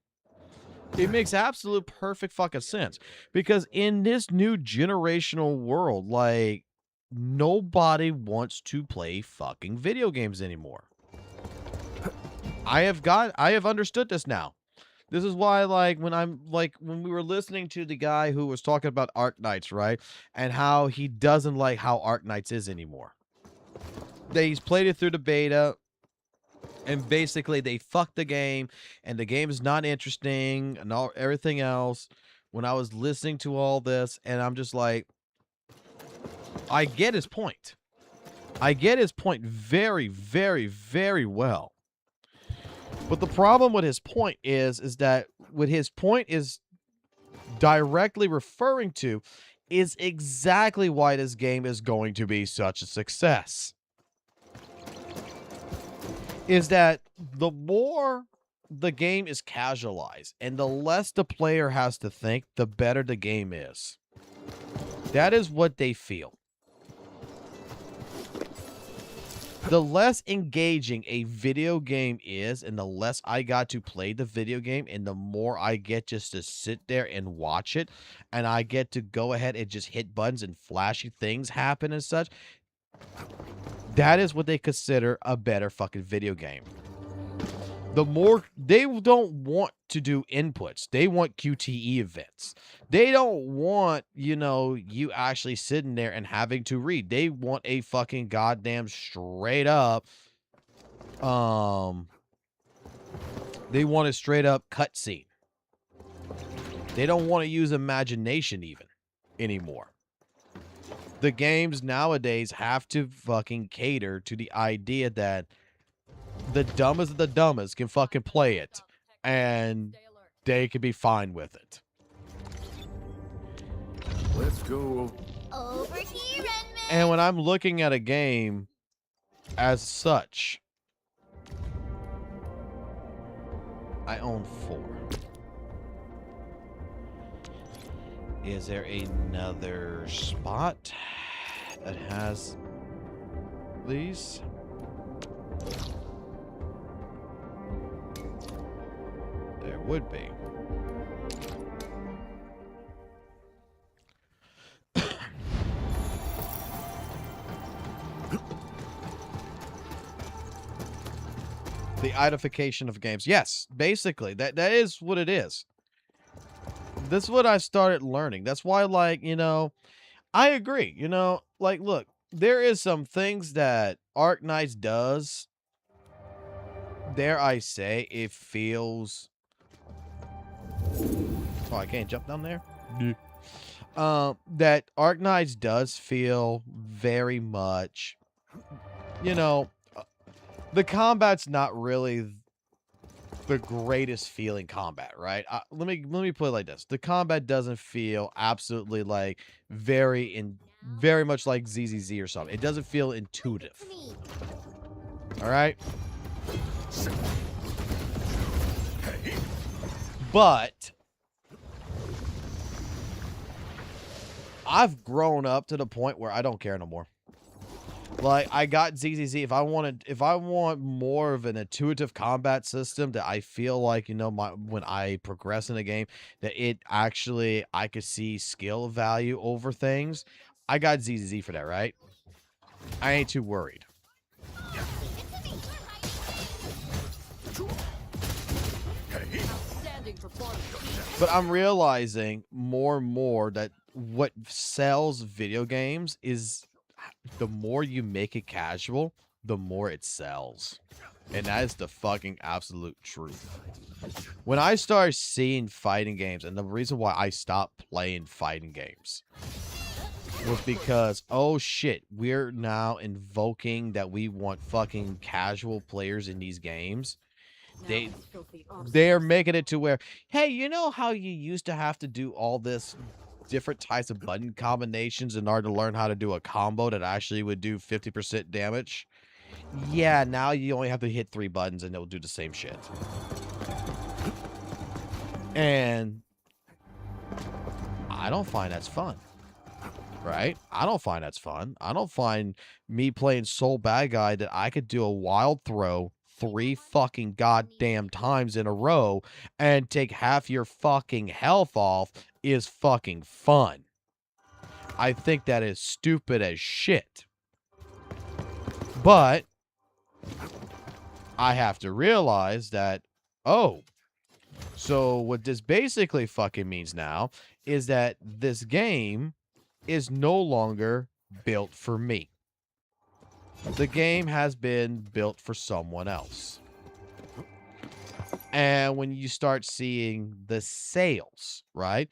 It makes absolute perfect fucking sense, because in this new generational world, like, nobody wants to play fucking video games anymore. I have understood this now. This is why, like, when we were listening to the guy who was talking about Arknights, right? And how he doesn't like how Arknights is anymore. He's played it through the beta, and basically they fucked the game, and the game is not interesting, and everything else. When I was listening to all this, and I'm just like, I get his point. I get his point very, very, very well. But the problem with his point is that what his point is directly referring to is exactly why this game is going to be such a success. Is that the more the game is casualized and the less the player has to think, the better the game is. That is what they feel. The less engaging a video game is, and the less I got to play the video game, and the more I get just to sit there and watch it, and I get to go ahead and just hit buttons and flashy things happen and such, that is what they consider a better fucking video game. The more, they don't want to do inputs. They want QTE events. They don't want, you know, you actually sitting there and having to read. They want a fucking goddamn straight up, they want a straight up cutscene. They don't want to use imagination even anymore. The games nowadays have to fucking cater to the idea that the dumbest of the dumbest can fucking play it, and they can be fine with it. Let's go over here, Redmond. And when I'm looking at a game as such, I own 4. Is there another spot that has these? There would be. The identification of games. Yes, basically. That is what it is. This is what I started learning. That's why, like, you know, I agree. You know, like, look, there is some things that Arknights does. Dare I say, it feels... Oh, I can't jump down there? That Arknights does feel very much, you know, the combat's not really the greatest feeling combat, right? Let me put it like this. The combat doesn't feel absolutely like very much like ZZZ or something. It doesn't feel intuitive. All right? But I've grown up to the point where I don't care no more. Like, I got ZZZ. If I want more of an intuitive combat system that I feel like, you know, when I progress in a game, that it actually, I could see skill value over things, I got ZZZ for that, right? I ain't too worried. But I'm realizing more and more that what sells video games is the more you make it casual, the more it sells. And that is the fucking absolute truth. When I started seeing fighting games, and the reason why I stopped playing fighting games was because, oh shit, we're now invoking that we want fucking casual players in these games. They're making it to where, hey, you know how you used to have to do all this different types of button combinations in order to learn how to do a combo that actually would do 50% damage? Yeah, now you only have to hit 3 buttons and it'll do the same shit. And I don't find that's fun. Right? I don't find that's fun. I don't find me playing Soul Bad Guy that I could do a wild throw 3 fucking goddamn times in a row and take half your fucking health off is fucking fun. I think that is stupid as shit. But I have to realize that, oh, so what this basically fucking means now is that this game is no longer built for me. The game has been built for someone else. And when you start seeing the sales, right?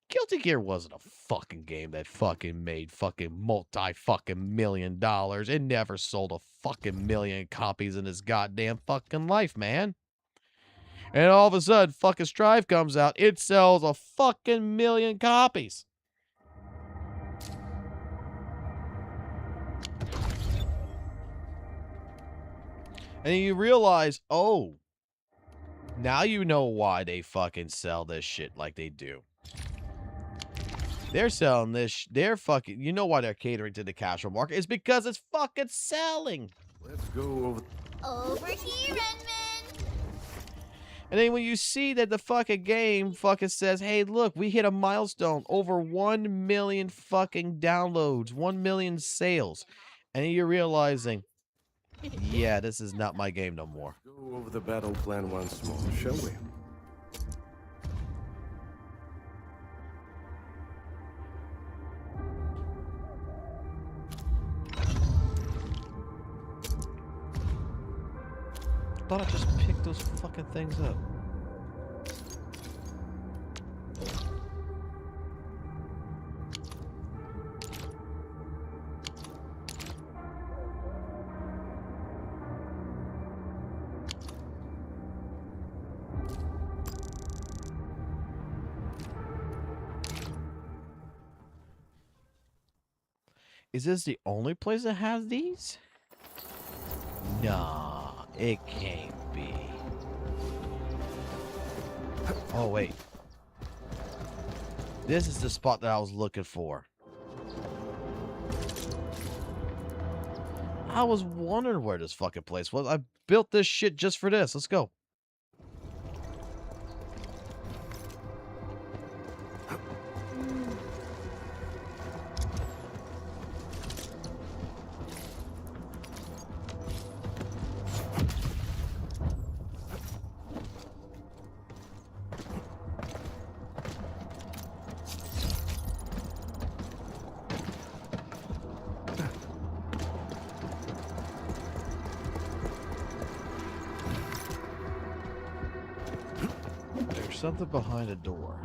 Guilty Gear wasn't a fucking game that fucking made fucking multi-fucking $1 million. It never sold a fucking million copies in its goddamn fucking life, man. And all of a sudden, fucking Strive comes out. It sells a fucking 1 million copies. And you realize, oh, now you know why they fucking sell this shit like they do. They're selling this, they're fucking, you know why they're catering to the casual market? It's because it's fucking selling. Let's go Over here, Redmond! And then when you see that the fucking game fucking says, hey, look, we hit a milestone, over 1 million fucking downloads, 1 million sales. And you're realizing, yeah, this is not my game no more. Go over the battle plan once more, shall we? I thought I just picked those fucking things up. Is this the only place that has these? Nah, it can't be. Oh, wait. This is the spot that I was looking for. I was wondering where this fucking place was. I built this shit just for this. Let's go. Something behind a door.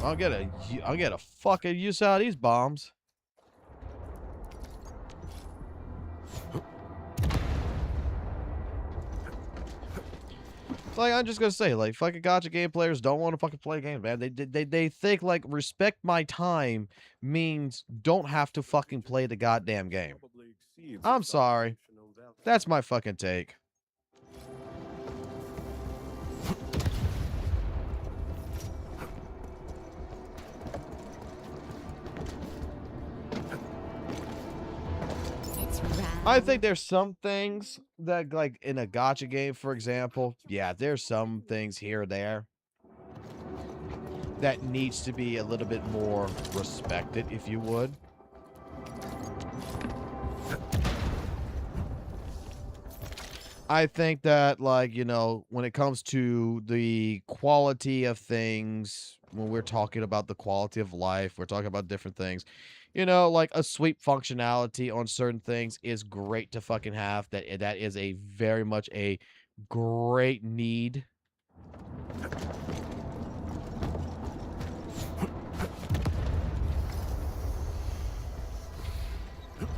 I'll get a fucking use out of these bombs. Like, I'm just gonna say, like, fucking gacha game players don't want to fucking play games, man. They think, like, respect my time means don't have to fucking play the goddamn game. I'm sorry. That's my fucking take. I think there's some things that, like, in a gacha game, for example, yeah, there's some things here or there that needs to be a little bit more respected, if you would. I think that, like, you know, when it comes to the quality of things, when we're talking about the quality of life, we're talking about different things. You know, like a sweep functionality on certain things is great to fucking have. That is a very much a great need.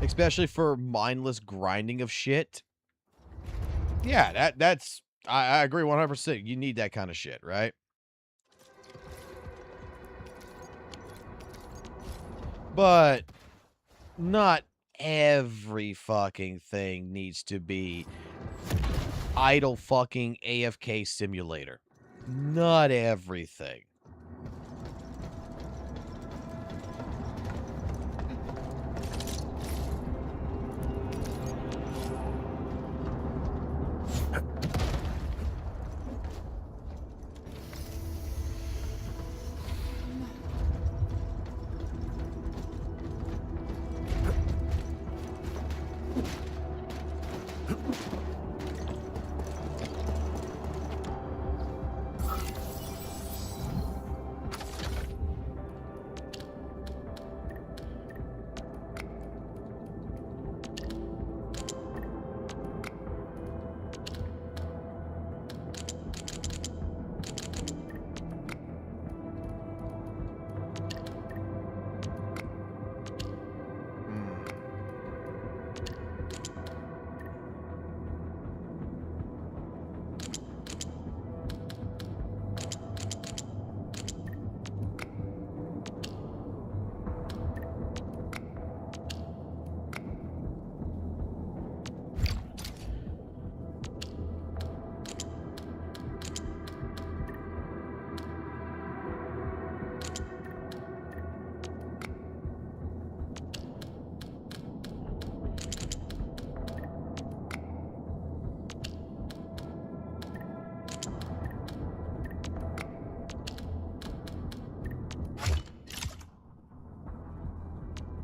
Especially for mindless grinding of shit. Yeah, that's I agree 100%. You need that kind of shit, right? But not every fucking thing needs to be idle fucking AFK simulator. Not everything.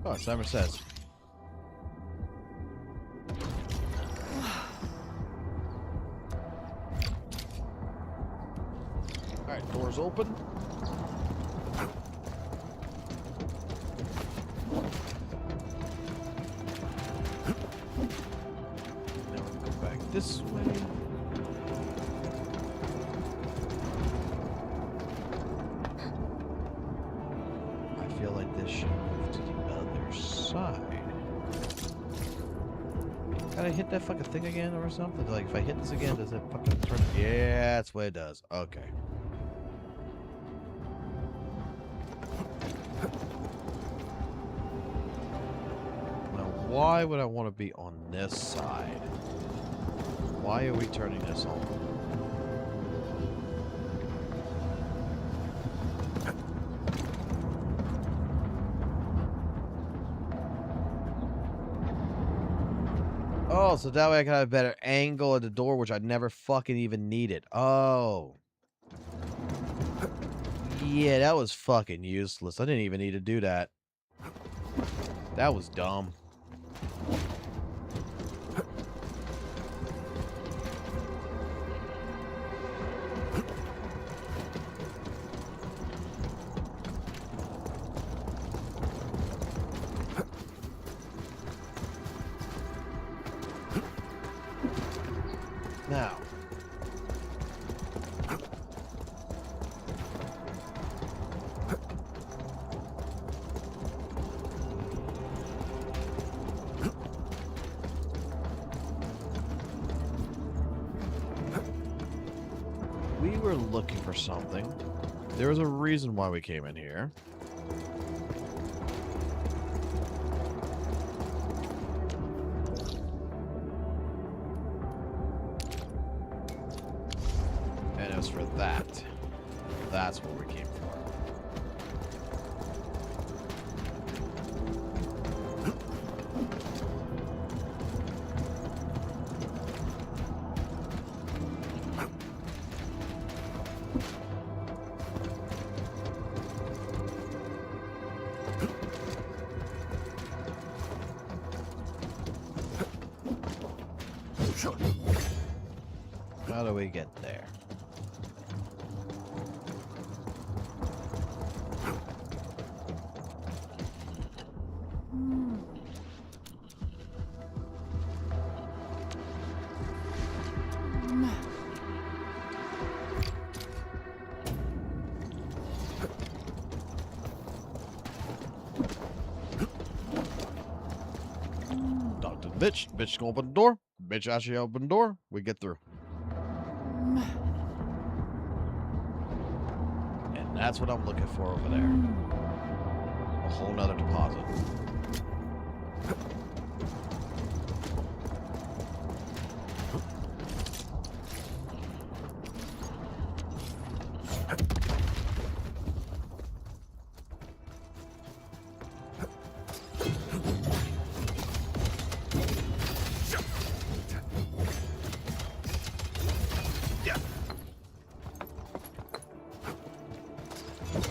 Oh, Simon says. Alright, doors open. Now we go back this way. I feel like this should move to the other side. Gotta hit that fucking thing again or something? Like, if I hit this again, does it fucking turn? Yeah, that's what it does. Okay. Now, why would I want to be on this side? Why are we turning this on? Oh, so that way I can have a better angle at the door, which I never fucking even needed. Oh. Yeah, that was fucking useless. I didn't even need to do that. That was dumb. Now. We were looking for something. There was a reason why we came in here. And it was for that. That's what we came for. How do we get there? Bitch gonna open the door. Bitch actually open the door. We get through. And that's what I'm looking for over there. A whole nother deposit.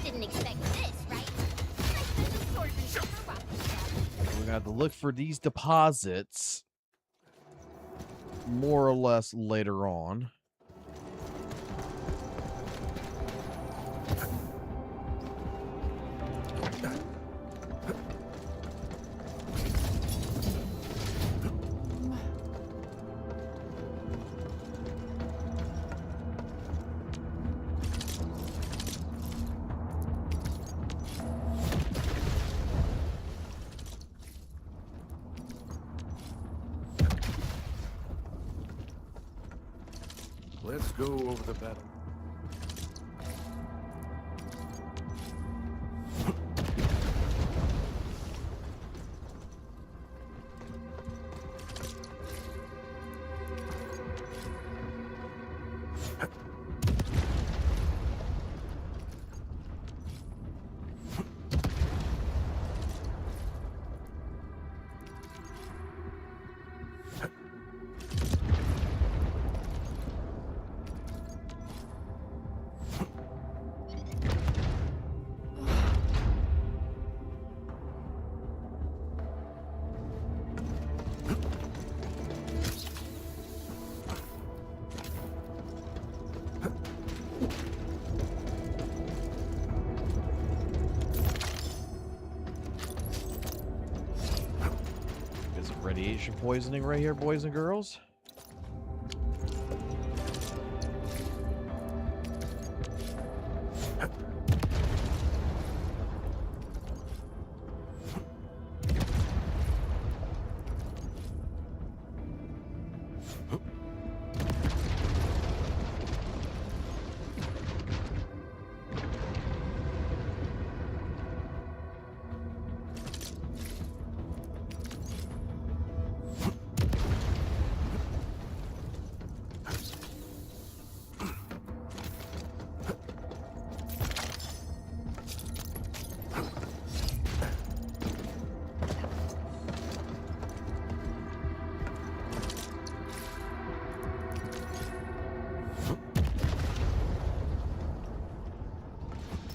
Didn't expect this, right? We're gonna have to look for these deposits more or less later on. Let's go over the battle. Radiation poisoning right here, boys and girls.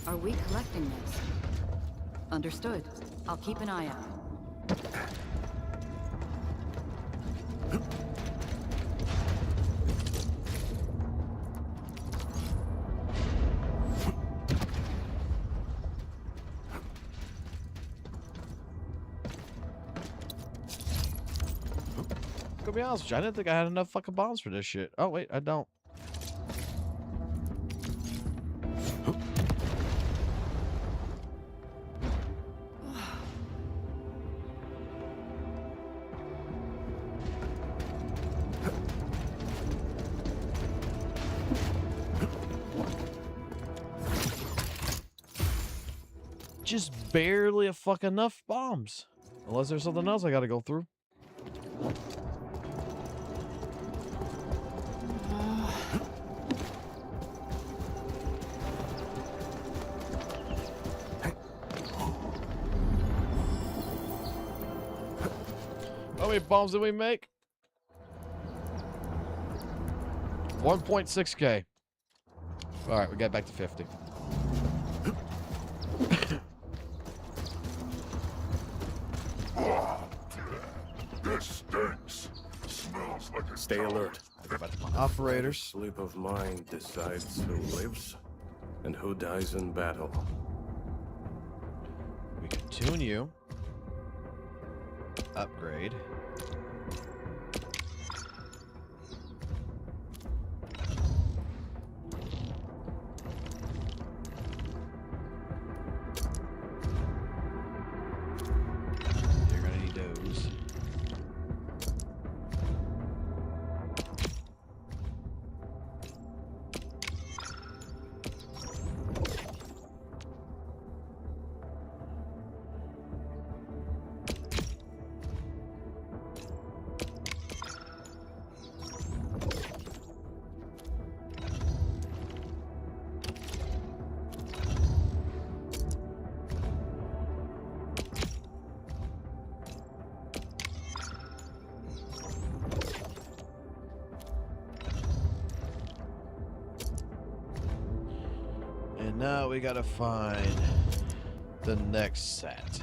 Are we collecting this? Understood. I'll keep an eye out. To be honest with you, I didn't think I had enough fucking bombs for this shit. Oh wait, I don't. Just barely a fuck enough bombs. Unless there's something else I gotta go through. How many bombs did we make? 1.6K. All right, we got back to 50. This stinks. Smells like a Stay alert. Operators. Sleep of mind decides who lives and who dies in battle. We can tune you. Upgrade. You're gonna need those. now we gotta find the next set.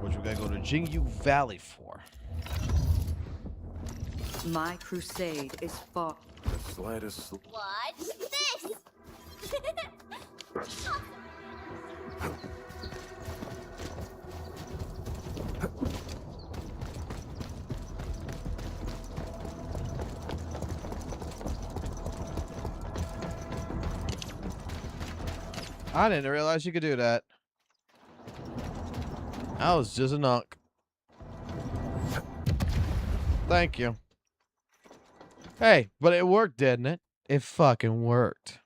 Which we gotta go to Jingyu Valley for. My crusade is far. The slightest. Watch this! I didn't realize you could do that. I was just a knock. Thank you. Hey, but it worked, didn't it? It fucking worked.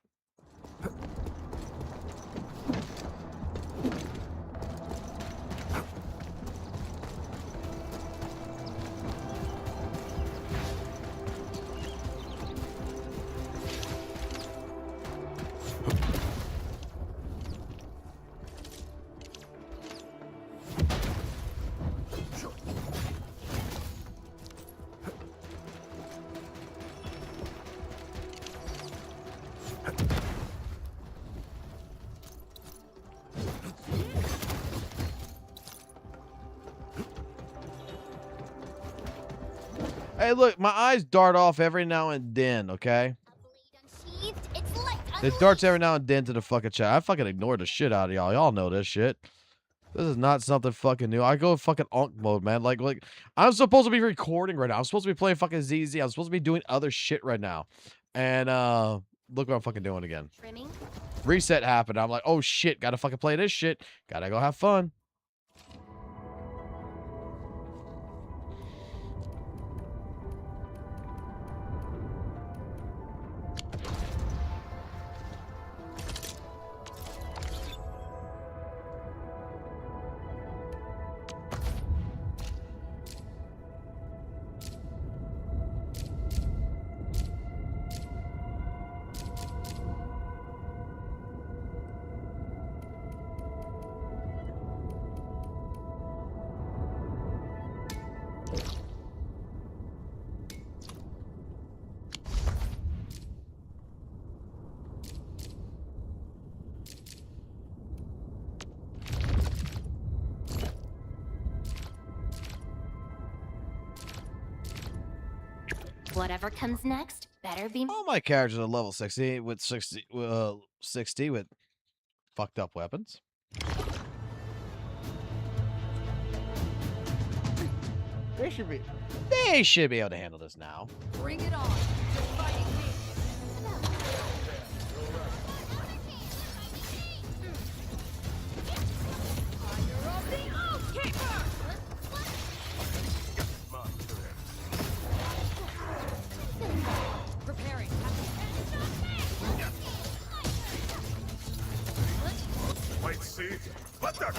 Hey, look, my eyes dart off every now and then, okay? It darts every now and then to the fucking chat. I fucking ignore the shit out of y'all. Y'all know this shit. This is not something fucking new. I go fucking onk mode, man. Like, I'm supposed to be recording right now. I'm supposed to be playing fucking ZZ. I'm supposed to be doing other shit right now. And, look what I'm fucking doing again. Trimming? Reset happened. I'm like, oh shit, gotta fucking play this shit. Gotta go have fun. Whatever comes next, better be. All my characters are level 60 with 60 with fucked up weapons. They should be able to handle this now. Bring it on. Fighting me. Fire of the Oathkeeper! Preparing. Wait, see? What the?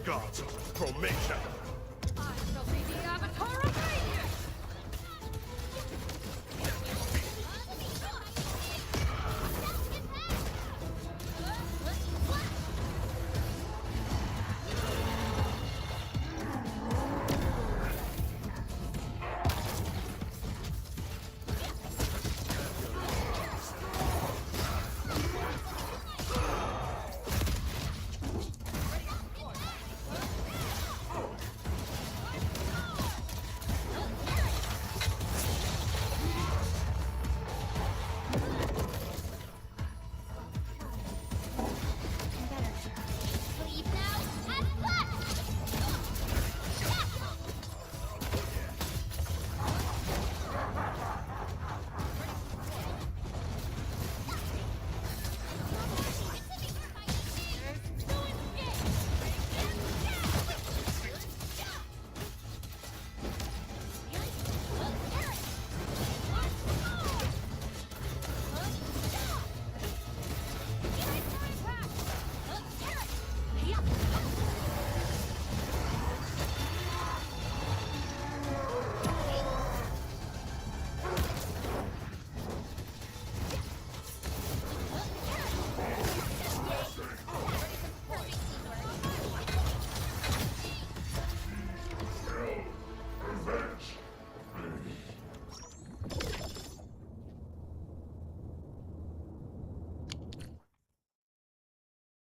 gods of formation. I shall be the avatar of radiance!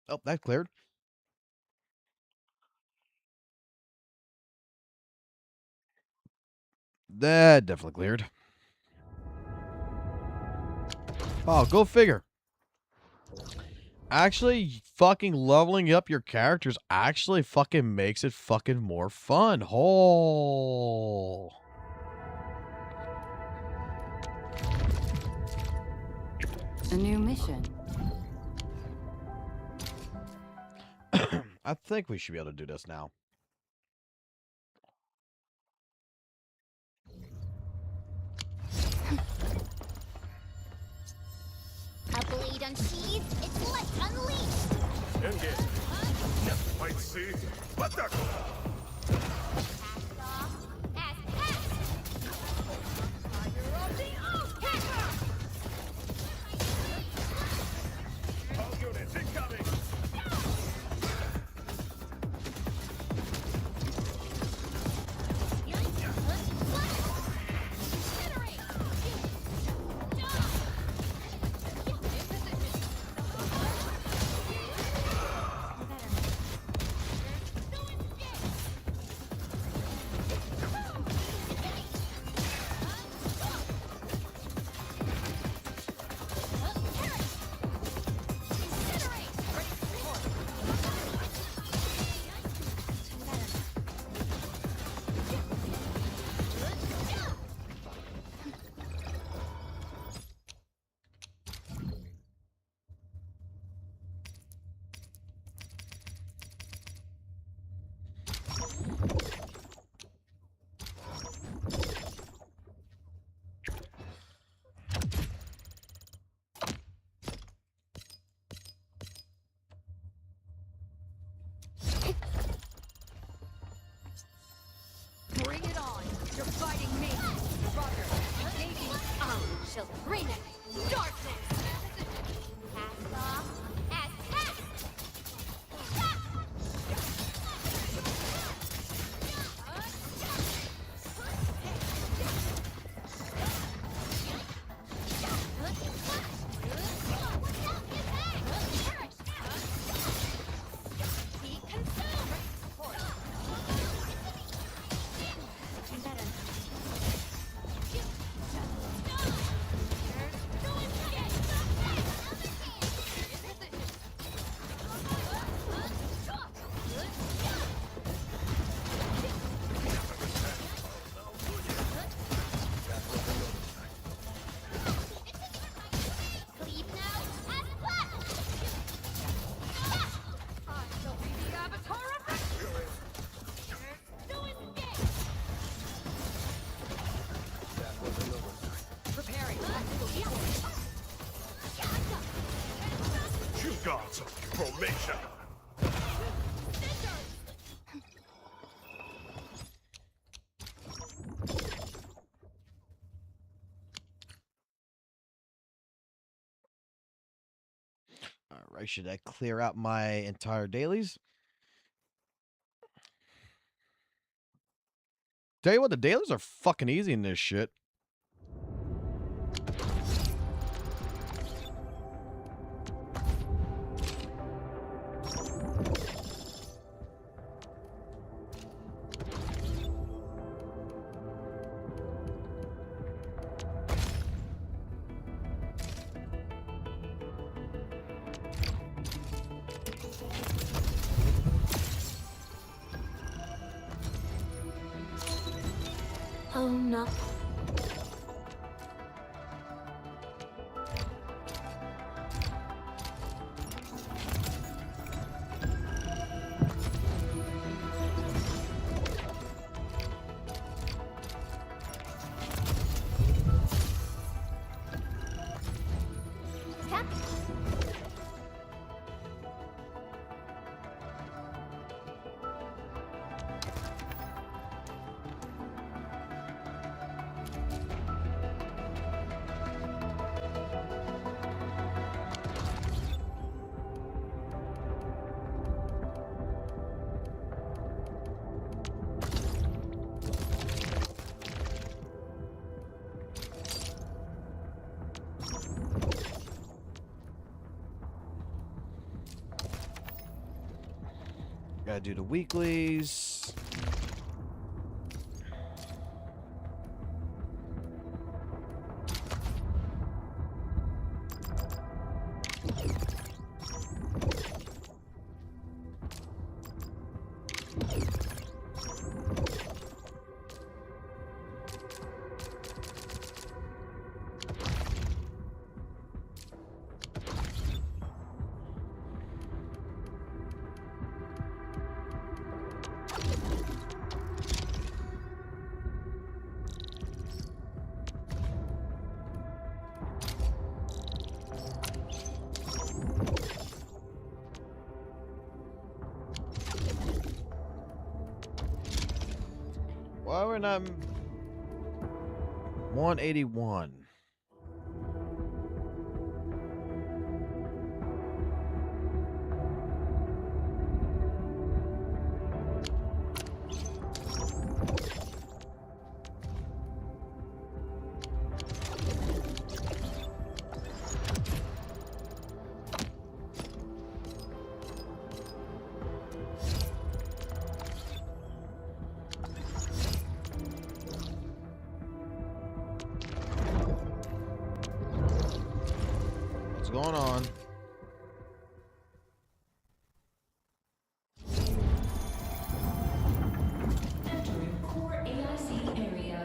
Oh, that cleared. That definitely cleared. Oh, go figure. Actually, fucking leveling up your characters actually fucking makes it fucking more fun. Oh. A new mission. I think we should be able to do this now. A blade unsheathed, its light unleashed. Engage. Might see. Let that go. As past. Fire of the Oathkeeper. All units incoming. Bring it on! You're fighting me! Roger! Engaging! I shall bring it! Darkness! Cast off. As past. Be consumed! Cleave now. As past. I shall be the avatar of victory! Preparing. You gods of formation. Right, should I clear out my entire dailies? Tell you what, the dailies are fucking easy in this shit. Oh no. Gotta do the weeklies. Why we're not 181? What's going on? Entering core AIC area.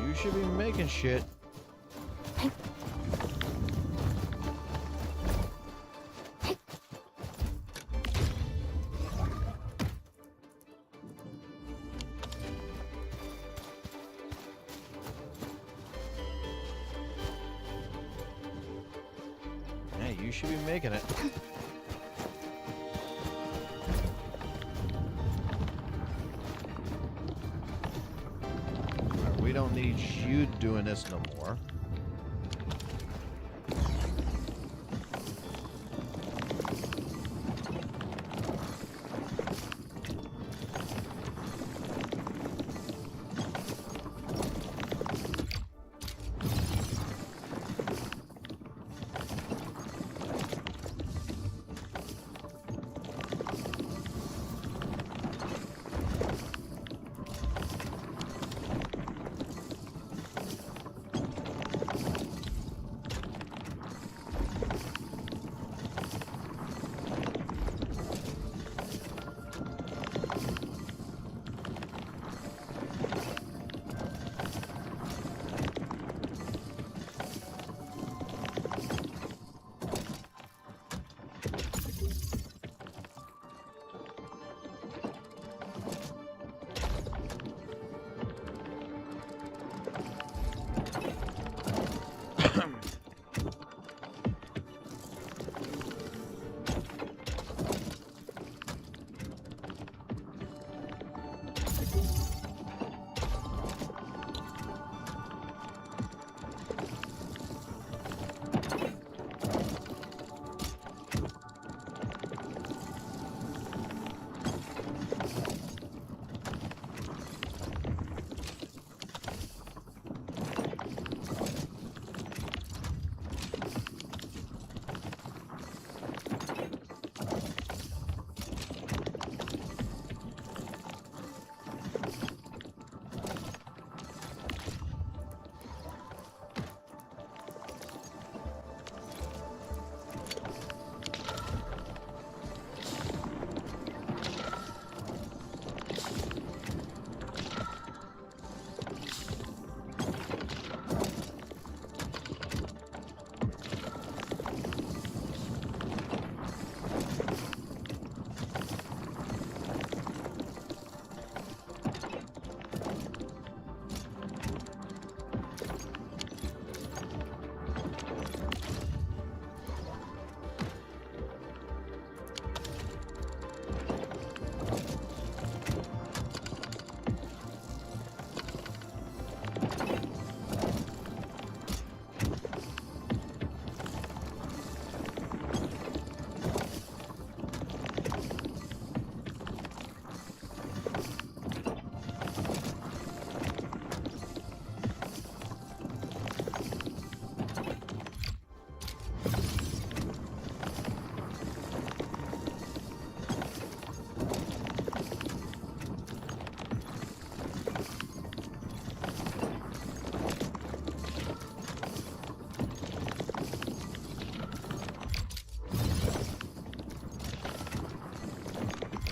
You should be making shit. Hey, you should be making it. We don't need you doing this no more.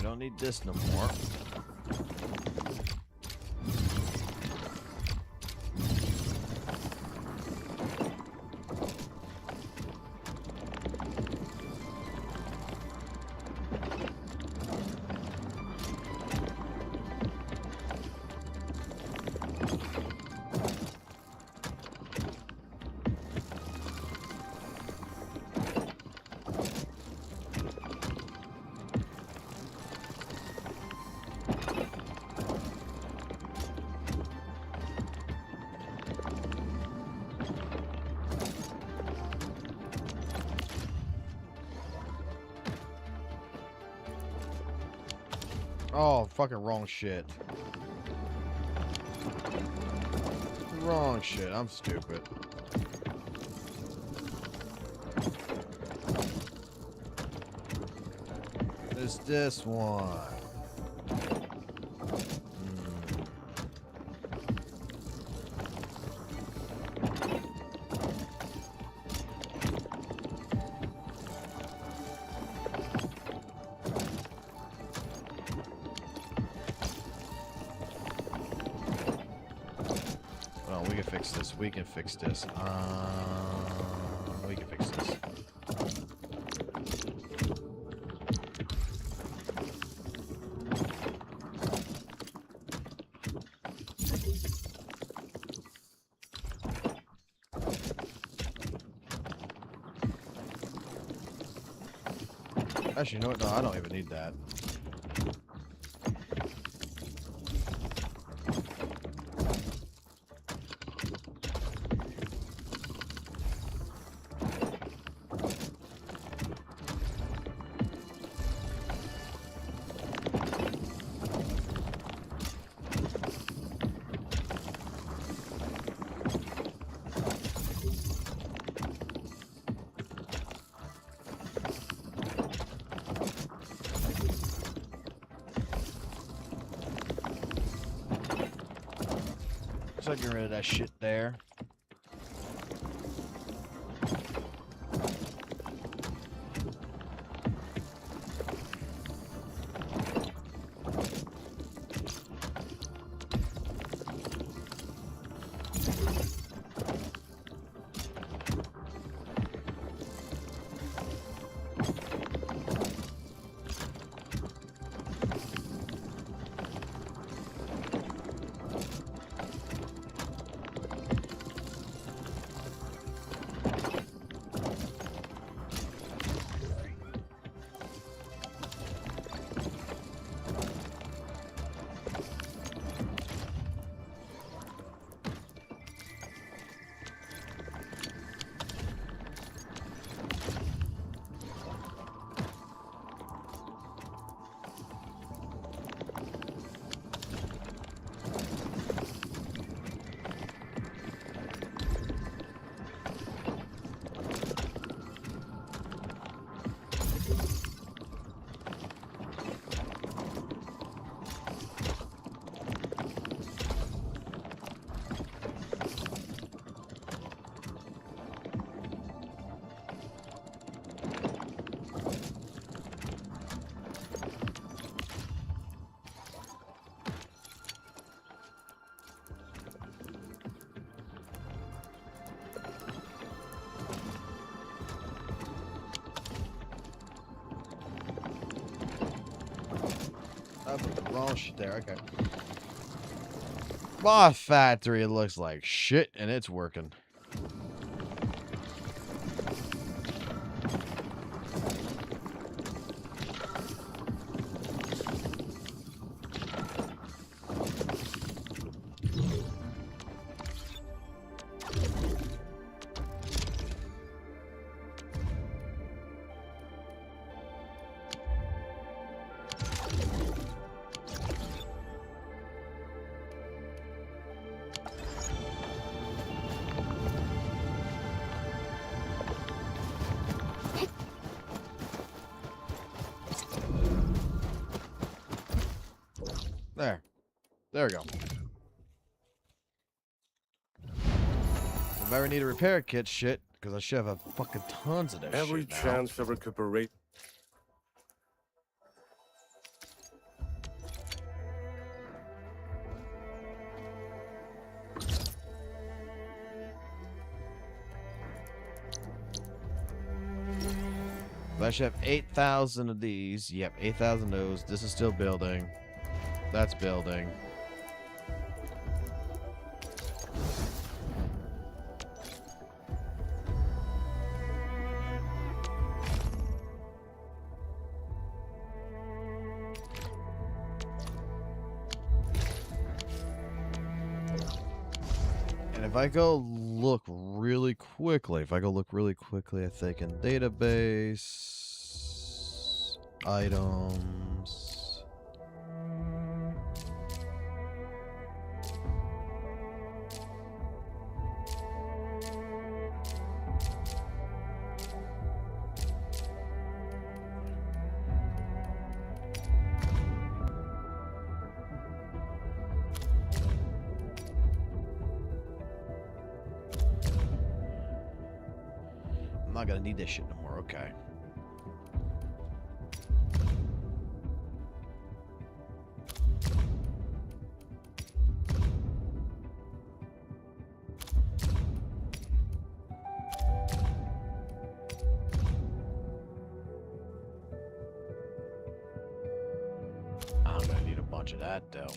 Don't need this no more. Oh, fucking wrong shit. Wrong shit. I'm stupid. It's this one. We can fix this. We can fix this. Actually, you know what? No, I don't even need that. So get rid of that shit there. Oh shit! There. Okay. My factory looks like shit, and it's working. There. There we go. If I ever need a repair kit, shit, because I should have fucking tons of that Every shit now. chance to recuperate. I should have 8,000 of these. Yep, 8,000 of those. This is still building. That's building. And if I go look really quickly, I think in database, items. I'm not gonna need this shit no more, okay. I'm gonna need a bunch of that though.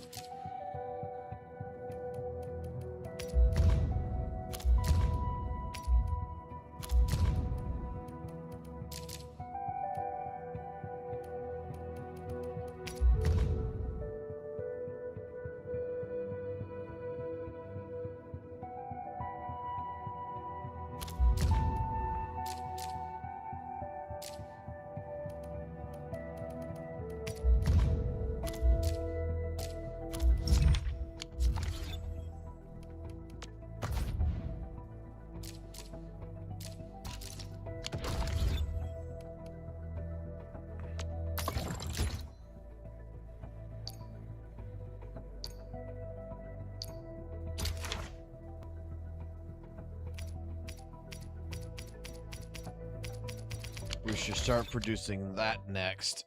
We should start producing that next.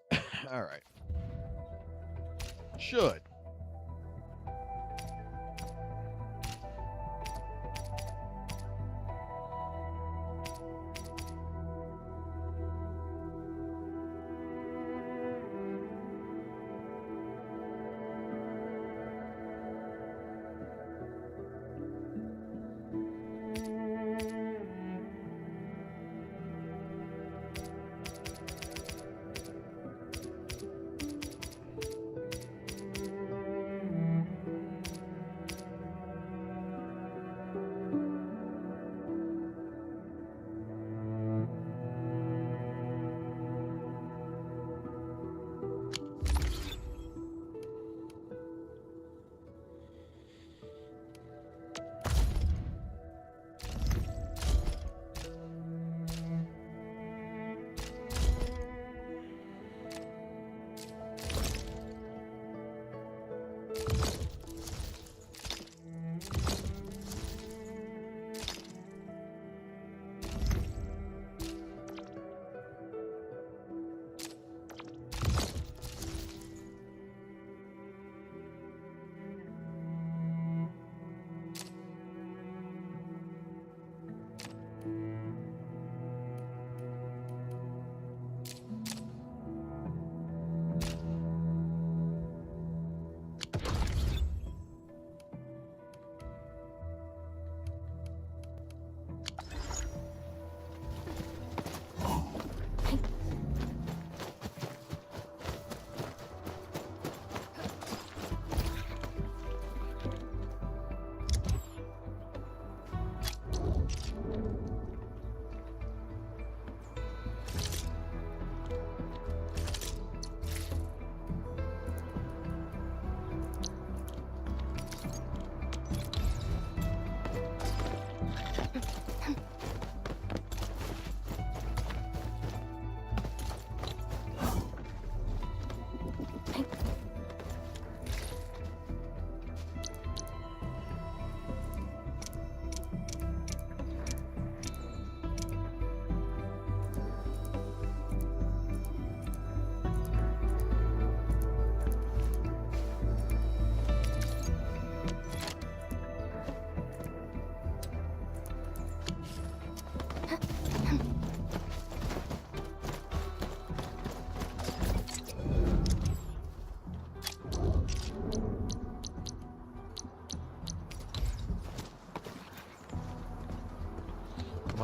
All right. Should.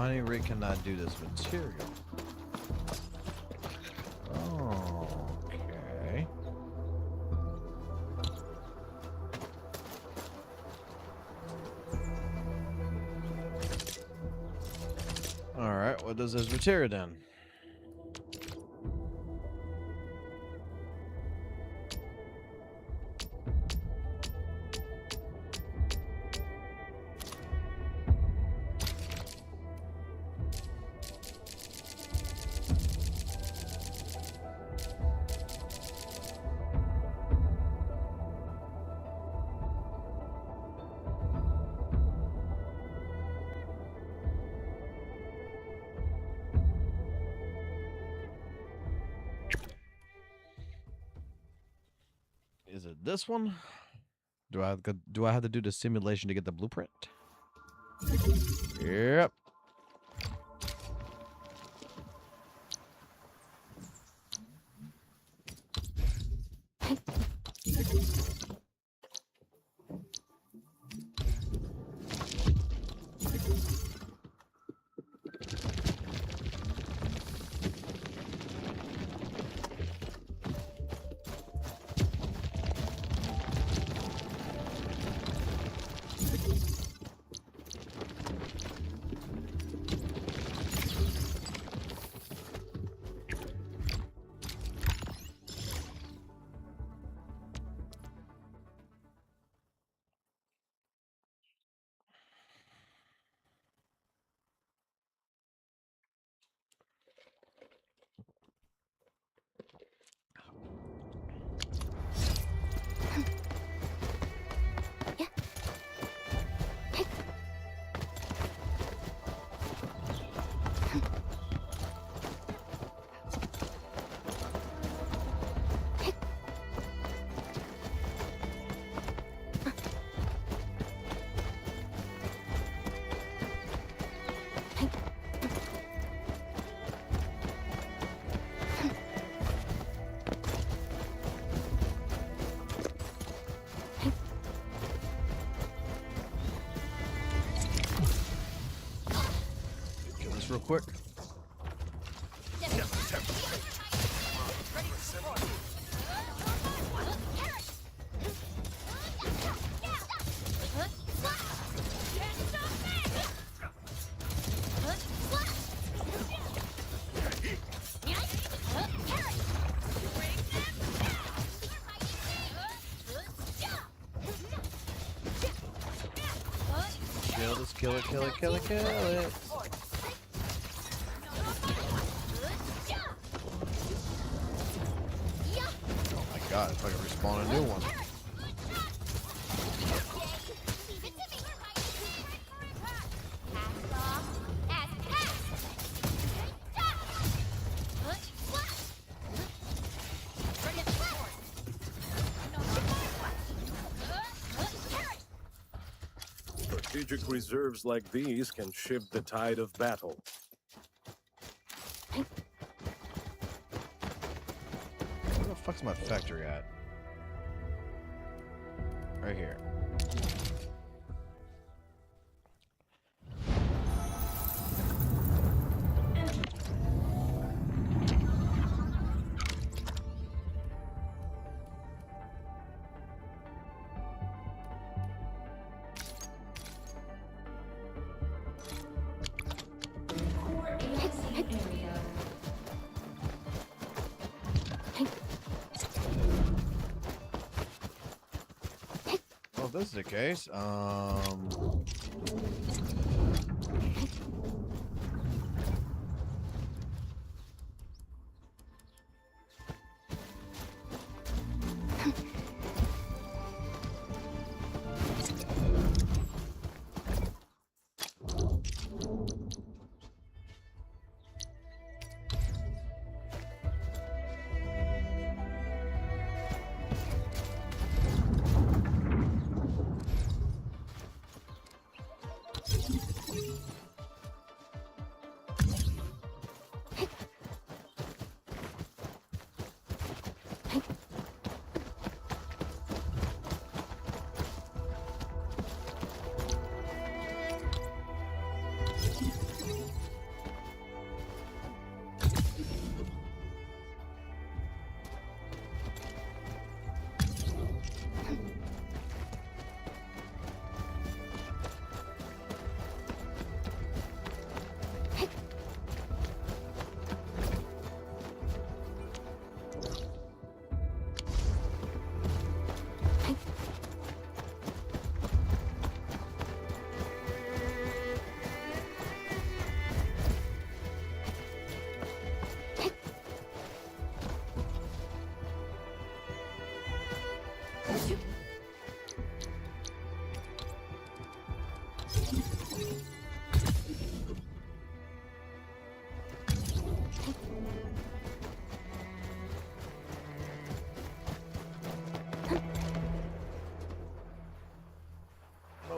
Mining rig cannot do this material. Okay. Alright, what does this material then? Is it this one? Do I have to do the simulation to get the blueprint? Yep. Real quick. Kill this, kill it, kill it, kill it, kill it. God, if I can respawn a new one. Strategic reserves like these can shift the tide of battle. Where the fuck's my factory at? Right here. If this is the case,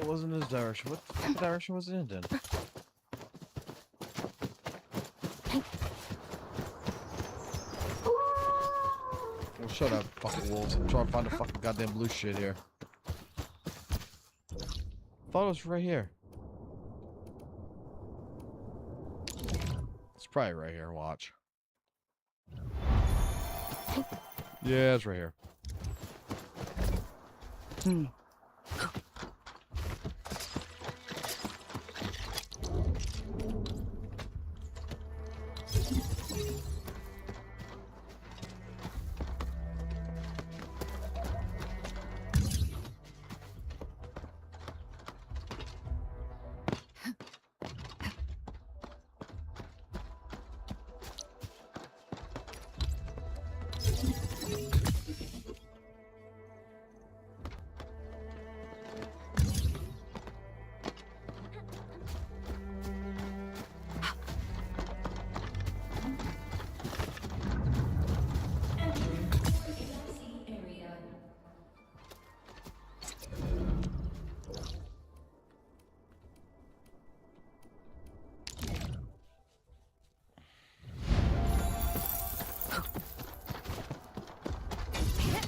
it wasn't his direction. What the fuck direction was it in then? Well, shut up, fucking wolves. I'm trying to find the fucking goddamn blue shit here. Thought it was right here. It's probably right here. Watch. Yeah, it's right here.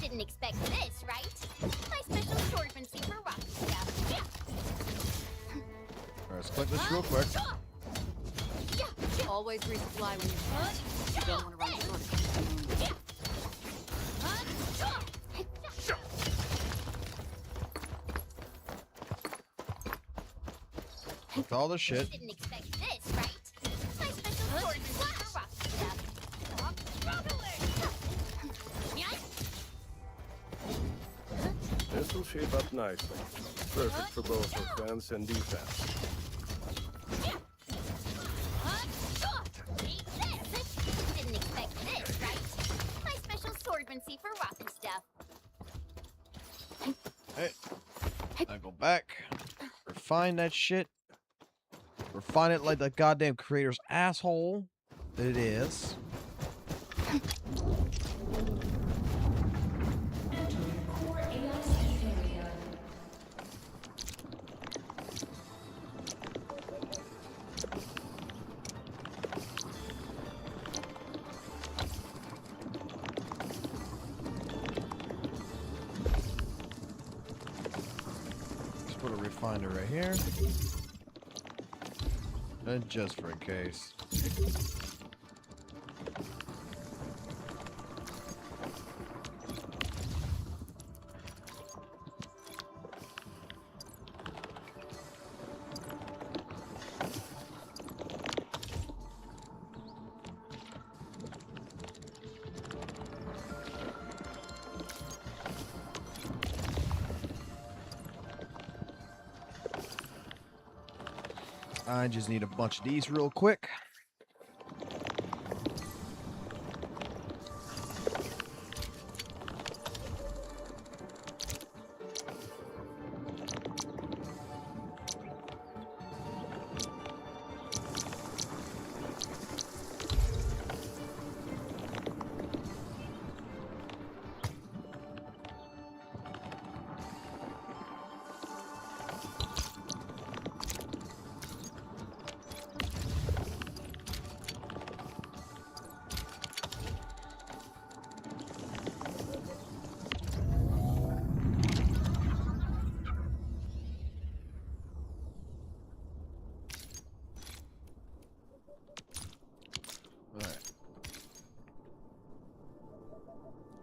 Didn't expect this, right? My special swordmancy for rocky stuff. Yeah. Alright, let's click this real quick. Always resupply when you don't want to run short. With all the shit. Didn't expect this, right? My special swordmancy for rocky stuff. This will shape up nicely. Perfect for both offense and defense. Didn't expect this, right? My special swordmancy for rocky stuff. Hey. I go back. Refine that shit. Refine it like the goddamn creator's asshole that it is. Let's put a refiner right here. And just for in case. I just need a bunch of these real quick.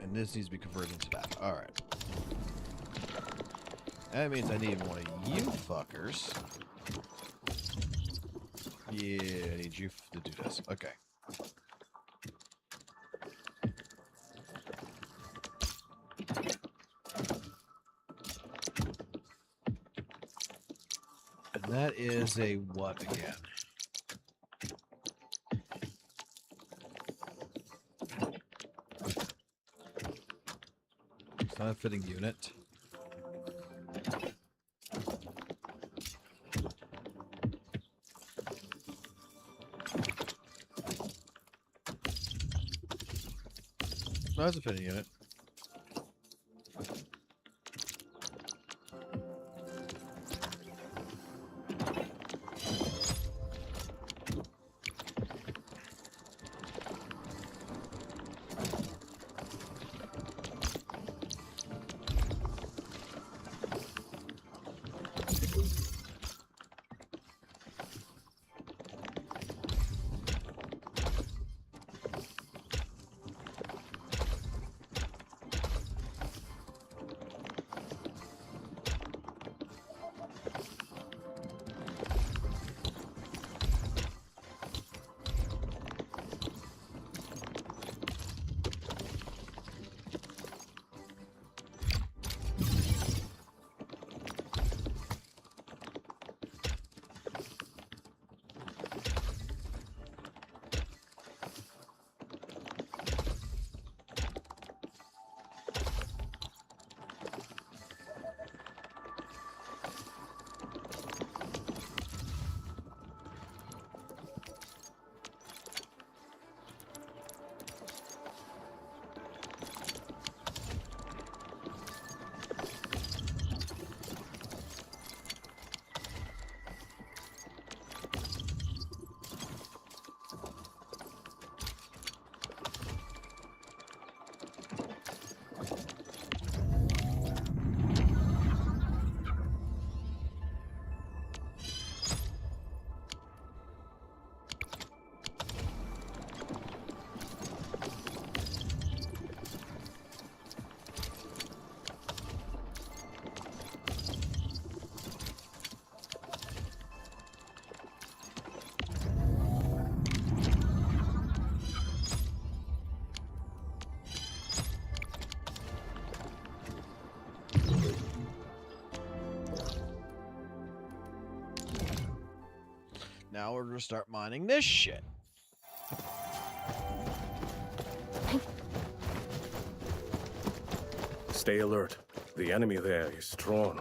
And this needs to be converted into that. Alright. That means I need one of you fuckers. Yeah, I need you to do this. Okay. And that is a what again? It's not a fitting unit. No, it's a fitting unit. Now we're gonna start mining this shit. Stay alert. The enemy there is strong.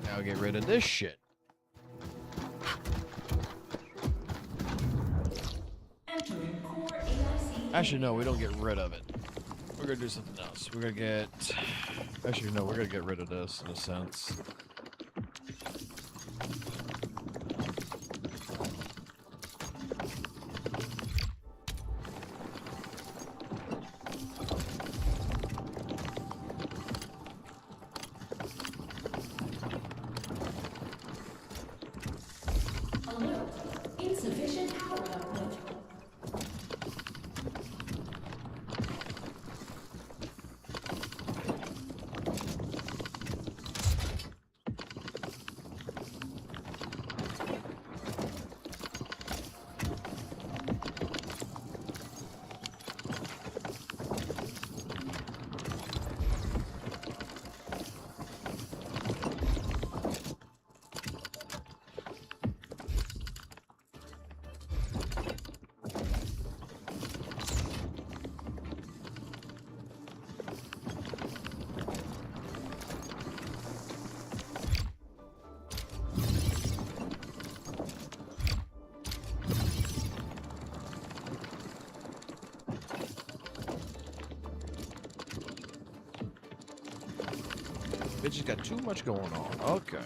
Now get rid of this shit. Actually, no, we don't get rid of it. We're gonna do something else. We're gonna get... Actually, no, we're gonna get rid of this, in a sense. Insufficient power output. Bitch has got too much going on. Okay.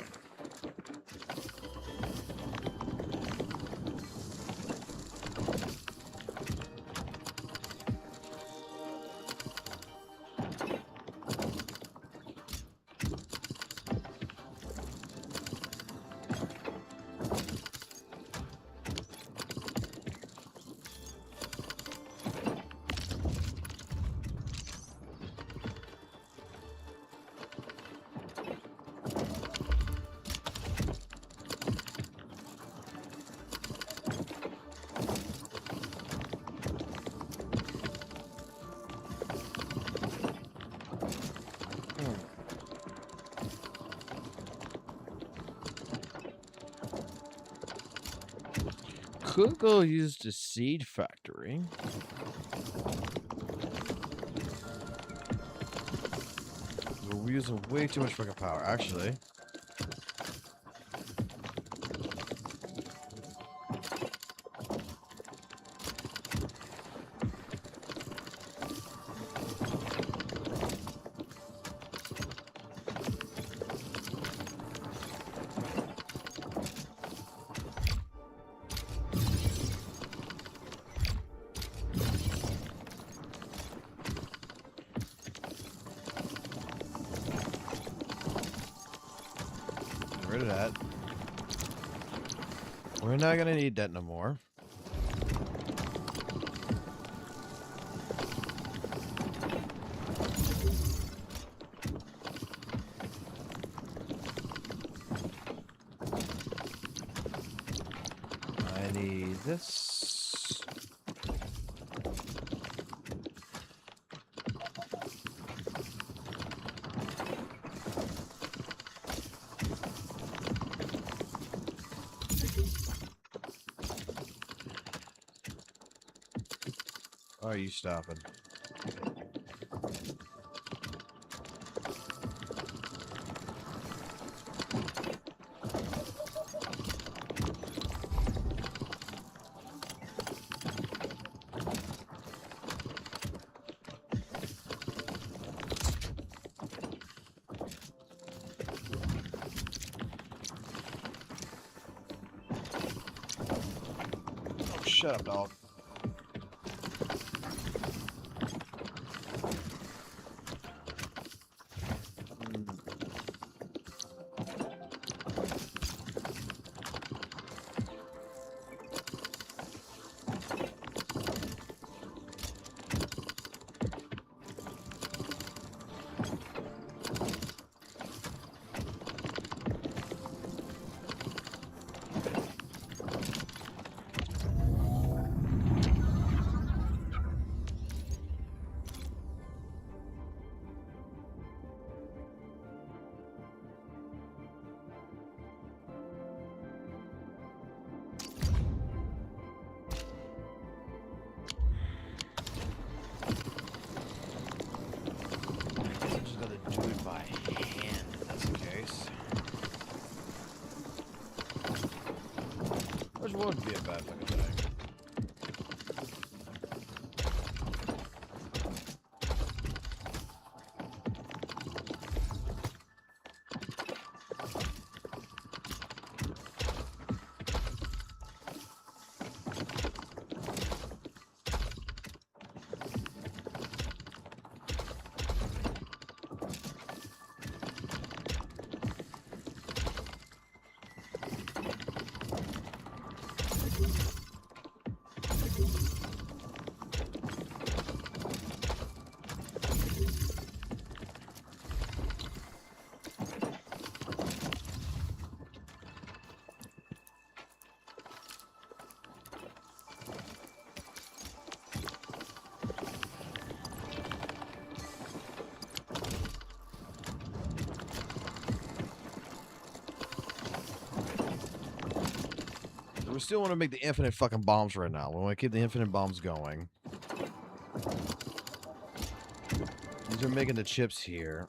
Could go use the seed factory. We're using way too much fucking power, actually. Rid of that. We're not gonna need that no more. be this. Why are you stopping? Oh, shut up, dog. Which wouldn't be a bad fucking thing. We still want to make the infinite fucking bombs right now. We want to keep the infinite bombs going. These are making the chips here.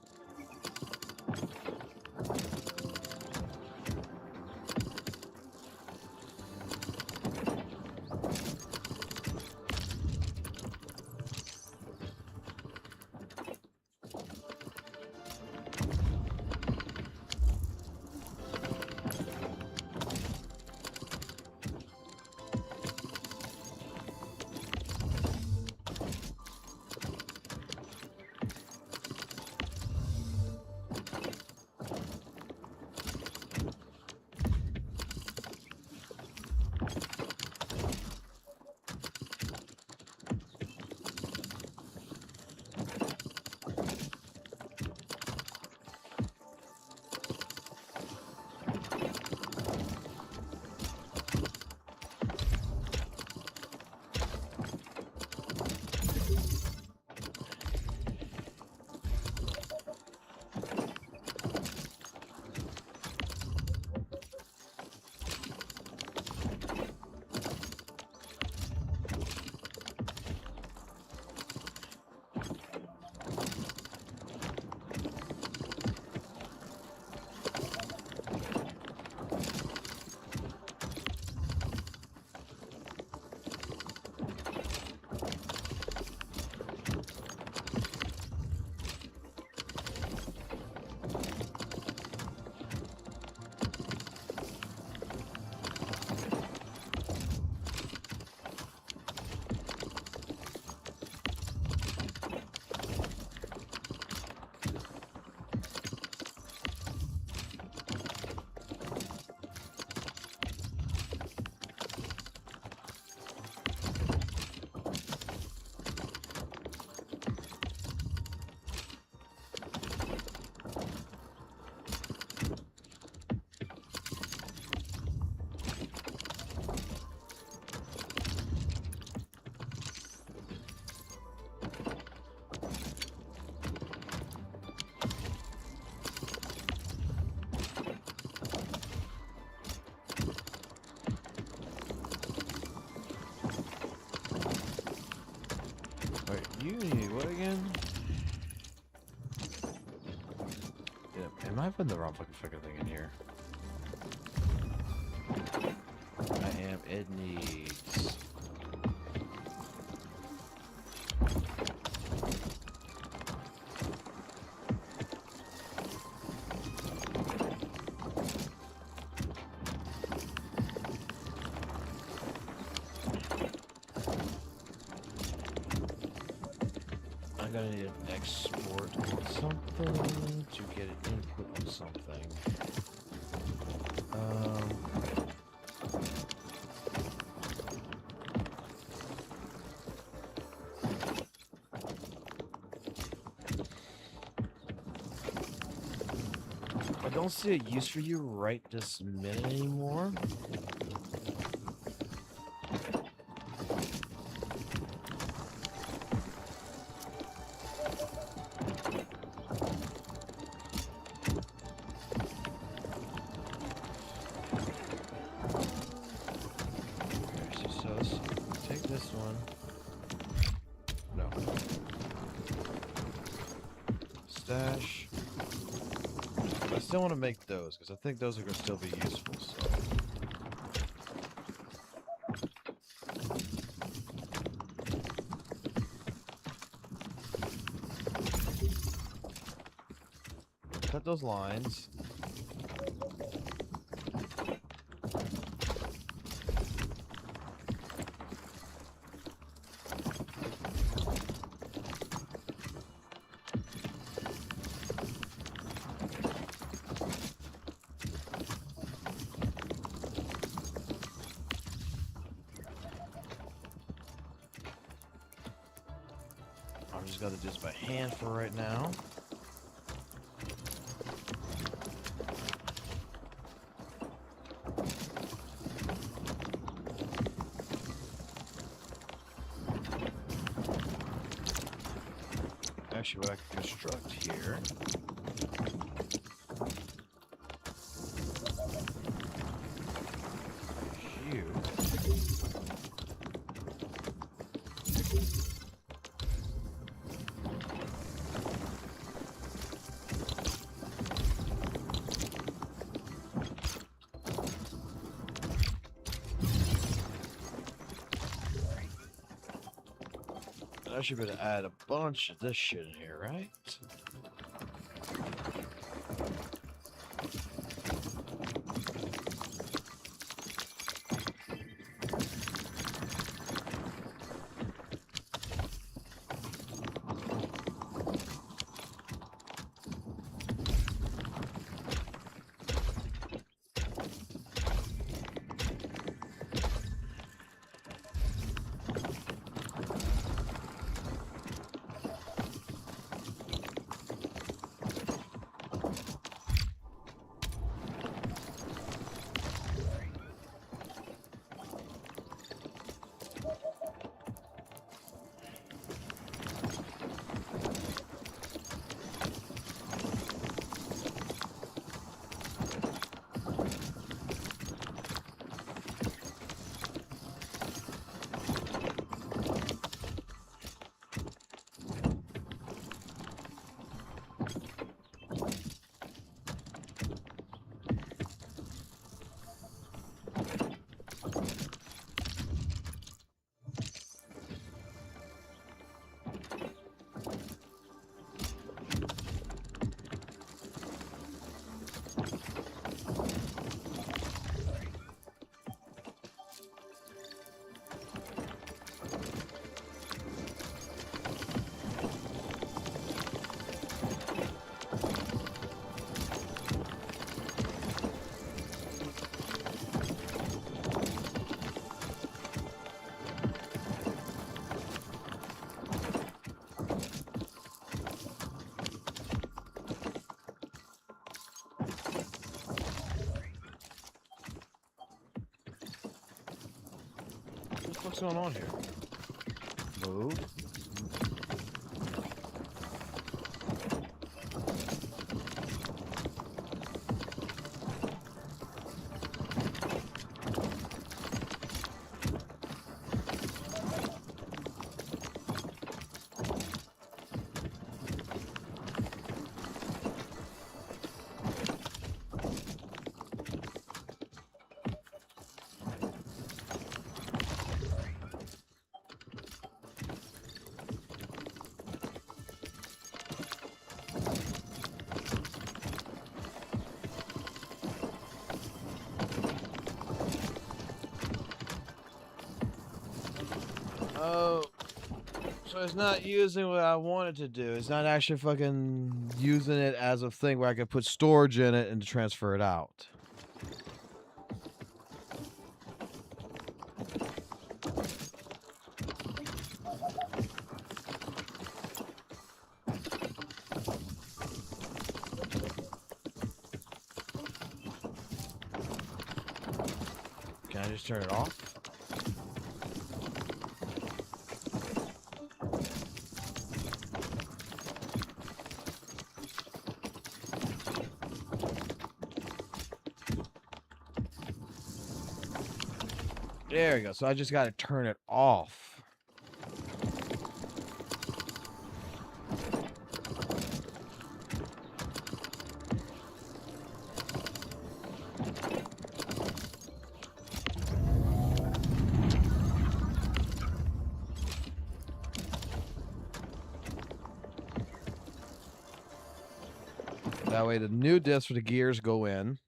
You need what again? Yeah, am I putting the wrong fucking thing in here? I am. It needs. I'm gonna need an export on something to get an input on something. I don't see a use for you right this minute anymore. So take this one. No. Stash. I still want to make those because I think those are going to still be useful. So. Cut those lines. I'm just gonna do this by hand for right now. Actually, what I can construct here. I should be able to add a bunch of this shit in here, right? What's going on here? Move. Oh, so it's not using what I wanted to do. It's not actually fucking using it as a thing where I can put storage in it and transfer it out. Can I just turn it off? There we go. So I just got to turn it off. That way the new discs for the gears go in.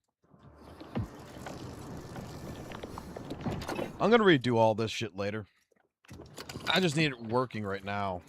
I'm going to redo all this shit later. I just need it working right now.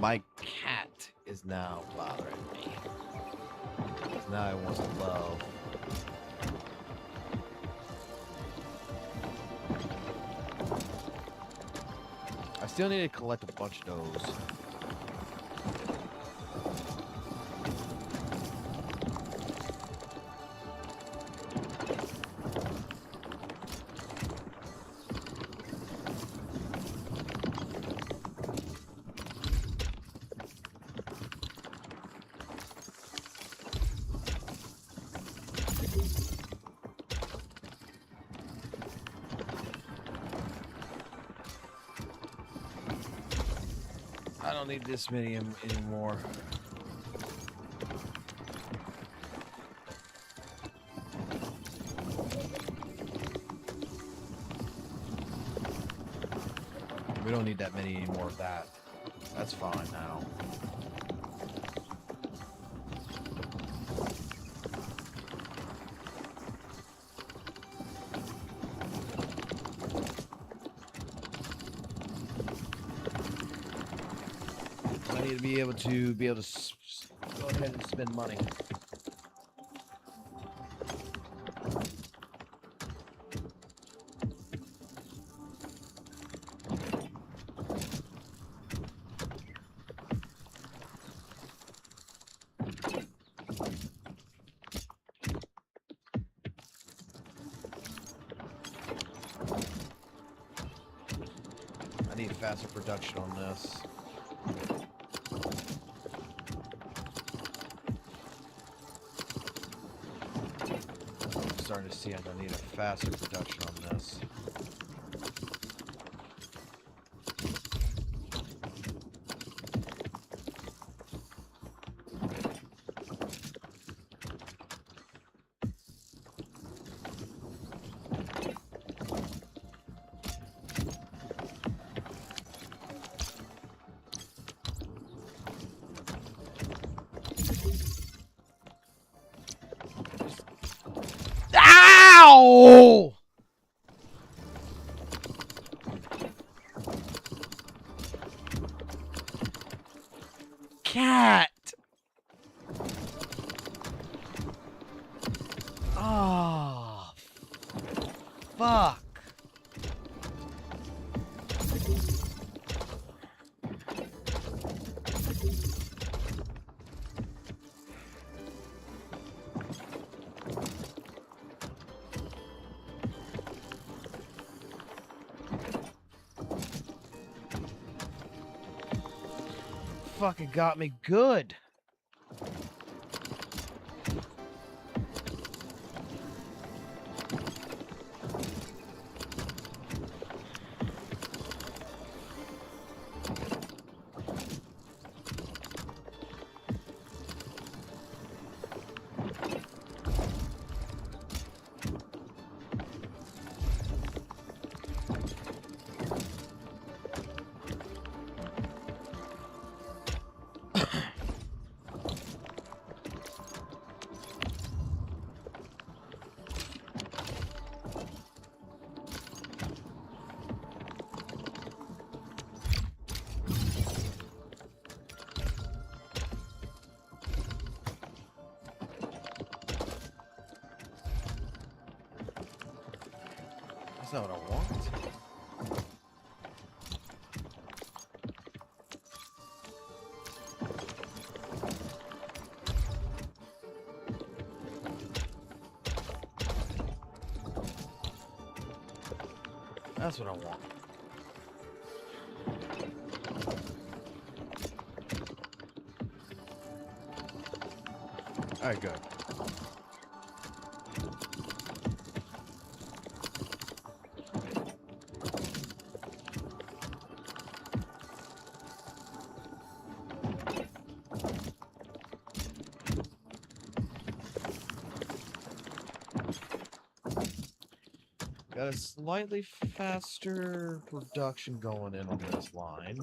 My cat is now bothering me. Now it wants love. I still need to collect a bunch of those. I don't need this many anymore. we don't need that many more of that. That's fine now. I need to be able to go ahead and spend money. I need faster production on this. I'm starting to see I need a faster production on this. Ow! Cat! Oh, fuck. Fucking got me good. That's not what I want. That's what I want. Alright, good. Got a slightly faster production going in on this line.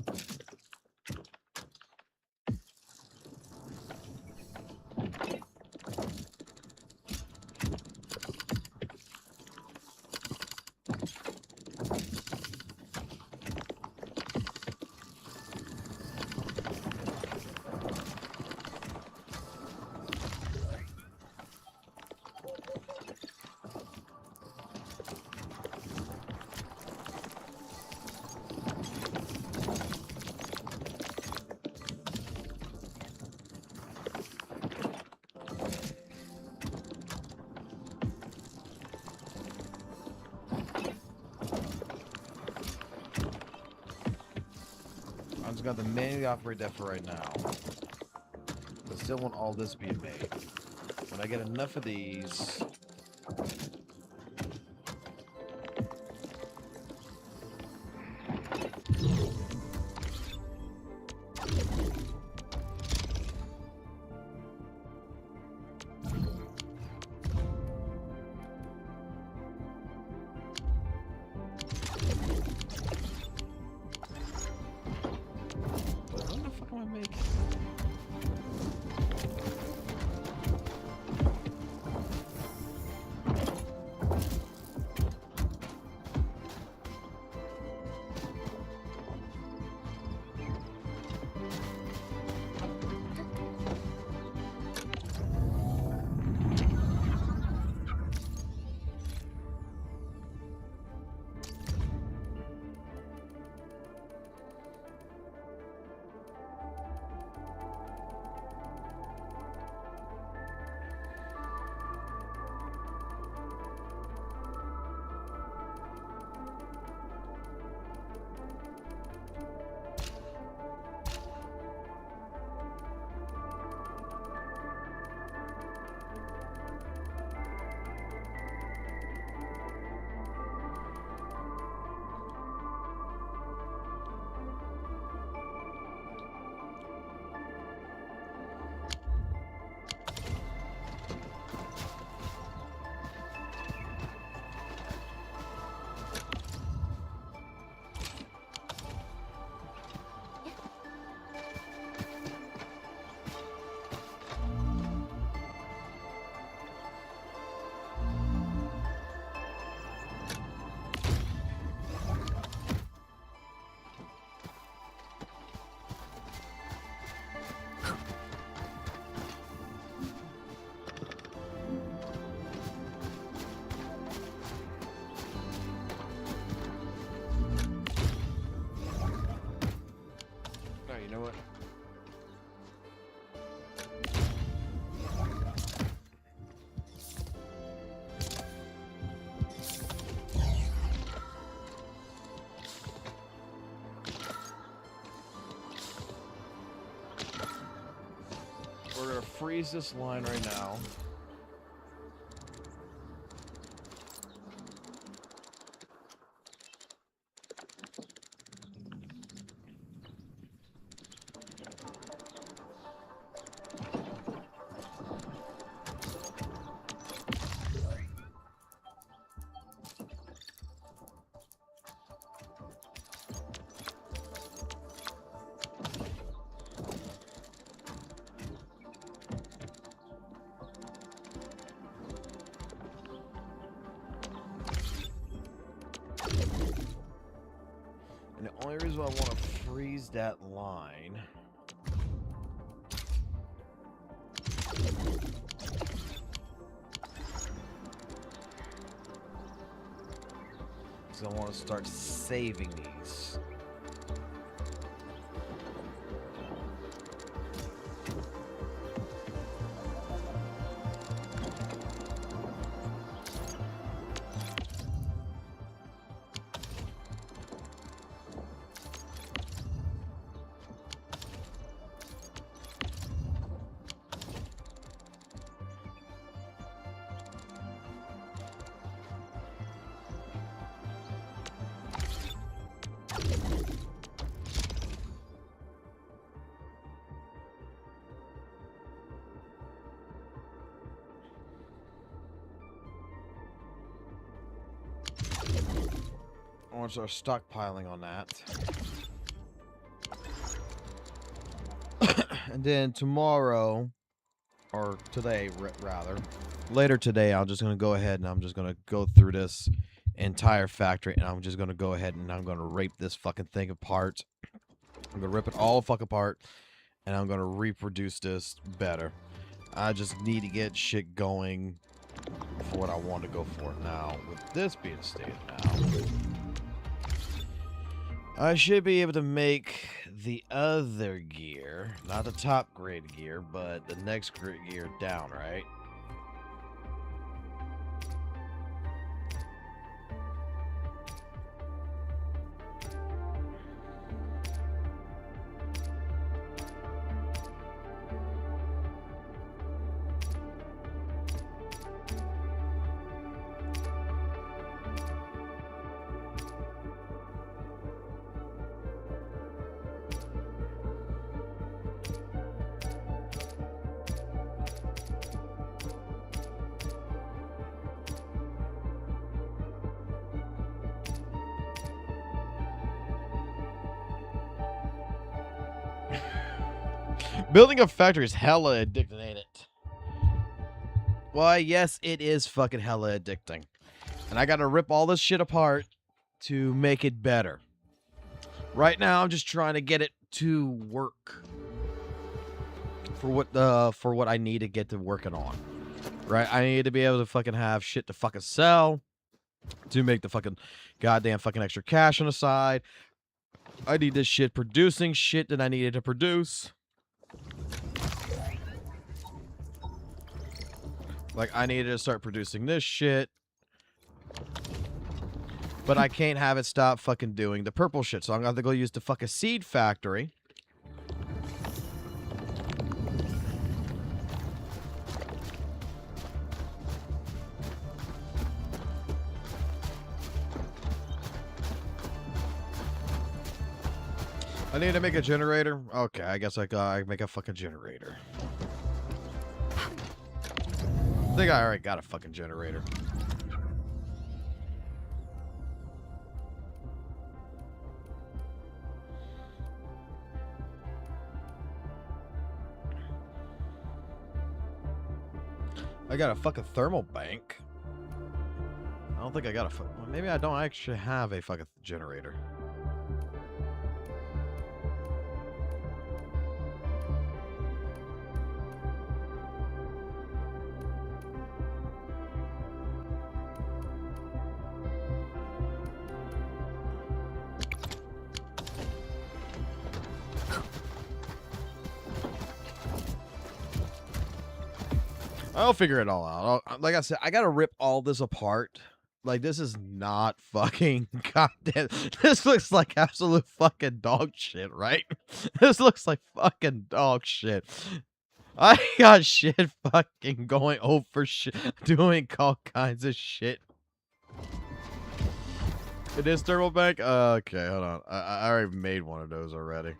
I'm just going to manually operate that for right now. But still want all this being made. When I get enough of these... freeze this line right now. And the only reason why I want to freeze that line is I want to start saving these. I want to start stockpiling on that. And then tomorrow, or today rather, later today, I'm just going to go ahead and I'm just going to go through this entire factory and I'm just going to go ahead and I'm going to rape this fucking thing apart. I'm going to rip it all fuck apart and I'm going to reproduce this better. I just need to get shit going for what I want to go for. Now, with this being stated now, I should be able to make the other gear, not the top grade gear, but the next grade gear down, right? Building a factory is hella addicting, ain't it? Why, yes, it is fucking hella addicting. And I gotta rip all this shit apart to make it better. Right now, I'm just trying to get it to work for what I need to get to working on. Right? I need to be able to fucking have shit to fucking sell to make the fucking goddamn fucking extra cash on the side. I need this shit producing shit that I needed to produce. Like, I needed to start producing this shit. But I can't have it stop fucking doing the purple shit. So I'm gonna have to go use the fucking seed factory. I need to make a generator. Okay, I guess I gotta make a fucking generator. I think I already got a fucking generator. I got a fucking thermal bank. I don't think I got a well, maybe I don't actually have a fucking generator. I'll figure it all out. Like I said, I gotta rip all this apart. Like, this is not fucking goddamn. This looks like absolute fucking dog shit, right? This looks like fucking dog shit. I got shit fucking going over shit, doing all kinds of shit. It is thermal bank? Okay, hold on. I already made one of those already.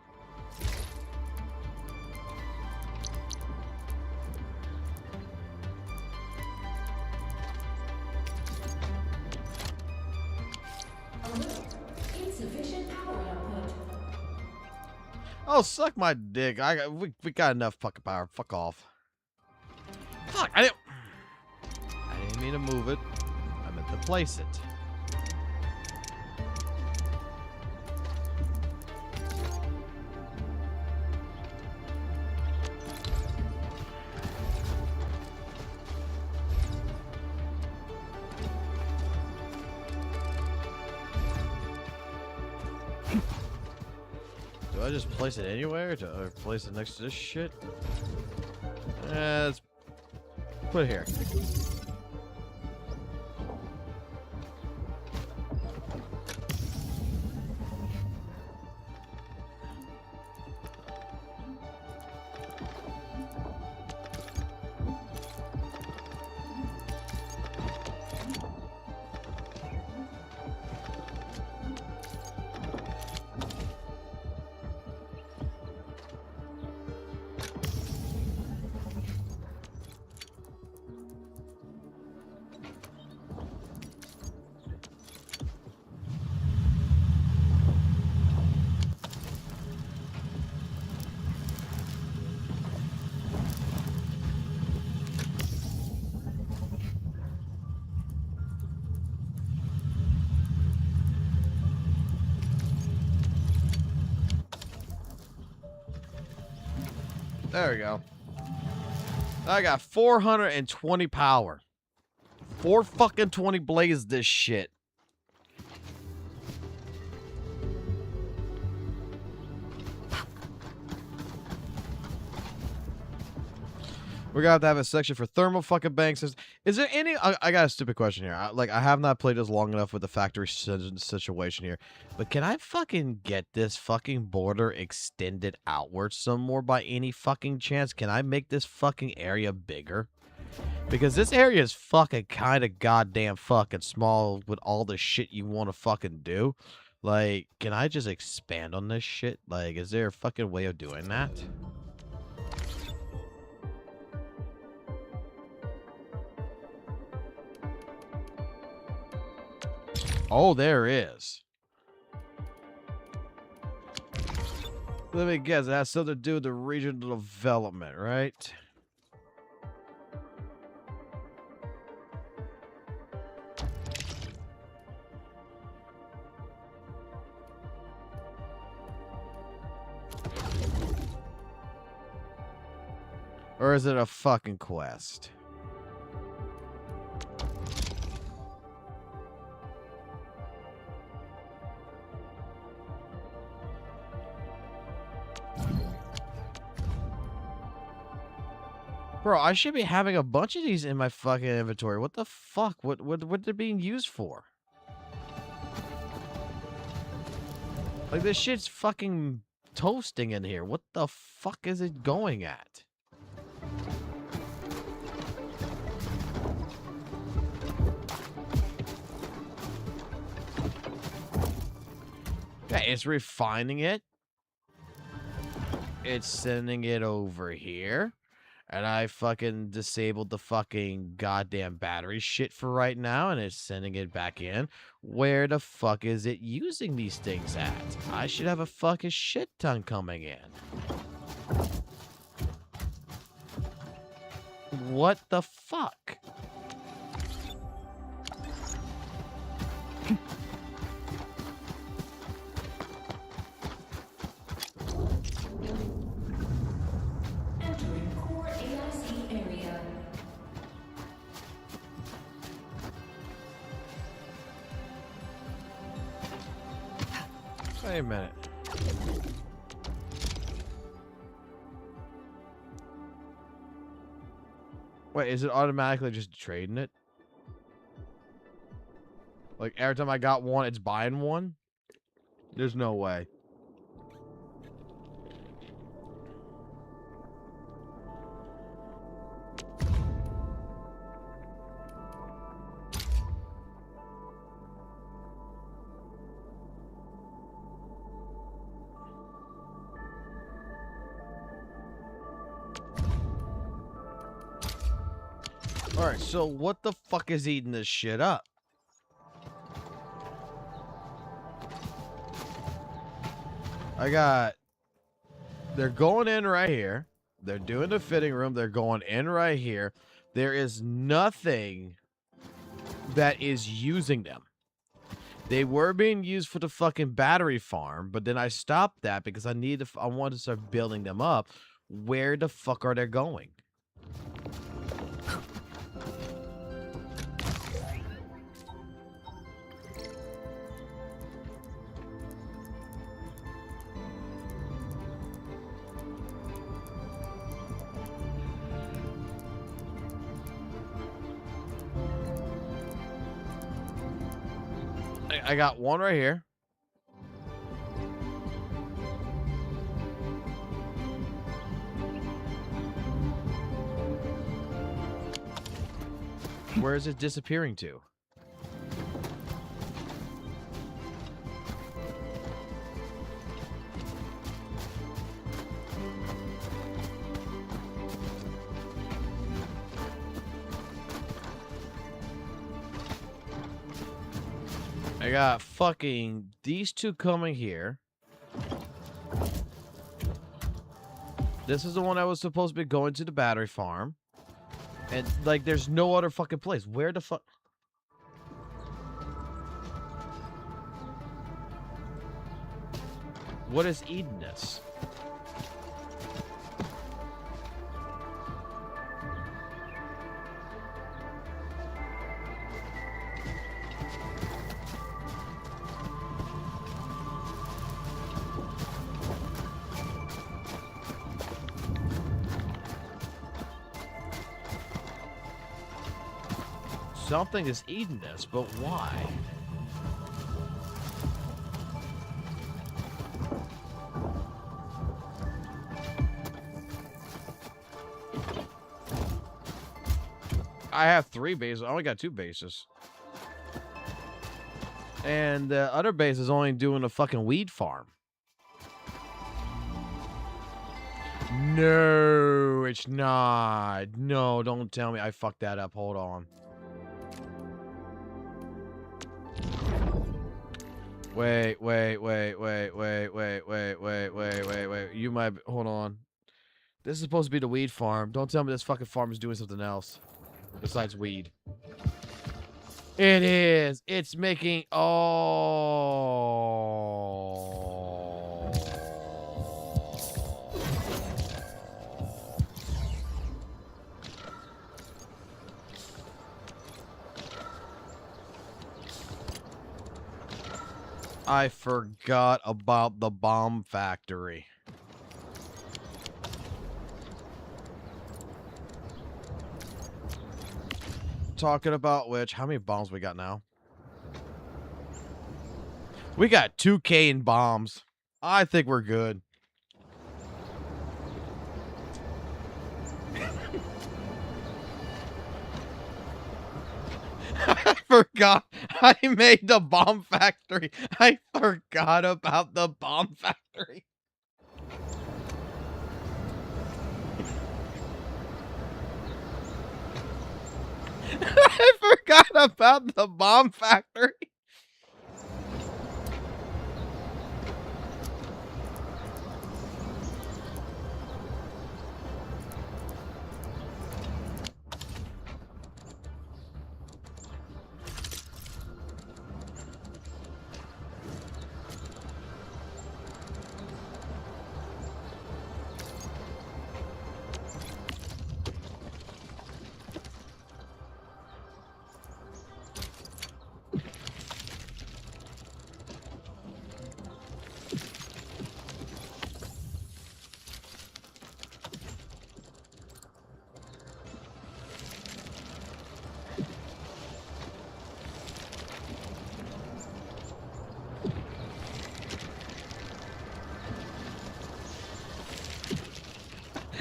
Insufficient power output. Oh, suck my dick. We got enough fucking power. Fuck off. Fuck, I didn't mean to move it. I meant to place it. Do I just place it anywhere? Or place it next to this shit? Let's put it here. There we go. I got 420 power. 420 blaze this shit. We're gonna have to have a section for thermal fucking banks. Is there any? I got a stupid question here. I have not played this long enough with the factory situation here, but can I fucking get this fucking border extended outwards some more by any fucking chance? Can I make this fucking area bigger? Because this area is fucking kind of goddamn fucking small with all the shit you want to fucking do. Like, can I just expand on this shit? Like, is there a fucking way of doing that? Oh, there is. Let me guess. It has something to do with the regional development, right? Or is it a fucking quest? Bro, I should be having a bunch of these in my fucking inventory. What the fuck? What they're being used for? Like, this shit's fucking toasting in here. What the fuck is it going at? Yeah, it's refining it. It's sending it over here. And I fucking disabled the fucking goddamn battery shit for right now, and it's sending it back in. Where the fuck is it using these things at? I should have a fucking shit ton coming in. What the fuck? Wait a minute. Wait, is it automatically just trading it? Like, every time I got one, it's buying one? There's no way. Alright, so what the fuck is eating this shit up? They're going in right here. They're doing the fitting room. They're going in right here. There is nothing that is using them. They were being used for the fucking battery farm, but then I stopped that because I wanted to start building them up. Where the fuck are they going? I got one right here. Where is it disappearing to? I got fucking these two coming here. This is the one that was supposed to be going to the battery farm. And, like, there's no other fucking place. Where the fuck? What is eating this? Something is eating this, but why? I have 3 bases. I only got 2 bases. And the other base is only doing a fucking weed farm. No, it's not. No, don't tell me I fucked that up. Hold on. Wait. You might hold on. This is supposed to be the weed farm. Don't tell me this fucking farm is doing something else besides weed. It is. It's making I forgot about the bomb factory. Talking about which, how many bombs we got now? We got 2K in bombs. I think we're good. I forgot I made the bomb factory. I forgot about the bomb factory. I forgot about the bomb factory.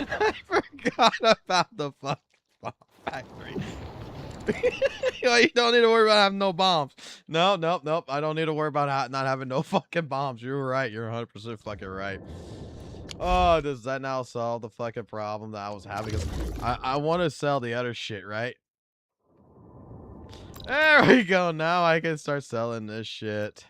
I forgot about the fucking bomb factory. You don't need to worry about having no bombs. Nope. I don't need to worry about not having no fucking bombs. You're right. You're 100% fucking right. Oh, does that now solve the fucking problem that I was having? I want to sell the other shit, right? There we go. Now I can start selling this shit.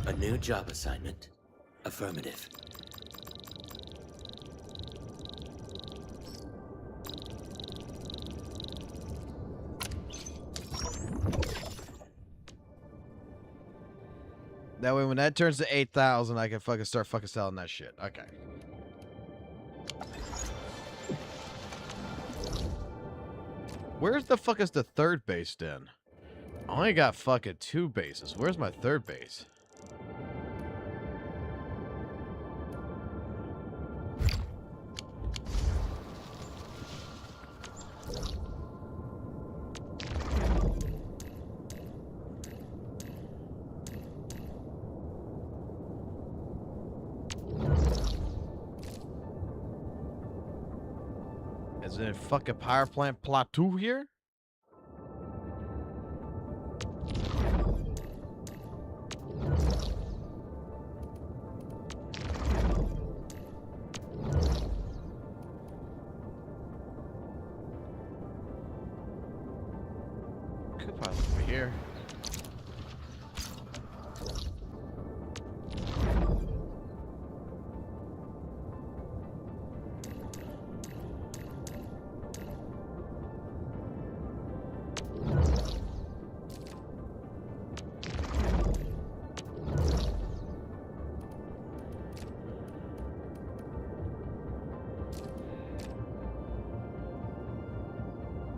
A new job assignment? Affirmative. That way, when that turns to 8,000, I can fucking start fucking selling that shit. Okay. Where's the fuck is the third base then? I only got fucking 2 bases. Where's my third base? Is it a fucking power plant plateau here? Could possibly be here.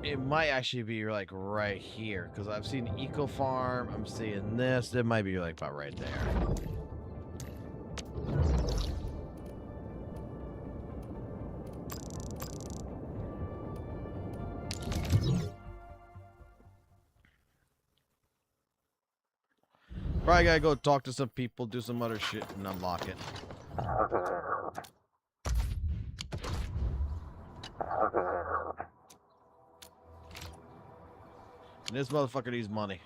It might actually be like right here because I've seen Eco Farm. I'm seeing this. It might be like about right there. Probably gotta go talk to some people, do some other shit, and unlock it. And this motherfucker needs money.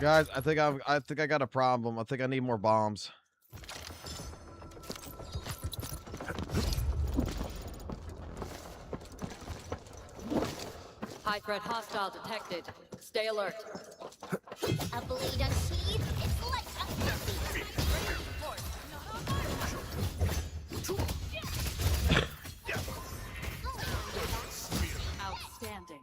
Guys, I think I got a problem. I think I need more bombs. High threat hostile detected. Stay alert. A bleed unsheathed, it's like Outstanding.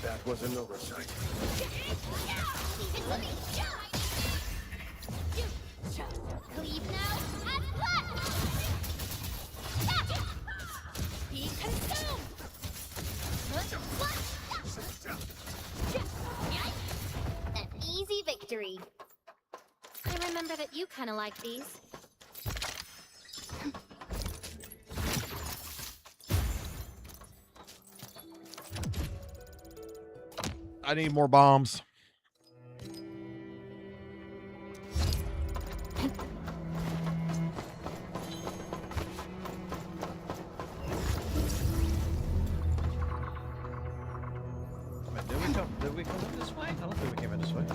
That was an oversight. Leave now and flat. Be consumed. An easy victory. I remember that you kind of like these. I need more bombs. we come in this way? I don't think we came in this way.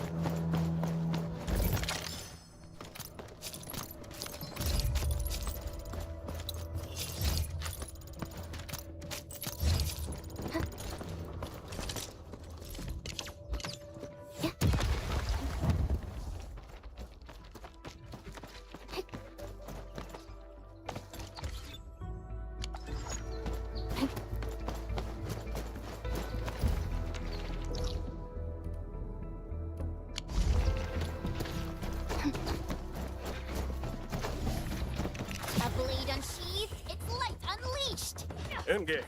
A blade unsheathed, its light unleashed. Engage.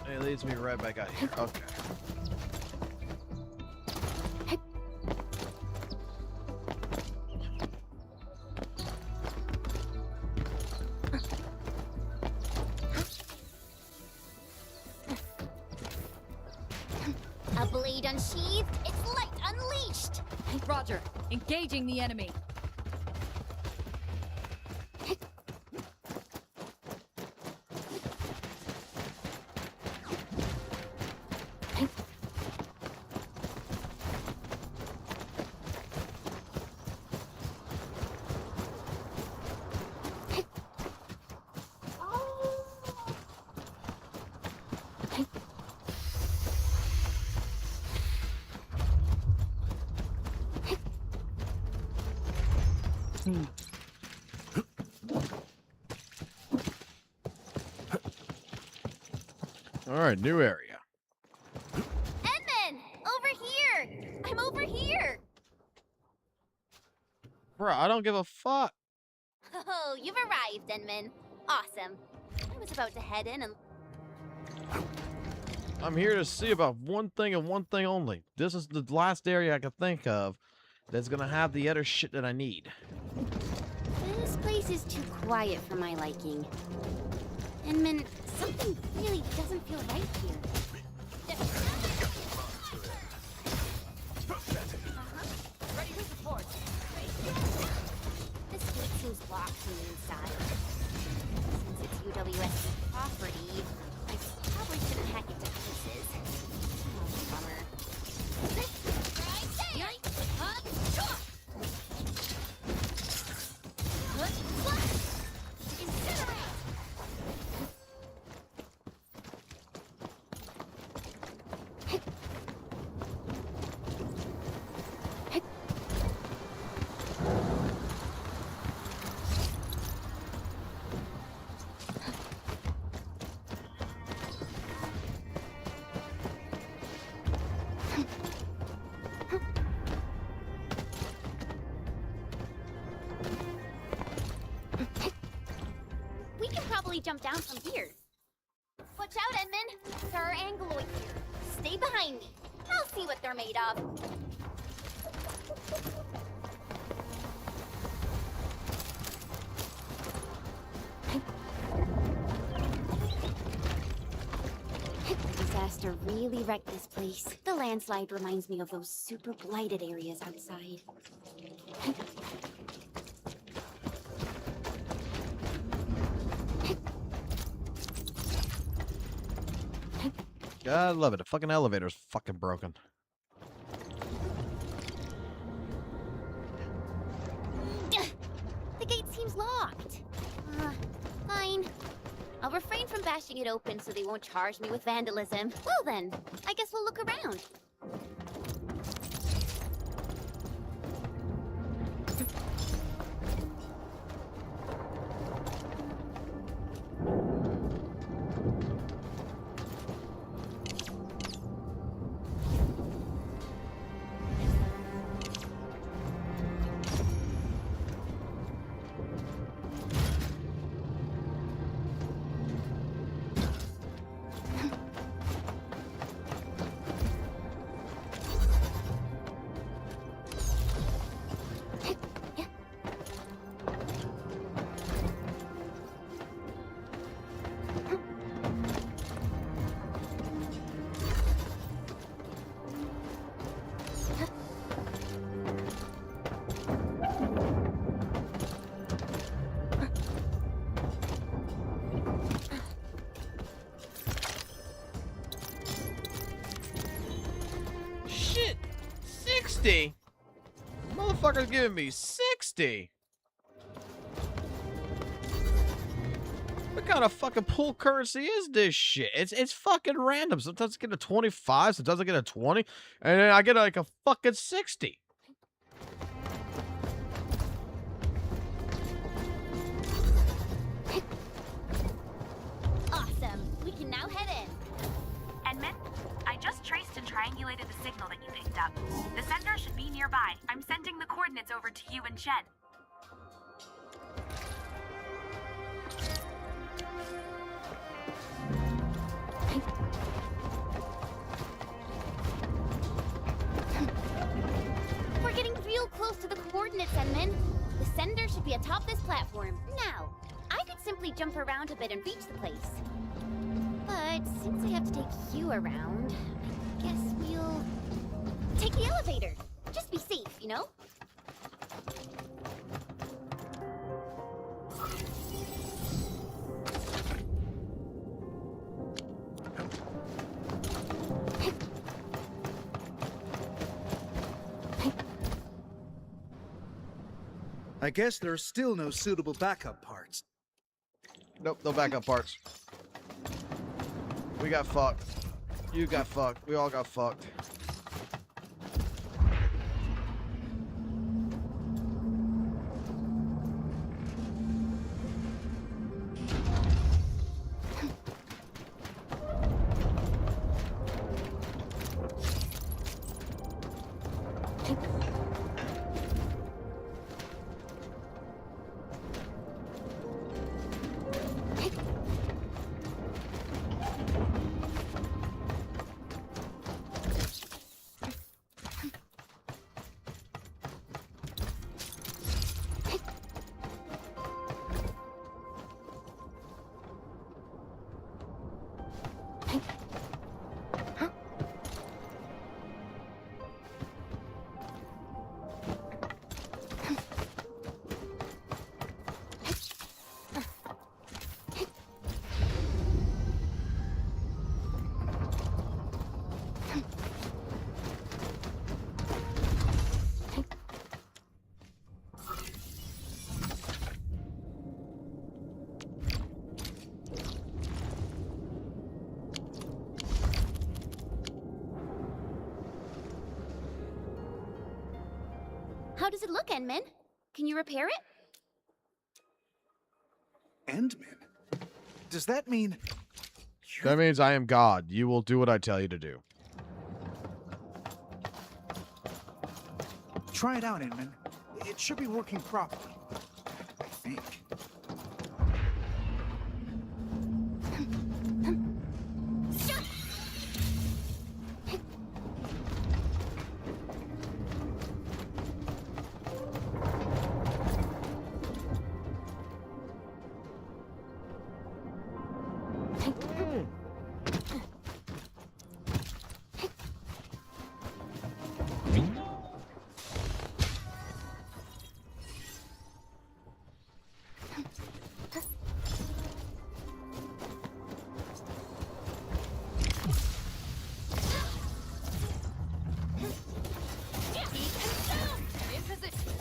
It leads me right back out here. Okay. A blade unsheathed, its light unleashed. Roger. Engaging the enemy. All right, new area. Edmund! Over here! I'm over here! Bro, I don't give a fuck. Oh, you've arrived, Edmund. Awesome. I was about to head in and... I'm here to see about one thing and one thing only. This is the last area I can think of that's gonna have the other shit that I need. This place is too quiet for my liking. Edmund, something really doesn't feel right here. Ready to support. This gate seems locked from the inside. Since it's UWS property, I probably shouldn't hack it to pieces. Oh, bummer. We can probably jump down from here. Watch out, Edmund. There are angloids here. Stay behind me. I'll see what they're made of. The disaster really wrecked this place. The landslide reminds me of those super blighted areas outside. God love it. The fucking elevator's fucking broken. The gate seems locked. Fine. I'll refrain from bashing it open so they won't charge me with vandalism. Well then, I guess we'll look around. 60? Motherfucker's giving me 60. What kind of fucking pool currency is this shit? It's fucking random. Sometimes I get a 25, sometimes I get a 20, and then I get like a fucking 60. Awesome. We can now head in. Edmund, I just traced and triangulated the signal that you picked up. The sender should be nearby. I'm sending the coordinates over to you and Shen. We're getting real close to the coordinates, Edmund. The sender should be atop this platform. Now, I could simply jump around a bit and reach the place. But since I have to take you around, I guess we'll take the elevator. Just be safe, you know? I guess there are still no suitable backup parts. Nope, no backup parts. We got fucked. You got fucked. We all got fucked. How does it look, Endman? Can you repair it? Endman? Does that mean... That means I am God. You will do what I tell you to do. Try it out, Endman. It should be working properly. I think.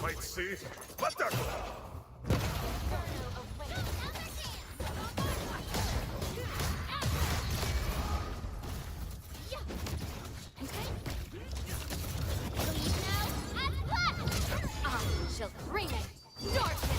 Wait, see? Let that go! She'll bring it. Darkness.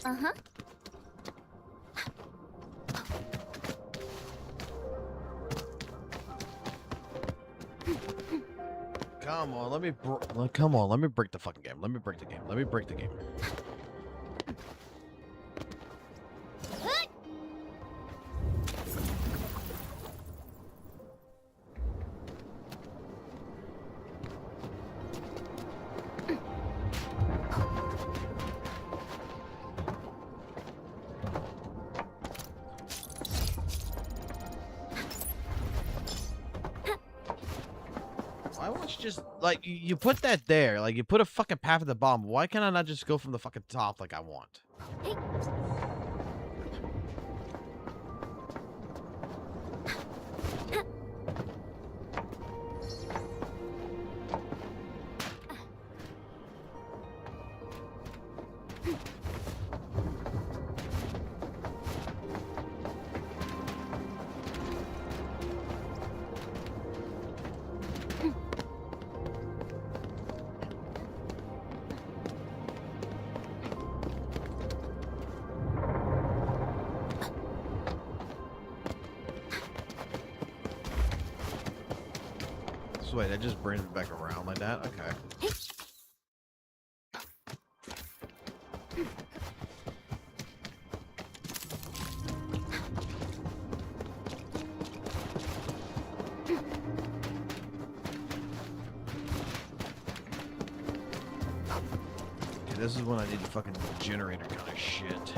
Uh-huh. Come on, let me come on, let me break the fucking game. Let me break the game. Let me break the game. Why won't you just, like, you put that there, like, you put a fucking path at the bottom. Why can't I not just go from the fucking top like I want? So wait, that just brings me back around like that? Okay. Okay, this is when I need the fucking generator kind of shit.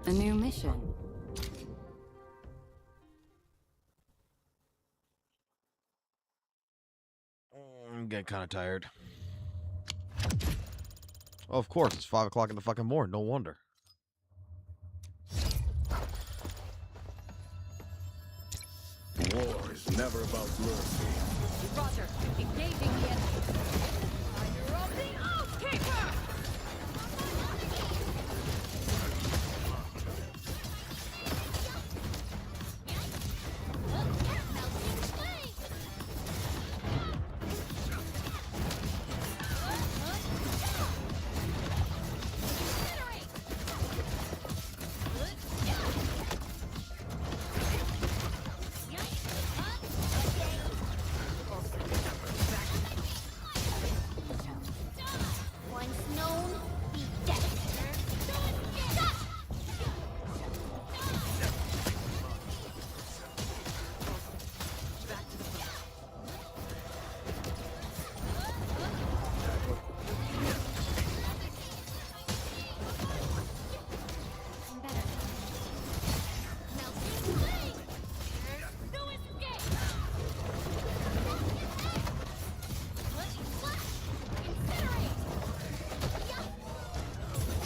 A new mission. I'm getting kind of tired. Oh, of course, it's 5 o'clock in the fucking morning. No wonder. War is never about mercy. Roger. Engaging the enemy. Fire of the Oathkeeper!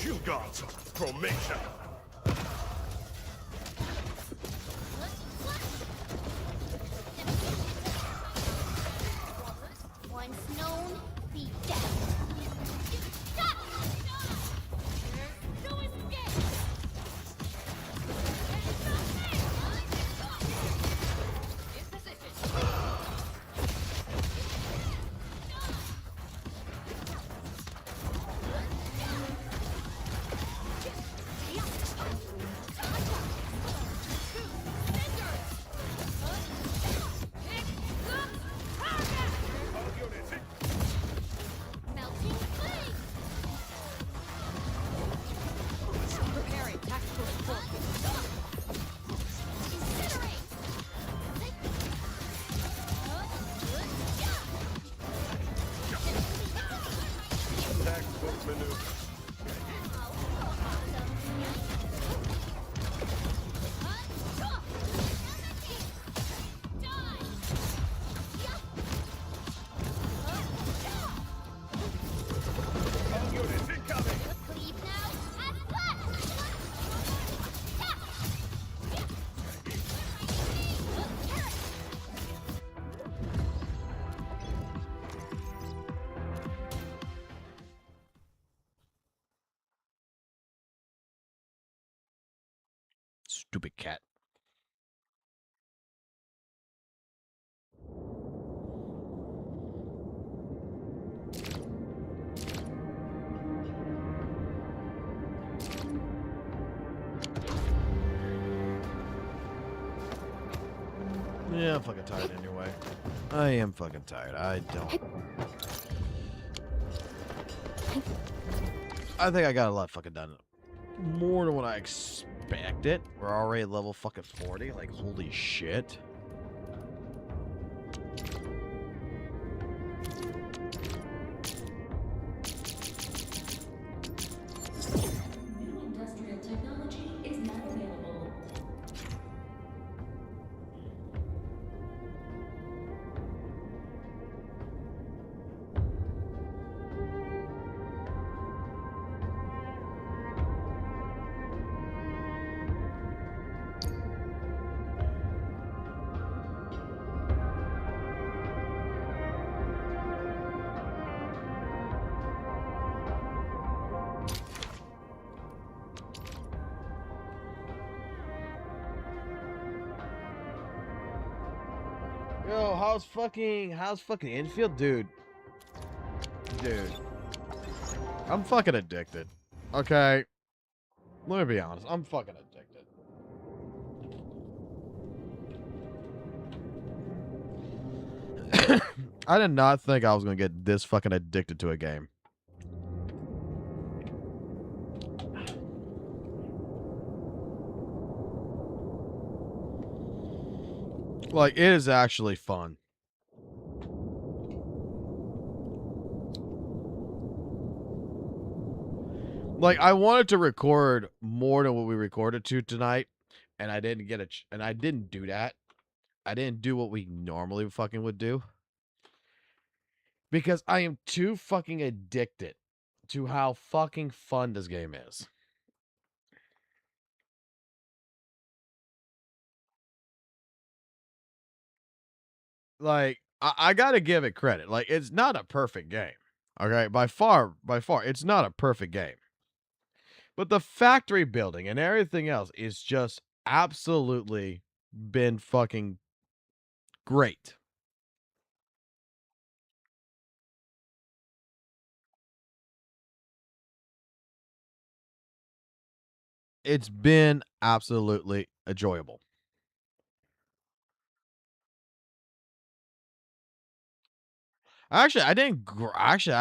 You got formation. Once known, be dead. Yeah. Stupid cat. Yeah, I'm fucking tired anyway. I am fucking tired. I think I got a lot fucking done. More than what I expected. We're already at level fucking 40. Like, holy shit. Industrial technology is not available. Yo, how's fucking infield, dude? Dude, I'm fucking addicted. Okay, let me be honest. I'm fucking addicted. I did not think I was gonna get this fucking addicted to a game. Like, it is actually fun. Like, I wanted to record more than what we recorded to tonight, and I didn't get and I didn't do that. I didn't do what we normally fucking would do. Because I am too fucking addicted to how fucking fun this game is. Like, I gotta give it credit. Like, it's not a perfect game. Okay, by far, it's not a perfect game. But the factory building and everything else is just absolutely been fucking great. It's been absolutely enjoyable. Actually, I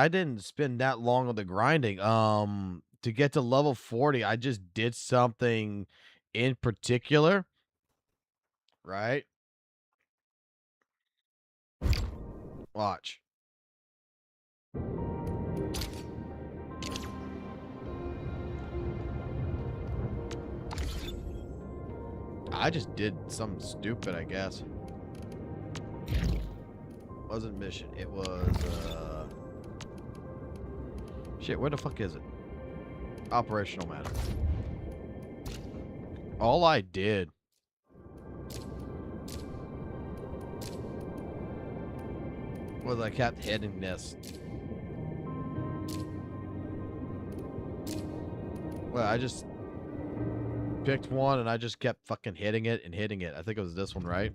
didn't spend that long on the grinding. To get to level 40, I just did something in particular, right? Watch. I just did something stupid, I guess. Wasn't mission. It was, shit, where the fuck is it? Operational matter. All I did was I kept hitting this. Well, I just picked one and I just kept fucking hitting it and hitting it. I think it was this one, right?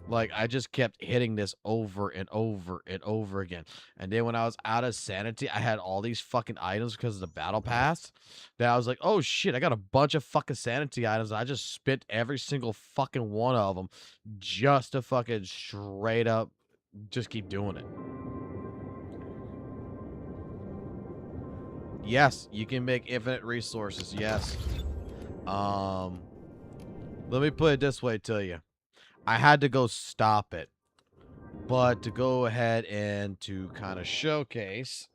Like, I just kept hitting this over and over and over again. And then when I was out of sanity, I had all these fucking items because of the battle pass. That I was like, oh shit, I got a bunch of fucking sanity items. I just spent every single fucking one of them just to fucking straight up just keep doing it. Yes, you can make infinite resources. Yes. Let me put it this way to you. I had to go stop it. But to go ahead and to kind of showcase.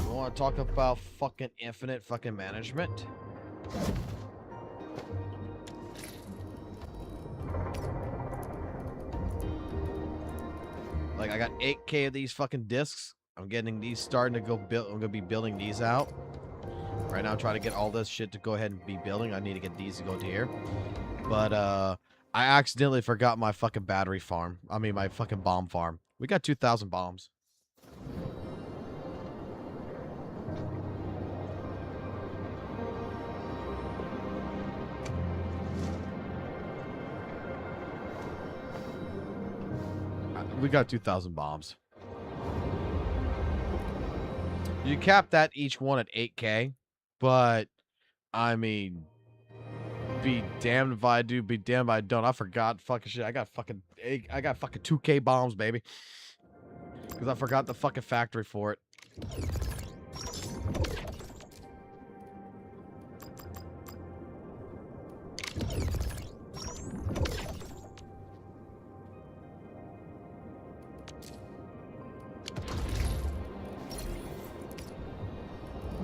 You want to talk about fucking infinite fucking management? Like, I got 8K of these fucking discs. I'm getting these starting to go build. I'm gonna be building these out. Right now I'm trying to get all this shit to go ahead and be building. I need to get these to go to here. But I accidentally forgot my fucking battery farm. I mean, my fucking bomb farm. We got 2,000 bombs. We got 2,000 bombs. You cap that each one at 8K, but I mean, be damned if I do, be damned if I don't. I forgot fucking shit. I got fucking 2K bombs, baby. Because I forgot the fucking factory for it.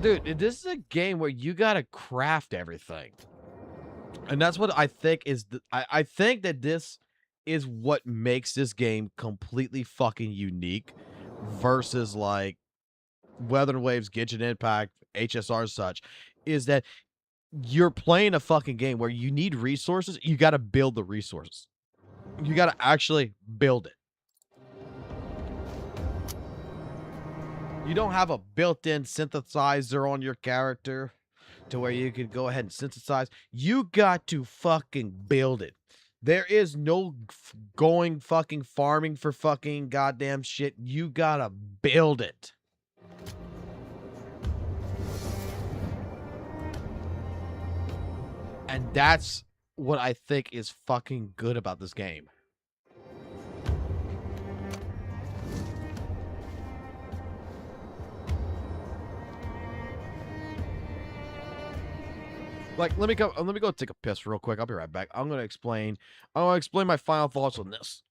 Dude, this is a game where you gotta craft everything. And that's what I think is I think that this is what makes this game completely fucking unique versus like Weather Waves, Genshin Impact, HSR such, is that you're playing a fucking game where you need resources, you gotta build the resources. You gotta actually build it. You don't have a built-in synthesizer on your character to where you can go ahead and synthesize. You got to fucking build it. There is no going fucking farming for fucking goddamn shit. You gotta build it. And that's what I think is fucking good about this game. Like, let me go take a piss real quick. I'll be right back. I'm gonna explain my final thoughts on this.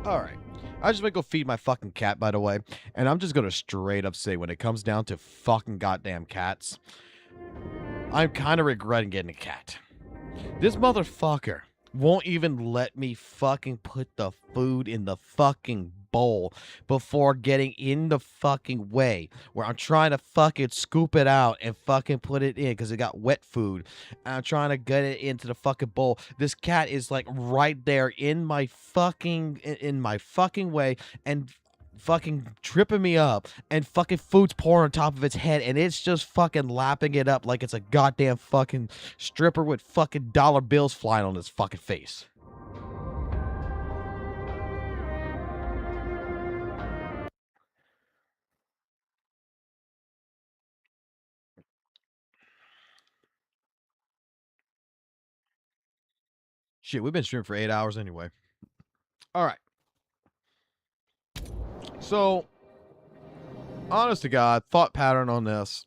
All right. I just want to go feed my fucking cat, by the way. And I'm just going to straight up say, when it comes down to fucking goddamn cats, I'm kind of regretting getting a cat. This motherfucker won't even let me fucking put the food in the fucking bowl before getting in the fucking way, where I'm trying to fucking scoop it out and fucking put it in because it got wet food, and I'm trying to get it into the fucking bowl. This cat is like right there in my fucking way and fucking tripping me up, and fucking food's pouring on top of its head, and it's just fucking lapping it up like it's a goddamn fucking stripper with fucking dollar bills flying on its fucking face. Shit, we've been streaming for 8 hours anyway. All right. So, honest to God, thought pattern on this.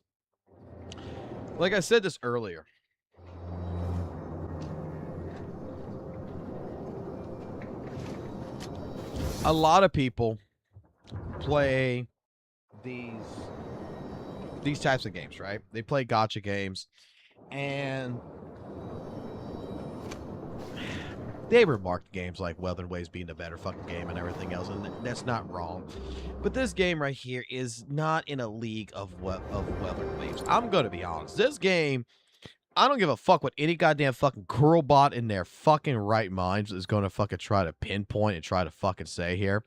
Like I said this earlier. A lot of people play these types of games, right? They play gacha games, and they remarked games like Weathered Waves being the better fucking game and everything else, and that's not wrong. But this game right here is not in a league of Weathered Waves. I'm gonna be honest. This game, I don't give a fuck what any goddamn fucking Kurobot in their fucking right minds is gonna fucking try to pinpoint and try to fucking say here.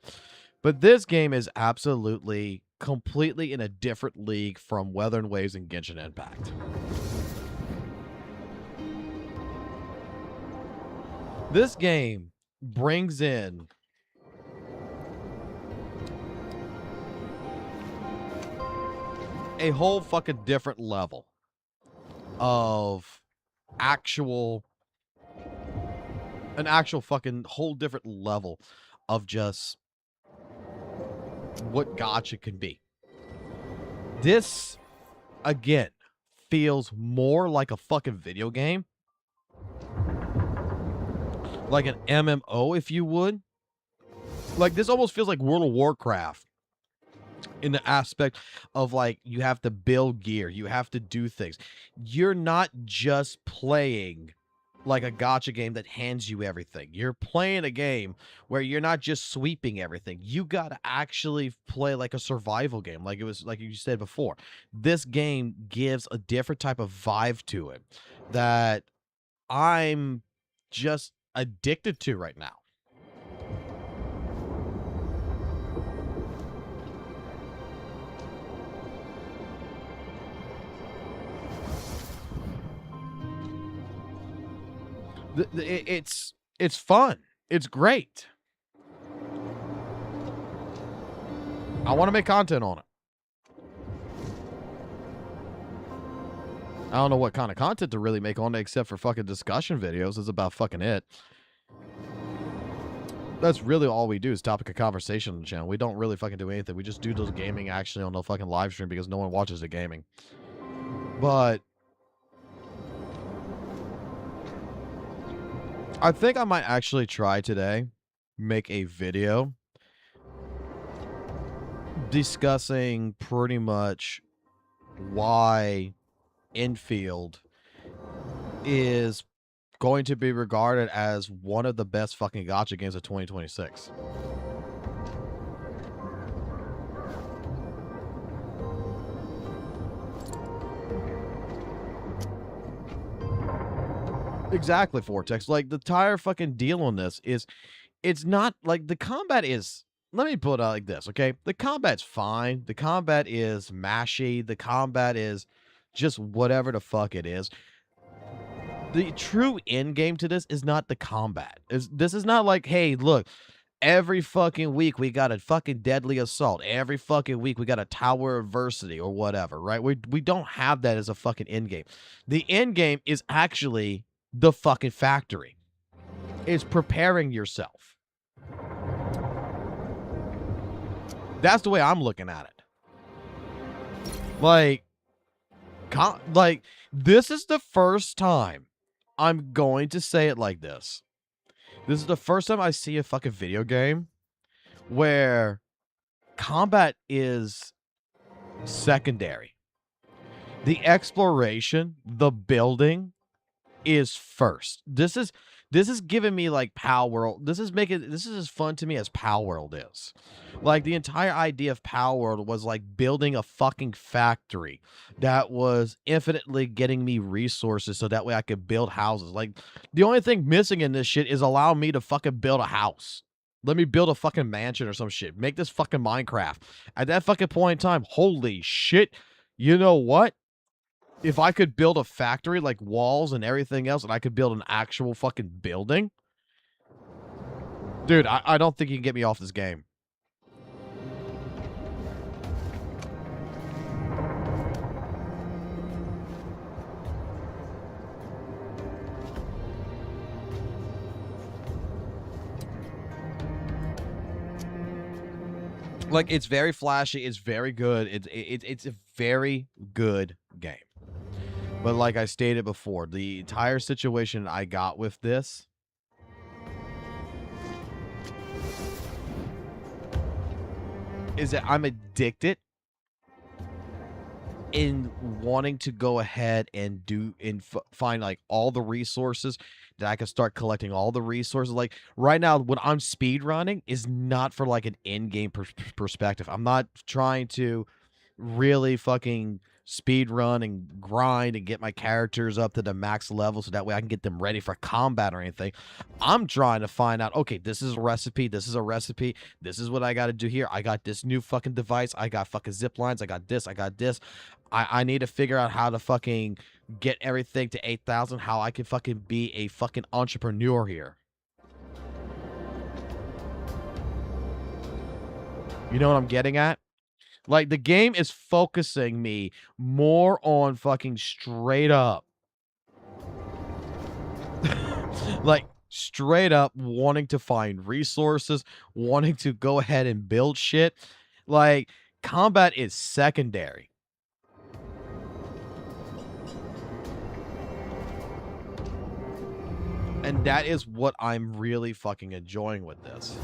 But this game is absolutely, completely in a different league from Weathered Waves and Genshin Impact. This game brings in a whole fucking different level of an actual fucking whole different level of just what gacha can be. This, again, feels more like a fucking video game. Like an MMO, if you would. Like, this almost feels like World of Warcraft. In the aspect of, like, you have to build gear. You have to do things. You're not just playing like a gacha game that hands you everything. You're playing a game where you're not just sweeping everything. You got to actually play like a survival game. Like it was, like you said before. This game gives a different type of vibe to it that I'm just addicted to right now. It's fun. It's great. I want to make content on it. I don't know what kind of content to really make on it except for fucking discussion videos. That's about fucking it. That's really all we do is topic of conversation on the channel. We don't really fucking do anything. We just do those gaming actually on the fucking live stream because no one watches the gaming. But I think I might actually try today, make a video discussing pretty much why Infield is going to be regarded as one of the best fucking gacha games of 2026. Exactly, Vortex. Like, the entire fucking deal on this is, it's not, like, the combat is, let me put it out like this, okay? The combat's fine. The combat is mashy. The combat is just whatever the fuck it is. The true end game to this is not the combat. This is not like, hey, look, every fucking week we got a fucking deadly assault. Every fucking week we got a tower adversity or whatever, right? We don't have that as a fucking end game. The end game is actually the fucking factory. It's preparing yourself. That's the way I'm looking at it. Like, this is the first time I'm going to say it like this. This is the first time I see a fucking video game where combat is secondary. The exploration, the building is first. This is giving me like Power World. This is as fun to me as Power World is. Like, the entire idea of Power World was like building a fucking factory that was infinitely getting me resources so that way I could build houses. Like, the only thing missing in this shit is allow me to fucking build a house. Let me build a fucking mansion or some shit. Make this fucking Minecraft. At that fucking point in time, holy shit. You know what? If I could build a factory, like walls and everything else, and I could build an actual fucking building, dude, I don't think you can get me off this game. Like, it's very flashy. It's very good. It's a very good game. But like I stated before, the entire situation I got with this is that I'm addicted in wanting to go ahead and find like all the resources that I can start collecting all the resources. Like right now, when I'm speed running, is not for like an in-game perspective. I'm not trying to really fucking speed run and grind and get my characters up to the max level so that way I can get them ready for combat or anything. I'm trying to find out, okay, this is a recipe, this is a recipe, this is what I got to do here. I got this new fucking device, I got fucking zip lines, I got this, I got this. I need to figure out how to fucking get everything to 8,000, how I can fucking be a fucking entrepreneur here. You know what I'm getting at? Like, the game is focusing me more on fucking straight up. Like, straight up wanting to find resources, wanting to go ahead and build shit. Like, combat is secondary. And that is what I'm really fucking enjoying with this.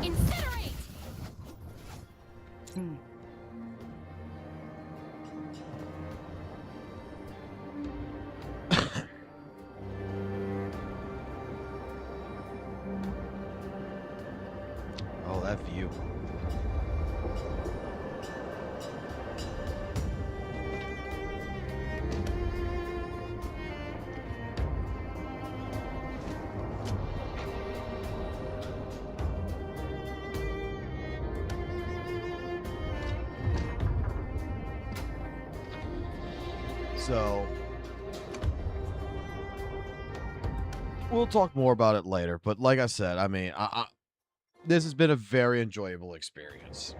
Incinerate! Oh, that view. So, we'll talk more about it later, but like I said, I mean, this has been a very enjoyable experience.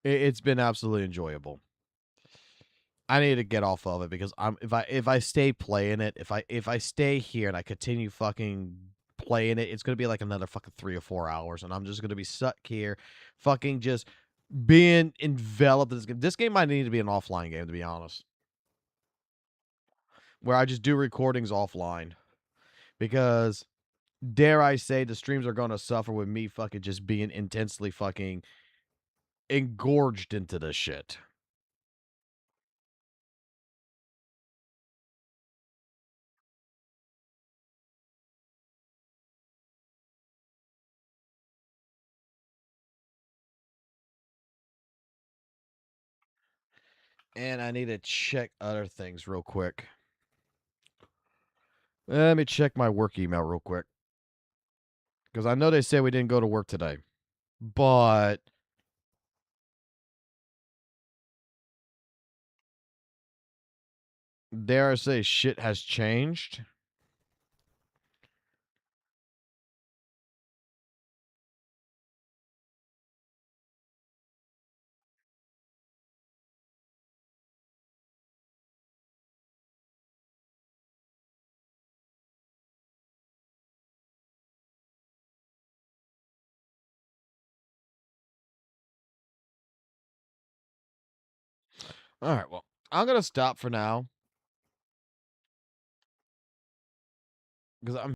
It's been absolutely enjoyable. I need to get off of it because if I stay playing it, if I stay here and I continue fucking playing it, it's gonna be like another fucking 3 or 4 hours, and I'm just gonna be stuck here, fucking just being enveloped in this game. This game might need to be an offline game, to be honest, where I just do recordings offline, because dare I say the streams are gonna suffer with me fucking just being intensely fucking engorged into this shit. And I need to check other things real quick. Let me check my work email real quick, because I know they said we didn't go to work today, but dare I say shit has changed. All right, well, I'm going to stop for now, because I'm